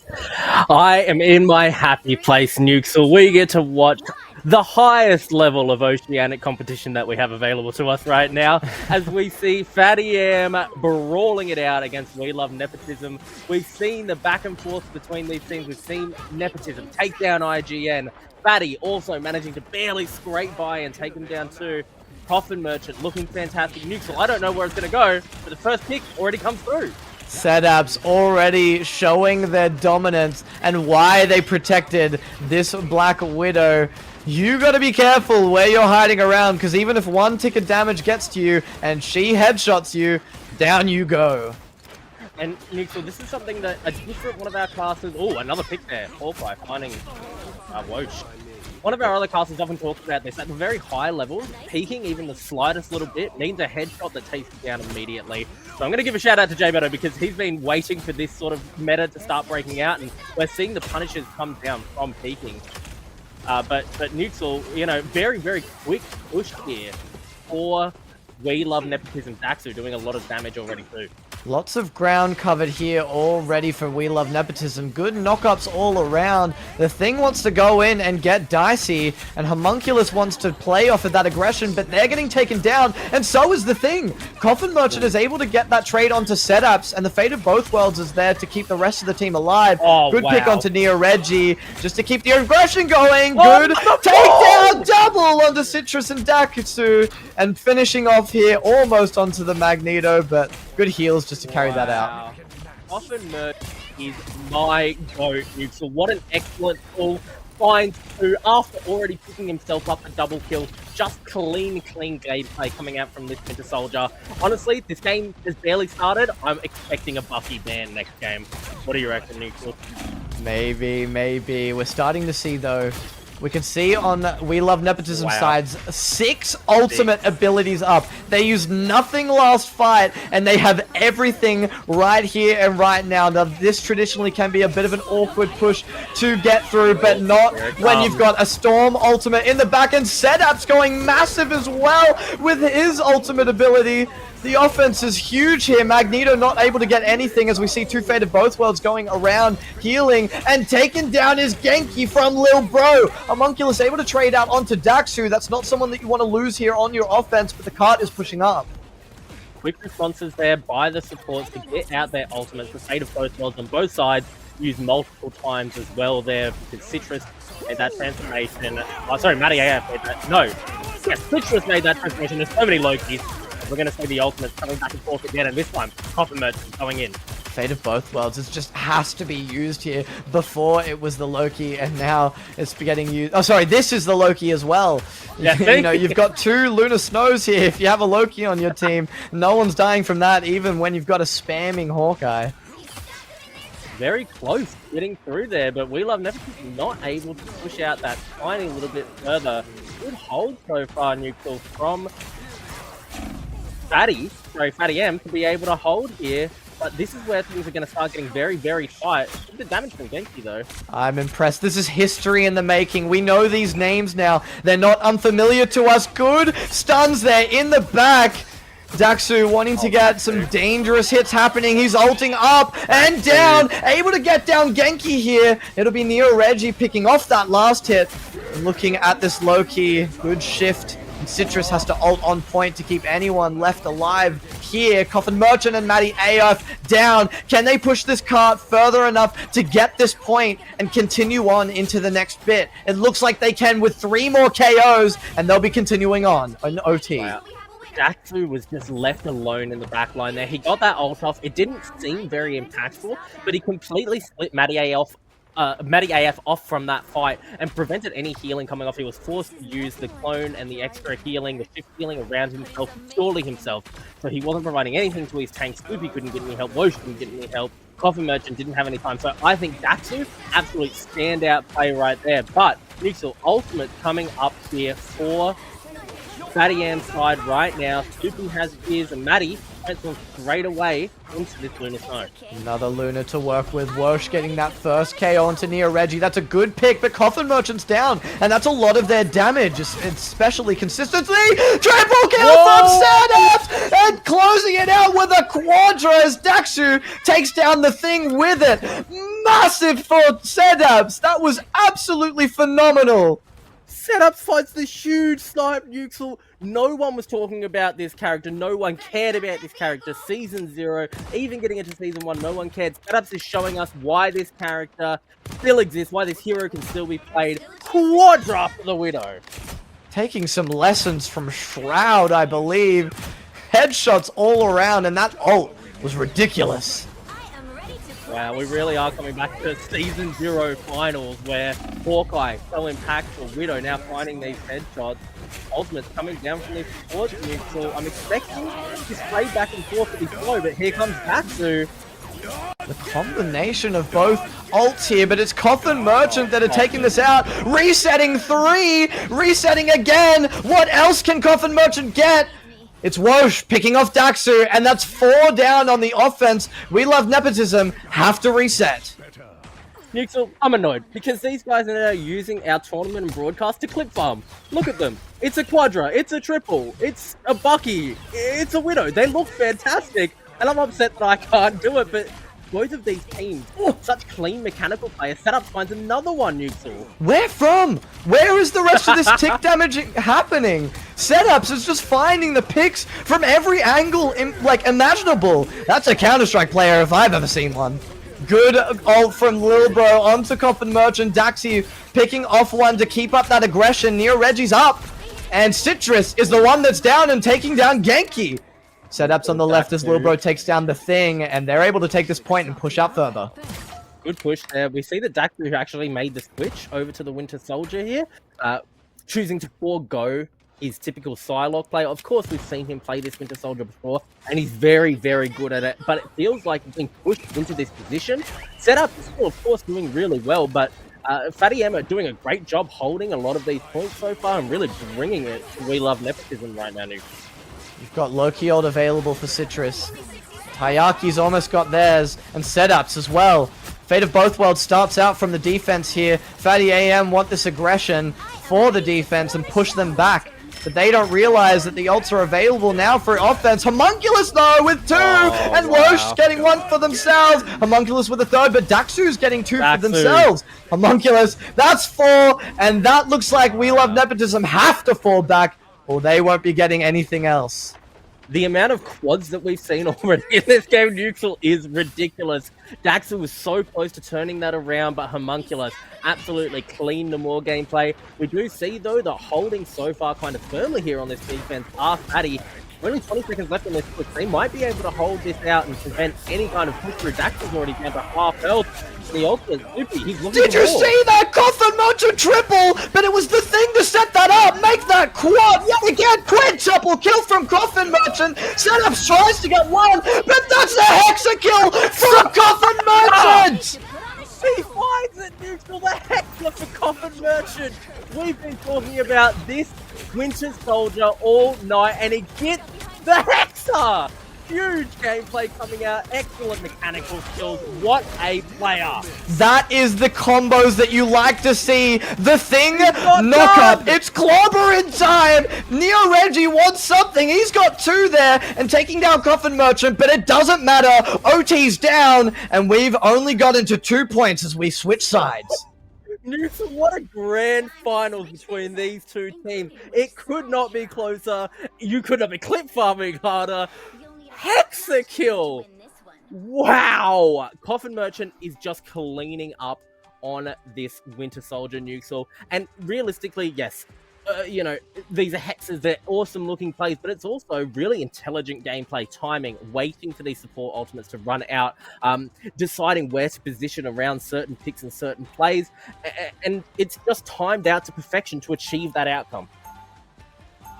I am in my happy place, Nuxel. We get to watch the highest level of oceanic competition that we have available to us right now, as we see Fatty M brawling it out against We Love Nepotism. We've seen the back and forth between these teams. We've seen Nepotism take down IGN. Fatty also managing to barely scrape by and take him down too. Coffin Merchant looking fantastic. Nuxel, I don't know where it's going to go, but the first pick already comes through. Setups already showing their dominance and why they protected this Black Widow. You gotta be careful where you're hiding around, because even if one tick of damage gets to you and she headshots you, down you go. And Nuxel, this is something that a different one of our classes... Oh, another pick there. Hawkeye finding Woach. One of our other classes often talks about this. At the very high levels, peeking even the slightest little bit means a headshot that takes you down immediately. So I'm going to give a shout out to J-Beto, because he's been waiting for this sort of meta to start breaking out, and we're seeing the punishes come down from peeking. But Nuxel, you know, very, very quick push here for We Love Nepotism. Daxu doing a lot of damage already too. Lots of ground covered here already for We Love Nepotism. Good knockups all around. The Thing wants to go in and get dicey, and Homunculus wants to play off of that aggression, but they're getting taken down, and so is the Thing. Coffin Merchant is able to get that trade onto Setups, and the Fate of Both Worlds is there to keep the rest of the team alive. Oh, good wow. pick onto Neo Reggie, just to keep the aggression going. Good takedown double onto Citrus and Dakutsu, and finishing off here almost onto the Magneto, but good heals just to carry that out. Coffin Merchant is my goat, Nuxel. What an excellent pull. Finds two after already picking himself up a double kill. Just clean gameplay coming out from this Winter Soldier. Honestly, this game has barely started. I'm expecting a Buffy ban next game. What do you reckon, Nuxel? Maybe. We're starting to see, though. We can see on We Love Nepotism sides, 6 ultimate abilities up. They used nothing last fight, and they have everything right here and right now. Now, this traditionally can be a bit of an awkward push to get through, but not when you've got a Storm ultimate in the back, and Setups going massive as well with his ultimate ability. The offense is huge here. Magneto not able to get anything, as we see two Fate of Both Worlds going around, healing, and taking down his Genki from Lil Bro. Homunculus able to trade out onto Daxu. That's not someone that you want to lose here on your offense, but the cart is pushing up. Quick responses there by the supports to get out their ultimates. The Fate of Both Worlds on both sides used multiple times as well there, because Citrus made that transformation. Oh, sorry, Matty AF made that. No. Yes, Citrus made that transformation. There's so many Lokis. We're going to see the ultimates coming back and forth again, and this time, Coffin Merchant going in. Fate of Both Worlds, it just has to be used here. Before it was the Loki, and now it's getting used. Oh, sorry, this is the Loki as well. Yeah, you know, you've got 2 Lunar Snows here. If you have a Loki on your team, no one's dying from that, even when you've got a spamming Hawkeye. Very close getting through there, but We Love Nepotism not able to push out that tiny little bit further. Good hold so far, Nuxel, from Fatty M to be able to hold here, but this is where things are going to start getting very, very tight. A bit of damage from Genki, though. I'm impressed. This is history in the making. We know these names now. They're not unfamiliar to us. Good stuns there in the back. Daxu wanting to get some dangerous hits happening. He's ulting up and down. Able to get down Genki here. It'll be Neo Reggie picking off that last hit. Looking at this Loki. Good shift. Citrus has to ult on point to keep anyone left alive here. Coffin Merchant and Matty AF down. Can they push this cart further enough to get this point and continue on into the next bit? It looks like they can with 3 more KOs, and they'll be continuing on OT. Wow. Daxu was just left alone in the back line there. He got that ult off. It didn't seem very impactful, but he completely split Matty AF Matty AF off from that fight and prevented any healing coming off. He was forced to use the clone and the extra healing, the shift healing around himself, surely himself. So he wasn't providing anything to his tank. Spoopy couldn't get any help. Wosh couldn't get any help. Coffee Merchant didn't have any time. So I think Daxu, absolute standout play right there. But Nixel Ultimate coming up here for Fatty Am's side right now. Spoopy has his, and Matty pencils straight away into this Lunar Snow. Another Luna to work with. Wosh getting that first KO onto Neo Reggie. That's a good pick, but Coffin Merchant's down, and that's a lot of their damage, especially consistency. Triple kill from Setups, and closing it out with a Quadra as Daxu takes down the thing with it. Massive for Setups. That was absolutely phenomenal. Setups fights the huge snipe Nuxel. No one was talking about this character. No one cared about this character. Season 0, even getting into Season 1, no one cared. Setups is showing us why this character still exists, why this hero can still be played. Quadra for the Widow. Taking some lessons from Shroud, I believe. Headshots all around, and that ult was ridiculous. Wow, we really are coming back to Season 0 finals where Hawkeye, so impactful, Widow now finding these headshots. Ultimate's coming down from this support neutral. I'm expecting this play back and forth to be slow, but here comes Daxu. The combination of both ults here, but it's Coffin Merchant that are taking this out. Resetting 3, resetting again. What else can Coffin Merchant get? It's Wosh picking off Daxu, and that's 4 down on the offense. We love nepotism. Have to reset. Nuxel, I'm annoyed because these guys are now using our tournament and broadcast to clip farm. Look at them. It's a Quadra, it's a triple, it's a Bucky, it's a Widow. They look fantastic, and I'm upset that I can't do it, but both of these teams, such clean mechanical players. Setup finds another one, Nuxel. Where from? Where is the rest of this tick damage happening? Setups is just finding the picks from every angle, imaginable. That's a Counter-Strike player if I've ever seen one. Good ult from Lil Bro onto Coffin Merchant. Daxi picking off one to keep up that aggression. Neo Reggie's up. And Citrus is the one that's down and taking down Genki. Setups on the left as Lil Bro takes down the thing, and they're able to take this point and push out further. Good push there. We see that Daxu actually made the switch over to the Winter Soldier here, choosing to forego his typical Psylocke play. Of course, we've seen him play this Winter Soldier before, and he's very, very good at it, but it feels like he's being pushed into this position. Setup is still, of course, doing really well, but Fatty Emma doing a great job holding a lot of these points so far and really bringing it to We Love Nepotism right now, Nuke. You've got Loki ult available for Citrus. Tayaki's almost got theirs, and Setups as well. Fate of Both Worlds starts out from the defense here. Fatty AM want this aggression for the defense and push them back. But they don't realize that the ults are available now for offense. Homunculus, though, with 2! And Wosh getting 1 for themselves. Homunculus with a 3rd, but Daxu's getting 2 for themselves. Homunculus, that's 4. And that looks like We Love Nepotism have to fall back, or they won't be getting anything else. The amount of quads that we've seen already in this game, Nuxel, is ridiculous. Daxu was so close to turning that around, but Homunculus absolutely cleaned the more gameplay. We do see, though, the holding so far kind of firmly here on this defense are Fatty. Only 20 seconds left on this push. They might be able to hold this out and prevent any kind of push through. Daxu's already down to half health. The ultimate Spoopy, he's looking Did you see that Coffin Merchant triple? But it was the thing to set that up. Make that quad. Yet again, quintuple kill from Coffin Merchant. Setups tries to get 1, but that's a hexa kill from Coffin Merchant. He finds it, Nuxel, the Hexa for Coffin Merchant. We've been talking about this Winter Soldier all night, and he gets the Hexa! Huge gameplay coming out, excellent mechanical skills. What a player! That is the combos that you like to see. The thing, knock up. It's clobber in time. Neo Reggie wants something. He's got 2 there and taking down Coffin Merchant, but it doesn't matter. OT's down, and we've only got into 2 points as we switch sides. Newton, what a grand finals between these two teams. It could not be closer. You could not be clip farming harder. Hexa kill! Wow! Coffin Merchant is just cleaning up on this Winter Soldier Nuxel. And realistically, yes, you know, these are hexes, they're awesome looking plays, but it's also really intelligent gameplay, timing, waiting for these support ultimates to run out, deciding where to position around certain picks and certain plays, and it's just timed out to perfection to achieve that outcome.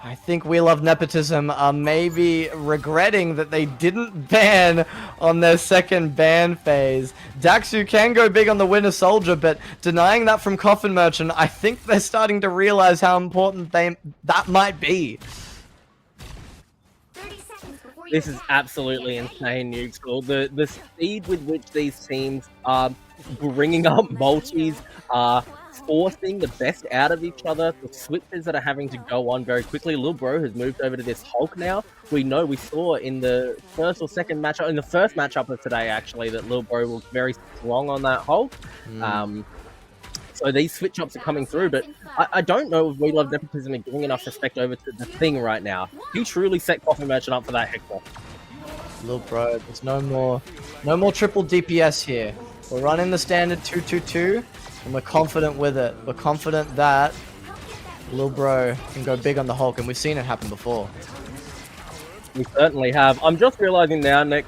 I think We Love Nepotism are maybe regretting that they didn't ban on their second ban phase. Daxu can go big on the Winter Soldier, but denying that from Coffin Merchant, I think they're starting to realize how important that might be. 30 seconds before you This is attack. absolutely insane, Nukeschool. The speed with which these teams are bringing up multis, are forcing the best out of each other, the switches that are having to go on very quickly. Lil Bro has moved over to this Hulk now. We saw in the first or second matchup, in the first matchup of today actually, that Lil Bro was very strong on that Hulk. So these switch ups are coming through, but I don't know if We Love Nepotism are giving enough respect over to the Thing right now. He truly set Coffin Merchant up for that Hector. Lil Bro, there's no more triple DPS here. We're running the standard 2-2-2, and we're confident with it. We're confident that Lil Bro can go big on the Hulk, and we've seen it happen before. We certainly have. I'm just realizing now, wow.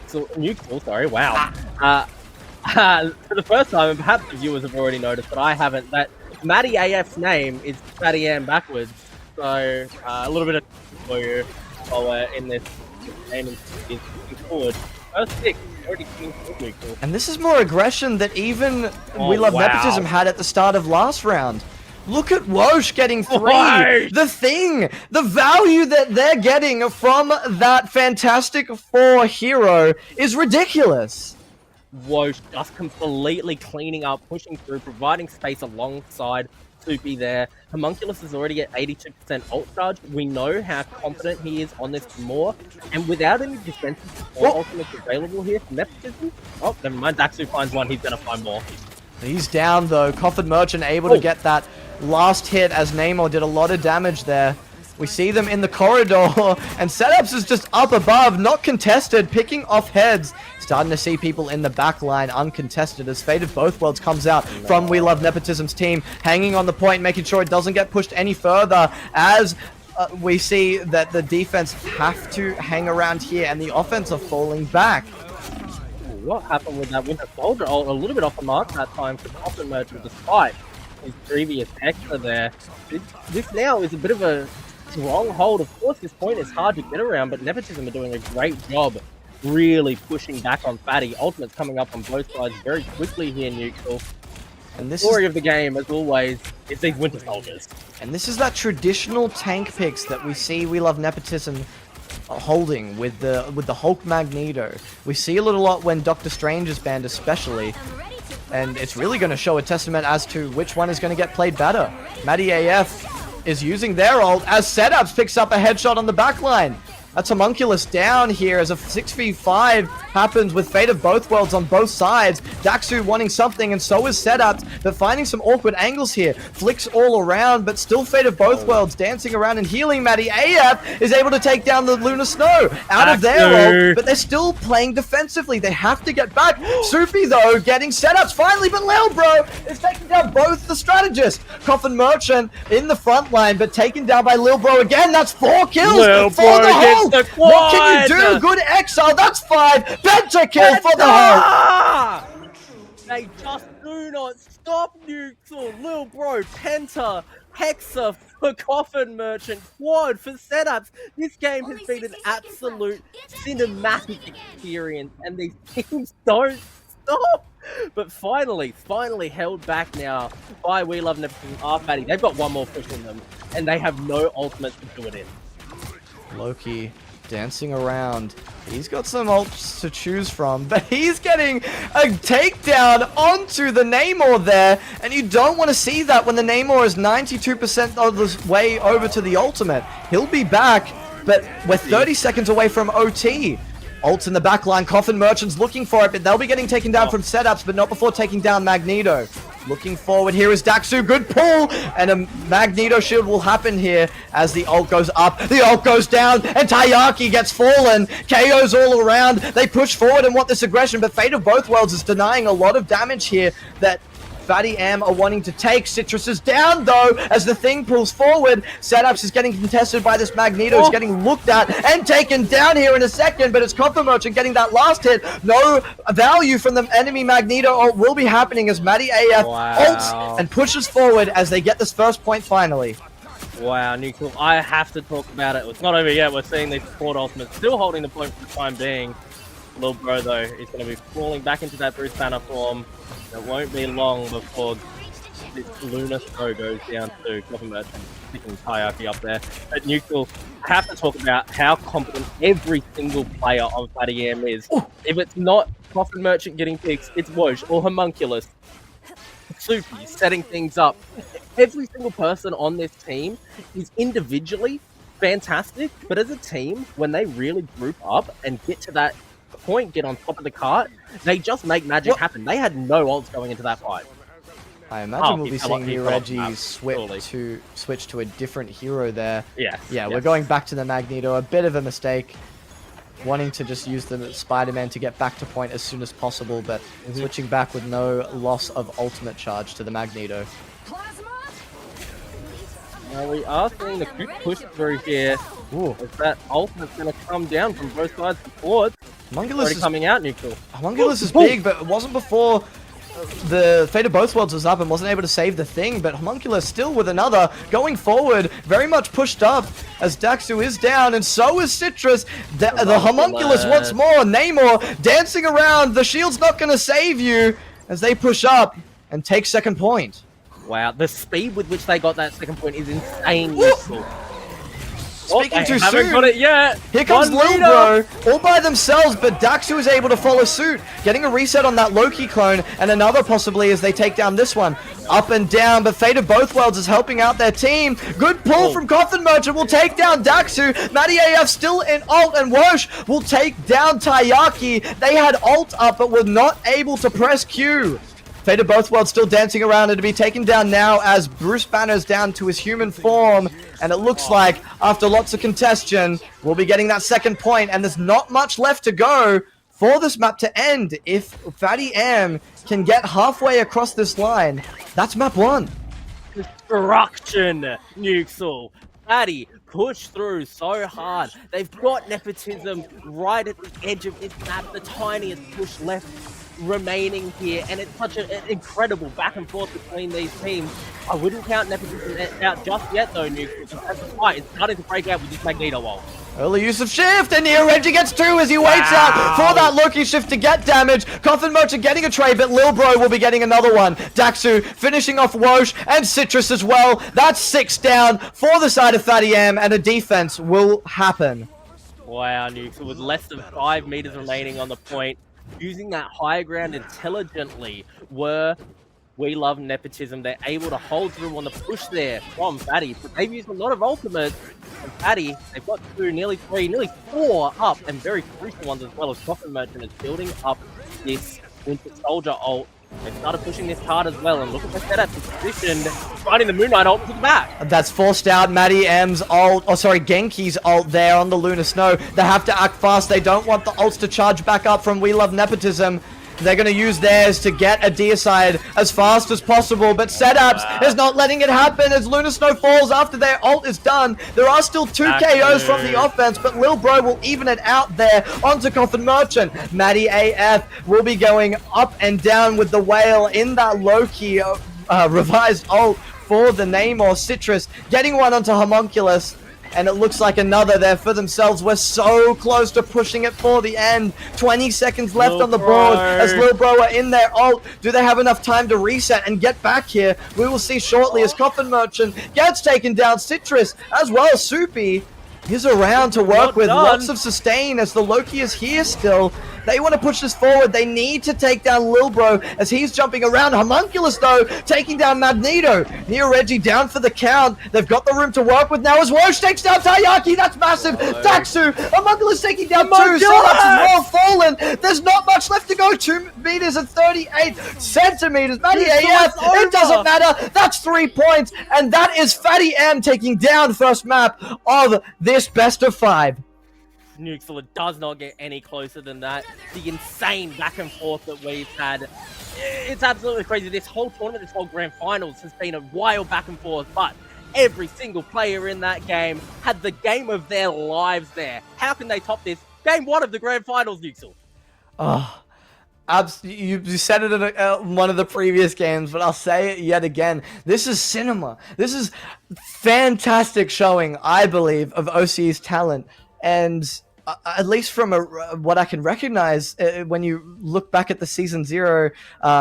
For the first time, and perhaps the viewers have already noticed, but I haven't, that Matty AF's name is Matty Am backwards. So, a little bit of for you while we're in this game and is forward. First pick, already coming forward. And this is more aggression that even Oh, We Love wow. Nepotism had at the start of last round. Look at Wosh getting 3. Wosh! The Thing, the value that they're getting from that Fantastic Four hero is ridiculous. Wosh just completely cleaning up, pushing through, providing space alongside Soupy there. Homunculus is already at 82% ult charge. We know how confident he is on this more, and without any defensive support ultimates available here from Nepotism, oh, never mind, Daxu finds one, he's gonna find more. He's down though. Coffin Merchant able to get that last hit as Namor did a lot of damage there. We see them in the corridor, and Setups is just up above, not contested, picking off heads. Starting to see people in the back line uncontested as Fate of Both Worlds comes out from We Love Nepotism's team, hanging on the point, making sure it doesn't get pushed any further as we see that the defense have to hang around here and the offense are falling back. What happened with that Winter Soldier ult? A little bit off the mark that time for Coffin Merchant, despite his previous extra there. This now is a bit of a stronghold. Of course, this point is hard to get around, but Nepotism are doing a great job really pushing back on Fatty. Ultimate's coming up on both sides very quickly here, Neutral. And this Story is, of the game, as always, is these Winter Soldiers. and this is that traditional tank picks that we see We Love Nepotism holding with the Hulk Magneto. We see a little lot when Doctor Strange is banned especially, and it's really going to show a testament as to which one is going to get played better. Matty AF is using their ult as Setups picks up a headshot on the backline. That's Homunculus down here as a 6v5 happens with Fate of Both Worlds on both sides. Daxu wanting something, and so is Setups, but finding some awkward angles here. Flicks all around, but still Fate of Both Worlds dancing around and healing. Matty AF is able to take down the Lunar Snow out of their ult, but they're still playing defensively. They have to get back. Soupy, though, getting Setups finally, but Lil Bro is taking down both the strategists. Coffin Merchant in the front line, but taken down by Lil Bro again. That's 4 kills Lil for Bro the gets Hulk. the What can you quad. do? Good exile. That's 5. Pentakill for the Hulk. Ah! They just do not stop, Neutral. Lil Bro, Penta, Hexa for Coffin Merchant, Quad for Setups. This game has been an absolute cinematic experience, and these teams don't stop. But finally held back now by We Love Nepotism Fatty. They've got one more push in them, and they have no ultimate to do it in. Loki dancing around. He's got some ults to choose from, but he's getting a takedown onto the Namor there, and you don't want to see that when the Namor is 92% of the way over to the ultimate. He'll be back, but we're 30 seconds away from OT. Ult in the back line, Coffin Merchant's looking for it, but they'll be getting taken down from Setups, but not before taking down Magneto. Looking forward here is Daxu, good pull, and a Magneto shield will happen here as the ult goes up, the ult goes down, and Taiyaki gets fallen, KOs all around, they push forward and want this aggression, but Fate of Both Worlds is denying a lot of damage here that Fatty M are wanting to take. Citrus is down, though, as the thing pulls forward. Setups is getting contested by this Magneto. He's getting looked at and taken down here in a second, but it's Copper Merchant getting that last hit. No value from the enemy Magneto ult will be happening as Matty AF ults and pushes forward as they get this first point finally. Wow, Nuclear, I have to talk about it. It's not over yet. We're seeing these support ultimates still holding the point for the time being. Lil Bro, though, is going to be falling back into that Bruce Banner form. It won't be long before this Lunar Throw goes down to Coffin Merchant, picking Kayaki up there. But Nuclear, I have to talk about how competent every single player on Fatty M is. Ooh. If it's not Coffin Merchant getting picks, it's Wosh or Homunculus. Soupy setting things up. Every single person on this team is individually fantastic, but as a team, when they really group up and get to that point, get on top of the cart, they just make magic happen. They had no ults going into that fight. I imagine we'll be seeing Reggie switch to a different hero there. Yeah, we're going back to the Magneto. A bit of a mistake. Wanting to just use the Spider-Man to get back to point as soon as possible, but switching back with no loss of ultimate charge to the Magneto. Now we are seeing the quick push through here. Ooh. As that ultimate's going to come down from both sides of the board. Homunculus is coming out, Neutral. Homunculus is big, but it wasn't before the Fate of Both Worlds was up and wasn't able to save the thing, but Homunculus still with another, going forward, very much pushed up as Daxu is down, and so is Citrus. The Homunculus once more, Namor dancing around, the shield's not going to save you as they push up and take second point. Wow, the speed with which they got that second point is insane. Speaking too soon, got it yet. Here comes Lil Bro, all by themselves, but Daxu is able to follow suit, getting a reset on that Loki clone, and another possibly as they take down this one. Up and down, but Fate of Both Worlds is helping out their team. Good pull from Coffin Merchant will take down Daxu. Matty AF still in ult, and Wosh will take down Taiyaki. They had ult up, but were not able to press Q. Fate of Both Worlds still dancing around and to be taken down now as Bruce Banner's down to his human form. And it looks like, after lots of contention, we'll be getting that second point, and there's not much left to go for this map to end. If Fatty M can get halfway across this line, that's map 1. Destruction, Nuxel. Fatty push through so hard. They've got Nepotism right at the edge of this map, the tiniest push left remaining here, and it's such an incredible back and forth between these teams. I wouldn't count Nepotism out just yet though, Nuke, because as the fight is starting to break out with this Magneto ult. Early use of shift, and here Reggie gets 2 as he waits out for that Loki shift to get damage. Coffin Merchant getting a trade, but Lil Bro will be getting another one. Daxu finishing off Wosh and Citrus as well. That's 6 down for the side of Fatty M, and a defense will happen. Wow, Nuke, so with less than 5 meters remaining on the point, using that high ground intelligently were We Love Nepotism. They're able to hold through on the push there from Fatty, but they've used a lot of ultimates. And Fatty, they've got 2, nearly 3, nearly 4 up, and very crucial ones as well as Coffin Merchant is building up this Winter Soldier ult. They started pushing this hard as well, and look at the setup positioned, finding the Moon Knight ult to the back. That's forced out Matty M's ult, Genki's ult there on the Lunar Snow. They have to act fast. They don't want the ults to charge back up from We Love Nepotism. They're going to use theirs to get a deicide as fast as possible, but Setups is not letting it happen as Lunar Snow falls after their ult is done. There are still 2 KOs from the offense, but Lil Bro will even it out there onto Coffin Merchant. Matty AF will be going up and down with the whale in that Loki revised ult for the Namor. Citrus getting one onto Homunculus. And it looks like another there for themselves. We're so close to pushing it for the end. 20 seconds left on the board as Lil Bro are in their ult. Do they have enough time to reset and get back here? We will see shortly as Coffin Merchant gets taken down. Citrus as well as Soupy is around to work with. Lots of sustain as the Loki is here still. They want to push this forward. They need to take down Lil Bro as he's jumping around. Homunculus, though, taking down Magneto. Near Reggie down for the count. They've got the room to work with now as Wosh takes down Taiyaki. That's massive. Daxu. Homunculus taking down 2. Setups more fallen. There's not much left to go. 2 meters and 38 centimeters. Matty AF. It doesn't matter. That's 3 points. And that is Fatty M taking down first map of this best of 5. Nuxel, it does not get any closer than that. The insane back and forth that we've had, it's absolutely crazy. This whole tournament, this whole grand finals has been a wild back and forth, but every single player in that game had the game of their lives there. How can they top this? Game 1 of the grand finals, Nuxel. Oh, you said it in one of the previous games, but I'll say it yet again. This is cinema. This is fantastic showing, I believe, of OCE's talent. And at least from what I can recognize, when you look back at the Season 0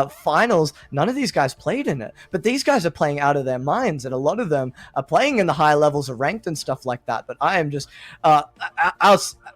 finals, none of these guys played in it. But these guys are playing out of their minds, and a lot of them are playing in the high levels of ranked and stuff like that. But I am just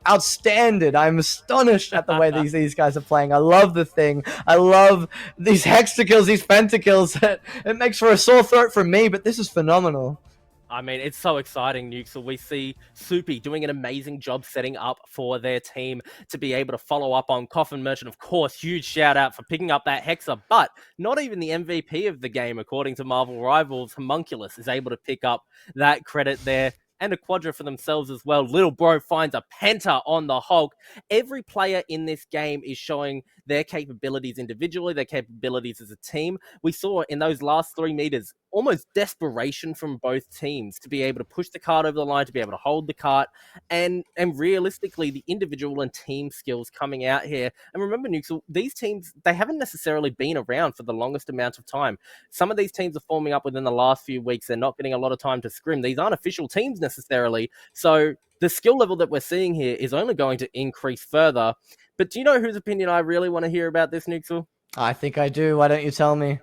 outstanding. I'm astonished at the way these guys are playing. I love the thing. I love these hexakills, these pentakills. It makes for a sore throat for me, but this is phenomenal. I mean, it's so exciting, Nuxel. We see Soupy doing an amazing job setting up for their team to be able to follow up on Coffin Merchant. Of course, huge shout out for picking up that Hexa, but not even the MVP of the game, according to Marvel Rivals, Homunculus, is able to pick up that credit there. And a quadra for themselves as well. Little Bro finds a penta on the Hulk. Every player in this game is showing their capabilities individually, their capabilities as a team. We saw in those last 3 meters almost desperation from both teams to be able to push the cart over the line, to be able to hold the cart, and realistically, the individual and team skills coming out here. And remember, Nuxel, these teams, they haven't necessarily been around for the longest amount of time. Some of these teams are forming up within the last few weeks. They're not getting a lot of time to scrim. These aren't official teams necessarily. So the skill level that we're seeing here is only going to increase further. But do you know whose opinion I really want to hear about this, Nuxel? I think I do. Why don't you tell me?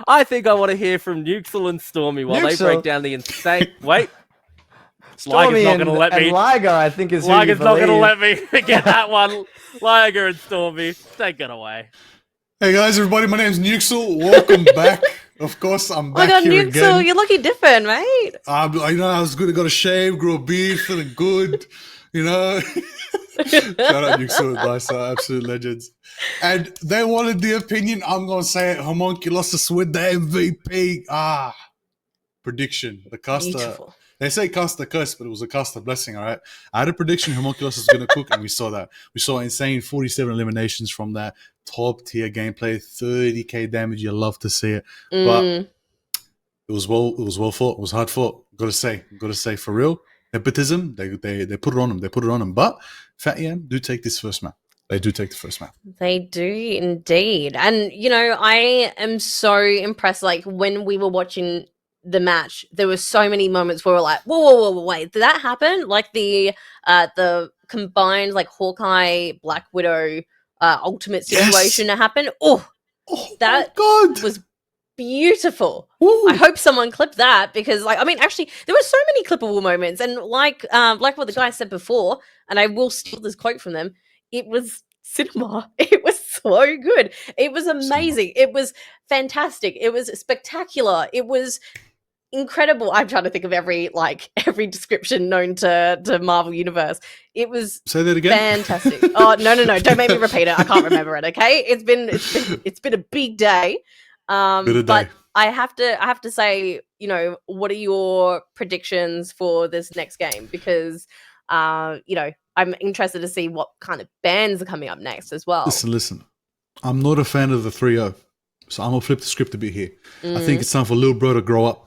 I think I want to hear from Nuxel and Stormy while they break down the insane... Wait. Stormy Liger's not going to let me... and Liger, I think, is Liger's who not going to let me get that one. Liger and Stormy, take it away. Hey guys, everybody, my name's Nuxel. Welcome back. Of course, I'm back here Nuxel, again. you're looking different, mate. I was good. I got a shave, grew a beard, feeling good. You know. Shout out Nuxel and Dice, absolute legends. And they wanted the opinion. I'm gonna say it. Homunculus with the MVP. Prediction. The caster. Beautiful. They say cast a curse, but it was a cast a blessing, all right? I had a prediction Homunculus was going to cook, and we saw that. We saw insane 47 eliminations from that top-tier gameplay, 30k damage. You love to see it. But it was well fought. It was hard fought. Got to say, for real. Nepotism, they put it on them. They put it on them. But Fat EM do take this first map. They do take the first map. They do indeed. And, you know, I am so impressed. Like, when we were watching the match, there were so many moments where we're like, whoa, wait, did that happen? Like the combined like Hawkeye Black Widow ultimate situation that happened. Oh that God. was beautiful. Ooh. I hope someone clipped that, because like, I mean, actually there were so many clippable moments, and like what the guy said before, and I will steal this quote from them, it was cinema. It was so good. It was amazing. It was fantastic. It was spectacular. It was incredible. I'm trying to think of every description known to Marvel Universe. It was Say that again. Fantastic. Oh no, don't make me repeat it. I can't remember it. Okay, it's been a big day. But I have to say, you know, what are your predictions for this next game? Because you know, I'm interested to see what kind of bands are coming up next as well. Listen. I'm not a fan of the 3-0, so I'm gonna flip the script a bit here. I think it's time for Lil Bro to grow up.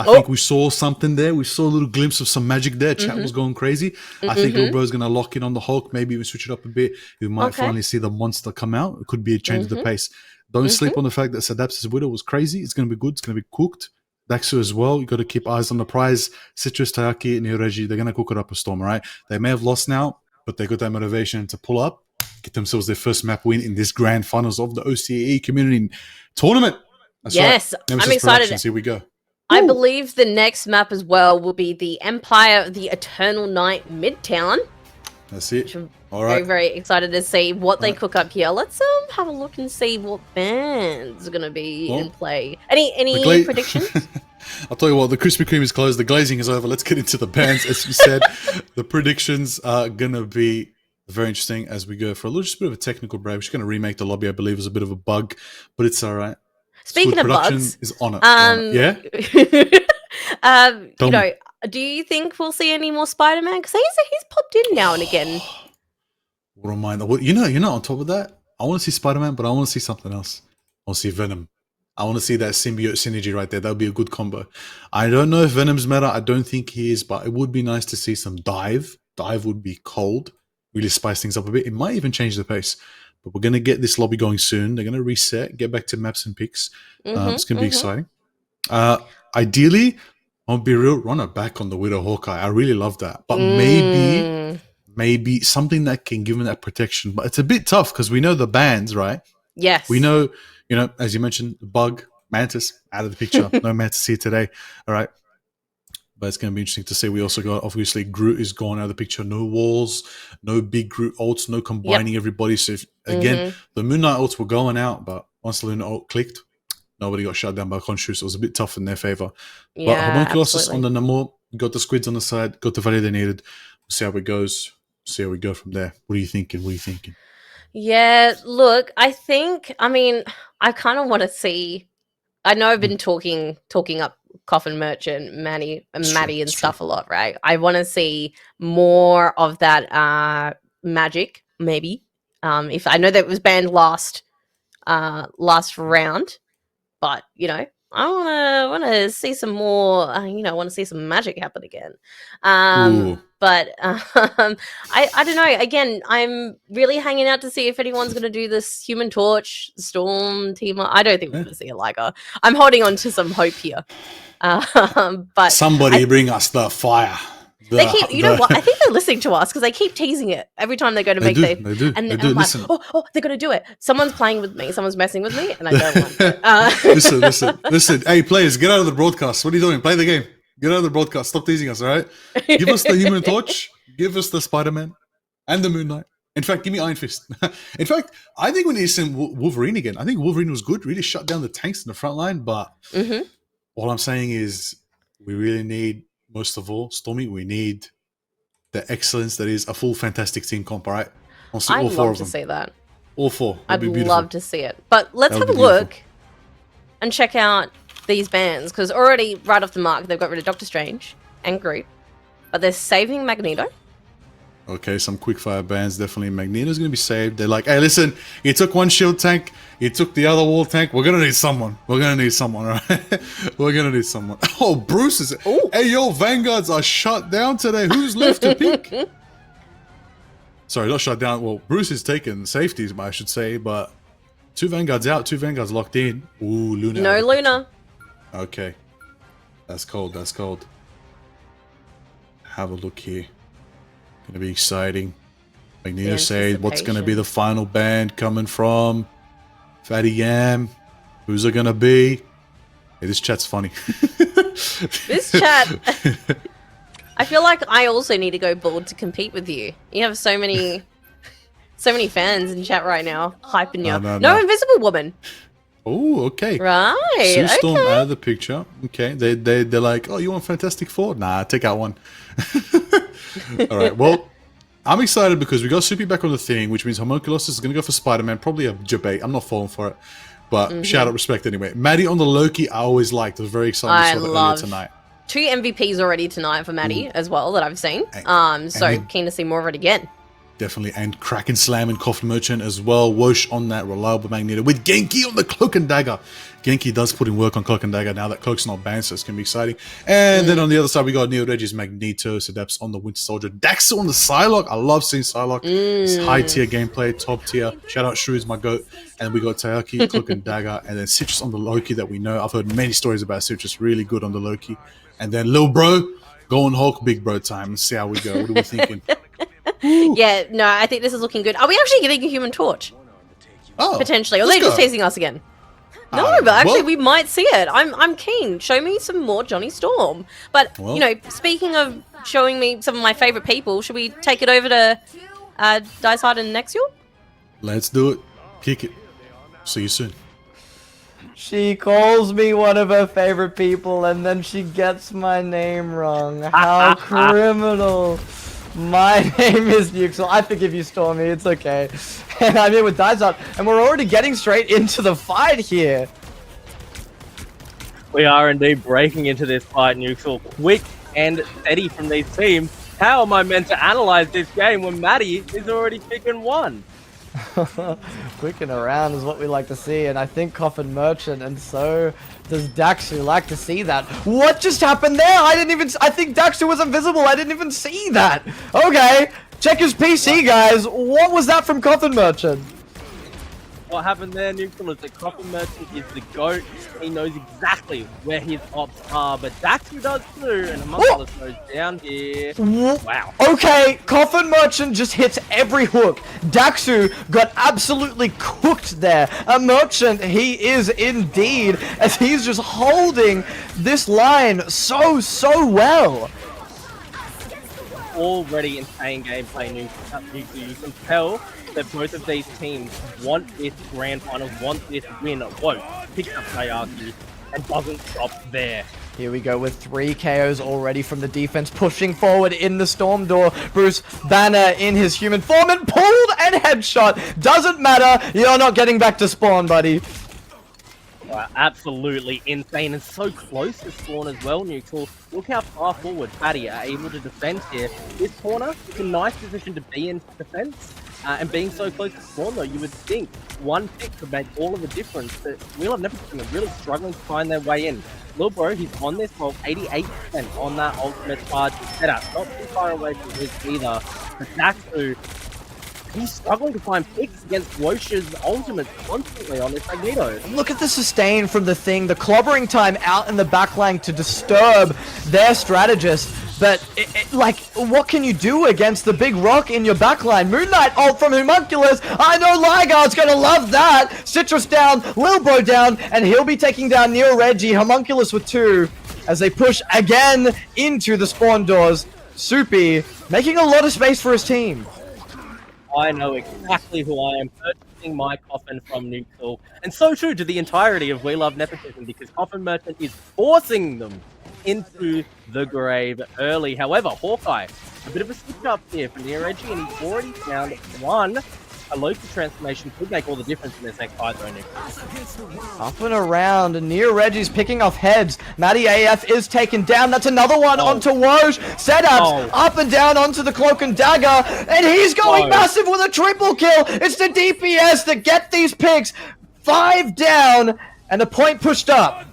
I think we saw something there. We saw a little glimpse of some magic there. Chat was going crazy. I think Lil Bro's going to lock in on the Hulk. Maybe even switch it up a bit. We might finally see the monster come out. It could be a change of the pace. Don't sleep on the fact that Sadap's widow was crazy. It's going to be good. It's going to be cooked. Daxu as well. You got to keep eyes on the prize. Citrus, Tayaki, and Yoreji, they're going to cook it up a storm, all right? They may have lost now, but they got that motivation to pull up, get themselves their first map win in this grand finals of the OCE community tournament. That's yes, right. Nemesis I'm excited. Productions, here we go. I believe the next map as well will be the Empire of the Eternal Night Midtown. That's it. All Very, right. very excited to see what they cook up here. Let's have a look and see what bands are going to be in play. Any predictions? I'll tell you what, the Krispy Kreme is closed. The glazing is over. Let's get into the bands. As you said, the predictions are going to be very interesting as we go for a little, just a bit of a technical break. We're just going to remake the lobby. I believe it was a bit of a bug, but it's all right. Speaking of bugs, is on it. Yeah. you know, Do you think we'll see any more Spider-Man? Because he's popped in now and again. What am I? You know, on top of that, I want to see Spider-Man, but I want to see something else. I want to see Venom. I want to see that symbiote synergy right there. That would be a good combo. I don't know if Venom's meta. I don't think he is, but it would be nice to see some Dive. Dive would be cold. Really spice things up a bit. It might even change the pace. But we're going to get this lobby going soon. They're going to reset, get back to maps and picks. It's going to be exciting. Ideally, I'll be real, run it back on the Widow Hawkeye. I really love that. But maybe something that can give him that protection. But it's a bit tough because we know the bans, right? Yes. We know, as you mentioned, Bug, Mantis out of the picture. No Mantis here today. All right. But it's going to be interesting to see. We also got, obviously, Groot is gone out of the picture. No walls, no big Groot ults, no combining everybody. So, again, the Moon Knight ults were going out, but once the Lunar ult clicked, nobody got shut down by Khonshu, so it was a bit tough in their favor. Yeah, but Homunculus absolutely. on the Namor, got the squids on the side, got the value they needed. We'll see how it goes. See how we go from there. What are you thinking? Yeah, look, I kind of want to see. I know I've been talking up Coffin Merchant, Maddie and stuff a lot, right? I want to see more of that magic, maybe. If I know that it was banned last round, but I want to see some more. I want to see some magic happen again. But I don't know. Again, I'm really hanging out to see if anyone's going to do this Human Torch, Storm, Team. I don't think we're going to see a Liger. I'm holding on to some hope here. But somebody bring us the fire. They keep, what? I think they're listening to us because they keep teasing it every time they go to make They do. And I'm like, oh, they're gonna do it. Someone's playing with me. Someone's messing with me, and I don't want it. Listen. Hey, players, get out of the broadcast. What are you doing? Play the game. Get out of the broadcast. Stop teasing us. All right. Give us the Human Torch. Give us the Spider-Man, and the Moon Knight. In fact, give me Iron Fist. In fact, I think we need to send Wolverine again. I think Wolverine was good. Really shut down the tanks in the front line. But all I'm saying is, we really need, most of all, Stormy. We need the excellence that is a full Fantastic Team comp, all right? I'll see all four of them. I'd love to see that. All four. I'd love to see it. But let's have a look and check out these bans, because already right off the mark, they've got rid of Doctor Strange and Groot, but they're saving Magneto. Okay, some quickfire bans. Definitely Magneto's going to be saved. They're like, hey, listen, you took one shield tank, you took the other wall tank. We're going to need someone. All right? We're going to need someone. Oh, Bruce is... Ooh. Hey, yo, Vanguards are shut down today. Who's left to pick? Sorry, not shut down. Well, Bruce is taking safeties, I should say, but 2 Vanguards out, 2 Vanguards locked in. Ooh, Luna. No Luna. Okay. That's cold. Have a look here. Gonna be exciting. Magneto said, what's gonna be the final band coming from? Fatty Yam. Who's it gonna be? Hey, this chat's funny. This chat. I feel like I also need to go bald to compete with you. You have so many fans in chat right now, hyping you. No Invisible Woman. Oh, okay. Right. Sue Storm out of the picture. Okay. They're like, oh, you want Fantastic Four? Nah, take out one. All right. Well, I'm excited because we got Soupy back on the thing, which means Homunculus is going to go for Spider-Man. Probably a debate. I'm not falling for it. But shout out respect anyway. Maddie on the Loki, I always liked. It was very exciting to saw that earlier tonight. 2 MVPs already tonight for Maddie as well that I've seen. So keen to see more of it again. Definitely. And Kraken Slam and Coffin Merchant as well. Whoosh on that reliable Magneto with Genki on the Cloak and Dagger. Genki does put in work on Cloak and Dagger now that Cloak's not banned, so it's going to be exciting. And then on the other side, we got Neo Reggie's Magneto, Sedeps on the Winter Soldier, Daxter on the Psylocke. I love seeing Psylocke. It's high tier gameplay, top tier. Shout out Shrews, my goat. And we got Taiyaki, Cloak and Dagger, and then Citrus on the Loki that we know. I've heard many stories about Citrus, really good on the Loki. And then Lil Bro, going Hulk, big bro time. Let's see how we go. What are we thinking? Yeah, no, I think this is looking good. Are we actually getting a Human Torch? Oh, potentially, or are they just teasing us again? No, but actually, we might see it. I'm keen. Show me some more Johnny Storm. But speaking of showing me some of my favorite people, should we take it over to Dice Hard and Nexial? Let's do it. Kick it. See you soon. She calls me one of her favorite people, and then she gets my name wrong. How criminal. My name is Nuxel. I forgive you, Stormy. It's okay. And I'm here with Dizard, and we're already getting straight into the fight here. We are indeed breaking into this fight, Nuxel. Quick and steady from these teams. How am I meant to analyze this game when Maddie is already picking one? Quicking around is what we like to see, and I think Coffin Merchant, and so does Daxu like to see that. What just happened there? I think Daxu was invisible. I didn't even see that. Okay, check his PC, guys. What was that from Coffin Merchant? What happened there, Neutral, is that Coffin Merchant is the GOAT. He knows exactly where his ops are, but Daxu does too, and Homunculus goes down here. Wow. Okay, Coffin Merchant just hits every hook. Daxu got absolutely cooked there. A Merchant, he is indeed, as he's just holding this line so well. Already insane gameplay, Neutral. You can tell that both of these teams want this grand final, want this win. Whoa, picks up hierarchy and doesn't stop there. Here we go with 3 KOs already from the defense, pushing forward in the Storm Door. Bruce Banner in his human form and pulled and headshot. Doesn't matter, you're not getting back to spawn, buddy. Absolutely insane and so close to spawn as well, Neutral. Look how far forward Fatty are able to defend here. This corner is a nice position to be in defense. And being so close to spawn, though, you would think one pick could make all of the difference. But We Love Nepotism are really struggling to find their way in. Lil Bro, he's on this roll, 88% on that ultimate charge setup. Not too far away from his either. But Daxu, he's struggling to find picks against Wosh's ultimates constantly on this Magneto. Look at the sustain from the Thing, the clobbering time out in the backline to disturb their strategist. But, like, what can you do against the big rock in your backline? Moon Knight ult from Homunculus. I know Ligar's gonna love that. Citrus down, Lil Bro down, and he'll be taking down Neo Reggie. Homunculus with 2 as they push again into the spawn doors. Soupy making a lot of space for his team. I know exactly who I am purchasing my Coffin from Neutral, and so too to the entirety of We Love Nepotism, because Coffin Merchant is forcing them into the grave early. However, Hawkeye, a bit of a switch up here for Neo Reggie, and he's already found one. A Loki transformation could make all the difference in this next fight, though, Nick. Up and around, and Neo Reggie's picking off heads. Matty AF is taken down. That's another one onto Woj. Setups up and down onto the Cloak and Dagger, and he's going massive with a triple kill. It's the DPS that get these picks. 5 down, and a point pushed up.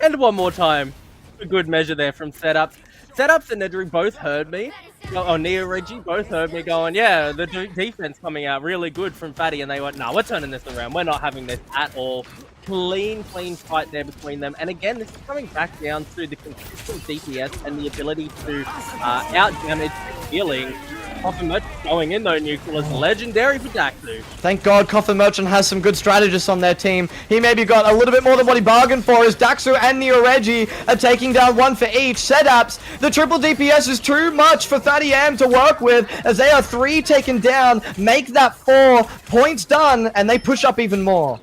And one more time. A good measure there from Setups. Setups and Nedry both heard me. Neo Reggie both heard me going, yeah, the defense coming out really good from Fatty, and they went, nah, we're turning this around. We're not having this at all. Clean fight there between them. And again, this is coming back down to the consistent DPS and the ability to out-damage healing. Coffin Merchant going in though, Neutral, is legendary for Daxu. Thank God Coffin Merchant has some good strategists on their team. He maybe got a little bit more than what he bargained for, as Daxu and Neo Reggie are taking down 1 for each. Setups, the triple DPS is too much for Fatty Am to work with, as they are 3 taken down, make that 4 points done, and they push up even more.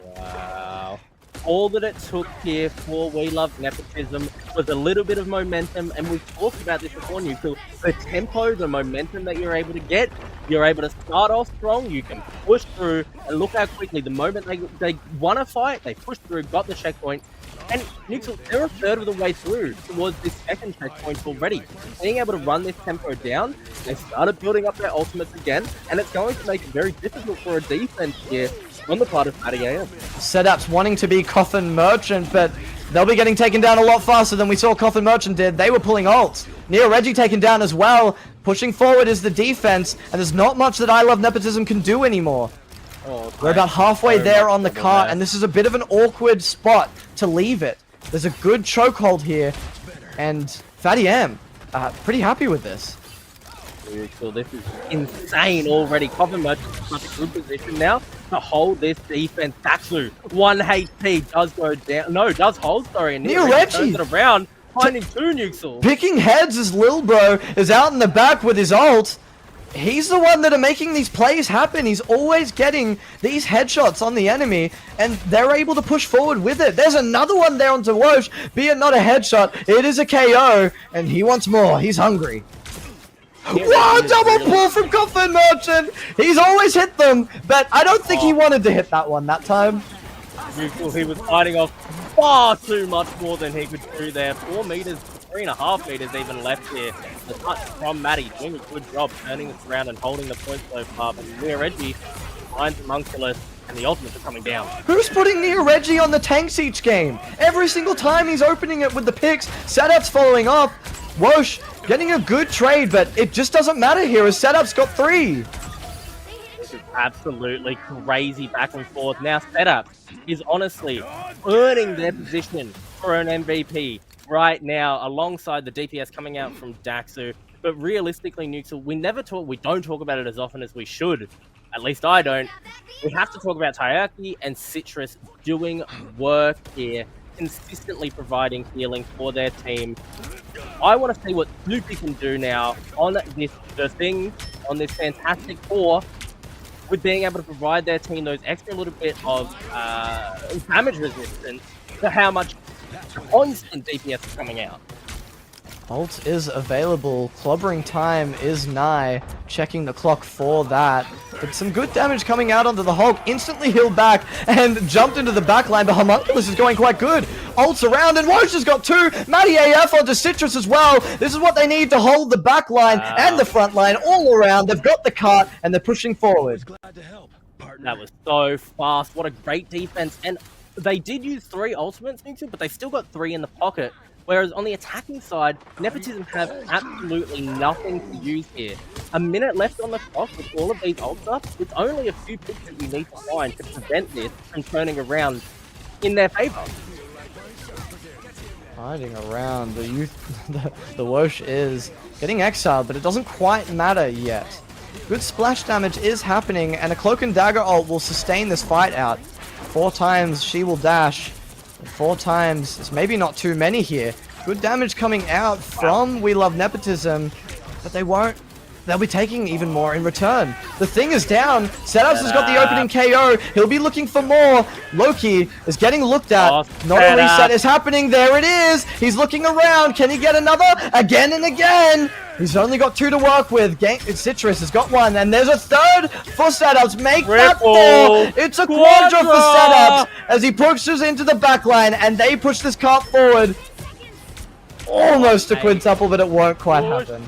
All that it took here for We Love Nepotism was a little bit of momentum, and we've talked about this before, Neutral. The tempo, the momentum that you're able to get, you're able to start off strong, you can push through, and look how quickly, the moment they won a fight, they pushed through, got the checkpoint, and Neutral, they're a third of the way through towards this second checkpoint already. Being able to run this tempo down, they started building up their ultimates again, and it's going to make it very difficult for a defense here on the part of Fatty AM. Setups wanting to be Coffin Merchant, but they'll be getting taken down a lot faster than we saw Coffin Merchant did. They were pulling ults. Neo Reggie taken down as well. Pushing forward is the defense, and there's not much that I Love Nepotism can do anymore. We're about halfway there on the cart, and this is a bit of an awkward spot to leave it. There's a good chokehold here, and Fatty M, pretty happy with this. So this is insane already. Coffin Merchant's in such a good position now to hold this defense. Daxu, 1 HP, does go down. No, does hold, sorry. And Neo Reggie turns it around, finding 2 nukes. Picking heads as Lil Bro is out in the back with his ult. He's the one that are making these plays happen. He's always getting these headshots on the enemy, and they're able to push forward with it. There's another one there onto Wosh. Be it not a headshot, it is a KO, and he wants more. He's hungry. Wow, double pull from Coffin Merchant! He's always hit them, but I don't think he wanted to hit that one that time. He was fighting off far too much more than he could do there. 4 meters 3.5 meters even left here. The touch from Maddie doing a good job turning this around and holding the point so far. But Reggie finds Homunculus, and the ultimates are coming down. Who's putting Neo Reggie on the tanks each game? Every single time he's opening it with the picks, Setup's following up. Wosh getting a good trade, but it just doesn't matter here as Setup's got 3. This is absolutely crazy back and forth. Now Setup is honestly earning their position for an MVP right now alongside the DPS coming out from Daxu. But realistically, Nuxel, we don't talk about it as often as we should. At least I don't. We have to talk about Taiyaki and Citrus doing work here, consistently providing healing for their team. I want to see what Snoopy can do now on this Fantastic 4 with being able to provide their team those extra little bit of damage resistance to how much constant DPS is coming out. Ult is available. Clobbering time is nigh. Checking the clock for that. But some good damage coming out onto the Hulk. Instantly healed back and jumped into the backline. But Homunculus is going quite good. Ult's around and Wosh has got 2. Matty AF onto Citrus as well. This is what they need to hold the backline and the front line all around. They've got the cart and they're pushing forward. That was so fast. What a great defense. And they did use 3 ultimates, but they still got 3 in the pocket. Whereas on the attacking side, Nepotism have absolutely nothing to use here. A minute left on the clock with all of these ults up. It's only a few picks that we need to find to prevent this from turning around in their favor. Hiding around, the Wosh is getting exiled, but it doesn't quite matter yet. Good splash damage is happening, and a Cloak and Dagger ult will sustain this fight out. 4 times she will dash. 4 times, it's maybe not too many here. Good damage coming out from We Love Nepotism, but they'll be taking even more in return. The thing is down. Setups has got the opening KO. He'll be looking for more. Loki is getting looked at. Not a reset is happening. There it is. He's looking around. Can he get another? Again and again. He's only got 2 to work with. Citrus has got 1, and there's a 3rd for Setups. Make that 4. It's a quadra for Setups as he pushes into the backline, and they push this cart forward. Almost a quintuple, but it won't quite happen.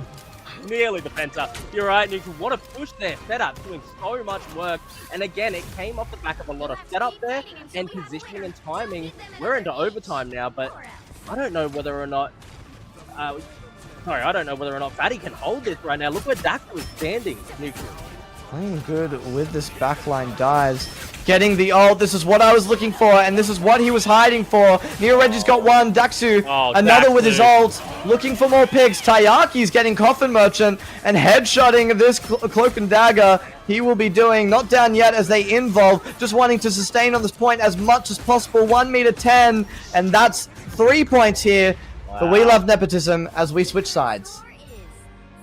Nearly the penta. You're right, Nuke. What a push there. Setup doing so much work. And again, it came off the back of a lot of setup there and positioning and timing. We're into overtime now, but I don't know whether or not... I don't know whether or not Fatty can hold this right now. Look where Daxter is standing, Nuke. Playing good with this backline dives. Getting the ult. This is what I was looking for, and this is what he was hiding for. Neo Reggie's got 1. Daxu, another with his ult. Looking for more pigs. Tayaki's getting Coffin Merchant and headshotting this Cloak and Dagger. He will be doing, not down yet as they involve, just wanting to sustain on this point as much as possible. 1m10, and that's 3 points here for We Love Nepotism as we switch sides.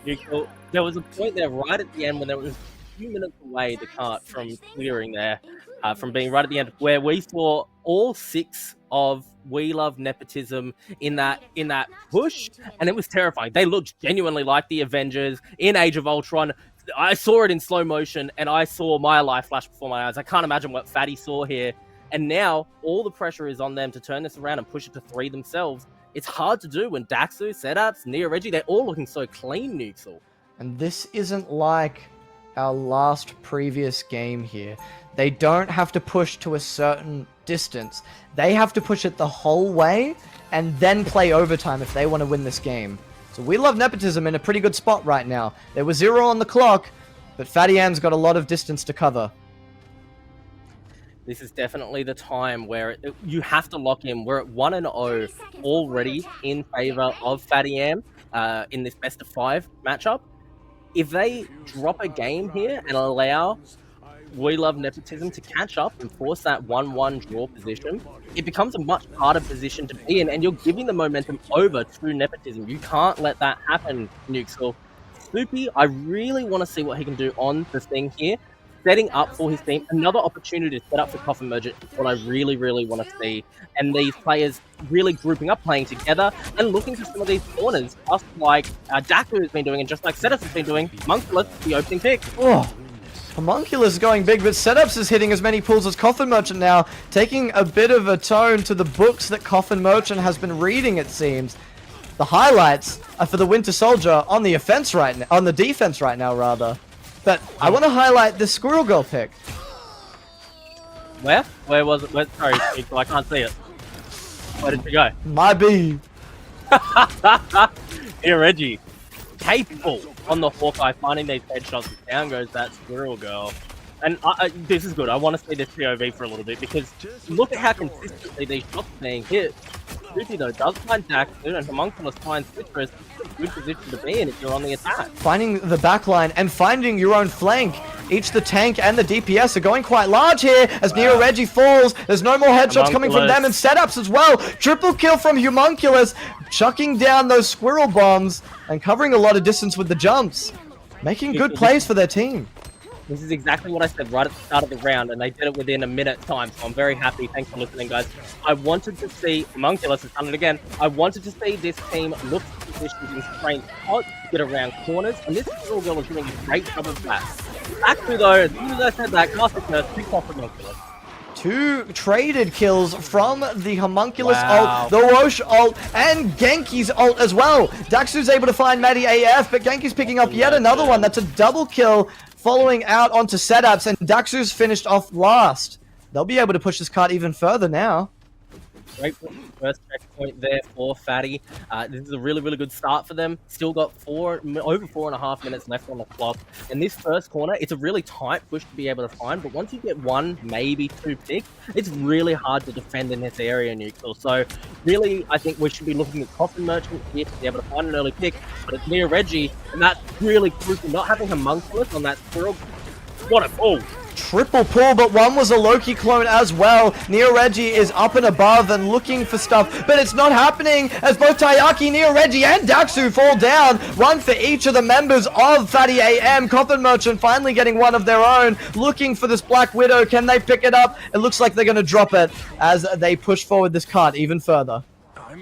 There was a point there right at the end when there was a few minutes away, the cart from clearing there. From being right at the end, where we saw all 6 of We Love Nepotism in that push, and it was terrifying. They looked genuinely like the Avengers in Age of Ultron. I saw it in slow motion, and I saw my life flash before my eyes. I can't imagine what Fatty saw here. And now all the pressure is on them to turn this around and push it to 3 themselves. It's hard to do when Daxu, Setups, Neo Reggie, they're all looking so clean, Nuxel. And this isn't like our last previous game here. They don't have to push to a certain distance. They have to push it the whole way and then play overtime if they want to win this game. So We Love Nepotism in a pretty good spot right now. There was 0 on the clock, but Fatty Am's got a lot of distance to cover. This is definitely the time where you have to lock in. We're at 1-0 already in favor of Fatty Am in this best of 5 matchup. If they drop a game here and allow We Love Nepotism to catch up and force that 1-1 draw position, it becomes a much harder position to be in, and you're giving the momentum over to Nepotism. You can't let that happen, Nuxel. Snoopy, I really want to see what he can do on the thing here. Setting up for his team, another opportunity to set up for Coffin Merchant is what I really, really want to see. And these players really grouping up, playing together, and looking for some of these corners, just like Daku has been doing, and just like Setups has been doing. Montly, the opening pick. Oh, Homunculus is going big, but Setups is hitting as many pulls as Coffin Merchant now, taking a bit of a tone to the books that Coffin Merchant has been reading, it seems. The highlights are for the Winter Soldier on the defense right now, rather. But I want to highlight this Squirrel Girl pick. Where? Where was it? Sorry, Nico, I can't see it. Where did she go? My B. Here, Reggie. Capable on the Hawkeye, finding these headshots. Down goes that Squirrel Girl. And this is good. I want to see this POV for a little bit because look at how consistently these shots are being hit. Ruby, though, does find Jackson, and Homunculus finds Citrus. It's a good position to be in if you're on the attack. Finding the backline and finding your own flank. Each the tank and the DPS are going quite large here as Neo Reggie falls. There's no more headshots coming from them and setups as well. Triple kill from Homunculus, chucking down those squirrel bombs and covering a lot of distance with the jumps. Making good plays for their team. This is exactly what I said right at the start of the round, and they did it within a minute time, so I'm very happy. Thanks for listening, guys. I wanted to see, Homunculus has done it again, I wanted to see this team look for positions in strength, hot, get around corners, and this Squirrel Girl is doing a great job of that. Actually, though, as soon as I said that, Classic Nurse picked off Homunculus. 2 traded kills from the Homunculus ult, the Roche ult, and Genki's ult as well. Daxu's able to find Maddie AF, but Genki's picking up yet another one. That's a double kill following out onto setups, and Daxu's finished off last. They'll be able to push this card even further now. Great first checkpoint there for Fatty. This is a really, really good start for them. Still got over 4.5 minutes left on the clock. And this first corner, it's a really tight push to be able to find, but once you get 1, maybe 2 picks, it's really hard to defend in this area, Neutral. So really, I think we should be looking at Coffin Merchant here to be able to find an early pick, but it's near Reggie, and that's really crucial. Not having Homunculus on that Squirrel. What a pull! Triple pull, but one was a Loki clone as well. Neo Reggie is up and above and looking for stuff, but it's not happening as both Taiyaki, Neo Reggie, and Daxu fall down. One for each of the members of Fatty AM. Coffin Merchant finally getting one of their own, looking for this Black Widow. Can they pick it up? It looks like they're going to drop it as they push forward this card even further.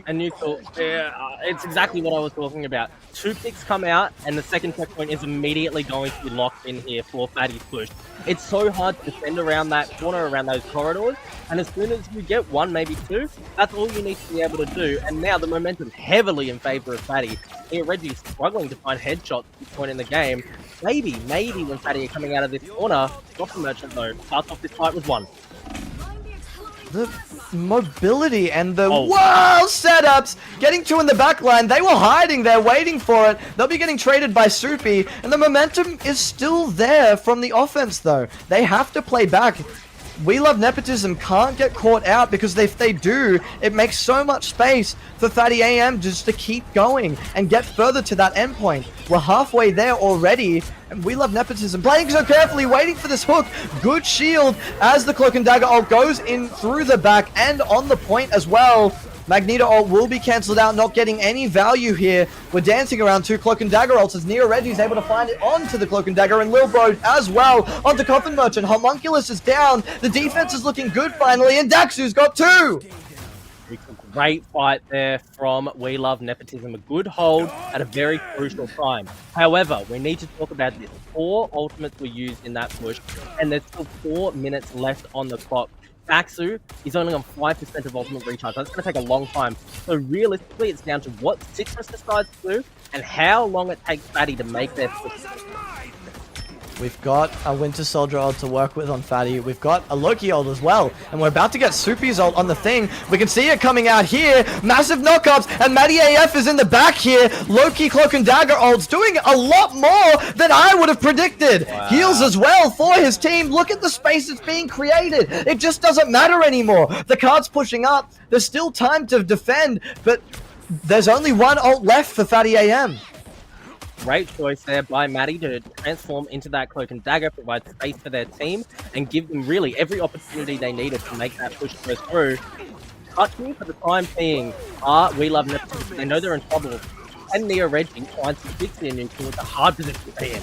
And you thought, it's exactly what I was talking about. 2 picks come out, and the second checkpoint is immediately going to be locked in here for Fatty's push. It's so hard to defend around that corner, around those corridors, and as soon as you get 1, maybe 2, that's all you need to be able to do. And now the momentum heavily in favor of Fatty. Here, Reggie's struggling to find headshots at this point in the game. Maybe when Fatty are coming out of this corner, Coffin Merchant though starts off this fight with 1. The mobility and the wild setups, getting 2 in the back line. They were hiding there, waiting for it. They'll be getting traded by Soupy, and the momentum is still there from the offense, though. They have to play back. We Love Nepotism can't get caught out because if they do, it makes so much space for Fatty AM just to keep going and get further to that endpoint. We're halfway there already, and We Love Nepotism playing so carefully, waiting for this hook. Good shield as the Cloak and Dagger ult goes in through the back and on the point as well. Magneto ult will be cancelled out, not getting any value here. We're dancing around 2 Cloak and Dagger ults as Neo Reggie's able to find it onto the Cloak and Dagger, and Lil Bro as well onto Coffin Merchant. Homunculus is down. The defense is looking good finally, and Daxu's got 2. Great fight there from We Love Nepotism. A good hold at a very crucial time. However, we need to talk about this. 4 ultimates were used in that push, and there's still 4 minutes left on the clock. Daxu is only on 5% of ultimate recharge. That's going to take a long time. So realistically, it's down to what Citrus decides to do and how long it takes Fatty to make their push. We've got a Winter Soldier ult to work with on Fatty. We've got a Loki ult as well. And we're about to get Soupy's ult on the thing. We can see it coming out here. Massive knockups. And Maddie AF is in the back here. Loki, Cloak and Dagger ults doing a lot more than I would have predicted. Wow. Heals as well for his team. Look at the space that's being created. It just doesn't matter anymore. The card's pushing up. There's still time to defend. But there's only 1 ult left for Fatty AM. Great choice there by Maddie to transform into that Cloak and Dagger, provide space for their team, and give them really every opportunity they needed to make that push go through. Touching for the time being are We Love Nepotism. They know they're in trouble. And Neo Reggie finds some fix in into a hard position to be in.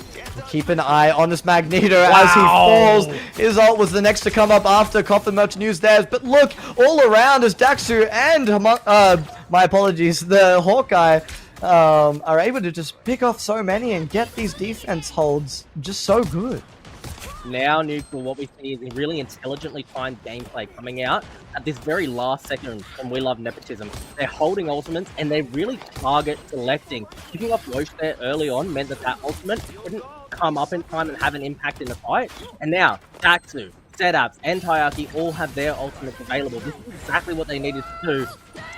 Keep an eye on this Magneto as he falls. His ult was the next to come up after Coffin Merchant used theirs. But look, all around as Daxu and, my apologies, the Hawkeye are able to just pick off so many and get these defense holds just so good. Now, Neutral, what we see is a really intelligently timed gameplay coming out at this very last second from We Love Nepotism. They're holding ultimates and they're really target selecting. Picking up Roche there early on meant that ultimate didn't come up in time and have an impact in the fight. And now, Daxu, Setups, and Taiyaki all have their ultimates available. This is exactly what they needed to do.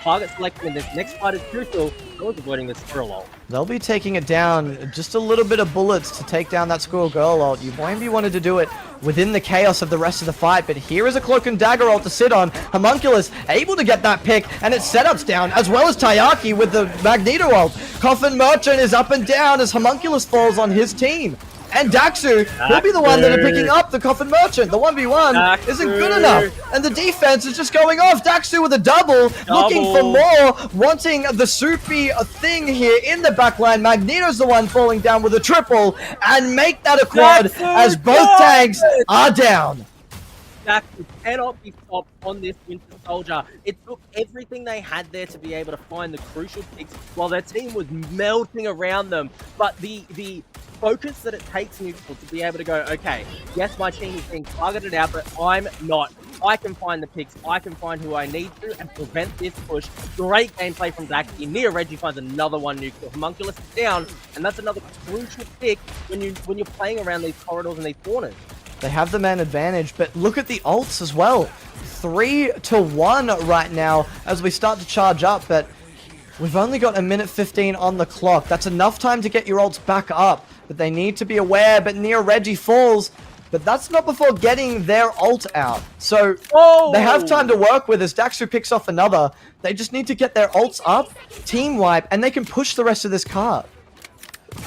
Target selection in this next fight is crucial. I was avoiding this squirrel ult. They'll be taking it down, just a little bit of bullets to take down that Squirrel Girl ult. You maybe wanted to do it within the chaos of the rest of the fight, but here is a Cloak and Dagger ult to sit on. Homunculus able to get that pick, and it's Setups down, as well as Taiyaki with the Magneto ult. Coffin Merchant is up and down as Homunculus falls on his team. And Daxu will be the one that are picking up the Coffin Merchant. The 1v1 isn't good enough. And the defense is just going off. Daxu with a double, looking for more, wanting the soupy thing here in the backline. Magneto's the one falling down with a triple, and make that a quad as both tanks are down. Daxu cannot be stopped on this Winter Soldier. It took everything they had there to be able to find the crucial picks while their team was melting around them. But the focus that it takes Neutral to be able to go, okay, yes, my team is being targeted out, but I'm not. I can find the picks, I can find who I need to, and prevent this push. Great gameplay from Daxi. Near Reggie finds another one Neutral. Homunculus is down, and that's another crucial pick when you're playing around these corridors and these corners. They have the man advantage, but look at the ults as well. 3-1 right now as we start to charge up, but we've only got 1:15 on the clock. That's enough time to get your ults back up, but they need to be aware. But Near Reggie falls, but that's not before getting their ult out. So they have time to work with as Daxu picks off another. They just need to get their ults up, team wipe, and they can push the rest of this card.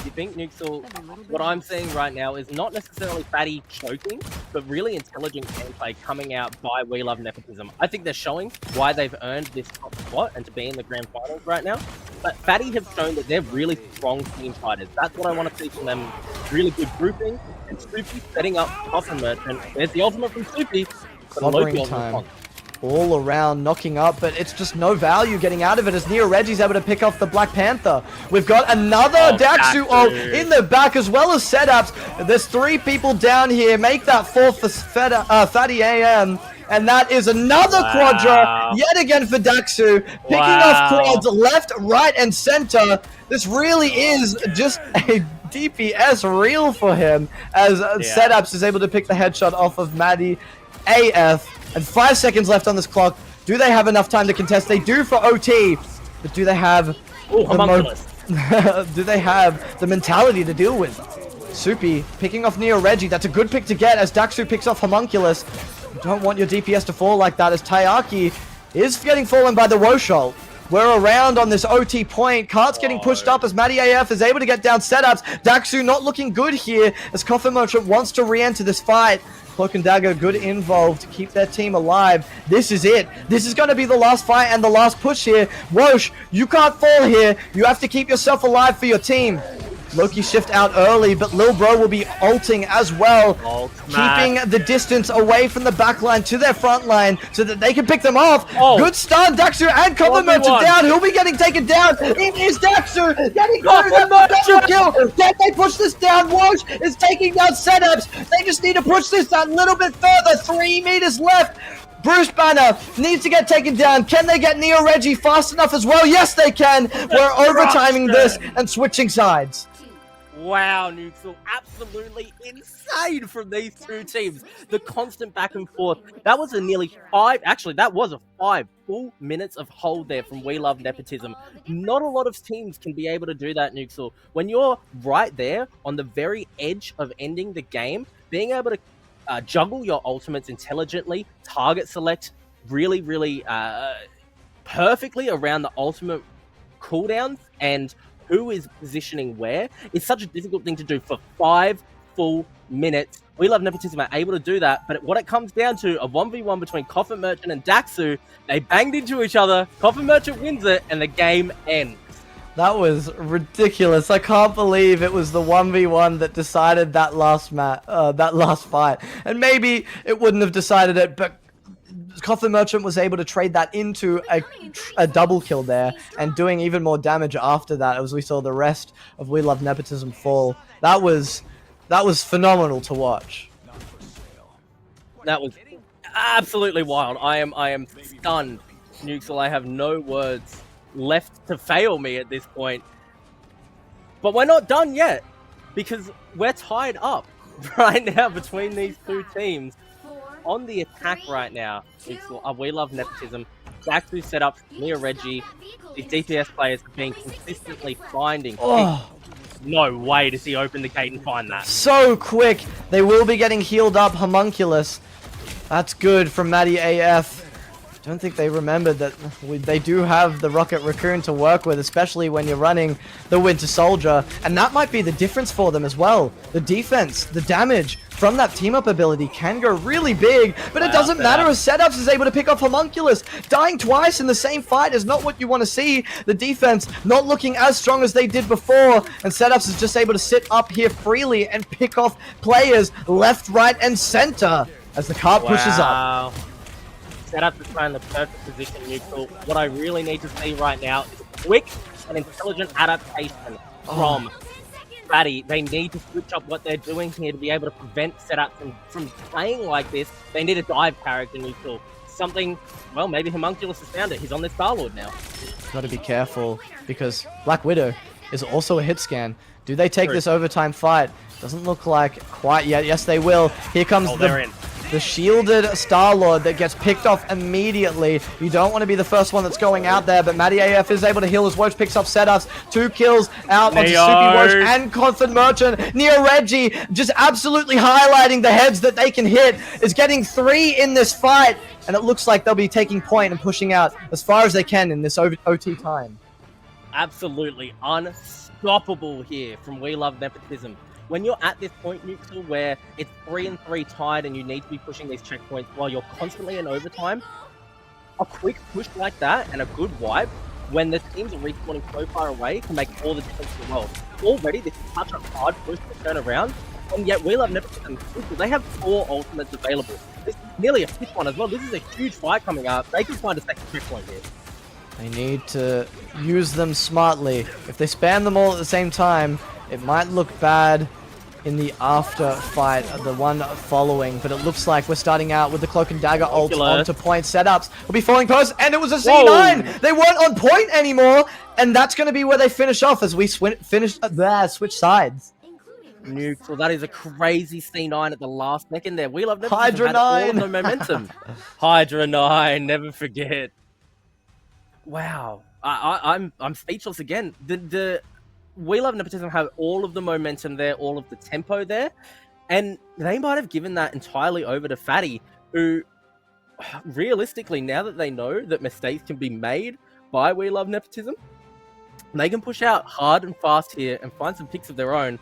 You think Nuxel, what I'm seeing right now is not necessarily Fatty choking, but really intelligent gameplay coming out by We Love Nepotism. I think they're showing why they've earned this top spot and to be in the grand finals right now. But Fatty have shown that they're really strong team fighters. That's what I want to see from them. Really good grouping, and Soupy setting up Coffin Merchant. There's the ultimate from Soupy. Clobbering time. All around knocking up, but it's just no value getting out of it as Near Reggie's able to pick off the Black Panther. We've got another Daxu ult in the back as well as Setups. There's 3 people down here. Make that 4th for Fatty AM. And that is another quadra yet again for Daxu. Picking off quads left, right, and center. This really is just a DPS reel for him as Setups is able to pick the headshot off of Maddie AF. And 5 seconds left on this clock. Do they have enough time to contest? They do for OT. But do they have do they have the mentality to deal with? Soupy picking off Neo Reggie. That's a good pick to get as Daxu picks off Homunculus. You don't want your DPS to fall like that as Taiyaki is getting fallen by the Woshol. We're around on this OT point. Cart's getting pushed up as Matty AF is able to get down Setups. Daxu not looking good here as Coffin Merchant wants to re-enter this fight. Cloak and Dagger good involved to keep their team alive. This is it. This is going to be the last fight and the last push here. Wosh, you can't fall here. You have to keep yourself alive for your team. Loki shift out early, but Lil Bro will be ulting as well, keeping the distance away from the back line to their front line so that they can pick them off. Good stun, Daxu and Coffin Merchant down. He'll be getting taken down. It is Daxu getting double kill. Can they push this down? Wosh is taking down Setups. They just need to push this a little bit further. 3 meters left. Bruce Banner needs to get taken down. Can they get Neo Reggie fast enough as well? Yes, they can. We're overtiming this and switching sides. Wow, Nuxel, absolutely insane from these two teams. The constant back and forth. That was that was a 5 full minutes of hold there from We Love Nepotism. Not a lot of teams can be able to do that, Nuxel. When you're right there on the very edge of ending the game, being able to juggle your ultimates intelligently, target select really, really perfectly around the ultimate cooldowns and who is positioning where. It's such a difficult thing to do for 5 full minutes. We Love Nepotism are able to do that, but what it comes down to, a 1v1 between Coffin Merchant and Daxu. They banged into each other, Coffin Merchant wins it, and the game ends. That was ridiculous. I can't believe it was the 1v1 that decided that last fight. And maybe it wouldn't have decided it, but Coffin Merchant was able to trade that into a double kill there and doing even more damage after that as we saw the rest of We Love Nepotism fall. That was phenomenal to watch. That was absolutely wild. I am stunned, Nuxel. I have no words left to fail me at this point. But we're not done yet, because we're tied up right now between these two teams. On the attack right now, Nuxel, we love nepotism. Back to setup, Neo Reggie, these DPS players have been consistently finding. No way does he open the gate and find that. So quick. They will be getting healed up. Homunculus. That's good from Maddie AF. Don't think they remembered that they do have the Rocket Raccoon to work with, especially when you're running the Winter Soldier. And that might be the difference for them as well. The defense, the damage from that team-up ability can go really big, but it doesn't matter as Setups is able to pick off Homunculus. Dying twice in the same fight is not what you want to see. The defense not looking as strong as they did before, and Setups is just able to sit up here freely and pick off players left, right, and center as the cart pushes up. Setup is trying the perfect position, Neutral. What I really need to see right now is quick and intelligent adaptation from Fatty. They need to switch up what they're doing here to be able to prevent Setup from playing like this. They need a dive character, Neutral. Something, well, maybe Homunculus has found it. He's on this Star-Lord now. Gotta be careful, because Black Widow is also a hit scan. Do they take this overtime fight? Doesn't look like quite yet. Yes, they will. Here comes the shielded Star-Lord that gets picked off immediately. You don't want to be the first one that's going out there, but Matty AF is able to heal as Woach picks up Setups. 2 kills out onto Soupy Woach and Constant Merchant. Neo Reggie just absolutely highlighting the heads that they can hit. Is getting 3 in this fight, and it looks like they'll be taking point and pushing out as far as they can in this OT time. Absolutely unstoppable here from We Love Nepotism. When you're at this point, Neutral, where it's 3-3 tied and you need to be pushing these checkpoints while you're constantly in overtime, a quick push like that and a good wipe when the teams are respawning so far away can make all the difference in the world. Already, this is such a hard push to turn around, and yet We Love Nepotism, they have 4 ultimates available. This is nearly a 5th one as well. This is a huge fight coming up. They can find a second checkpoint here. They need to use them smartly. If they spam them all at the same time, it might look bad in the after fight, the one following, but it looks like we're starting out with the Cloak and Dagger ult onto point. Setups will be falling post, and it was a C9! Whoa. They weren't on point anymore, and that's going to be where they finish off as we switch sides. Neutral, that is a crazy C9 at the last second there. We love Nemesis. Hydra 9! All of the momentum. Hydra 9, never forget. Wow. I'm speechless again. The We Love Nepotism have all of the momentum there, all of the tempo there, and they might have given that entirely over to Fatty, who, realistically, now that they know that mistakes can be made by We Love Nepotism, they can push out hard and fast here and find some picks of their own.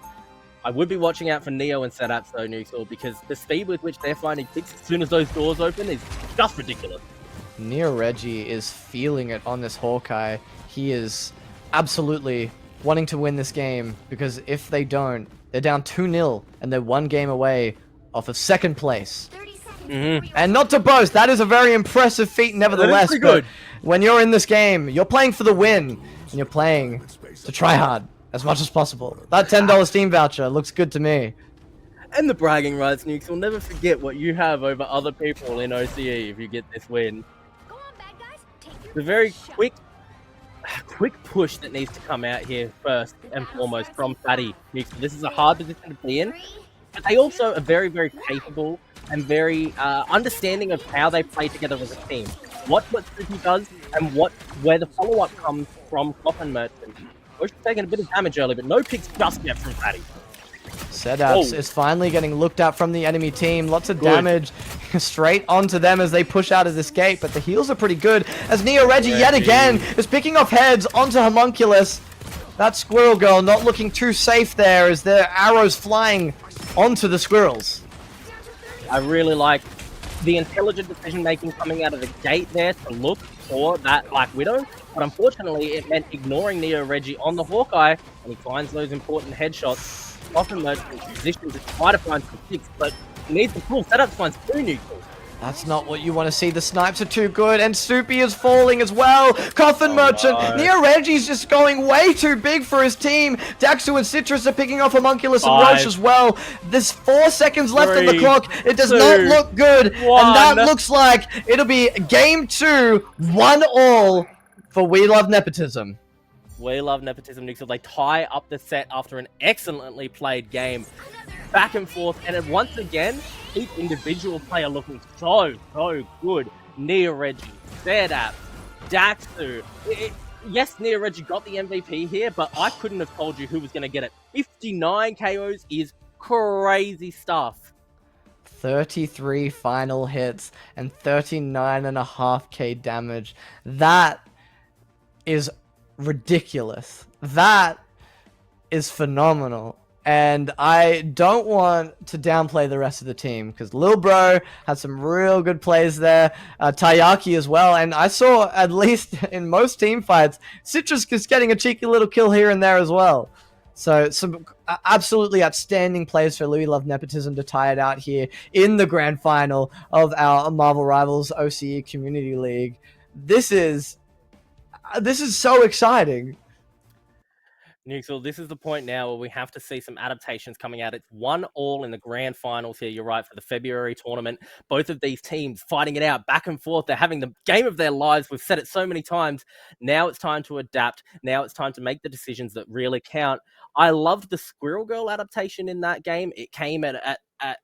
I would be watching out for Neo and Setups, though, Nuxel, because the speed with which they're finding picks as soon as those doors open is just ridiculous. Neo Reggie is feeling it on this Hawkeye. He is absolutely wanting to win this game, because if they don't, they're down 2-0 and they're 1 game away off of 2nd place. And not to boast, that is a very impressive feat nevertheless, but when you're in this game, you're playing for the win, and you're playing to try hard as much as possible. That $10 Steam voucher looks good to me. And the bragging rights, Nukes, will never forget what you have over other people in OCE if you get this win. The very quick push that needs to come out here first and foremost from Fatty. This is a hard position to be in, but they also are very, very capable and very understanding of how they play together as a team. What Suki does and where the follow-up comes from Coffin Merchant. Bush taking a bit of damage early, but no picks just yet from Fatty. Setups is finally getting looked at from the enemy team. Lots of damage straight onto them as they push out of this gate, but the heals are pretty good as Neo Reggie yet again is picking off heads onto Homunculus. That Squirrel Girl not looking too safe there as their arrows flying onto the squirrels. I really like the intelligent decision making coming out of the gate there to look for that Black Widow, but unfortunately it meant ignoring Neo Reggie on the Hawkeye, and he finds those important headshots. Often Merchant position to try to find some picks, but he needs the full setup finds 2 neutrals. That's not what you want to see. The snipes are too good, and Soupy is falling as well. Coffin Merchant. no. Neo Reggie's just going way too big for his team. Daxu and Citrus are picking off Homunculus and Roche 5, as well. There's 4 seconds left on the 3, clock. It does 2, not look good, 1. and that looks like it'll be game 2, 1-all for We Love Nepotism. We love Nepotism, Nixel. They tie up the set after an excellently played game. Back and forth, and then once again, each individual player looking so good. Neo Reggie, Zedap, Daxu. Yes, Neo Reggie got the MVP here, but I couldn't have told you who was going to get it. 59 KOs is crazy stuff. 33 final hits and 39.5k damage. That is ridiculous. That is phenomenal. And I don't want to downplay the rest of the team, because Lil Bro had some real good plays there. Taiyaki as well. And I saw, at least in most team fights, Citrus is getting a cheeky little kill here and there as well. So some absolutely outstanding plays for Louis Love Nepotism to tie it out here in the grand final of our Marvel Rivals OCE Community League. This is so exciting. Nixel, this is the point now where we have to see some adaptations coming out. It's 1-all in the grand finals here, you're right, for the February tournament. Both of these teams fighting it out back and forth. They're having the game of their lives. We've said it so many times. Now it's time to adapt. Now it's time to make the decisions that really count. I loved the Squirrel Girl adaptation in that game. It came at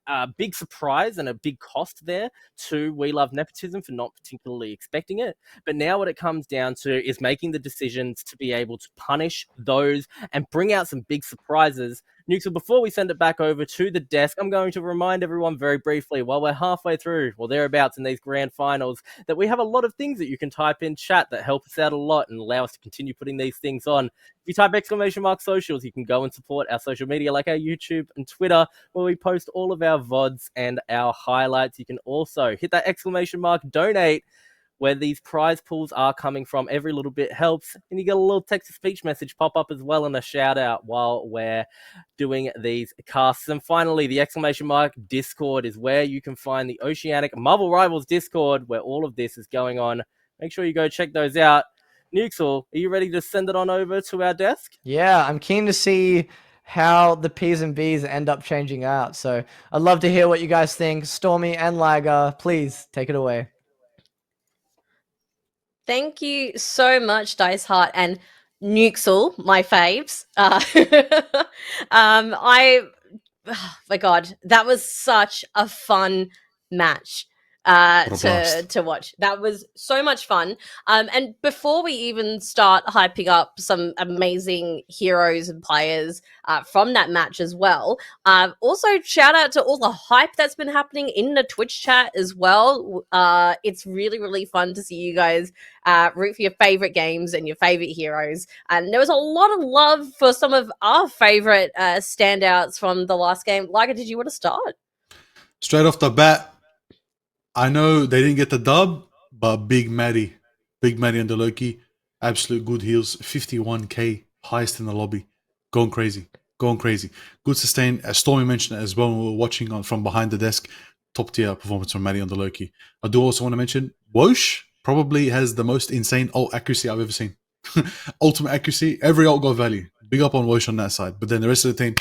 a big surprise and a big cost there to We Love Nepotism for not particularly expecting it. But now what it comes down to is making the decisions to be able to punish those and bring out some big surprises. Newxel, before we send it back over to the desk, I'm going to remind everyone very briefly, while we're halfway through, or thereabouts in these grand finals, that we have a lot of things that you can type in chat that help us out a lot and allow us to continue putting these things on. If you type !socials, you can go and support our social media like our YouTube and Twitter, where we post all of our VODs and our highlights. You can also hit that !donate, where these prize pools are coming from. Every little bit helps. And you get a little text-to-speech message pop up as well, and a shout-out while we're doing these casts. And finally, the Discord is where you can find the Oceanic Marvel Rivals Discord, where all of this is going on. Make sure you go check those out. Nuxel, are you ready to send it on over to our desk? Yeah, I'm keen to see how the P's and B's end up changing out. So I'd love to hear what you guys think. Stormy and Liger, please take it away. Thank you so much, Dice Heart and Nuxel, my faves. Oh my God, that was such a fun match to watch. That was so much fun. And before we even start hyping up some amazing heroes and players from that match as well, also shout out to all the hype that's been happening in the Twitch chat as well. It's really, really fun to see you guys root for your favorite games and your favorite heroes. And there was a lot of love for some of our favorite standouts from the last game. Liger, did you want to start? Straight off the bat, I know they didn't get the dub, but Big Matty and the Loki, absolute good heals, 51k, highest in the lobby, going crazy. Good sustain, as Stormy mentioned as well when we were watching from behind the desk, top tier performance from Matty on the Loki. I do also want to mention, Wosh probably has the most insane ult accuracy I've ever seen. Ultimate accuracy, every ult got value. Big up on Wosh on that side, but then the rest of the team,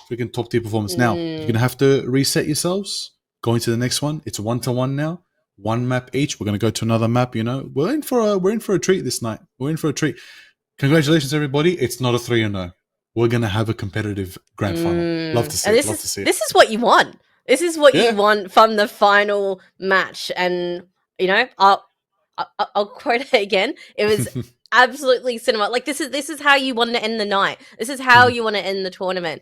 freaking top tier performance. Now, you're going to have to reset yourselves. Going to the next one, it's 1-to-1 now. One map each. We're going to go to another map. You know, we're in for a treat this night. We're in for a treat. Congratulations, everybody! It's not a 3-0. We're going to have a competitive grand final. Love to see it. Love to see it. This is what you want. This is what you want from the final match. And you know, I'll quote it again. It was absolutely cinema. Like this is how you want to end the night. This is how you want to end the tournament.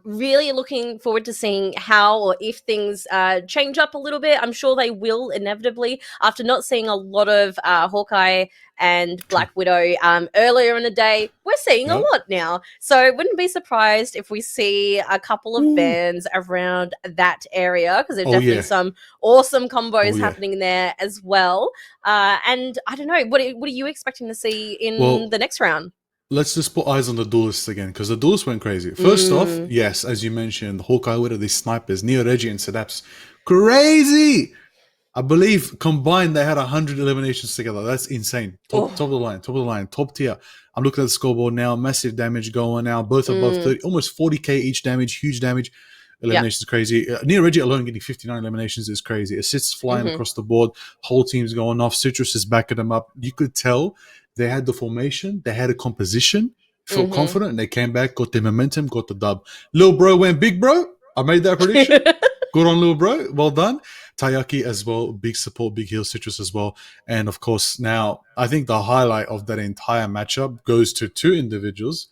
Really looking forward to seeing how or if things change up a little bit. I'm sure they will inevitably after not seeing a lot of Hawkeye and Black Widow earlier in the day. We're seeing a lot now. So wouldn't be surprised if we see a couple of bans around that area, because there's definitely some awesome combos happening there as well. And I don't know, what are you expecting to see in the next round? Let's just put eyes on the duelists again, because the duelists went crazy. First off, yes, as you mentioned, Hawkeye Widow, these snipers, Neo Reggie and Sedaps, crazy! I believe combined they had 100 eliminations together. That's insane. Oh. Top of the line, top tier. I'm looking at the scoreboard now. Massive damage going now. Both above 30, almost 40k each damage. Huge damage. Eliminations crazy. Near Reggie alone getting 59 eliminations is crazy. Assists flying across the board. Whole team's going off. Citrus is backing them up. You could tell they had the formation. They had a composition. Felt confident, and they came back, got the momentum, got the dub. Lil bro went big, bro. I made that prediction. Good on Lil bro. Well done. Tayaki as well. Big support, big heal. Citrus as well. And of course, now I think the highlight of that entire matchup goes to two individuals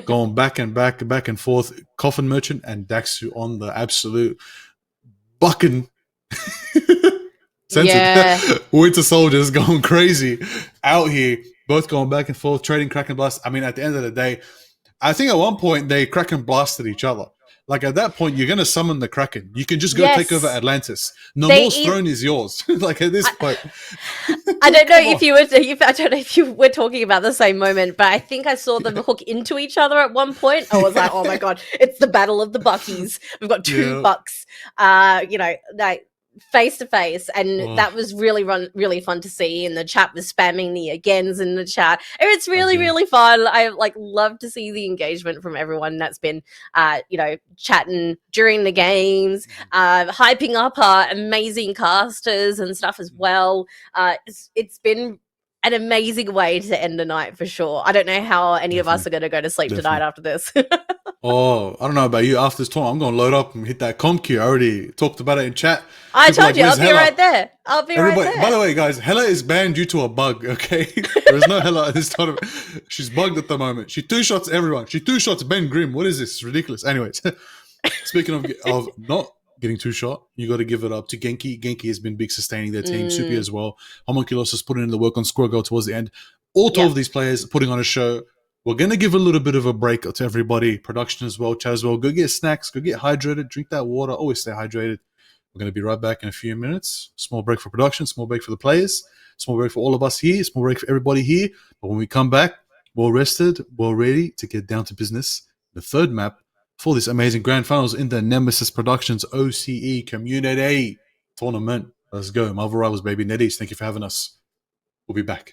going back and forth. Coffin Merchant and Daxu on the absolute bucking. Yeah. Winter Soldiers going crazy out here. Both going back and forth, trading Kraken Blast. I mean, at the end of the day, I think at one point they Kraken blasted each other. Like at that point, you're going to summon the Kraken. You can just go take over Atlantis. Namor's throne is yours. Like at this point. I don't know if you were. I don't know if you were talking about the same moment, but I think I saw them hook into each other at one point. I was like, "Oh my god, it's the battle of the Buckies." We've got two Bucks. Like face to face, and that was really fun to see. And the chat was spamming the agains in the chat. It's really fun. I love to see the engagement from everyone that's been chatting during the games, hyping up our amazing casters and stuff as well. It's been an amazing way to end the night for sure. I don't know how any of us are going to go to sleep tonight after this. Oh, I don't know about you. After this tournament, I'm going to load up and hit that comp queue. I already talked about it in chat. I told you, I'll be right there. I'll be right there. By the way, guys, Hella is banned due to a bug, okay? There is no Hella at this tournament. She's bugged at the moment. She two-shots everyone. She two-shots Ben Grimm. What is this? It's ridiculous. Anyways, speaking of not getting two-shot, you got to give it up to Genki. Genki has been big sustaining their team. Supi as well. Homunculus has put in the work on Squirrel Girl towards the end. All 12 of these players putting on a show. We're going to give a little bit of a break to everybody. Production as well, chat as well. Go get snacks. Go get hydrated. Drink that water. Always stay hydrated. We're going to be right back in a few minutes. Small break for production. Small break for the players. Small break for all of us here. Small break for everybody here. But when we come back, we're rested. We're ready to get down to business. The third map for this amazing grand finals in the Nemesis Productions OCE Community Tournament. Let's go. Marvel Rivals, baby. Netties, thank you for having us. We'll be back.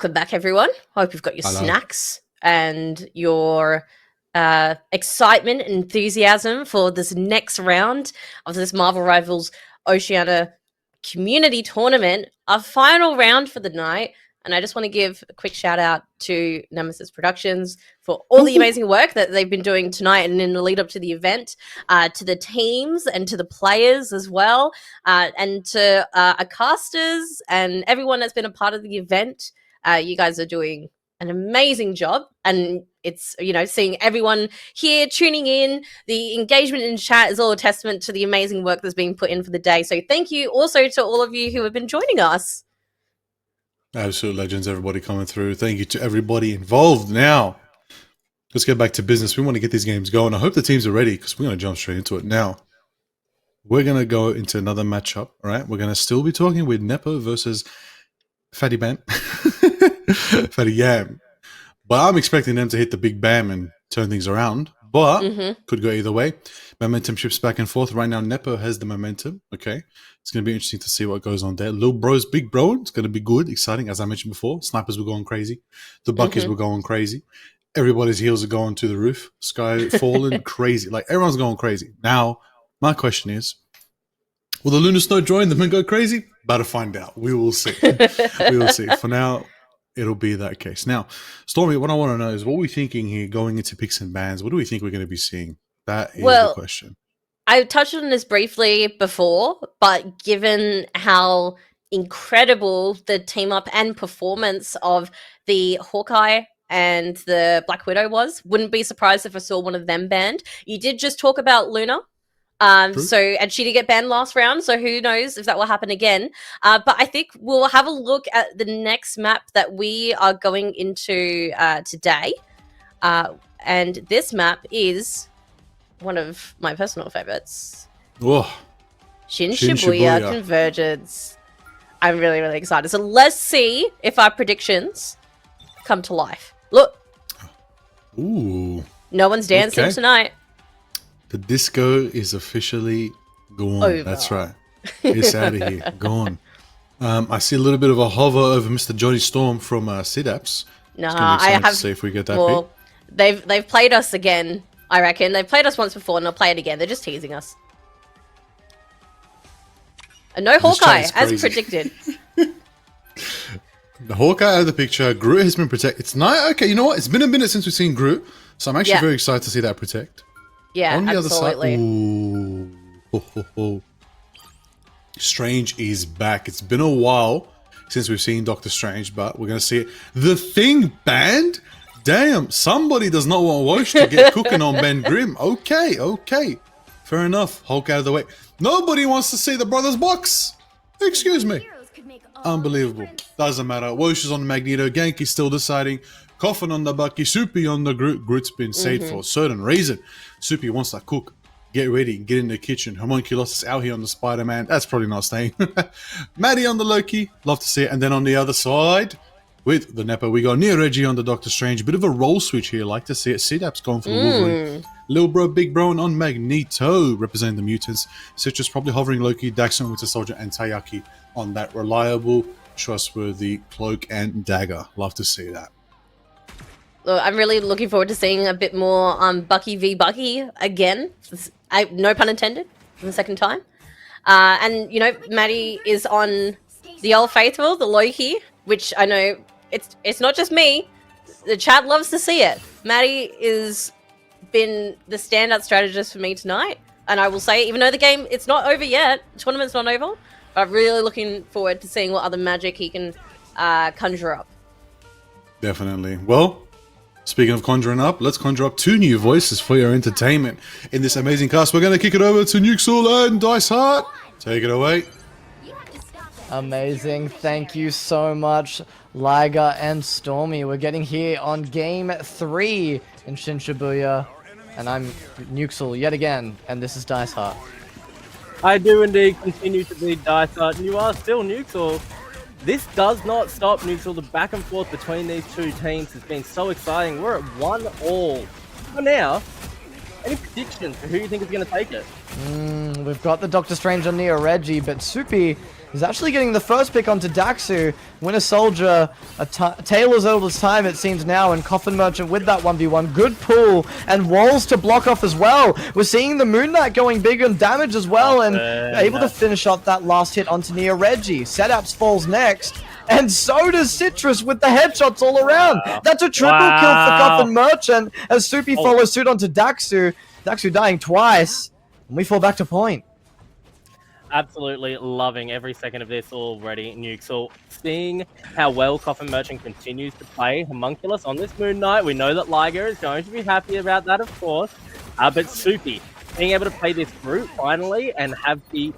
Welcome back, everyone. Hope you've got your Hello. snacks and your excitement and enthusiasm for this next round of this Marvel Rivals Oceania Community Tournament, our final round for the night. And I just want to give a quick shout out to Nemesis Productions for all the amazing work that they've been doing tonight and in the lead up to the event, to the teams and to the players as well, and to our casters and everyone that's been a part of the event. You guys are doing an amazing job, and it's, you know, seeing everyone here tuning in, the engagement in chat is all a testament to the amazing work that's being put in for the day. So thank you also to all of you who have been joining us. Absolute legends, everybody coming through. Thank you to everybody involved. Now, let's get back to business. We want to get these games going. I hope the teams are ready because we're going to jump straight into it now. We're going to go into another matchup, all right? We're going to still be talking with Nepo versus Fatty Bam. Fatty Yam. But I'm expecting them to hit the big bam and turn things around. But could go either way. Momentum shifts back and forth. Right now, Nepo has the momentum. Okay. It's going to be interesting to see what goes on there. Lil Bro's big bro. It's going to be good, exciting. As I mentioned before, snipers were going crazy. The buckies were going crazy. Everybody's heels are going to the roof. Sky falling crazy. Like, everyone's going crazy. Now, my question is, will the Lunar Snow join them and go crazy? About to find out. We will see. We will see. For now, it'll be that case. Now, Stormy, what I want to know is what we're thinking here going into picks and bans. What do we think we're going to be seeing? That is the question. I touched on this briefly before, but given how incredible the team up and performance of the Hawkeye and the Black Widow was, wouldn't be surprised if I saw one of them banned. You did just talk about Luna. And she did get banned last round, so who knows if that will happen again. But I think we'll have a look at the next map that we are going into today. And this map is one of my personal favorites. Oh, Shin Shibuya Convergence. I'm really, really excited. So let's see if our predictions come to life. Look. Ooh. No one's dancing tonight. The disco is officially gone. Over. That's right. It's out of here. Gone. I see a little bit of a hover over Mr. Johnny Storm from Sidaps. Nah, I have to see if we get that pick. They've played us again, I reckon. They've played us once before and they'll play it again. They're just teasing us. And no Hawkeye, as predicted. The Hawkeye out of the picture. Groot has been protected. It's nice. Okay, you know what? It's been a minute since we've seen Groot, so I'm actually very excited to see that protect. Yeah, on the absolutely. Other side, ooh. Strange is back. It's been a while since we've seen Doctor Strange, but we're going to see it. The Thing banned? Damn, somebody does not want Wosh to get cooking on Ben Grimm. Okay. Fair enough. Hulk out of the way. Nobody wants to see the Brothers box. Excuse me. Unbelievable. Doesn't matter. Wosh is on the Magneto. Genki's still deciding. Coffin on the Bucky, Soupy on the Groot. Groot's been saved for a certain reason. Soupy wants to cook, get ready, get in the kitchen. Homunculus is out here on the Spider-Man. That's probably not staying. Maddie on the Loki, love to see it. And then on the other side, with the Nepo, we got Nia Reggie on the Doctor Strange. Bit of a role switch here, like to see it. CDAP's going for the Wolverine. Lil Bro, Big Bro, and on Magneto, representing the mutants. Citrus probably hovering Loki, Daxon, Winter Soldier, and Tayaki on that reliable, trustworthy cloak and dagger. Love to see that. Look, I'm really looking forward to seeing a bit more Bucky v Bucky again. No pun intended, for the second time. And, you know, Maddie is on the Old Faithful, the Loki, which I know it's not just me. The chat loves to see it. Maddie is been the standout strategist for me tonight. And I will say, even though the game, it's not over yet, the tournament's not over, but I'm really looking forward to seeing what other magic he can conjure up. Definitely. Well, speaking of conjuring up, let's conjure up 2 new voices for your entertainment in this amazing cast. We're going to kick it over to Nuxel and Dice Heart. Take it away. Amazing. Thank you so much, Liger and Stormy. We're getting here on game 3 in Shin Shibuya. And I'm Nuxel yet again, and this is Dice Heart. I do indeed continue to be Dice Heart, and you are still Nuxel. This does not stop, Nuxel. The back and forth between these two teams has been so exciting. We're at 1-all. For now, any predictions for who you think is going to take it? We've got the Doctor Strange on Nia Reggie, but Soupy He's actually getting the first pick onto Daxu. Winter Soldier, Taylor's Elder's time it seems now, and Coffin Merchant with that 1v1. Good pull, and walls to block off as well. We're seeing the Moon Knight going big on damage as well, and able to finish off that last hit onto Nia Reggie. Setups falls next. And so does Citrus with the headshots all around. That's a triple kill for Coffin Merchant as Soupy follows suit onto Daxu. Daxu dying twice. And we fall back to point. Absolutely loving every second of this already, Nuxel. Seeing how well Coffin Merchant continues to play Homunculus on this Moon Knight. We know that Liger is going to be happy about that, of course. But Soupy, being able to play this route finally and have the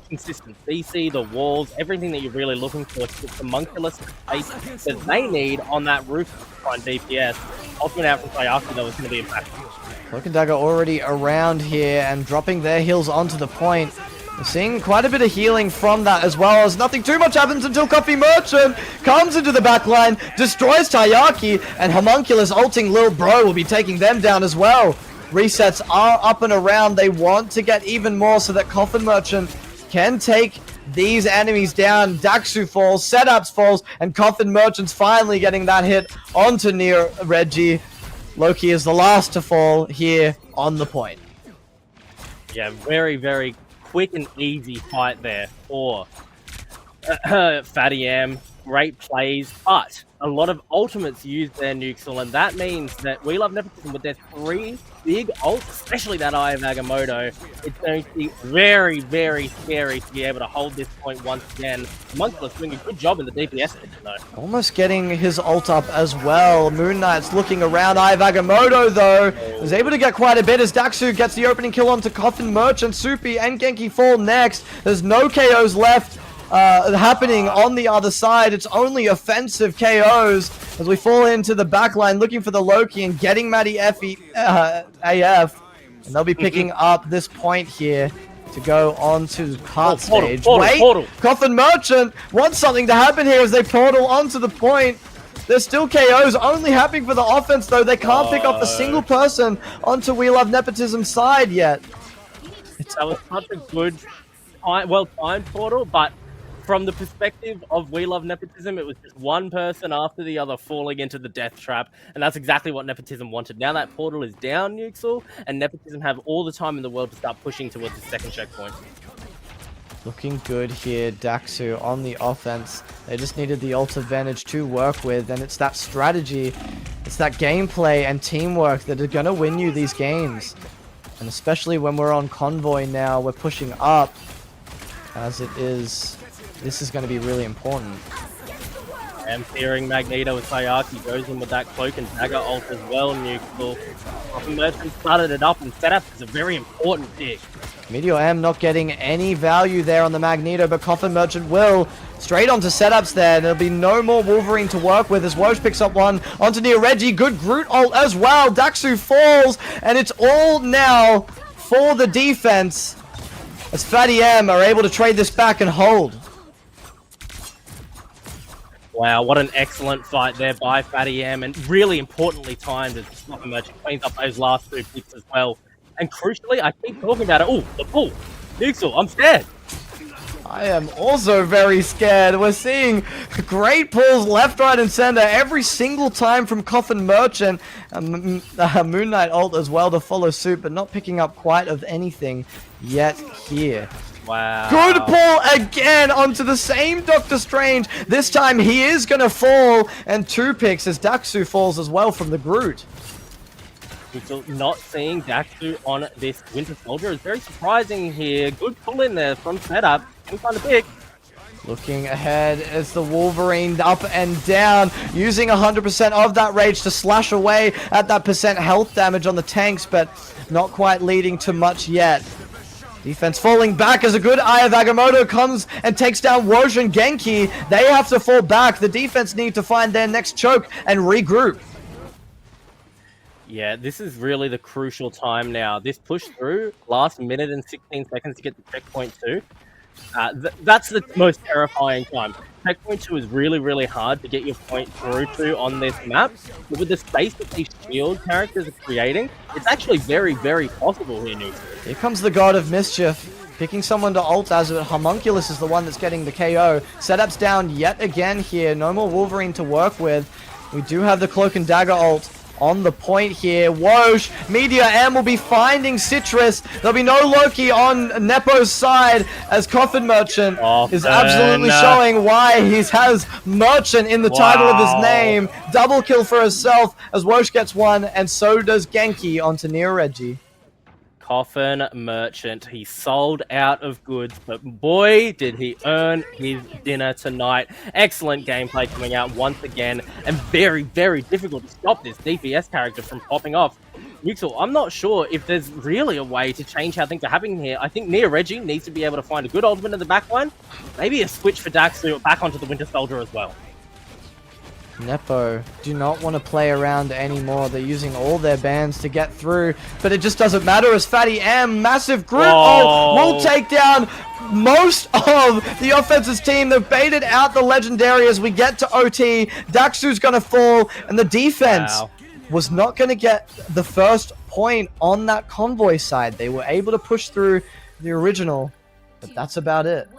consistent CC, the walls, everything that you're really looking for to get the Homunculus space that they need on that roof to find DPS. Ultimate out from Sayaki, though, is going to be impactful. Cloak and Dagger already around here and dropping their heals onto the point. We're seeing quite a bit of healing from that as well, as nothing too much happens until Coffin Merchant comes into the backline, destroys Taiyaki, and Homunculus ulting Lil Bro will be taking them down as well. Resets are up and around. They want to get even more so that Coffin Merchant can take these enemies down. Daxu falls, Setups falls, and Coffin Merchant's finally getting that hit onto Nia Reggie. Loki is the last to fall here on the point. Yeah, very, very quick and easy fight there for Fatty M. Great plays, but a lot of ultimates use their Nuxel, and that means that We Love Nepotism with their 3 big ults, especially that Eye of Agamotto, it's going to be very, very scary to be able to hold this point once again. Homunculus doing a good job in the DPS section, though. Almost getting his ult up as well. Moon Knight's looking around. Eye of Agamotto, though, is able to get quite a bit as Daxu gets the opening kill onto Coffin Merchant. Soupy and Genki fall next. There's no KOs left happening on the other side. It's only offensive KOs as we fall into the backline looking for the Loki and getting Matty AF, and they'll be picking up this point here to go on to cart stage. Wait, Coffin Merchant wants something to happen here as they portal onto the point. There's still KOs only happening for the offense, though. They can't pick up a single person onto We Love Nepotism side yet. That was such a good, well-timed portal, but from the perspective of We Love Nepotism, it was just one person after the other falling into the death trap, and that's exactly what Nepotism wanted. Now that portal is down, Nuxel, and Nepotism have all the time in the world to start pushing towards the second checkpoint. Looking good here, Daxu on the offense. They just needed the ult advantage to work with, and it's that strategy, it's that gameplay and teamwork that are going to win you these games. And especially when we're on convoy now, we're pushing up, as it is. This is going to be really important. And fearing Magneto with Sayaki goes in with that Cloak and Dagger ult as well, Nuxel. Coffin Merchant started it up, and setup is a very important pick. Meteor M not getting any value there on the Magneto, but Coffin Merchant will. Straight onto setups there. There'll be no more Wolverine to work with as Woj picks up one onto Nia Reggie. Good Groot ult as well. Daxu falls, and it's all now for the defense as Fatty M are able to trade this back and hold. Wow, what an excellent fight there by Fatty M, and really importantly timed as Coffin Merchant cleans up those last 2 picks as well. And crucially, I keep talking about it. Oh, the pull. Nuxel, I'm scared. I am also very scared. We're seeing great pulls left, right, and center every single time from Coffin Merchant. Moon Knight ult as well to follow suit, but not picking up quite of anything yet here. Wow. Good pull again onto the same Doctor Strange. This time he is going to fall, and 2 picks as Daxu falls as well from the Groot. Still not seeing Daxu on this Winter Soldier is very surprising here. Good pull in there from setup. Can find a pick. Looking ahead as the Wolverine up and down, using 100% of that rage to slash away at that percent health damage on the tanks, but not quite leading to much yet. Defense falling back as a good Eye of Agamotto comes and takes down Woj and Genki. They have to fall back. The defense need to find their next choke and regroup. Yeah, this is really the crucial time now. This push through, last minute and 16 seconds to get to checkpoint 2. That's the most terrifying time. Checkpoint 2 is really, really hard to get your point through to on this map. But with the space that these shield characters are creating, it's actually very, very possible here, Nuke. Here comes the God of Mischief. Picking someone to ult as Homunculus is the one that's getting the KO. Setup's down yet again here. No more Wolverine to work with. We do have the Cloak and Dagger ult on the point here. Whoosh! Meteor M will be finding Citrus. There'll be no Loki on Nepo's side as Coffin Merchant is absolutely showing why he has Merchant in the title of his name. Double kill for himself as Whoosh gets one, and so does Genki onto Neo Reggie. Coffin Merchant, he sold out of goods, but boy, did he earn his dinner tonight. Excellent gameplay coming out once again, and very, very difficult to stop this DPS character from popping off. Nuxel, I'm not sure if there's really a way to change how things are happening here. I think Neo Reggie needs to be able to find a good ultimate in the backline, maybe a switch for Daxu back onto the Winter Soldier as well. Nepo do not want to play around anymore. They're using all their bans to get through, but it just doesn't matter as Fatty M, massive Groot ult, will take down most of the offense's team. They've baited out the Legendary as we get to OT. Daxu's going to fall, and the defense was not going to get the first point on that convoy side. They were able to push through the original, but that's about it.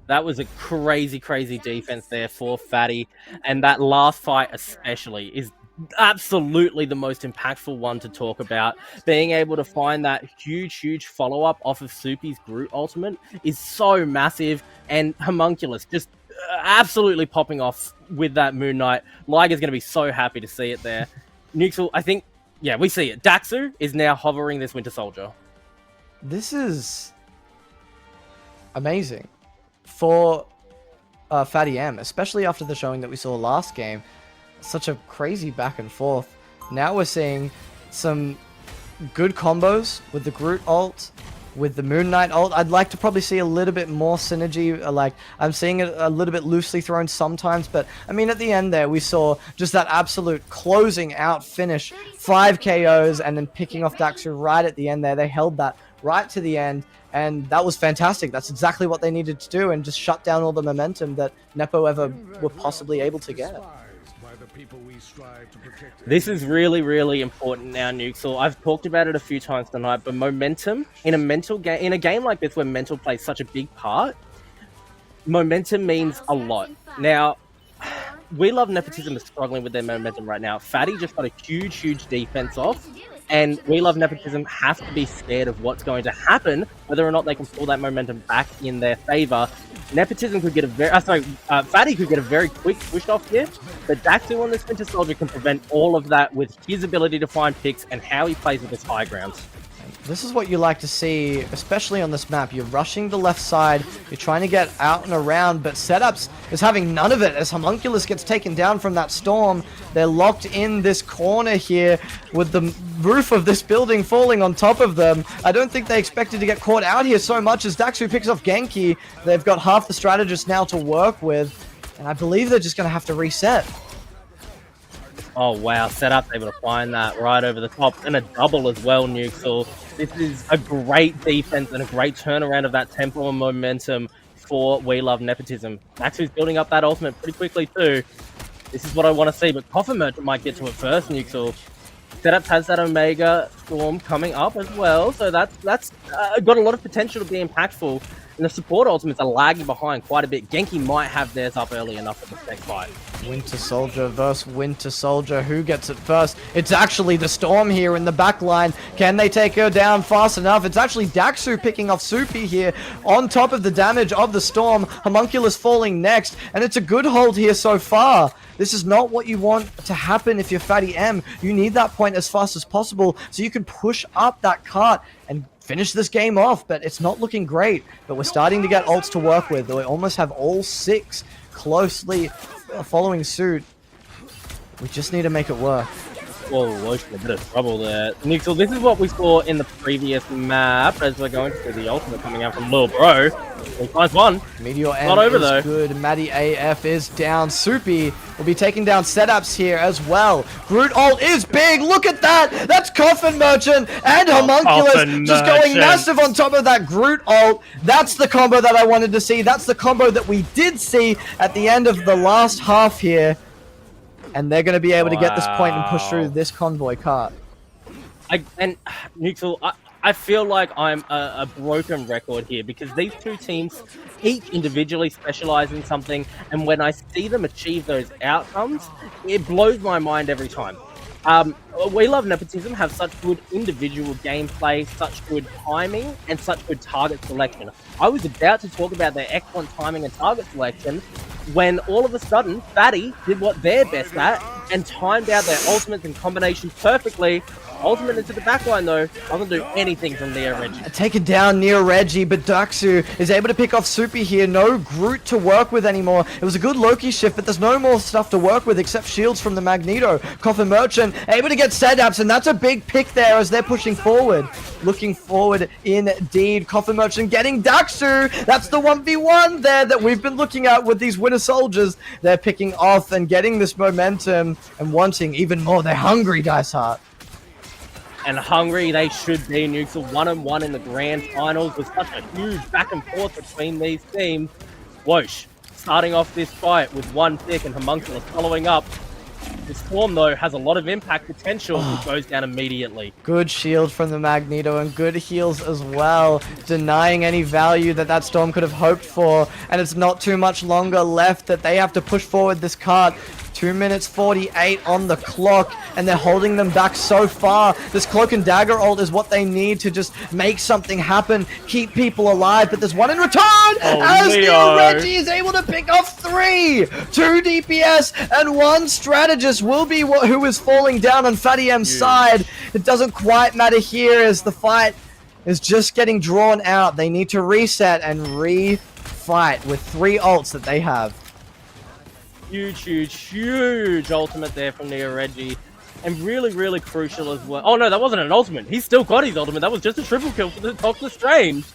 That was a crazy, crazy defense there for Fatty. And that last fight especially is absolutely the most impactful one to talk about. Being able to find that huge, huge follow-up off of Soupy's Groot ultimate is so massive. And Homunculus just absolutely popping off with that Moon Knight. Liger's going to be so happy to see it there. Nuxel, I think, yeah, we see it. Daxu is now hovering this Winter Soldier. This is amazing for Fatty M, especially after the showing that we saw last game. Such a crazy back and forth. Now we're seeing some good combos with the Groot ult, with the Moon Knight ult. I'd like to probably see a little bit more synergy. Like, I'm seeing it a little bit loosely thrown sometimes, but I mean, at the end there, we saw just that absolute closing out finish. 5 KOs and then picking off Daxu right at the end there. They held that right to the end, and that was fantastic. That's exactly what they needed to do, and just shut down all the momentum that Nepo ever were possibly able to get. This is really, really important now, Nuxel. I've talked about it a few times tonight, but momentum in a game like this where mental plays such a big part, momentum means a lot. Now, We Love Nepotism is struggling with their momentum right now. Fatty just got a huge, huge defense off, and We Love Nepotism has to be scared of what's going to happen, whether or not they can pull that momentum back in their favor. Nepotism could get a Fatty could get a very quick push off here, but Daxu on this Winter Soldier can prevent all of that with his ability to find picks and how he plays with his high ground. This is what you like to see, especially on this map. You're rushing the left side, you're trying to get out and around, but Setups is having none of it as Homunculus gets taken down from that storm. They're locked in this corner here with the roof of this building falling on top of them. I don't think they expected to get caught out here so much as Daxu picks off Genki. They've got half the strategists now to work with, and I believe they're just going to have to reset. Oh wow, Setup able to find that right over the top, and a double as well, Nuxel. This is a great defense and a great turnaround of that tempo and momentum for We Love Nepotism. Daxu's building up that ultimate pretty quickly too. This is what I want to see, but Coffin Merchant might get to it first, Nuxel. Setup has that Omega Storm coming up as well, so that's got a lot of potential to be impactful. And the support ultimates are lagging behind quite a bit. Genki might have theirs up early enough for the next fight. Winter Soldier versus Winter Soldier. Who gets it first? It's actually the Storm here in the back line. Can they take her down fast enough? It's actually Daxu picking off Soupy here on top of the damage of the Storm. Homunculus falling next, and it's a good hold here so far. This is not what you want to happen if you're Fatty M. You need that point as fast as possible so you can push up that cart and finish this game off, but it's not looking great. But we're starting to get ults to work with. We almost have all 6 closely following suit. We just need to make it work. Whoa, Lotion, a bit of trouble there. Nuxel, this is what we saw in the previous map as we're going to see the ultimate coming out from Lil Bro. He finds one. Meteor M not over is though. Good. Maddie AF is down. Soupy will be taking down Setups here as well. Groot ult is big. Look at that. That's Coffin Merchant and Homunculus just going massive on top of that Groot ult. That's the combo that I wanted to see. That's the combo that we did see at the end of the last half here. And they're going to be able to get this point and push through this convoy cart. And Nuxel, I feel like I'm a broken record here because these two teams each individually specialize in something, and when I see them achieve those outcomes, it blows my mind every time. We Love Nepotism have such good individual gameplay, such good timing, and such good target selection. I was about to talk about their excellent timing and target selection when all of a sudden Fatty did what they're best at and timed out their ultimates and combinations perfectly. Ultimate into the backline though, doesn't do anything from Neo Reggie. Taken down near Reggie, but Daxu is able to pick off Soupy here. No Groot to work with anymore. It was a good Loki shift, but there's no more stuff to work with except shields from the Magneto. Coffin Merchant able to get setups, and that's a big pick there as they're pushing forward. Looking forward indeed. Coffin Merchant getting Daxu. That's the 1v1 there that we've been looking at with these Winter Soldiers. They're picking off and getting this momentum and wanting even more. They're hungry, Dice Heart. And hungry they should be. Nukes 1-1 in the grand finals with such a huge back and forth between these teams. Whoosh, starting off this fight with one pick and Homunculus following up. The Storm, though, has a lot of impact potential. It goes down immediately. Good shield from the Magneto and good heals as well, denying any value that that Storm could have hoped for. And it's not too much longer left that they have to push forward this cart. 2 minutes 48 on the clock, and they're holding them back so far. This Cloak and Dagger ult is what they need to just make something happen, keep people alive, but there's one in return as Neo Reggie is able to pick off 3. 2 DPS and 1 strategist will be who is falling down on Fatty M's side. It doesn't quite matter here as the fight is just getting drawn out. They need to reset and re-fight with 3 ults that they have. Huge ultimate there from Neo Reggie. And really crucial as well. Oh no, that wasn't an ultimate. He's still got his ultimate. That was just a triple kill for the Doctor Strange.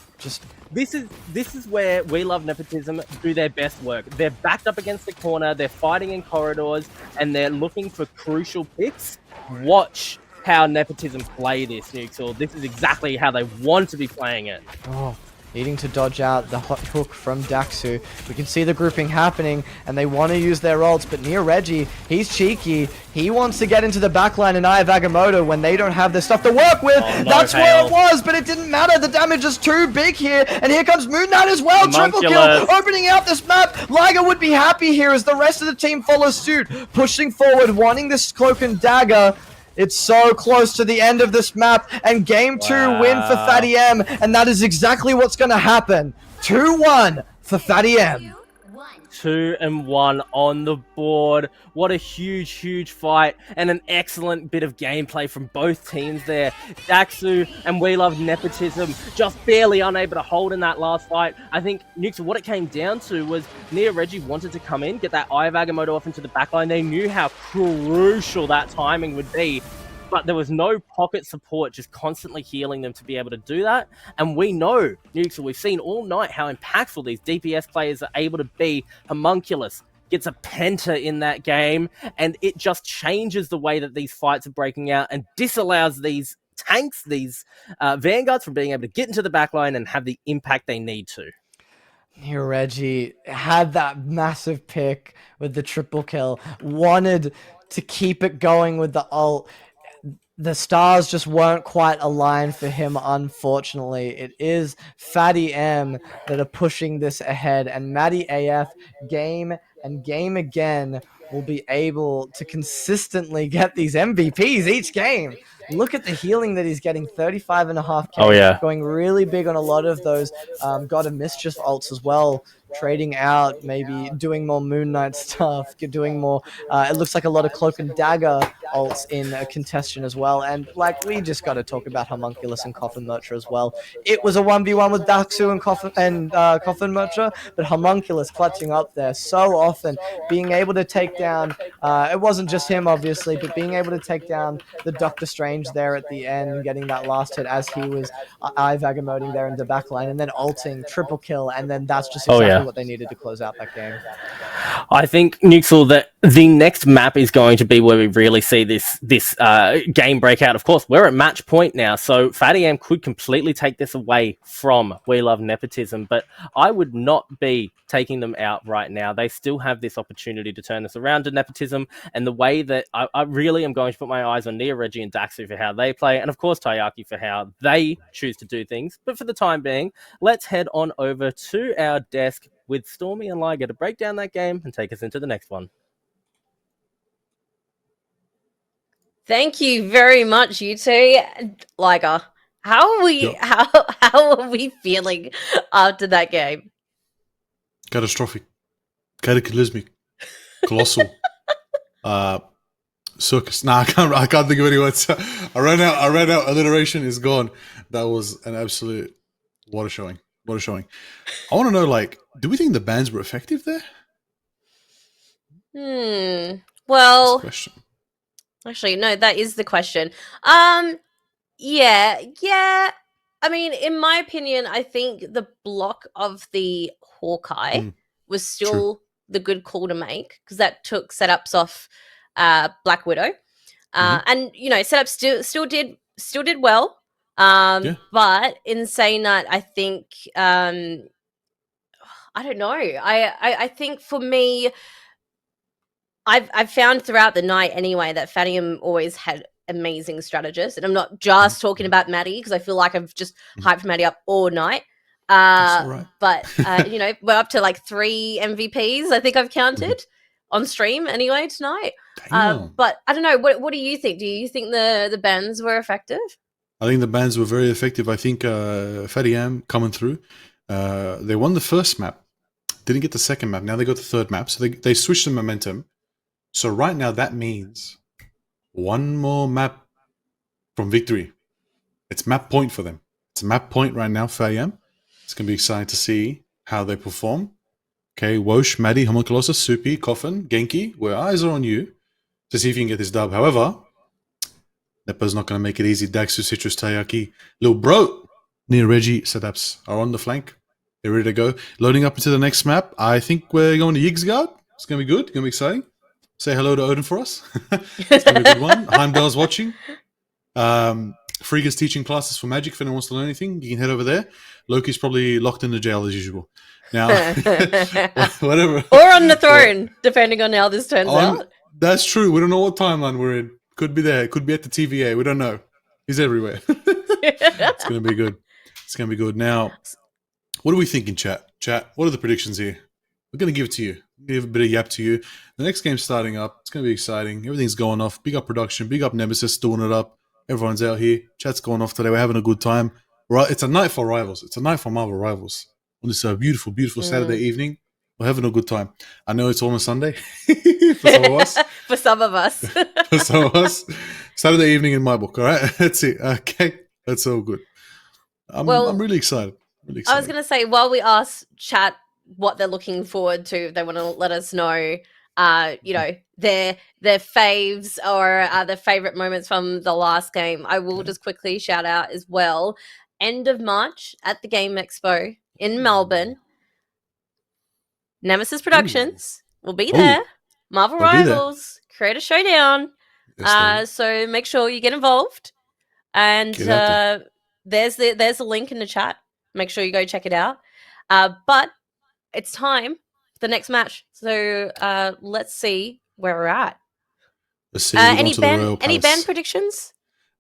This is where We Love Nepotism do their best work. They're backed up against the corner, they're fighting in corridors, and they're looking for crucial picks. Watch how Nepotism play this, Nuxel. This is exactly how they want to be playing it. Oh. Needing to dodge out the hot hook from Daxu. We can see the grouping happening, and they want to use their ults, but near Reggie, he's cheeky. He wants to get into the backline in Eye of Agamotto when they don't have their stuff to work with. Oh, no, that's where it was, but it didn't matter. The damage is too big here, and here comes Moon Knight as well. Triple kill, opening out this map. Liger would be happy here as the rest of the team follows suit, pushing forward, wanting this Cloak and Dagger. It's so close to the end of this map, and game 2 win for Fatty M, and that is exactly what's going to happen. 2-1 for Fatty M. 2-1 on the board. What a huge fight, and an excellent bit of gameplay from both teams there. Daxu and We Love Nepotism just barely unable to hold in that last fight. I think, Nukes, what it came down to was Neo Reggie wanted to come in, get that Eye of Agamotto off into the backline. They knew how crucial that timing would be, but there was no pocket support just constantly healing them to be able to do that. And we know, Nukes, we've seen all night how impactful these DPS players are able to be. Homunculus gets a penta in that game, and it just changes the way that these fights are breaking out and disallows these tanks, these vanguards from being able to get into the backline and have the impact they need to. Here Reggie had that massive pick with the triple kill, wanted to keep it going with the ult. The stars just weren't quite aligned for him, unfortunately. It is Fatty M that are pushing this ahead, and Matty AF, game and game again, will be able to consistently get these MVPs each game. Look at the healing that he's getting, 35.5k. Oh, yeah. Going really big on a lot of those God of Mischief ults as well. Trading out, maybe doing more Moon Knight stuff, doing more, it looks like a lot of Cloak and Dagger ults in Contestion as well. And like, we just got to talk about Homunculus and Coffin Mercher as well. It was a 1v1 with Daxu and Coffin Mercher, but Homunculus clutching up there so often, being able to take down, it wasn't just him obviously, but being able to take down the Doctor Strange there at the end and getting that last hit as he was Eye Agamotting there in the backline, and then ulting, triple kill, and then that's just exactly what they needed to close out that game. I think, Nuxel, that the next map is going to be where we really see this game breakout. Of course, we're at match point now, so Fatty M could completely take this away from We Love Nepotism, but I would not be taking them out right now. They still have this opportunity to turn this around to Nepotism, and the way that I really am going to put my eyes on Nia, Reggie, and Daxu for how they play, and of course Taiyaki for how they choose to do things. But for the time being, let's head on over to our desk with Stormy and Liger to break down that game and take us into the next one. Thank you very much, you two. Liger, how are we? How are we feeling after that game? Catastrophic, cataclysmic, colossal, circus. Nah, I can't think of any words. I ran out. Alliteration is gone. That was an absolute what a showing. What a showing. I want to know, like, do we think the bans were effective there? Well, Question. actually, no, that is the question. Yeah. I mean, in my opinion, I think the block of the Hawkeye was still the good call to make because that took setups off Black Widow, and you know, setups still did well. But in saying that, I think I don't know. I think for me, I've found throughout the night anyway that Fadium always had amazing strategists, and I'm not just talking about Maddie because I feel like I've just hyped Maddie up all night. But you know, we're up to like 3 MVPs. I think I've counted on stream anyway tonight. But I don't know. What do you think? Do you think the bans were effective? I think the bans were very effective. I think Fatty Am coming through. They won the first map, didn't get the second map. Now they got the third map, so they switched the momentum. So right now that means one more map from victory. It's map point for them. It's a map point right now for AM. It's going to be exciting to see how they perform. Okay, Wosh, Maddie, Homunculosa, Soupy, Coffin, Genki, where eyes are on you to see if you can get this dub. However, Nepa's not going to make it easy. Daxu, Citrus, Taiyaki, Lil Bro, Nia, Reggie, setups are on the flank. They're ready to go. Loading up into the next map. I think we're going to Yigsgard. It's going to be good. It's going to be exciting. Say hello to Odin for us. It's going to be a good one. Heimdall's watching. Frigga's teaching classes for Magic. If anyone wants to learn anything, you can head over there. Loki's probably locked in the jail as usual. Now, whatever. Or on the throne, depending on how this turns out. That's true. We don't know what timeline we're in. Could be there. Could be at the TVA. We don't know. He's everywhere. It's going to be good. It's going to be good. Now, what are we thinking, chat? Chat, what are the predictions here? We're going to give it to you. Give a bit of yap to you. The next game's starting up. It's going to be exciting. Everything's going off. Big up production. Big up Nemesis doing it up. Everyone's out here. Chat's going off today. We're having a good time. Right? It's a night for rivals. It's a night for Marvel Rivals. On this beautiful, beautiful Saturday evening. We're having a good time. I know it's almost Sunday for some of us. For some of us. For some of us. Saturday evening in my book, all right? That's it. Okay. That's all good. I'm really excited. Really excited. I was going to say, while we ask chat what they're looking forward to, they want to let us know, you know, their faves or their favorite moments from the last game. I will just quickly shout out as well. End of March at the Game Expo in Melbourne. Nemesis Productions will be there. Marvel Rivals, Creator Showdown. Yes, so make sure you get involved. And there's the link in the chat. Make sure you go check it out. But it's time for the next match. So let's see where we're at. Let's see. Any band predictions?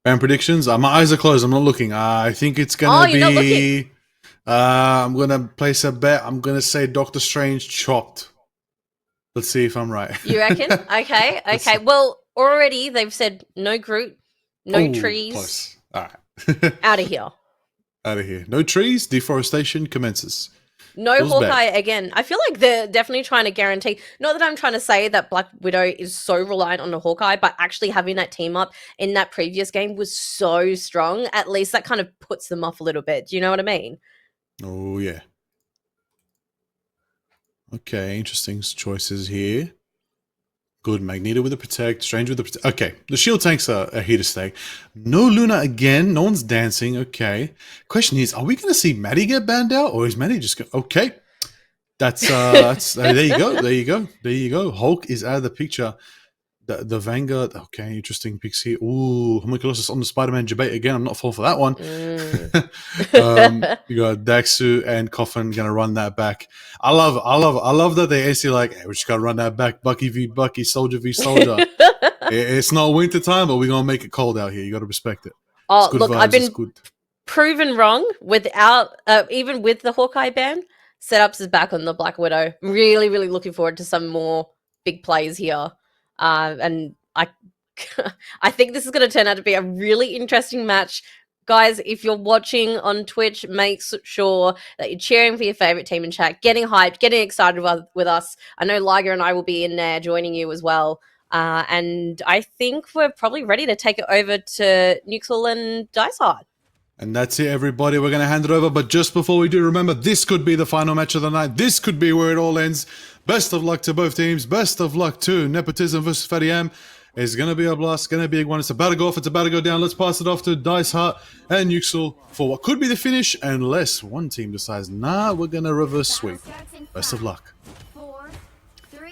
Band predictions? My eyes are closed. I'm not looking. I think it's going to be... You're not looking? I'm going to place a bet. I'm going to say Doctor Strange chopped. Let's see if I'm right. You reckon? Okay. Well, already they've said no Groot, no trees. Close. All right. Out of here. Out of here. No trees. Deforestation commences. No Hawkeye again. I feel like they're definitely trying to guarantee, not that I'm trying to say that Black Widow is so reliant on the Hawkeye, but actually having that team up in that previous game was so strong. At least that kind of puts them off a little bit. Do you know what I mean? Oh, yeah. Okay, interesting choices here. Good. Magneto with the Protect. Strange with the Protect. Okay, the shield tanks are here to stay. No Luna again. No one's dancing. Okay. Question is, are we going to see Maddie get banned out? Or is Maddie just going... Okay. That's there you go. There you go. There you go. Hulk is out of the picture. The Vanguard. Okay, interesting picks here. Ooh, Homunculus on the Spider-Man debate again. I'm not falling for that one. You got Daxu and Coffin gonna run that back. I love that they actually like, hey, we just gotta run that back. Bucky v Bucky, Soldier v Soldier. It's not winter time, but we're gonna make it cold out here. You gotta respect it. Oh, look, vibes, I've been good. proven wrong without even with the Hawkeye ban. Setups is back on the Black Widow. Really, really looking forward to some more big plays here. And I I think this is going to turn out to be a really interesting match. Guys, if you're watching on Twitch, make sure that you're cheering for your favorite team in chat, getting hyped, getting excited with us. I know Liger and I will be in there joining you as well. And I think we're probably ready to take it over to Nuxel and Dice Hard. And that's it, everybody. We're going to hand it over. But just before we do, remember, this could be the final match of the night. This could be where it all ends. Best of luck to both teams. Best of luck to Nepotism versus Fatty M. It's going to be a blast. It's going to be a big one. It's about to go off. It's about to go down. Let's pass it off to Dice Heart and Nuxel for what could be the finish, unless one team decides, nah, we're going to reverse sweep. Best of luck.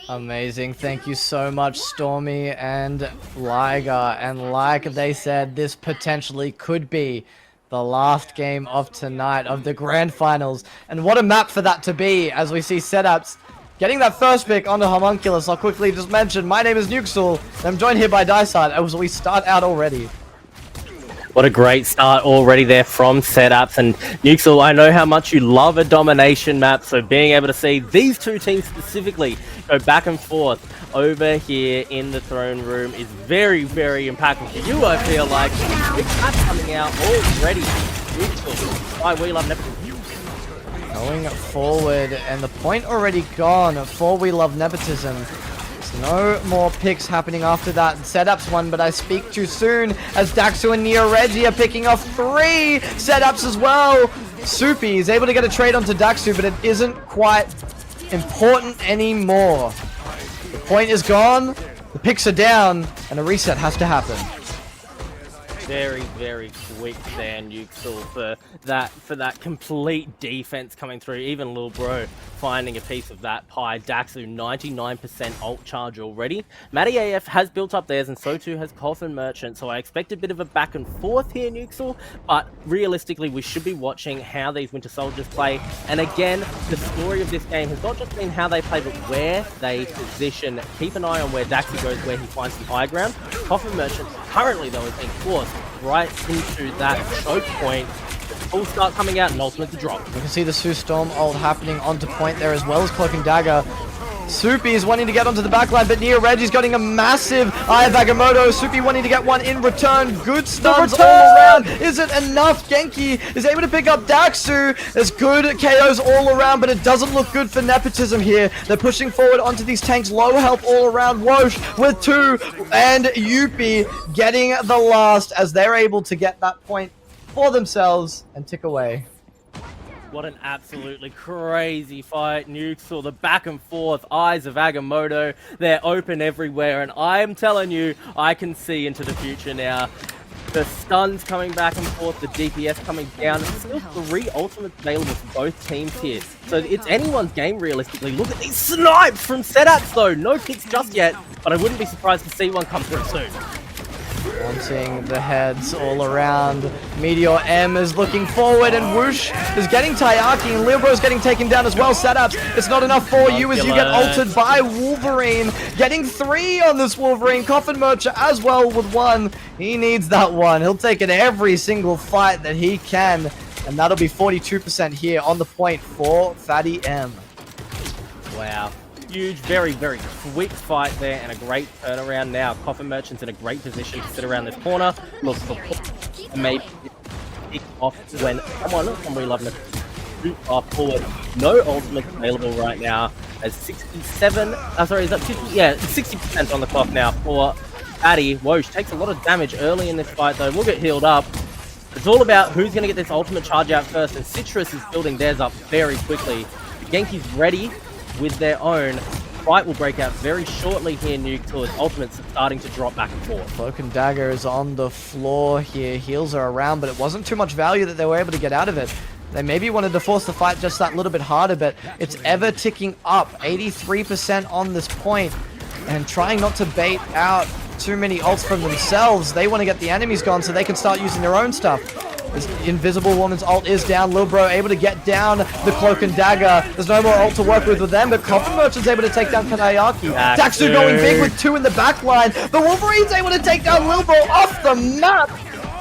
Amazing. Thank you so much, Stormy and Liger. And like they said, this potentially could be the last game of tonight of the grand finals. And what a map for that to be, as we see setups getting that first pick onto Homunculus. I'll quickly just mention, my name is Nuxel, and I'm joined here by Dysart as we start out already. What a great start already there from setups. And Nuxel, I know how much you love a domination map, so being able to see these two teams specifically go back and forth over here in the throne room is very, very impactful for you, I feel like. Big map coming out already. Nuxel, why we love Nepotism. Going forward, and the point already gone for We Love Nepotism. There's no more picks happening after that. Setups one, but I speak too soon as Daxu and Neo Reggie are picking off 3 setups as well. Soupy is able to get a trade onto Daxu, but it isn't quite important anymore. The point is gone, the picks are down, and a reset has to happen. Very, very quick there, Nuxel, for that complete defense coming through. Even Lil Bro finding a piece of that pie. Daxu, 99% ult charge already. Matty AF has built up theirs, and so too has Coffin Merchant, so I expect a bit of a back and forth here, Nuxel, but realistically, we should be watching how these Winter Soldiers play. And again, the story of this game has not just been how they play, but where they position. Keep an eye on where Daxu goes, where he finds some high ground. Coffin Merchant currently, though, is being forced right into that choke point. Full start coming out and ultimate to drop. You can see the Sue Storm ult happening onto point there, as well as Cloak and Dagger. Soupy is wanting to get onto the backline, but Neo Reggie's getting a massive Eye of Agamotto. Soupy wanting to get one in return. Good stuns all around. Is it enough? Genki is able to pick up Daxu. There's good KOs all around, but it doesn't look good for Nepotism here. They're pushing forward onto these tanks. Low health all around. Wosh with 2, and Yuppie getting the last as they're able to get that point for themselves and tick away. What an absolutely crazy fight, Nuxel. The back and forth, Eyes of Agamotto, they're open everywhere, and I'm telling you, I can see into the future now. The stuns coming back and forth, the DPS coming down, and still 3 ultimates available for both teams here. So it's anyone's game realistically. Look at these snipes from setups though, no picks just yet, but I wouldn't be surprised to see one come through soon. Wanting the heads all around. Meteor M is looking forward, and Whoosh is getting Tayaki, and Leobro's getting taken down as well. Setups, it's not enough for you as you get ulted by Wolverine. Getting 3 on this Wolverine. Coffin Merchant as well with 1. He needs that one. He'll take it every single fight that he can, and that'll be 42% here on the point for Fatty M. Wow. Huge, very, very quick fight there, and a great turnaround now. Coffin Merchant's in a great position to sit around this corner. Look for maybe pick off when someone from We Love Nepotism off forward. No ultimates available right now. As 67, sorry, is that 50? Yeah, 60% on the clock now for Fatty. Wosh takes a lot of damage early in this fight, though. We'll get healed up. It's all about who's going to get this ultimate charge out first, and Citrus is building theirs up very quickly. The Genki's ready with their own. Fight will break out very shortly here, Nuxel, as ultimates starting to drop back and forth. Cloak and Dagger is on the floor here. Heals are around, but it wasn't too much value that they were able to get out of it. They maybe wanted to force the fight just that little bit harder, but it's ever ticking up. 83% on this point, and trying not to bait out too many ults from themselves. They want to get the enemies gone so they can start using their own stuff. This Invisible Woman's ult is down. Lil Bro able to get down the Cloak and Dagger. There's no more ult to work with them, but Coffin Merchant's able to take down Kanayaki. Daxu going big with 2 in the back line. The Wolverine's able to take down Lil Bro off the map.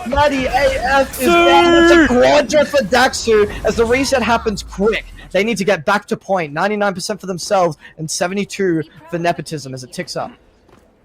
Maddie AF is down. It's a quadra for Daxu as the reset happens quick. They need to get back to point. 99% for themselves and 72 for Nepotism as it ticks up.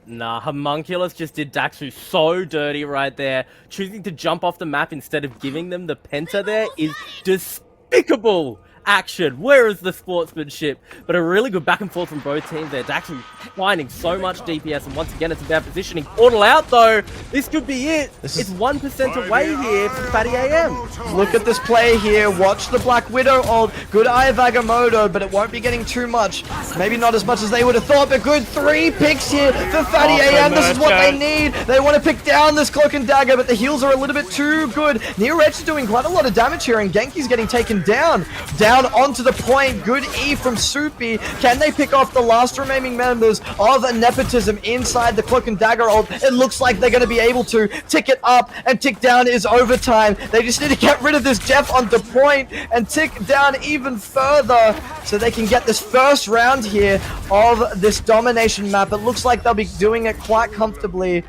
Nah, Homunculus just did Daxu so dirty right there. Choosing to jump off the map instead of giving them the penta there is despicable action. Where is the sportsmanship? But a really good back and forth from both teams there. Daxu finding so much DPS, and once again it's about positioning. Portal out though. This could be it. It's 1% away here for Fatty AM. Look at this play here. Watch the Black Widow ult. Good Eye of Agamotto, but it won't be getting too much. Maybe not as much as they would have thought, but good 3 picks here for Fatty AM. This is what they need. They want to pick down this Cloak and Dagger, but the heals are a little bit too good. Neo Edge is doing quite a lot of damage here, and Genki's getting taken down. Down onto the point. Good E from Soupy. Can they pick off the last remaining members of Nepotism inside the Cloak and Dagger ult? It looks like they're going to be able to tick it up, and tick down is overtime. They just need to get rid of this Jeff onto point and tick down even further so they can get this first round here of this domination map. It looks like they'll be doing it quite comfortably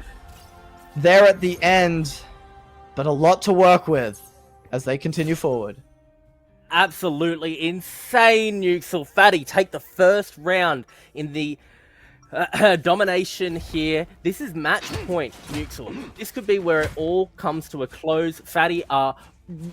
there at the end, but a lot to work with as they continue forward. Absolutely insane, Nuxel. Fatty take the first round in the domination here. This is match point, Nuxel. This could be where it all comes to a close. Fatty are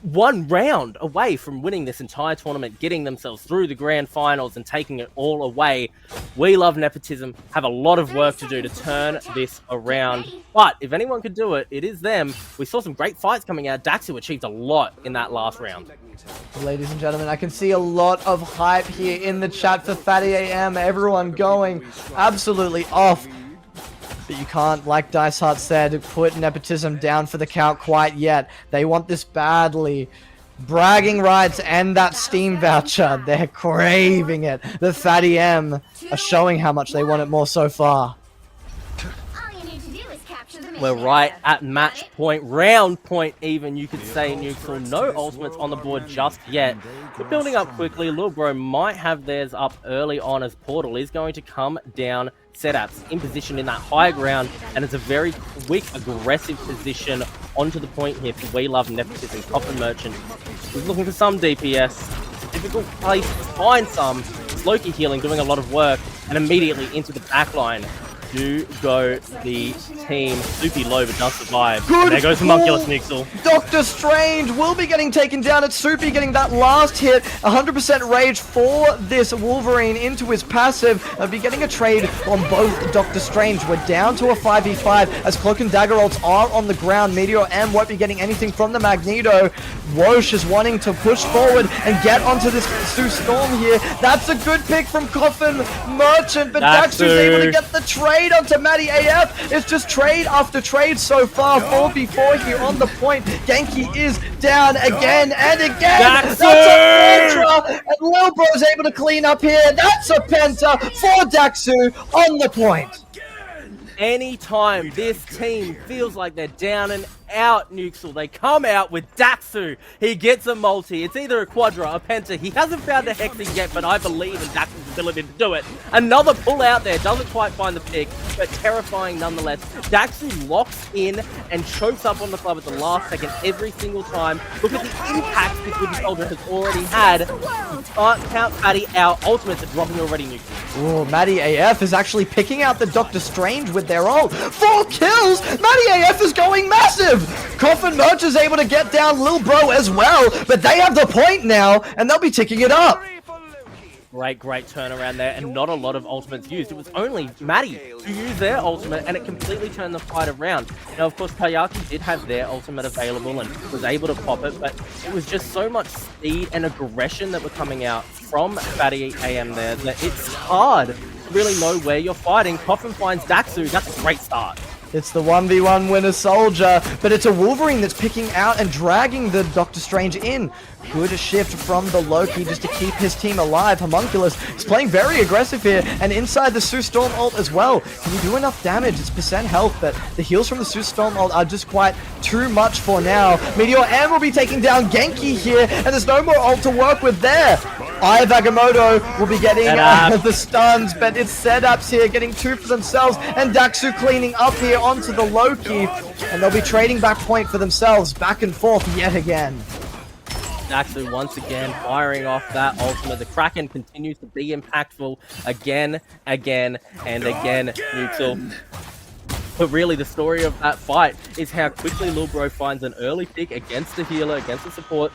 1 round away from winning this entire tournament, getting themselves through the grand finals and taking it all away. We love Nepotism, have a lot of work to do to turn this around, but if anyone could do it, it is them. We saw some great fights coming out. Daxu achieved a lot in that last round. Ladies and gentlemen, I can see a lot of hype here in the chat for Fatty AM. Everyone going absolutely off. But you can't, like Dice Heart said, put Nepotism down for the count quite yet. They want this badly. Bragging rights and that Steam voucher. They're craving it. The Fatty M are showing how much they want it more so far. We're right at match point, round point even, you could say, Neutral. No ultimates on the board just yet. We're building up quickly. Lil Bro might have theirs up early on as Portal is going to come down. Setups in position in that high ground, and it's a very quick, aggressive position onto the point here for We Love Nepotism. Coffin Merchant is looking for some DPS. Difficult place to find some. It's Loki healing, doing a lot of work, and immediately into the backline. Do go the team. Soupy low, but does survive. Good. There goes Homunculus Nixel. Doctor Strange will be getting taken down. It's Soupy getting that last hit. 100% rage for this Wolverine into his passive. They'll be getting a trade on both Doctor Strange. We're down to a 5v5 as Cloak and Dagger ults are on the ground. Meteor M won't be getting anything from the Magneto. Wosh is wanting to push forward and get onto this Sue Storm here. That's a good pick from Coffin Merchant, but Daxu's able to get the trade onto Matty AF. It's just trade after trade so far. 4v4 here on the point. Genki is down again and again. That's a penta, and Lil Bro's able to clean up here. That's a penta for Daxu on the point. Anytime this team feels like they're down and out, Nuxel, they come out with Daxu. He gets a multi. It's either a quadra, a penta. He hasn't found a hexa yet, but I believe in Daxu's ability to do it. Another pull out there. Doesn't quite find the pick, but terrifying nonetheless. Daxu locks in and chokes up on the club at the last second every single time. Look at the impact this Wooden Soldier has already had. You can't count Fatty out. Ultimates are dropping already, Nuxel. Oh, Matty AF is actually picking out the Doctor Strange with their ult. 4 kills! Matty AF is going massive! Coffin Merch is able to get down Lil Bro as well, but they have the point now, and they'll be ticking it up. Great turnaround there, and not a lot of ultimates used. It was only Matty who used their ultimate, and it completely turned the fight around. Now, of course, Kayaki did have their ultimate available and was able to pop it, but it was just so much speed and aggression that were coming out from Fatty AM there that it's hard to really know where you're fighting. Coffin finds Daxu. That's a great start. It's the 1v1 winner soldier, but it's a Wolverine that's picking out and dragging the Doctor Strange in. Good shift from the Loki just to keep his team alive. Homunculus is playing very aggressive here, and inside the Sue Storm ult as well. Can you do enough damage? It's percent health, but the heals from the Sue Storm ult are just quite too much for now. Meteor M will be taking down Genki here, and there's no more ult to work with there. Eye of Agamotto will be getting the stuns, but it's setups here getting two for themselves, and Daxu cleaning up here onto the Loki, and they'll be trading back point for themselves back and forth yet again. Daxu once again firing off that ultimate. The Kraken continues to be impactful again, and again, neutral. But really, the story of that fight is how quickly Lil Bro finds an early pick against the healer, against the support,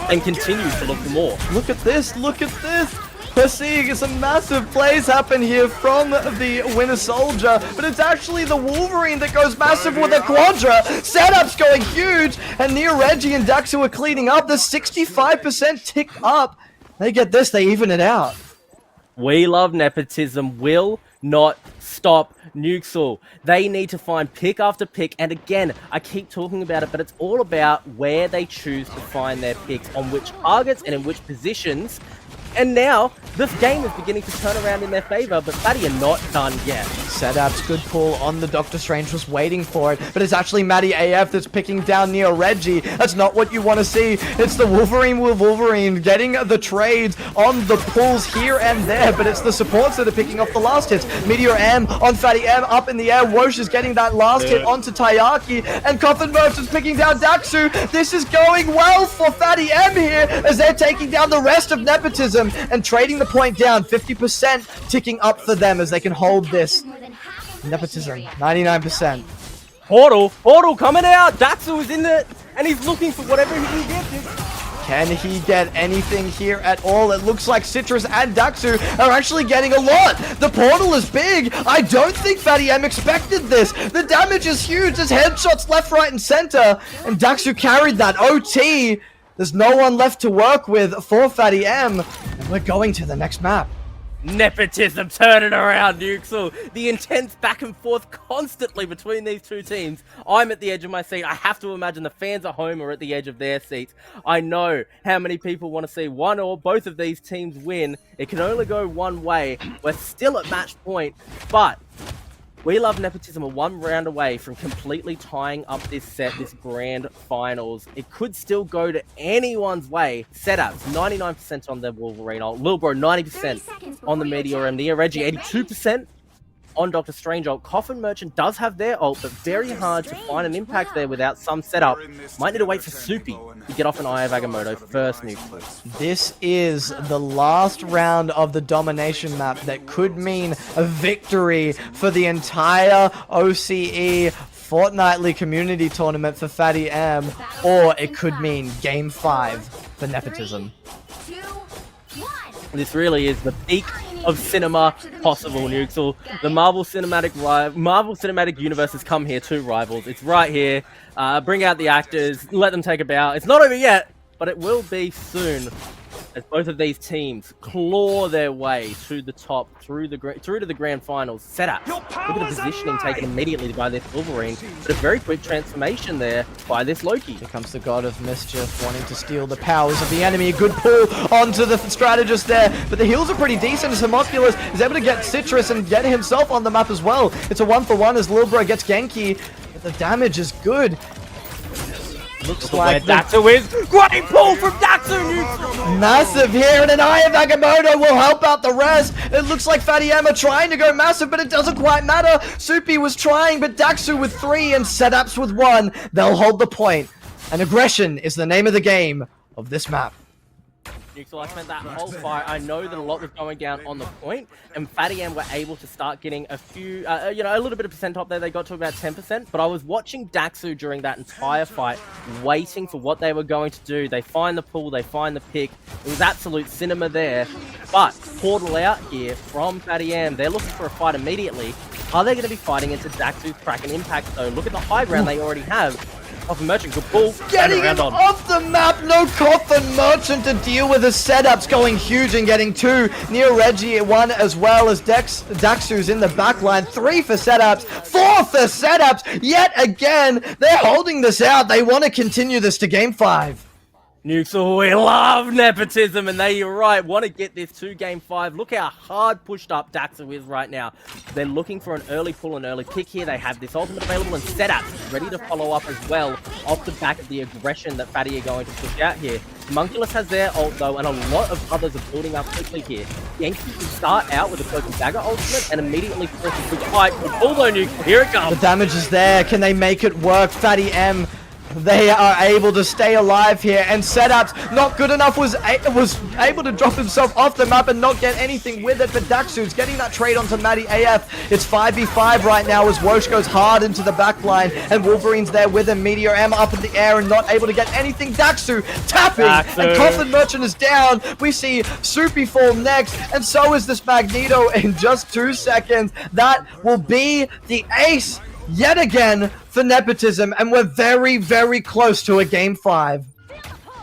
and continues to look for more. Look at this, look at this! We're seeing some massive plays happen here from the Winter Soldier, but it's actually the Wolverine that goes massive with a Quadra. Setup's going huge, and Neo Reggie and Daxu are cleaning up. The 65% tick up. They get this, they even it out. We love nepotism, will not stop Nuxel. They need to find pick after pick, and again, I keep talking about it, but it's all about where they choose to find their picks, on which targets and in which positions. And now, this game is beginning to turn around in their favor, but Fatty are not done yet. Setup's good pull on the Doctor Strange, was waiting for it, but it's actually Matty AF that's picking down Neo Reggie. That's not what you want to see. It's the Wolverine with Wolverine getting the trades on the pulls here and there, but it's the supports that are picking off the last hits. Meteor M on Fatty M up in the air. Wosh is getting that last hit onto Taiyaki, and Coffin Merchant's picking down Daxu. This is going well for Fatty M here as they're taking down the rest of Nepotism and trading the point down. 50% ticking up for them as they can hold this. Nepotism, 99%. Portal coming out. Daxu is in it, and he's looking for whatever he can get. Can he get anything here at all? It looks like Citrus and Daxu are actually getting a lot. The portal is big. I don't think Fatty M expected this. The damage is huge. There's headshots left, right, and center, and Daxu carried that. OT. There's no one left to work with for Fatty M, and we're going to the next map. Nepotism turning around, Nuxel. The intense back and forth constantly between these two teams. I'm at the edge of my seat. I have to imagine the fans at home are at the edge of their seats. I know how many people want to see one or both of these teams win. It can only go one way. We're still at match point, but We Love Nepotism are one round away from completely tying up this set, this grand finals. It could still go to anyone's way. Setups, 99% on the Wolverine ult. Lil Bro, 90% on the Meteor M. Neo Reggie, 82% on Doctor Strange ult. Coffin Merchant does have their ult, but very hard to find an impact there without some setup. Might need to wait for Soupy to get off an Eye of Agamotto first. This is the last round of the domination map that could mean a victory for the entire OCE fortnightly community tournament for Fatty M, or it could mean Game 5 for Nepotism. This really is the peak of cinema possible, Nuxel. The Marvel Cinematic Universe has come here to Rivals. It's right here. Bring out the actors, let them take a bow. It's not over yet, but it will be soon, as both of these teams claw their way to the top, through to the grand finals. Setup. Look at the positioning taken immediately by this Wolverine, but a very quick transformation there by this Loki. Here comes the God of Mischief, wanting to steal the powers of the enemy. A good pull onto the strategist there, but the heals are pretty decent as Homunculus is able to get Citrus and get himself on the map as well. It's a 1-for-1 as Lil Bro gets Genki, but the damage is good. Looks like Daxu is. Great pull from Daxu! Massive here, and an Eye of Agamotto will help out the rest. It looks like Fatty M are trying to go massive, but it doesn't quite matter. Soupy was trying, but Daxu with 3 and Setups with 1. They'll hold the point. And aggression is the name of the game of this map. Nuxel, I spent that whole fight. I know that a lot was going down on the point, and Fatty M were able to start getting a few, a little bit of percent top there. They got to about 10%, but I was watching Daxu during that entire fight, waiting for what they were going to do. They find the pull, they find the pick. It was absolute cinema there, but portal out here from Fatty M. They're looking for a fight immediately. Are they going to be fighting into Daxu's Kraken impact though? Look at the high ground they already have. Coffin Merchant, good pull. Getting and him off the map, no Coffin Merchant to deal with. The setups going huge and getting 2. Neo Reggie 1 as well as Daxu's in the back line. 3 for setups, 4 for setups. Yet again, they're holding this out. They want to continue this to game 5. Nuxel, we love nepotism, and you're right, want to get this to game 5. Look how hard pushed up Daxu is right now. They're looking for an early pull, an early pick here. They have this ultimate available and setups ready to follow up as well off the back of the aggression that Fatty are going to push out here. Monkulus has their ult though, and a lot of others are building up quickly here. Yankee can start out with a Cloak and Dagger ultimate and immediately force a quick fight. Although Nuxel, here it comes. The damage is there. Can they make it work? Fatty M, they are able to stay alive here, and setups not good enough. Was able to drop himself off the map and not get anything with it, but Daxu's getting that trade onto Matty AF. It's 5v5 right now as Wosh goes hard into the back line, and Wolverine's there with him. Meteor M up in the air and not able to get anything. Daxu tapping, and Coffin Merchant is down. We see Soupy fall next, and so is this Magneto in just 2 seconds. That will be the ace yet again for nepotism, and we're very, very close to a game 5.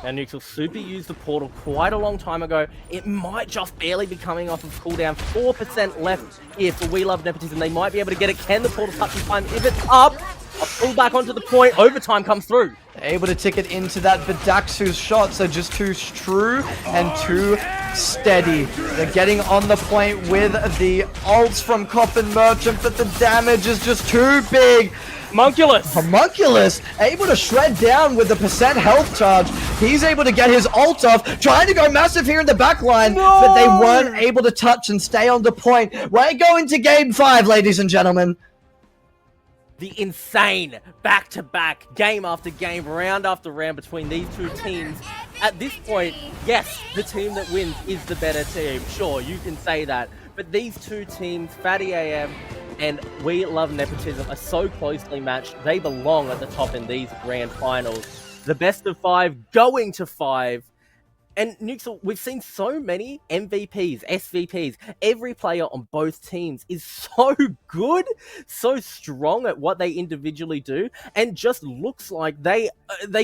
Now, Nuxel, Super used the portal quite a long time ago. It might just barely be coming off of cooldown. 4% left here for We Love Nepotism. They might be able to get it. Can the portal touch in time? If it's up, a pull back onto the point. Overtime comes through. Able to tick it into that, but Daxu's shots are just too true and too steady. They're getting on the point with the ults from Coffin Merchant, but the damage is just too big. Homunculus able to shred down with the percent health charge. He's able to get his ult off, trying to go massive here in the back line, but they weren't able to touch and stay on the point. We're going to game 5, ladies and gentlemen. The insane back-to-back, game after game, round after round between these two teams. At this point, yes, the team that wins is the better team. Sure, you can say that. But these two teams, Fatty AM and We Love Nepotism, are so closely matched. They belong at the top in these grand finals. The best of 5 going to 5. And Nuxel, we've seen so many MVPs, SVPs. Every player on both teams is so good, so strong at what they individually do, and just looks like they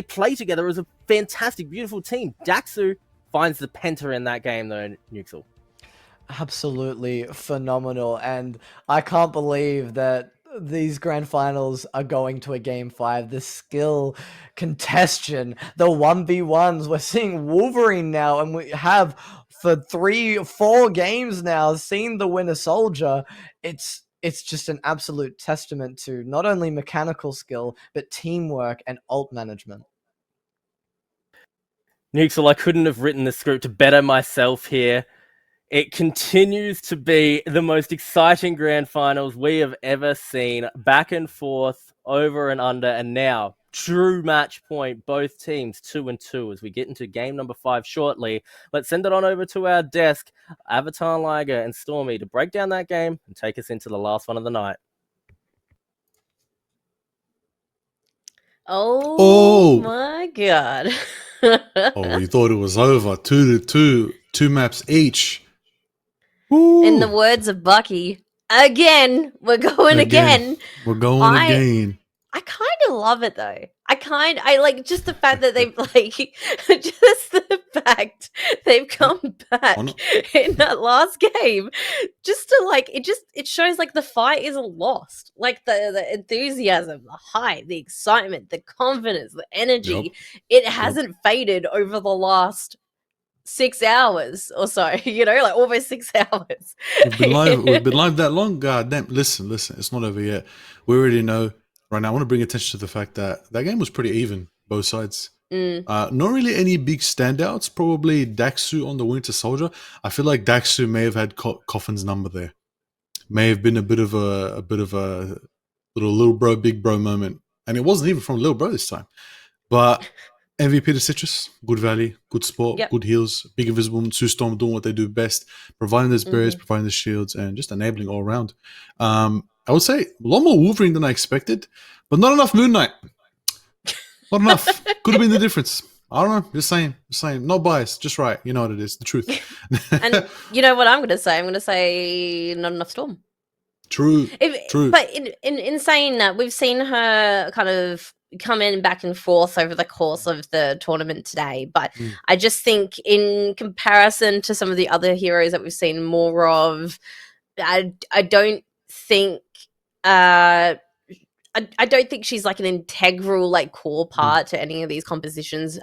play together as a fantastic, beautiful team. Daxu finds the penta in that game, though, Nuxel. Absolutely phenomenal, and I can't believe that these grand finals are going to a game 5. The skill congestion, the 1v1s. We're seeing Wolverine now, and we have for 3-4 games now seen the Winter Soldier. It's just an absolute testament to not only mechanical skill, but teamwork and ult management. Nuxel, I couldn't have written the script better myself here. It continues to be the most exciting grand finals we have ever seen. Back and forth, over and under, and now true match point. Both teams 2-2 as we get into game number 5 shortly. Let's send it on over to our desk, Avatar Liger and Stormy, to break down that game and take us into the last one of the night. Oh my god. Oh, you thought it was over. 2-2, 2 maps each. In the words of Bucky, again, we're going again. We're going again. I kind of love it though. I like just the fact that they've just the fact they've come back in that last game. Just to it shows like the fight isn't lost. Like the enthusiasm, the hype, the excitement, the confidence, the energy. It hasn't faded over the last 6 hours or so, like almost 6 hours. We've been live that long? God damn. Listen, it's not over yet. We already know. Right now, I want to bring attention to the fact that that game was pretty even, both sides. Not really any big standouts. Probably Daxu on the Winter Soldier. I feel like Daxu may have had Coffin's number there. May have been a bit of a little bro, big bro moment. And it wasn't even from little bro this time. But MVP to Citrus, good value, good support, good heals, big invisible, Sue Storm doing what they do best, providing those barriers, providing the shields, and just enabling all around. I would say a lot more Wolverine than I expected, but not enough Moon Knight. Not enough. Could have been the difference. I don't know. Just saying. No bias. Just right. You know what it is. The truth. And you know what I'm going to say? I'm going to say not enough Storm. True. But in saying that, we've seen her kind of come in back and forth over the course of the tournament today, but I just think in comparison to some of the other heroes that we've seen more of, I don't think I don't think she's like an integral, like core part to any of these compositions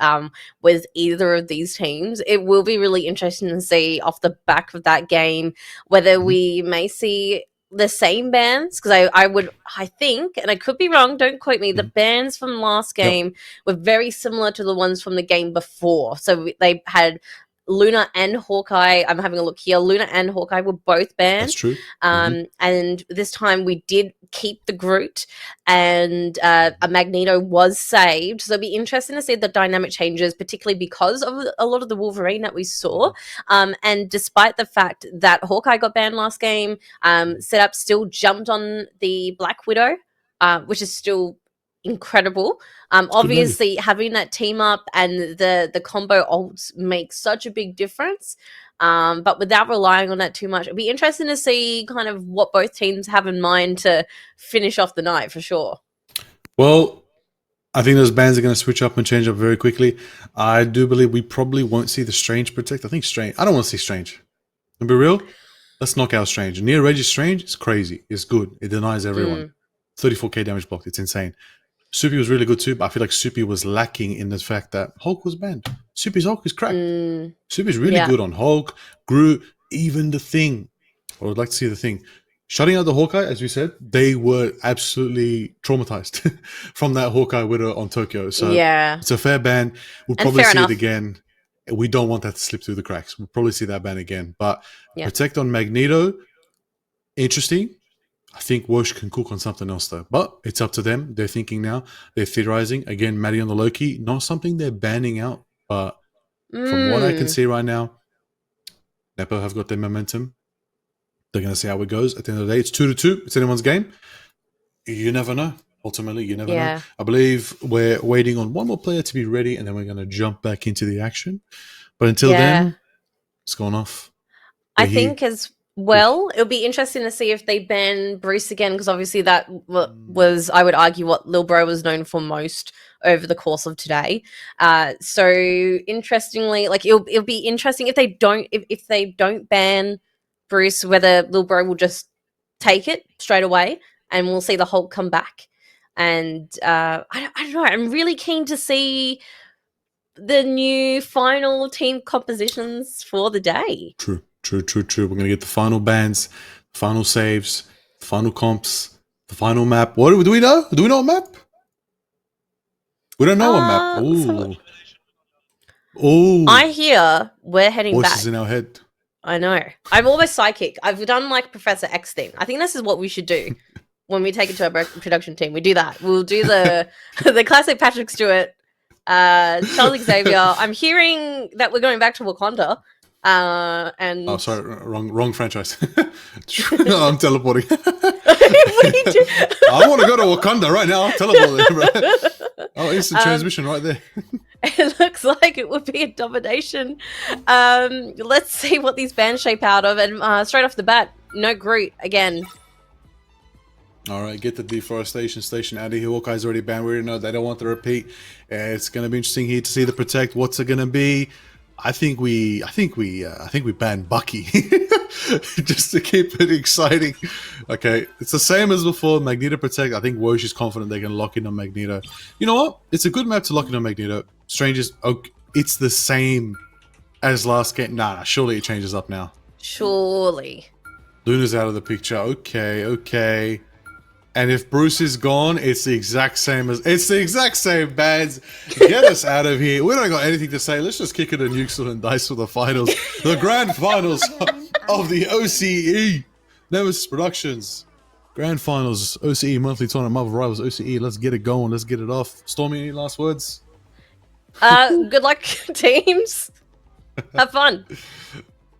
with either of these teams. It will be really interesting to see off the back of that game whether we may see the same bands, because I think, and I could be wrong, don't quote me, the bands from last game were very similar to the ones from the game before. So they had Luna and Hawkeye. I'm having a look here. Luna and Hawkeye were both banned. That's true. And this time we did keep the Groot, and a Magneto was saved. So it'll be interesting to see the dynamic changes, particularly because of a lot of the Wolverine that we saw. And despite the fact that Hawkeye got banned last game, Setup still jumped on the Black Widow, which is still incredible. Obviously having that team up and the combo ults makes such a big difference, but without relying on that too much. It'd be interesting to see kind of what both teams have in mind to finish off the night, for sure. Well, I think those bans are going to switch up and change up very quickly. I do believe we probably won't see the Strange Protect. I think Strange, I don't want to see Strange. To be real, let's knock out Strange. Near Reg is Strange. It's crazy. It's good. It denies everyone. 34k damage blocked. It's insane. Soupy was really good too, but I feel like Soupy was lacking in the fact that Hulk was banned. Soupy's Hulk is cracked. Soupy's really good on Hulk, Groot, even the Thing. I would like to see the Thing. Shutting out the Hawkeye, as we said, they were absolutely traumatized from that Hawkeye Widow on Tokyo. So it's a fair ban. We'll probably see it again. We don't want that to slip through the cracks. We'll probably see that ban again. But Protect on Magneto, interesting. I think Wosh can cook on something else though, but it's up to them. They're thinking now. They're theorizing. Again, Maddie on the Loki, not something they're banning out, but from what I can see right now, Nepo have got their momentum. They're going to see how it goes. At the end of the day, it's 2-2. It's anyone's game. You never know. Ultimately, you never know. I believe we're waiting on one more player to be ready, and then we're going to jump back into the action. But until then, it's gone off. I think as well, it'll be interesting to see if they ban Bruce again, because obviously that was, I would argue, what Lil Bro was known for most over the course of today. So interestingly, like it'll be interesting if they don't ban Bruce, whether Lil Bro will just take it straight away and we'll see the Hulk come back. And I don't know. I'm really keen to see the new final team compositions for the day. True. We're going to get the final bans, final saves, final comps, the final map. What do we know? Do we know a map? We don't know a map. Oh. I hear we're heading back. Voices in our head. I know. I'm almost psychic. I've done like Professor X thing. I think this is what we should do when we take it to our production team. We do that. We'll do the the classic Patrick Stewart, Charles Xavier. I'm hearing that we're going back to Wakanda. And sorry, wrong franchise. I'm teleporting. I want to go to Wakanda right now. I'm teleporting, bro. Oh, instant transmission right there. It looks like it would be a domination. Let's see what these bands shape out of. And straight off the bat, no Groot again. All right, get the deforestation station out of here. Hawkeye's already banned. We already know they don't want to repeat. It's going to be interesting here to see the Protect. What's it going to be? I think we banned Bucky just to keep it exciting. Okay, it's the same as before. Magneto Protect. I think Wosh is confident they can lock in on Magneto. You know what? It's a good map to lock in on Magneto. Strange okay, it's the same as last game. Nah, surely it changes up now. Surely. Luna's out of the picture. Okay. And if Bruce is gone, it's the exact same bands. Get us out of here. We don't got anything to say. Let's just kick it to Newcastle and Dice for the finals. The grand finals of the OCE. Nemesis Productions. Grand finals, OCE monthly tournament, Marvel Rivals, OCE. Let's get it going. Let's get it off. Stormy, any last words? Good luck, teams. Have fun.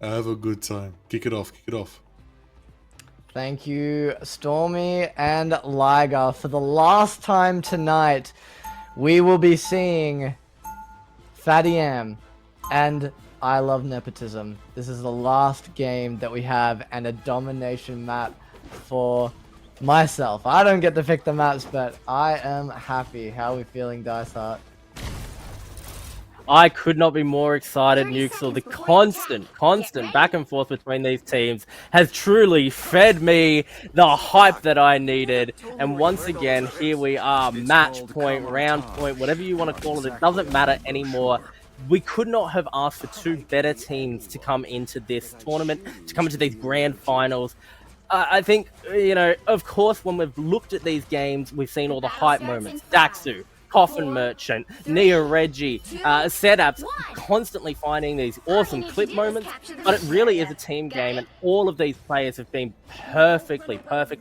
Have a good time. Kick it off. Thank you, Stormy and Liger. For the last time tonight, we will be seeing Fatty M and I Love Nepotism. This is the last game that we have and a domination map for myself. I don't get to pick the maps, but I am happy. How are we feeling, Dice Heart? I could not be more excited, 30 Nuxel. The seconds before constant attack. back and forth between these teams has truly fed me the hype that I needed. And once again, here we are, match point, round point, whatever you want to call it. It doesn't matter anymore. We could not have asked for two better teams to come into this tournament, to come into these grand finals. I think, you know, of course, when we've looked at these games, we've seen all the hype moments. Daxu, Coffin Merchant, Nia Reggie, setups, constantly finding these awesome clip moments. But it really is a team game, and all of these players have been perfectly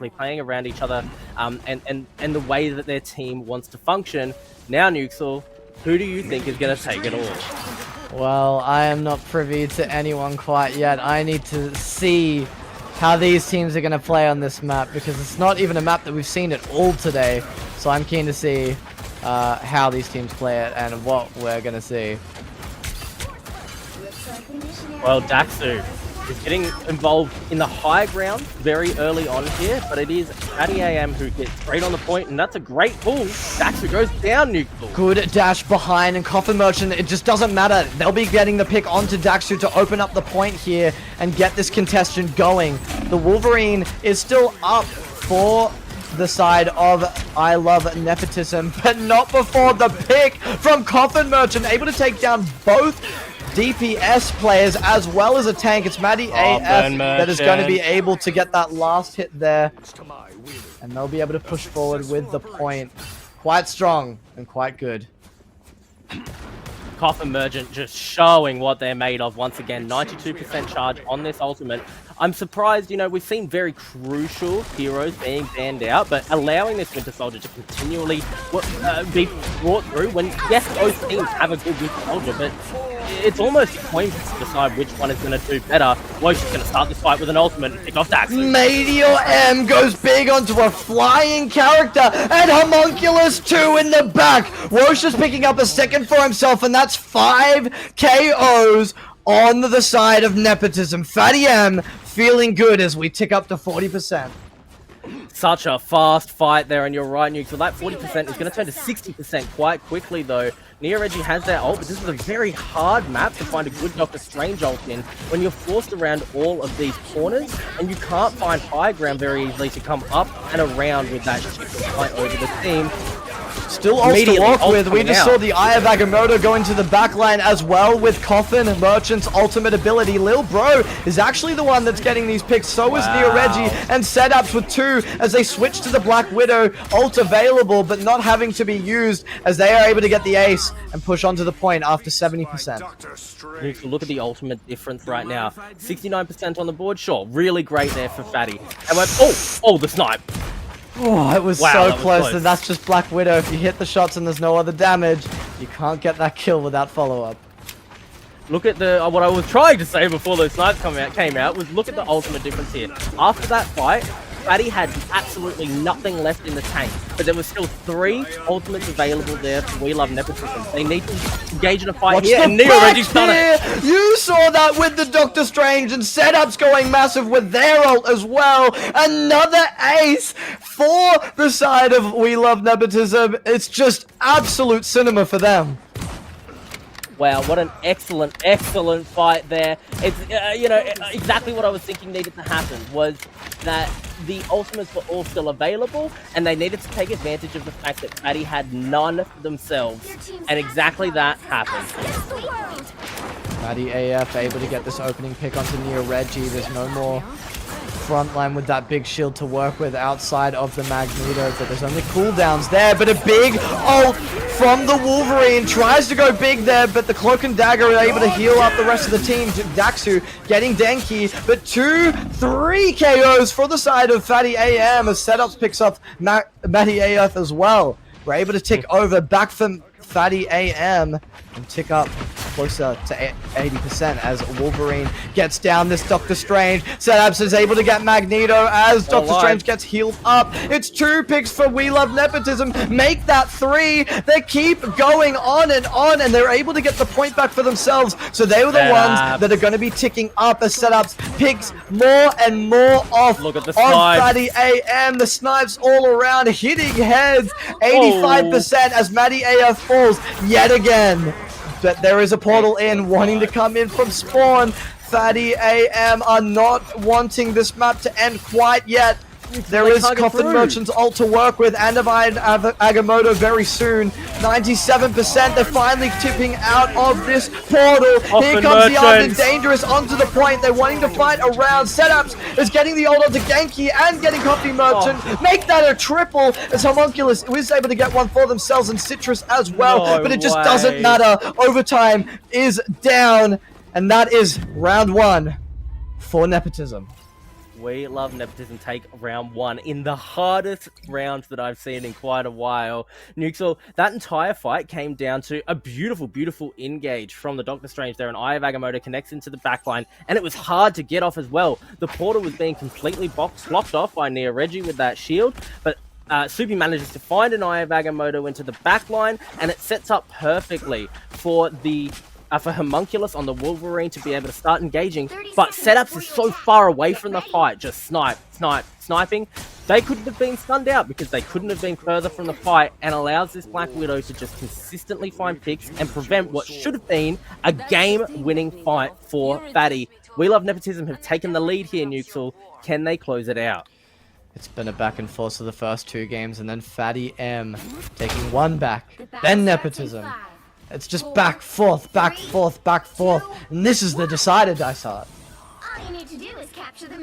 playing around each other, and the way that their team wants to function. Now, Nuxel, who do you think is going to take it all? Well, I am not privy to anyone quite yet. I need to see how these teams are going to play on this map, because it's not even a map that we've seen at all today. So I'm keen to see how these teams play it and what we're going to see. Well, Daxu is getting involved in the high ground very early on here, but it is Fatty AM who gets straight on the point, and that's a great pull. Daxu goes down, Nuxel. Good dash behind, and Coffin Merchant, it just doesn't matter. They'll be getting the pick onto Daxu to open up the point here and get this contestation going. The Wolverine is still up for the side of I Love Nepotism, but not before the pick from Coffin Merchant, able to take down both DPS players as well as a tank. It's Maddie AF that is going to be able to get that last hit there, and they'll be able to push forward with the point. Quite strong and quite good. Coffin Merchant just showing what they're made of once again. 92% charge on this ultimate. I'm surprised, you know, we've seen very crucial heroes being banned out, but allowing this Winter Soldier to continually be brought through when, yes, both teams have a good Winter Soldier, but it's almost a coin to decide which one is going to do better. Wosh is going to start this fight with an ultimate and pick off Dax. Meteor M goes big onto a flying character, and Homunculus 2 in the back. Wosh is picking up a second for himself, and that's 5 KOs on the side of Nepotism. Fatty M feeling good as we tick up to 40%. Such a fast fight there, and you're right, Nuke. So that 40% is going to turn to 60% quite quickly, though. Nia Reggie has their ult, but this is a very hard map to find a good Doctor Strange ult in when you're forced around all of these corners, and you can't find high ground very easily to come up and around with that chip fight over the team. Still ults to walk with. We just saw the Eye of Agamotto go into the backline as well with Coffin and Merchant's ultimate ability. Lil Bro is actually the one that's getting these picks. So is Nia Reggie, and setups with 2 as they switch to the Black Widow. Ult available, but not having to be used as they are able to get the ace and push onto the point after 70%. Look at the ultimate difference right now. 69% on the board, sure. Really great there for Fatty. And went, oh, the snipe. Oh, it was so close, and that's just Black Widow. If you hit the shots and there's no other damage, you can't get that kill without follow-up. Look at the what I was trying to say before those snipes came out was look at the ultimate difference here. After that fight, Fatty had absolutely nothing left in the tank, but there was still 3 ultimates available there for We Love Nepotism. They need to engage in a fight here, and Nia Reggie's done it. You saw that with the Doctor Strange, and setups going massive with their ult as well. Another ace for the side of We Love Nepotism. It's just absolute cinema for them. Wow, what an excellent fight there. It's, you know, exactly what I was thinking needed to happen was that the ultimates were all still available, and they needed to take advantage of the fact that Fatty had none for themselves, and exactly that happened. Fatty AF able to get this opening pick onto Nia Reggie. There's no more frontline with that big shield to work with outside of the Magneto, but there's only cooldowns there. But a big ult from the Wolverine tries to go big there, but the Cloak and Dagger are able to heal up the rest of the team. Daxu getting Denki, but 2-3 KOs for the side of Fatty AM as setups picks up Matty AF as well. We're able to tick over back from Fatty AM and tick up closer to 80% as Wolverine gets down this Doctor Strange. Setups is able to get Magneto as Doctor Strange gets healed up. It's 2 picks for We Love Nepotism. Make that 3. They keep going on, and they're able to get the point back for themselves. So they were the ones that are going to be ticking up as Setups picks more and more off. Look at the on snipes. Fatty AM. The snipes all around, hitting heads. 85% as Matty AF falls yet again. But there is a portal in, wanting to come in from spawn. Fatty AM are not wanting this map to end quite yet. There is Coffin Merchant's ult to work with, and Divine Agamotto very soon. 97%, they're finally tipping out of this portal. Here comes the Arden Dangerous onto the point. They're wanting to fight around. Setups is getting the ult onto Genki and getting Coffin Merchant. Make that a triple, as Homunculus was able to get one for themselves and Citrus as well. But it just doesn't matter. Overtime is down, and that is round 1 for Nepotism. We Love Nepotism take round 1 in the hardest round that I've seen in quite a while. Nuxel, that entire fight came down to a beautiful, beautiful engage from the Doctor Strange there, and Eye of Agamotto connects into the backline, and it was hard to get off as well. The portal was being completely blocked off by Neo Reggie with that shield, but Subi manages to find an Eye of Agamotto into the backline, and it sets up perfectly for the for Homunculus on the Wolverine to be able to start engaging, but Setups is so far away from the fight, just sniping. They couldn't have been stunned out because they couldn't have been further from the fight, and allows this Black Widow to just consistently find picks and prevent what should have been a game-winning fight for Fatty. We Love Nepotism have taken the lead here, Nuxel. Can they close it out? It's been a back and forth for the first 2 games, and then Fatty M taking 1 back, then Nepotism. It's just back, forth, back, forth, back, forth. And this is the decider, Dysart.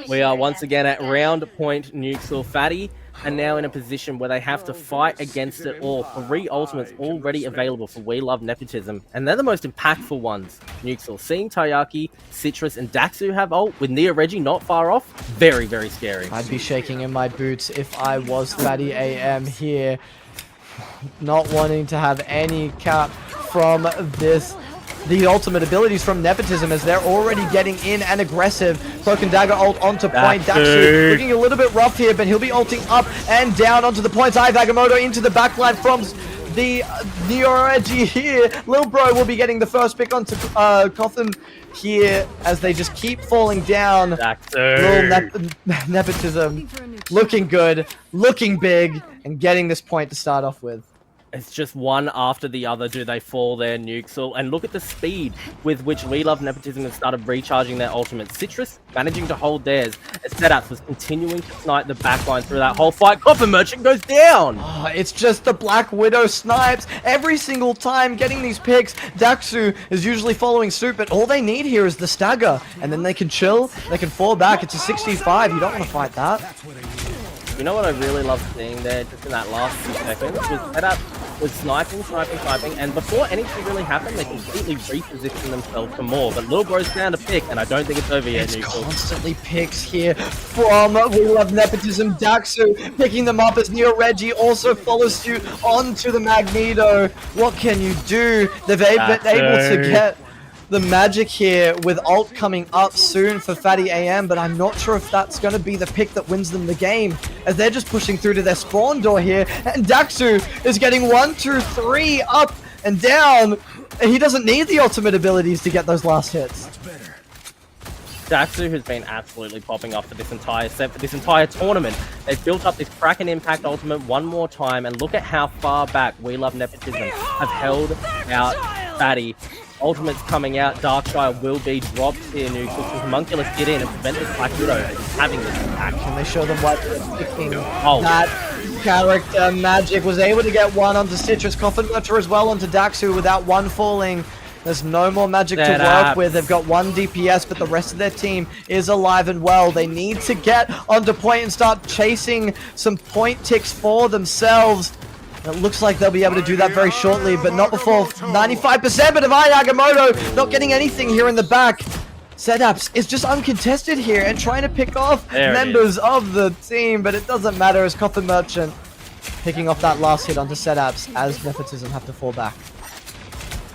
We are once again at round point, Nuxel. Fatty are now in a position where they have to fight against it all. 3 ultimates already available for We Love Nepotism, and they're the most impactful ones. Nuxel, seeing Taiyaki, Citrus, and Daxu have ult, with Neo Reggie not far off, very, very scary. I'd be shaking in my boots if I was Fatty AM here. Not wanting to have any cap from this. The ultimate abilities from Nepotism, as they're already getting in and aggressive. Cloak and Dagger ult onto point. Daxu looking a little bit rough here, but he'll be ulting up and down onto the points. Eye of Agamotto into the backline from the Neoreggie here. Lil Bro will be getting the first pick onto Coffin here, as they just keep falling down. Little Nepotism looking good, looking big, and getting this point to start off with. It's just one after the other do they fall there, Nuxel. And look at the speed with which We Love Nepotism have started recharging their ultimate. Citrus managing to hold theirs, as Setups was continuing to snipe the backline through that whole fight. Copper Merchant goes down! Oh, it's just the Black Widow snipes every single time getting these picks. Daxu is usually following suit, but all they need here is the stagger. And then they can chill, they can fall back. It's a 65, you don't want to fight that. You know what I really love seeing there, just in that last 2 seconds, was Setup was sniping, and before anything really happened, they completely repositioned themselves for more. But Lil Bro's found a pick, and I don't think it's over yet, It's Nuxel. constantly picks here from We Love Nepotism. Daxu picking them up as Neo Reggie also follows suit onto the Magneto. What can you do? They've been able to get the magic here with ult coming up soon for Fatty AM, but I'm not sure if that's going to be the pick that wins them the game, as they're just pushing through to their spawn door here, and Daxu is getting 1, 2, 3 up and down, and he doesn't need the ultimate abilities to get those last hits. Daxu has been absolutely popping off for this entire set, for this entire tournament. They've built up this Kraken Impact ultimate one more time, and look at how far back We Love Nepotism have held out Fatty. Ultimate's coming out, Darkshire will be dropped here, Nuke. Homunculus get in and prevent this Black Widow from having this attack. Can they show them what they're picking? That character Magic was able to get 1 onto Citrus, Coffin Merchant as well onto Daxu without 1 falling. There's no more magic to work with. They've got 1 DPS, but the rest of their team is alive and well. They need to get onto point and start chasing some point ticks for themselves. It looks like they'll be able to do that very shortly, but not before 95%. But Divine Agamotto not getting anything here in the back. Setups is just uncontested here and trying to pick off members of the team, but it doesn't matter as Coffin Merchant picking off that last hit onto Setups as Nepotism have to fall back.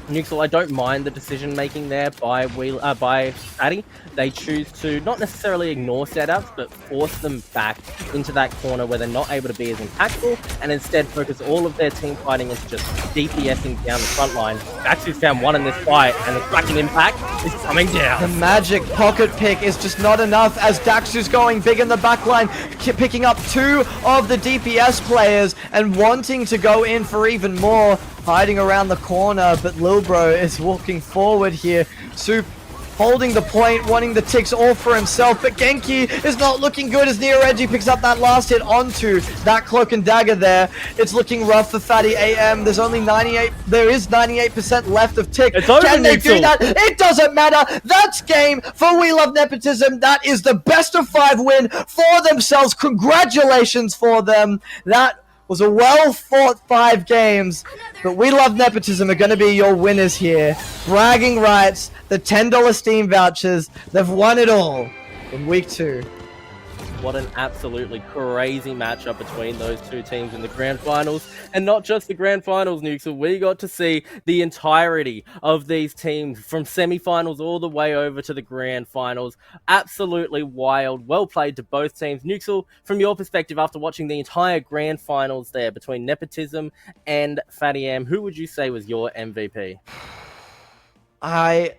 Nuxel, I don't mind the decision making there by Fatty. They choose to not necessarily ignore setups, but force them back into that corner where they're not able to be as impactful, and instead focus all of their team fighting into just DPSing down the front line. Daxu's found one in this fight, and the second impact is coming down. The magic pocket pick is just not enough as Daxu's going big in the backline, picking up 2 of the DPS players and wanting to go in for even more, hiding around the corner, but Lil Bro is walking forward here. Soup holding the point, wanting the ticks all for himself, but Genki is not looking good as Neoreggi picks up that last hit onto that cloak and dagger there. It's looking rough for Fatty AM. There is 98% left of tick. Can they do that? It doesn't matter. That's game for We Love Nepotism. That is the best of 5 win for themselves. Congratulations for them. That was a well-fought 5 games, but We Love Nepotism are going to be your winners here. Bragging rights, the $10 Steam vouchers, they've won it all in week 2. What an absolutely crazy matchup between those two teams in the grand finals. And not just the grand finals, Nuxel. We got to see the entirety of these teams from semifinals all the way over to the grand finals. Absolutely wild. Well played to both teams. Nuxel, from your perspective, after watching the entire grand finals there between Nepotism and Fatty M, who would you say was your MVP? I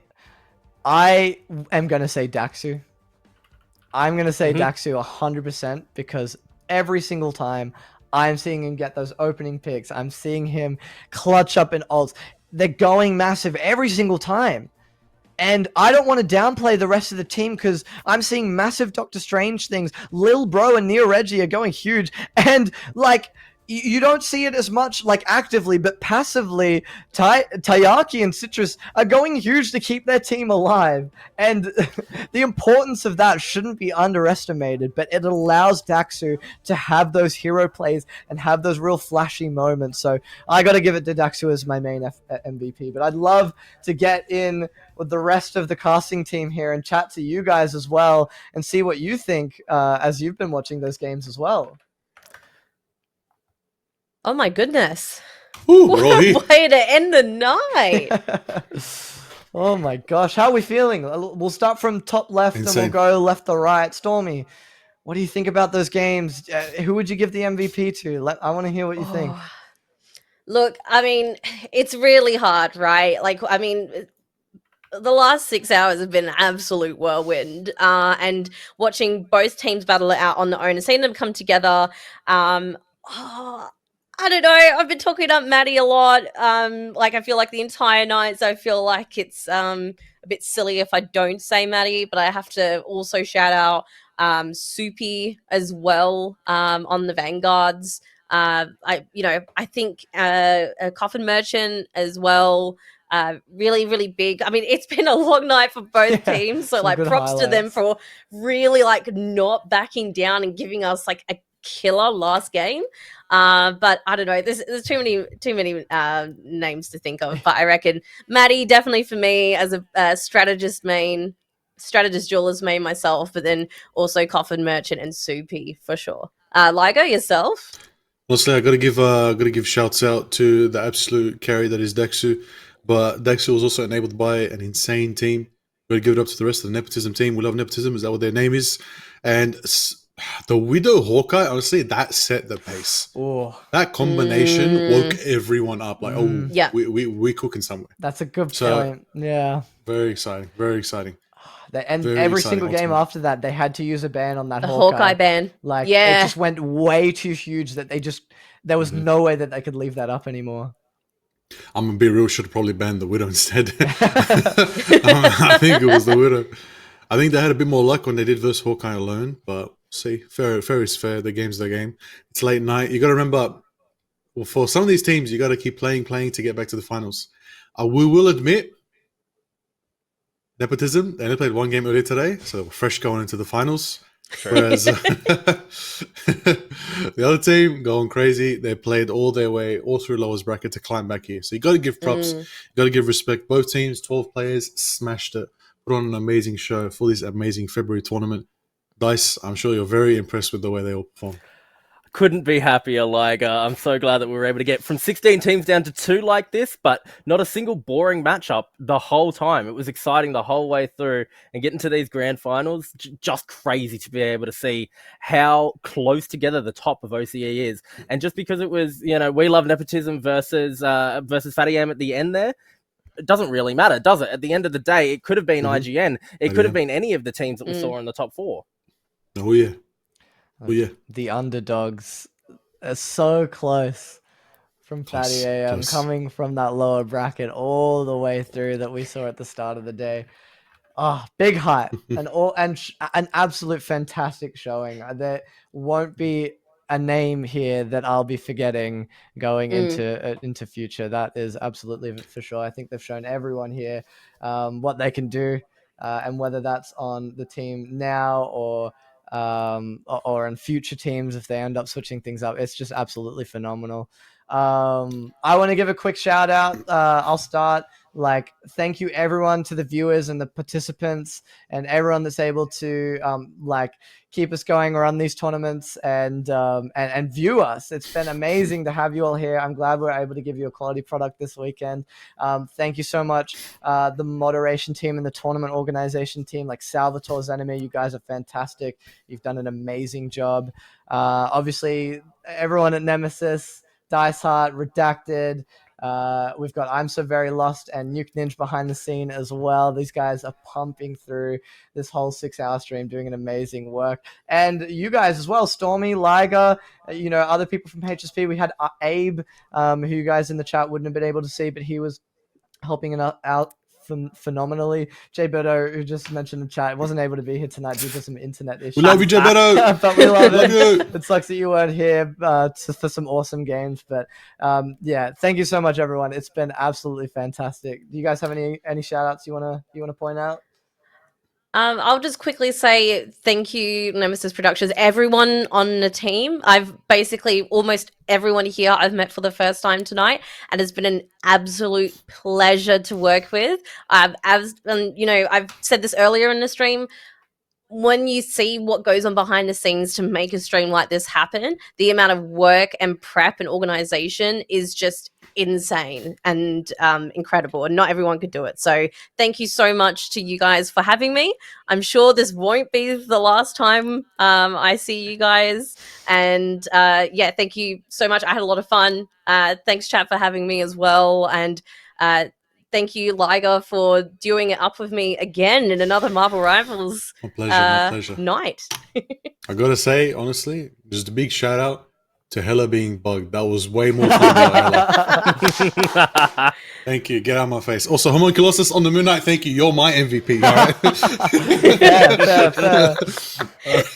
am going to say Daxu. I'm going to say Daxu 100% because every single time I'm seeing him get those opening picks, I'm seeing him clutch up in ults. They're going massive every single time. And I don't want to downplay the rest of the team because I'm seeing massive Doctor Strange things. Lil Bro and Neoreggi are going huge. And, like, you don't see it as much, like, actively, but passively, Tayaki and Citrus are going huge to keep their team alive. And the importance of that shouldn't be underestimated, but it allows Daxu to have those hero plays and have those real flashy moments. So I got to give it to Daxu as my main MVP. But I'd love to get in with the rest of the casting team here and chat to you guys as well and see what you think as you've been watching those games as well. Oh my goodness. Ooh, What Rohi. a way to end the night. Oh my gosh, how are we feeling? We'll start from top left Insane. and we'll go left to right. Stormy, what do you think about those games? Who would you give the MVP to? I want to hear what you think. Look, I mean, it's really hard, right? Like, I mean, the last 6 hours have been an absolute whirlwind, and watching both teams battle it out on their own and seeing them come together. I don't know. I've been talking up Maddie a lot. Like, I feel like the entire night, so I feel like it's a bit silly if I don't say Maddie, but I have to also shout out Soupy as well on the Vanguards. I think a Coffin Merchant as well. Really, really big. I mean, it's been a long night for both teams, so like props to them for really like not backing down and giving us like a killer last game. But I don't know. There's too many names to think of. But I reckon Maddie definitely for me as a strategist jeweler's main myself, but then also Coffin Merchant and Soupy for sure. Ligo, yourself? Honestly, I gotta give shouts out to the absolute carry that is Daxu, but Daxu was also enabled by an insane team. Gotta give it up to the rest of the Nepotism team. We love Nepotism. Is that what their name is? And the Widow Hawkeye, honestly, that set the pace. Oh, that combination woke everyone up. Like, yeah, we cooking somewhere. That's a good point. Yeah, very exciting, very exciting. And very every single game after that, they had to use a ban on that Hawkeye ban. Like, it just went way too huge that there was no way that they could leave that up anymore. I'm gonna be real. Should have probably banned the Widow instead. I think it was the Widow. I think they had a bit more luck when they did versus Hawkeye alone, but see, fair is fair. The game's the game. It's late night. You got to remember, well, for some of these teams, you got to keep playing to get back to the finals. We will admit, Nepotism, they only played one game earlier today, so we're fresh going into the finals. Sure. Whereas the other team going crazy, they played all their way, all through lowest bracket to climb back here. So you got to give props, you got to give respect. Both teams, 12 players, smashed it. Put on an amazing show for this amazing February tournament. Dice, I'm sure you're very impressed with the way they all performed. Couldn't be happier, Liger. I'm so glad that we were able to get from 16 teams down to 2 like this, but not a single boring matchup the whole time. It was exciting the whole way through, and getting to these grand finals, just crazy to be able to see how close together the top of OCE is. And just because it was, We Love Nepotism versus Fatty M at the end there, it doesn't really matter, does it? At the end of the day, it could have been IGN. It could have been any of the teams that we saw in the top 4. Oh, yeah. Oh, yeah. The underdogs are so close from Fatty AM, coming from that lower bracket all the way through that we saw at the start of the day. Oh, big hype and an absolute fantastic showing. There won't be a name here that I'll be forgetting going into future. That is absolutely for sure. I think they've shown everyone here what they can do, and whether that's on the team now or in future teams if they end up switching things up, it's just absolutely phenomenal. I want to give a quick shout out. I'll start. Thank you everyone, to the viewers and the participants and everyone that's able to keep us going around these tournaments and view us. It's been amazing to have you all here. I'm glad we're able to give you a quality product this weekend. Thank you so much, the moderation team and the tournament organization team, like Salvatore, Zenime. You guys are fantastic. You've done an amazing job. Obviously, everyone at Nemesis, Dice Heart, Redacted. We've got I'm So Very Lost and Nuke Ninja behind the scene as well. These guys are pumping through this whole 6-hour stream, doing an amazing work. And you guys as well, Stormy, Liger, other people from HSP. We had Abe, who you guys in the chat wouldn't have been able to see, but he was helping out phenomenally. Jay Berto, who just mentioned in the chat, wasn't able to be here tonight due to some internet issues. We love you, Jay Berto. But we love it. It sucks that you weren't here for some awesome games. But thank you so much, everyone. It's been absolutely fantastic. Do you guys have any shout outs you wanna point out? I'll just quickly say thank you, Nemesis Productions, everyone on the team. I've basically almost everyone here I've met for the first time tonight, and it's been an absolute pleasure to work with. I've said this earlier in the stream. When you see what goes on behind the scenes to make a stream like this happen, the amount of work and prep and organization is just insane and incredible, and not everyone could do it. So thank you so much to you guys for having me. I'm sure this won't be the last time I see you guys, and thank you so much. I had a lot of fun. Thanks, chat, for having me as well, and thank you, Liger, for doing it up with me again in another Marvel Rivals my pleasure. Night. I gotta say, honestly, just a big shout out to Hella being bugged. That was way more fun than Hella. Thank you. Get out of my face. Also, Homunculus on the Moon Knight, thank you. You're my MVP. All right.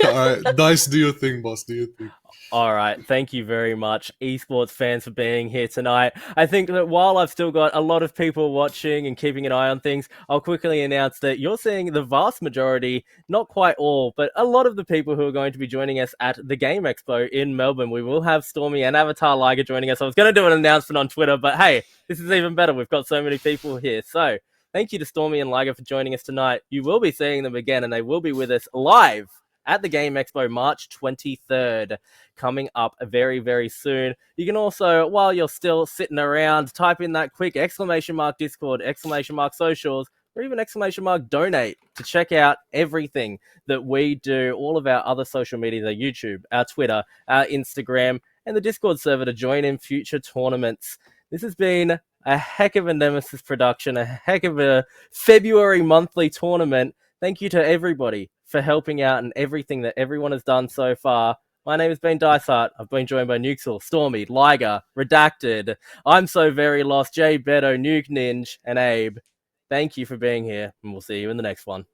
All right. Dice, do your thing, boss. Do your thing. All right, thank you very much, esports fans, for being here tonight. I think that while I've still got a lot of people watching and keeping an eye on things, I'll quickly announce that you're seeing the vast majority, not quite all, but a lot of the people who are going to be joining us at the Game Expo in Melbourne. We will have Stormy and Avatar Liger joining us. I was going to do an announcement on Twitter, but hey, this is even better. We've got so many people here. So thank you to Stormy and Liger for joining us tonight. You will be seeing them again, and they will be with us live at the Game Expo March 23rd, coming up very, very soon. You can also, while you're still sitting around, type in that quick !Discord, !Socials, or even !Donate to check out everything that we do, all of our other social media, our YouTube, our Twitter, our Instagram, and the Discord server to join in future tournaments. This has been a heck of a Nemesis production, a heck of a February monthly tournament. Thank you to everybody for helping out and everything that everyone has done so far. My name has been Dicehart. I've been joined by Nuxel, Stormy, Liger, Redacted, I'm So Very Lost, Jay Beto, Nuke Ninja, and Abe. Thank you for being here, and we'll see you in the next one.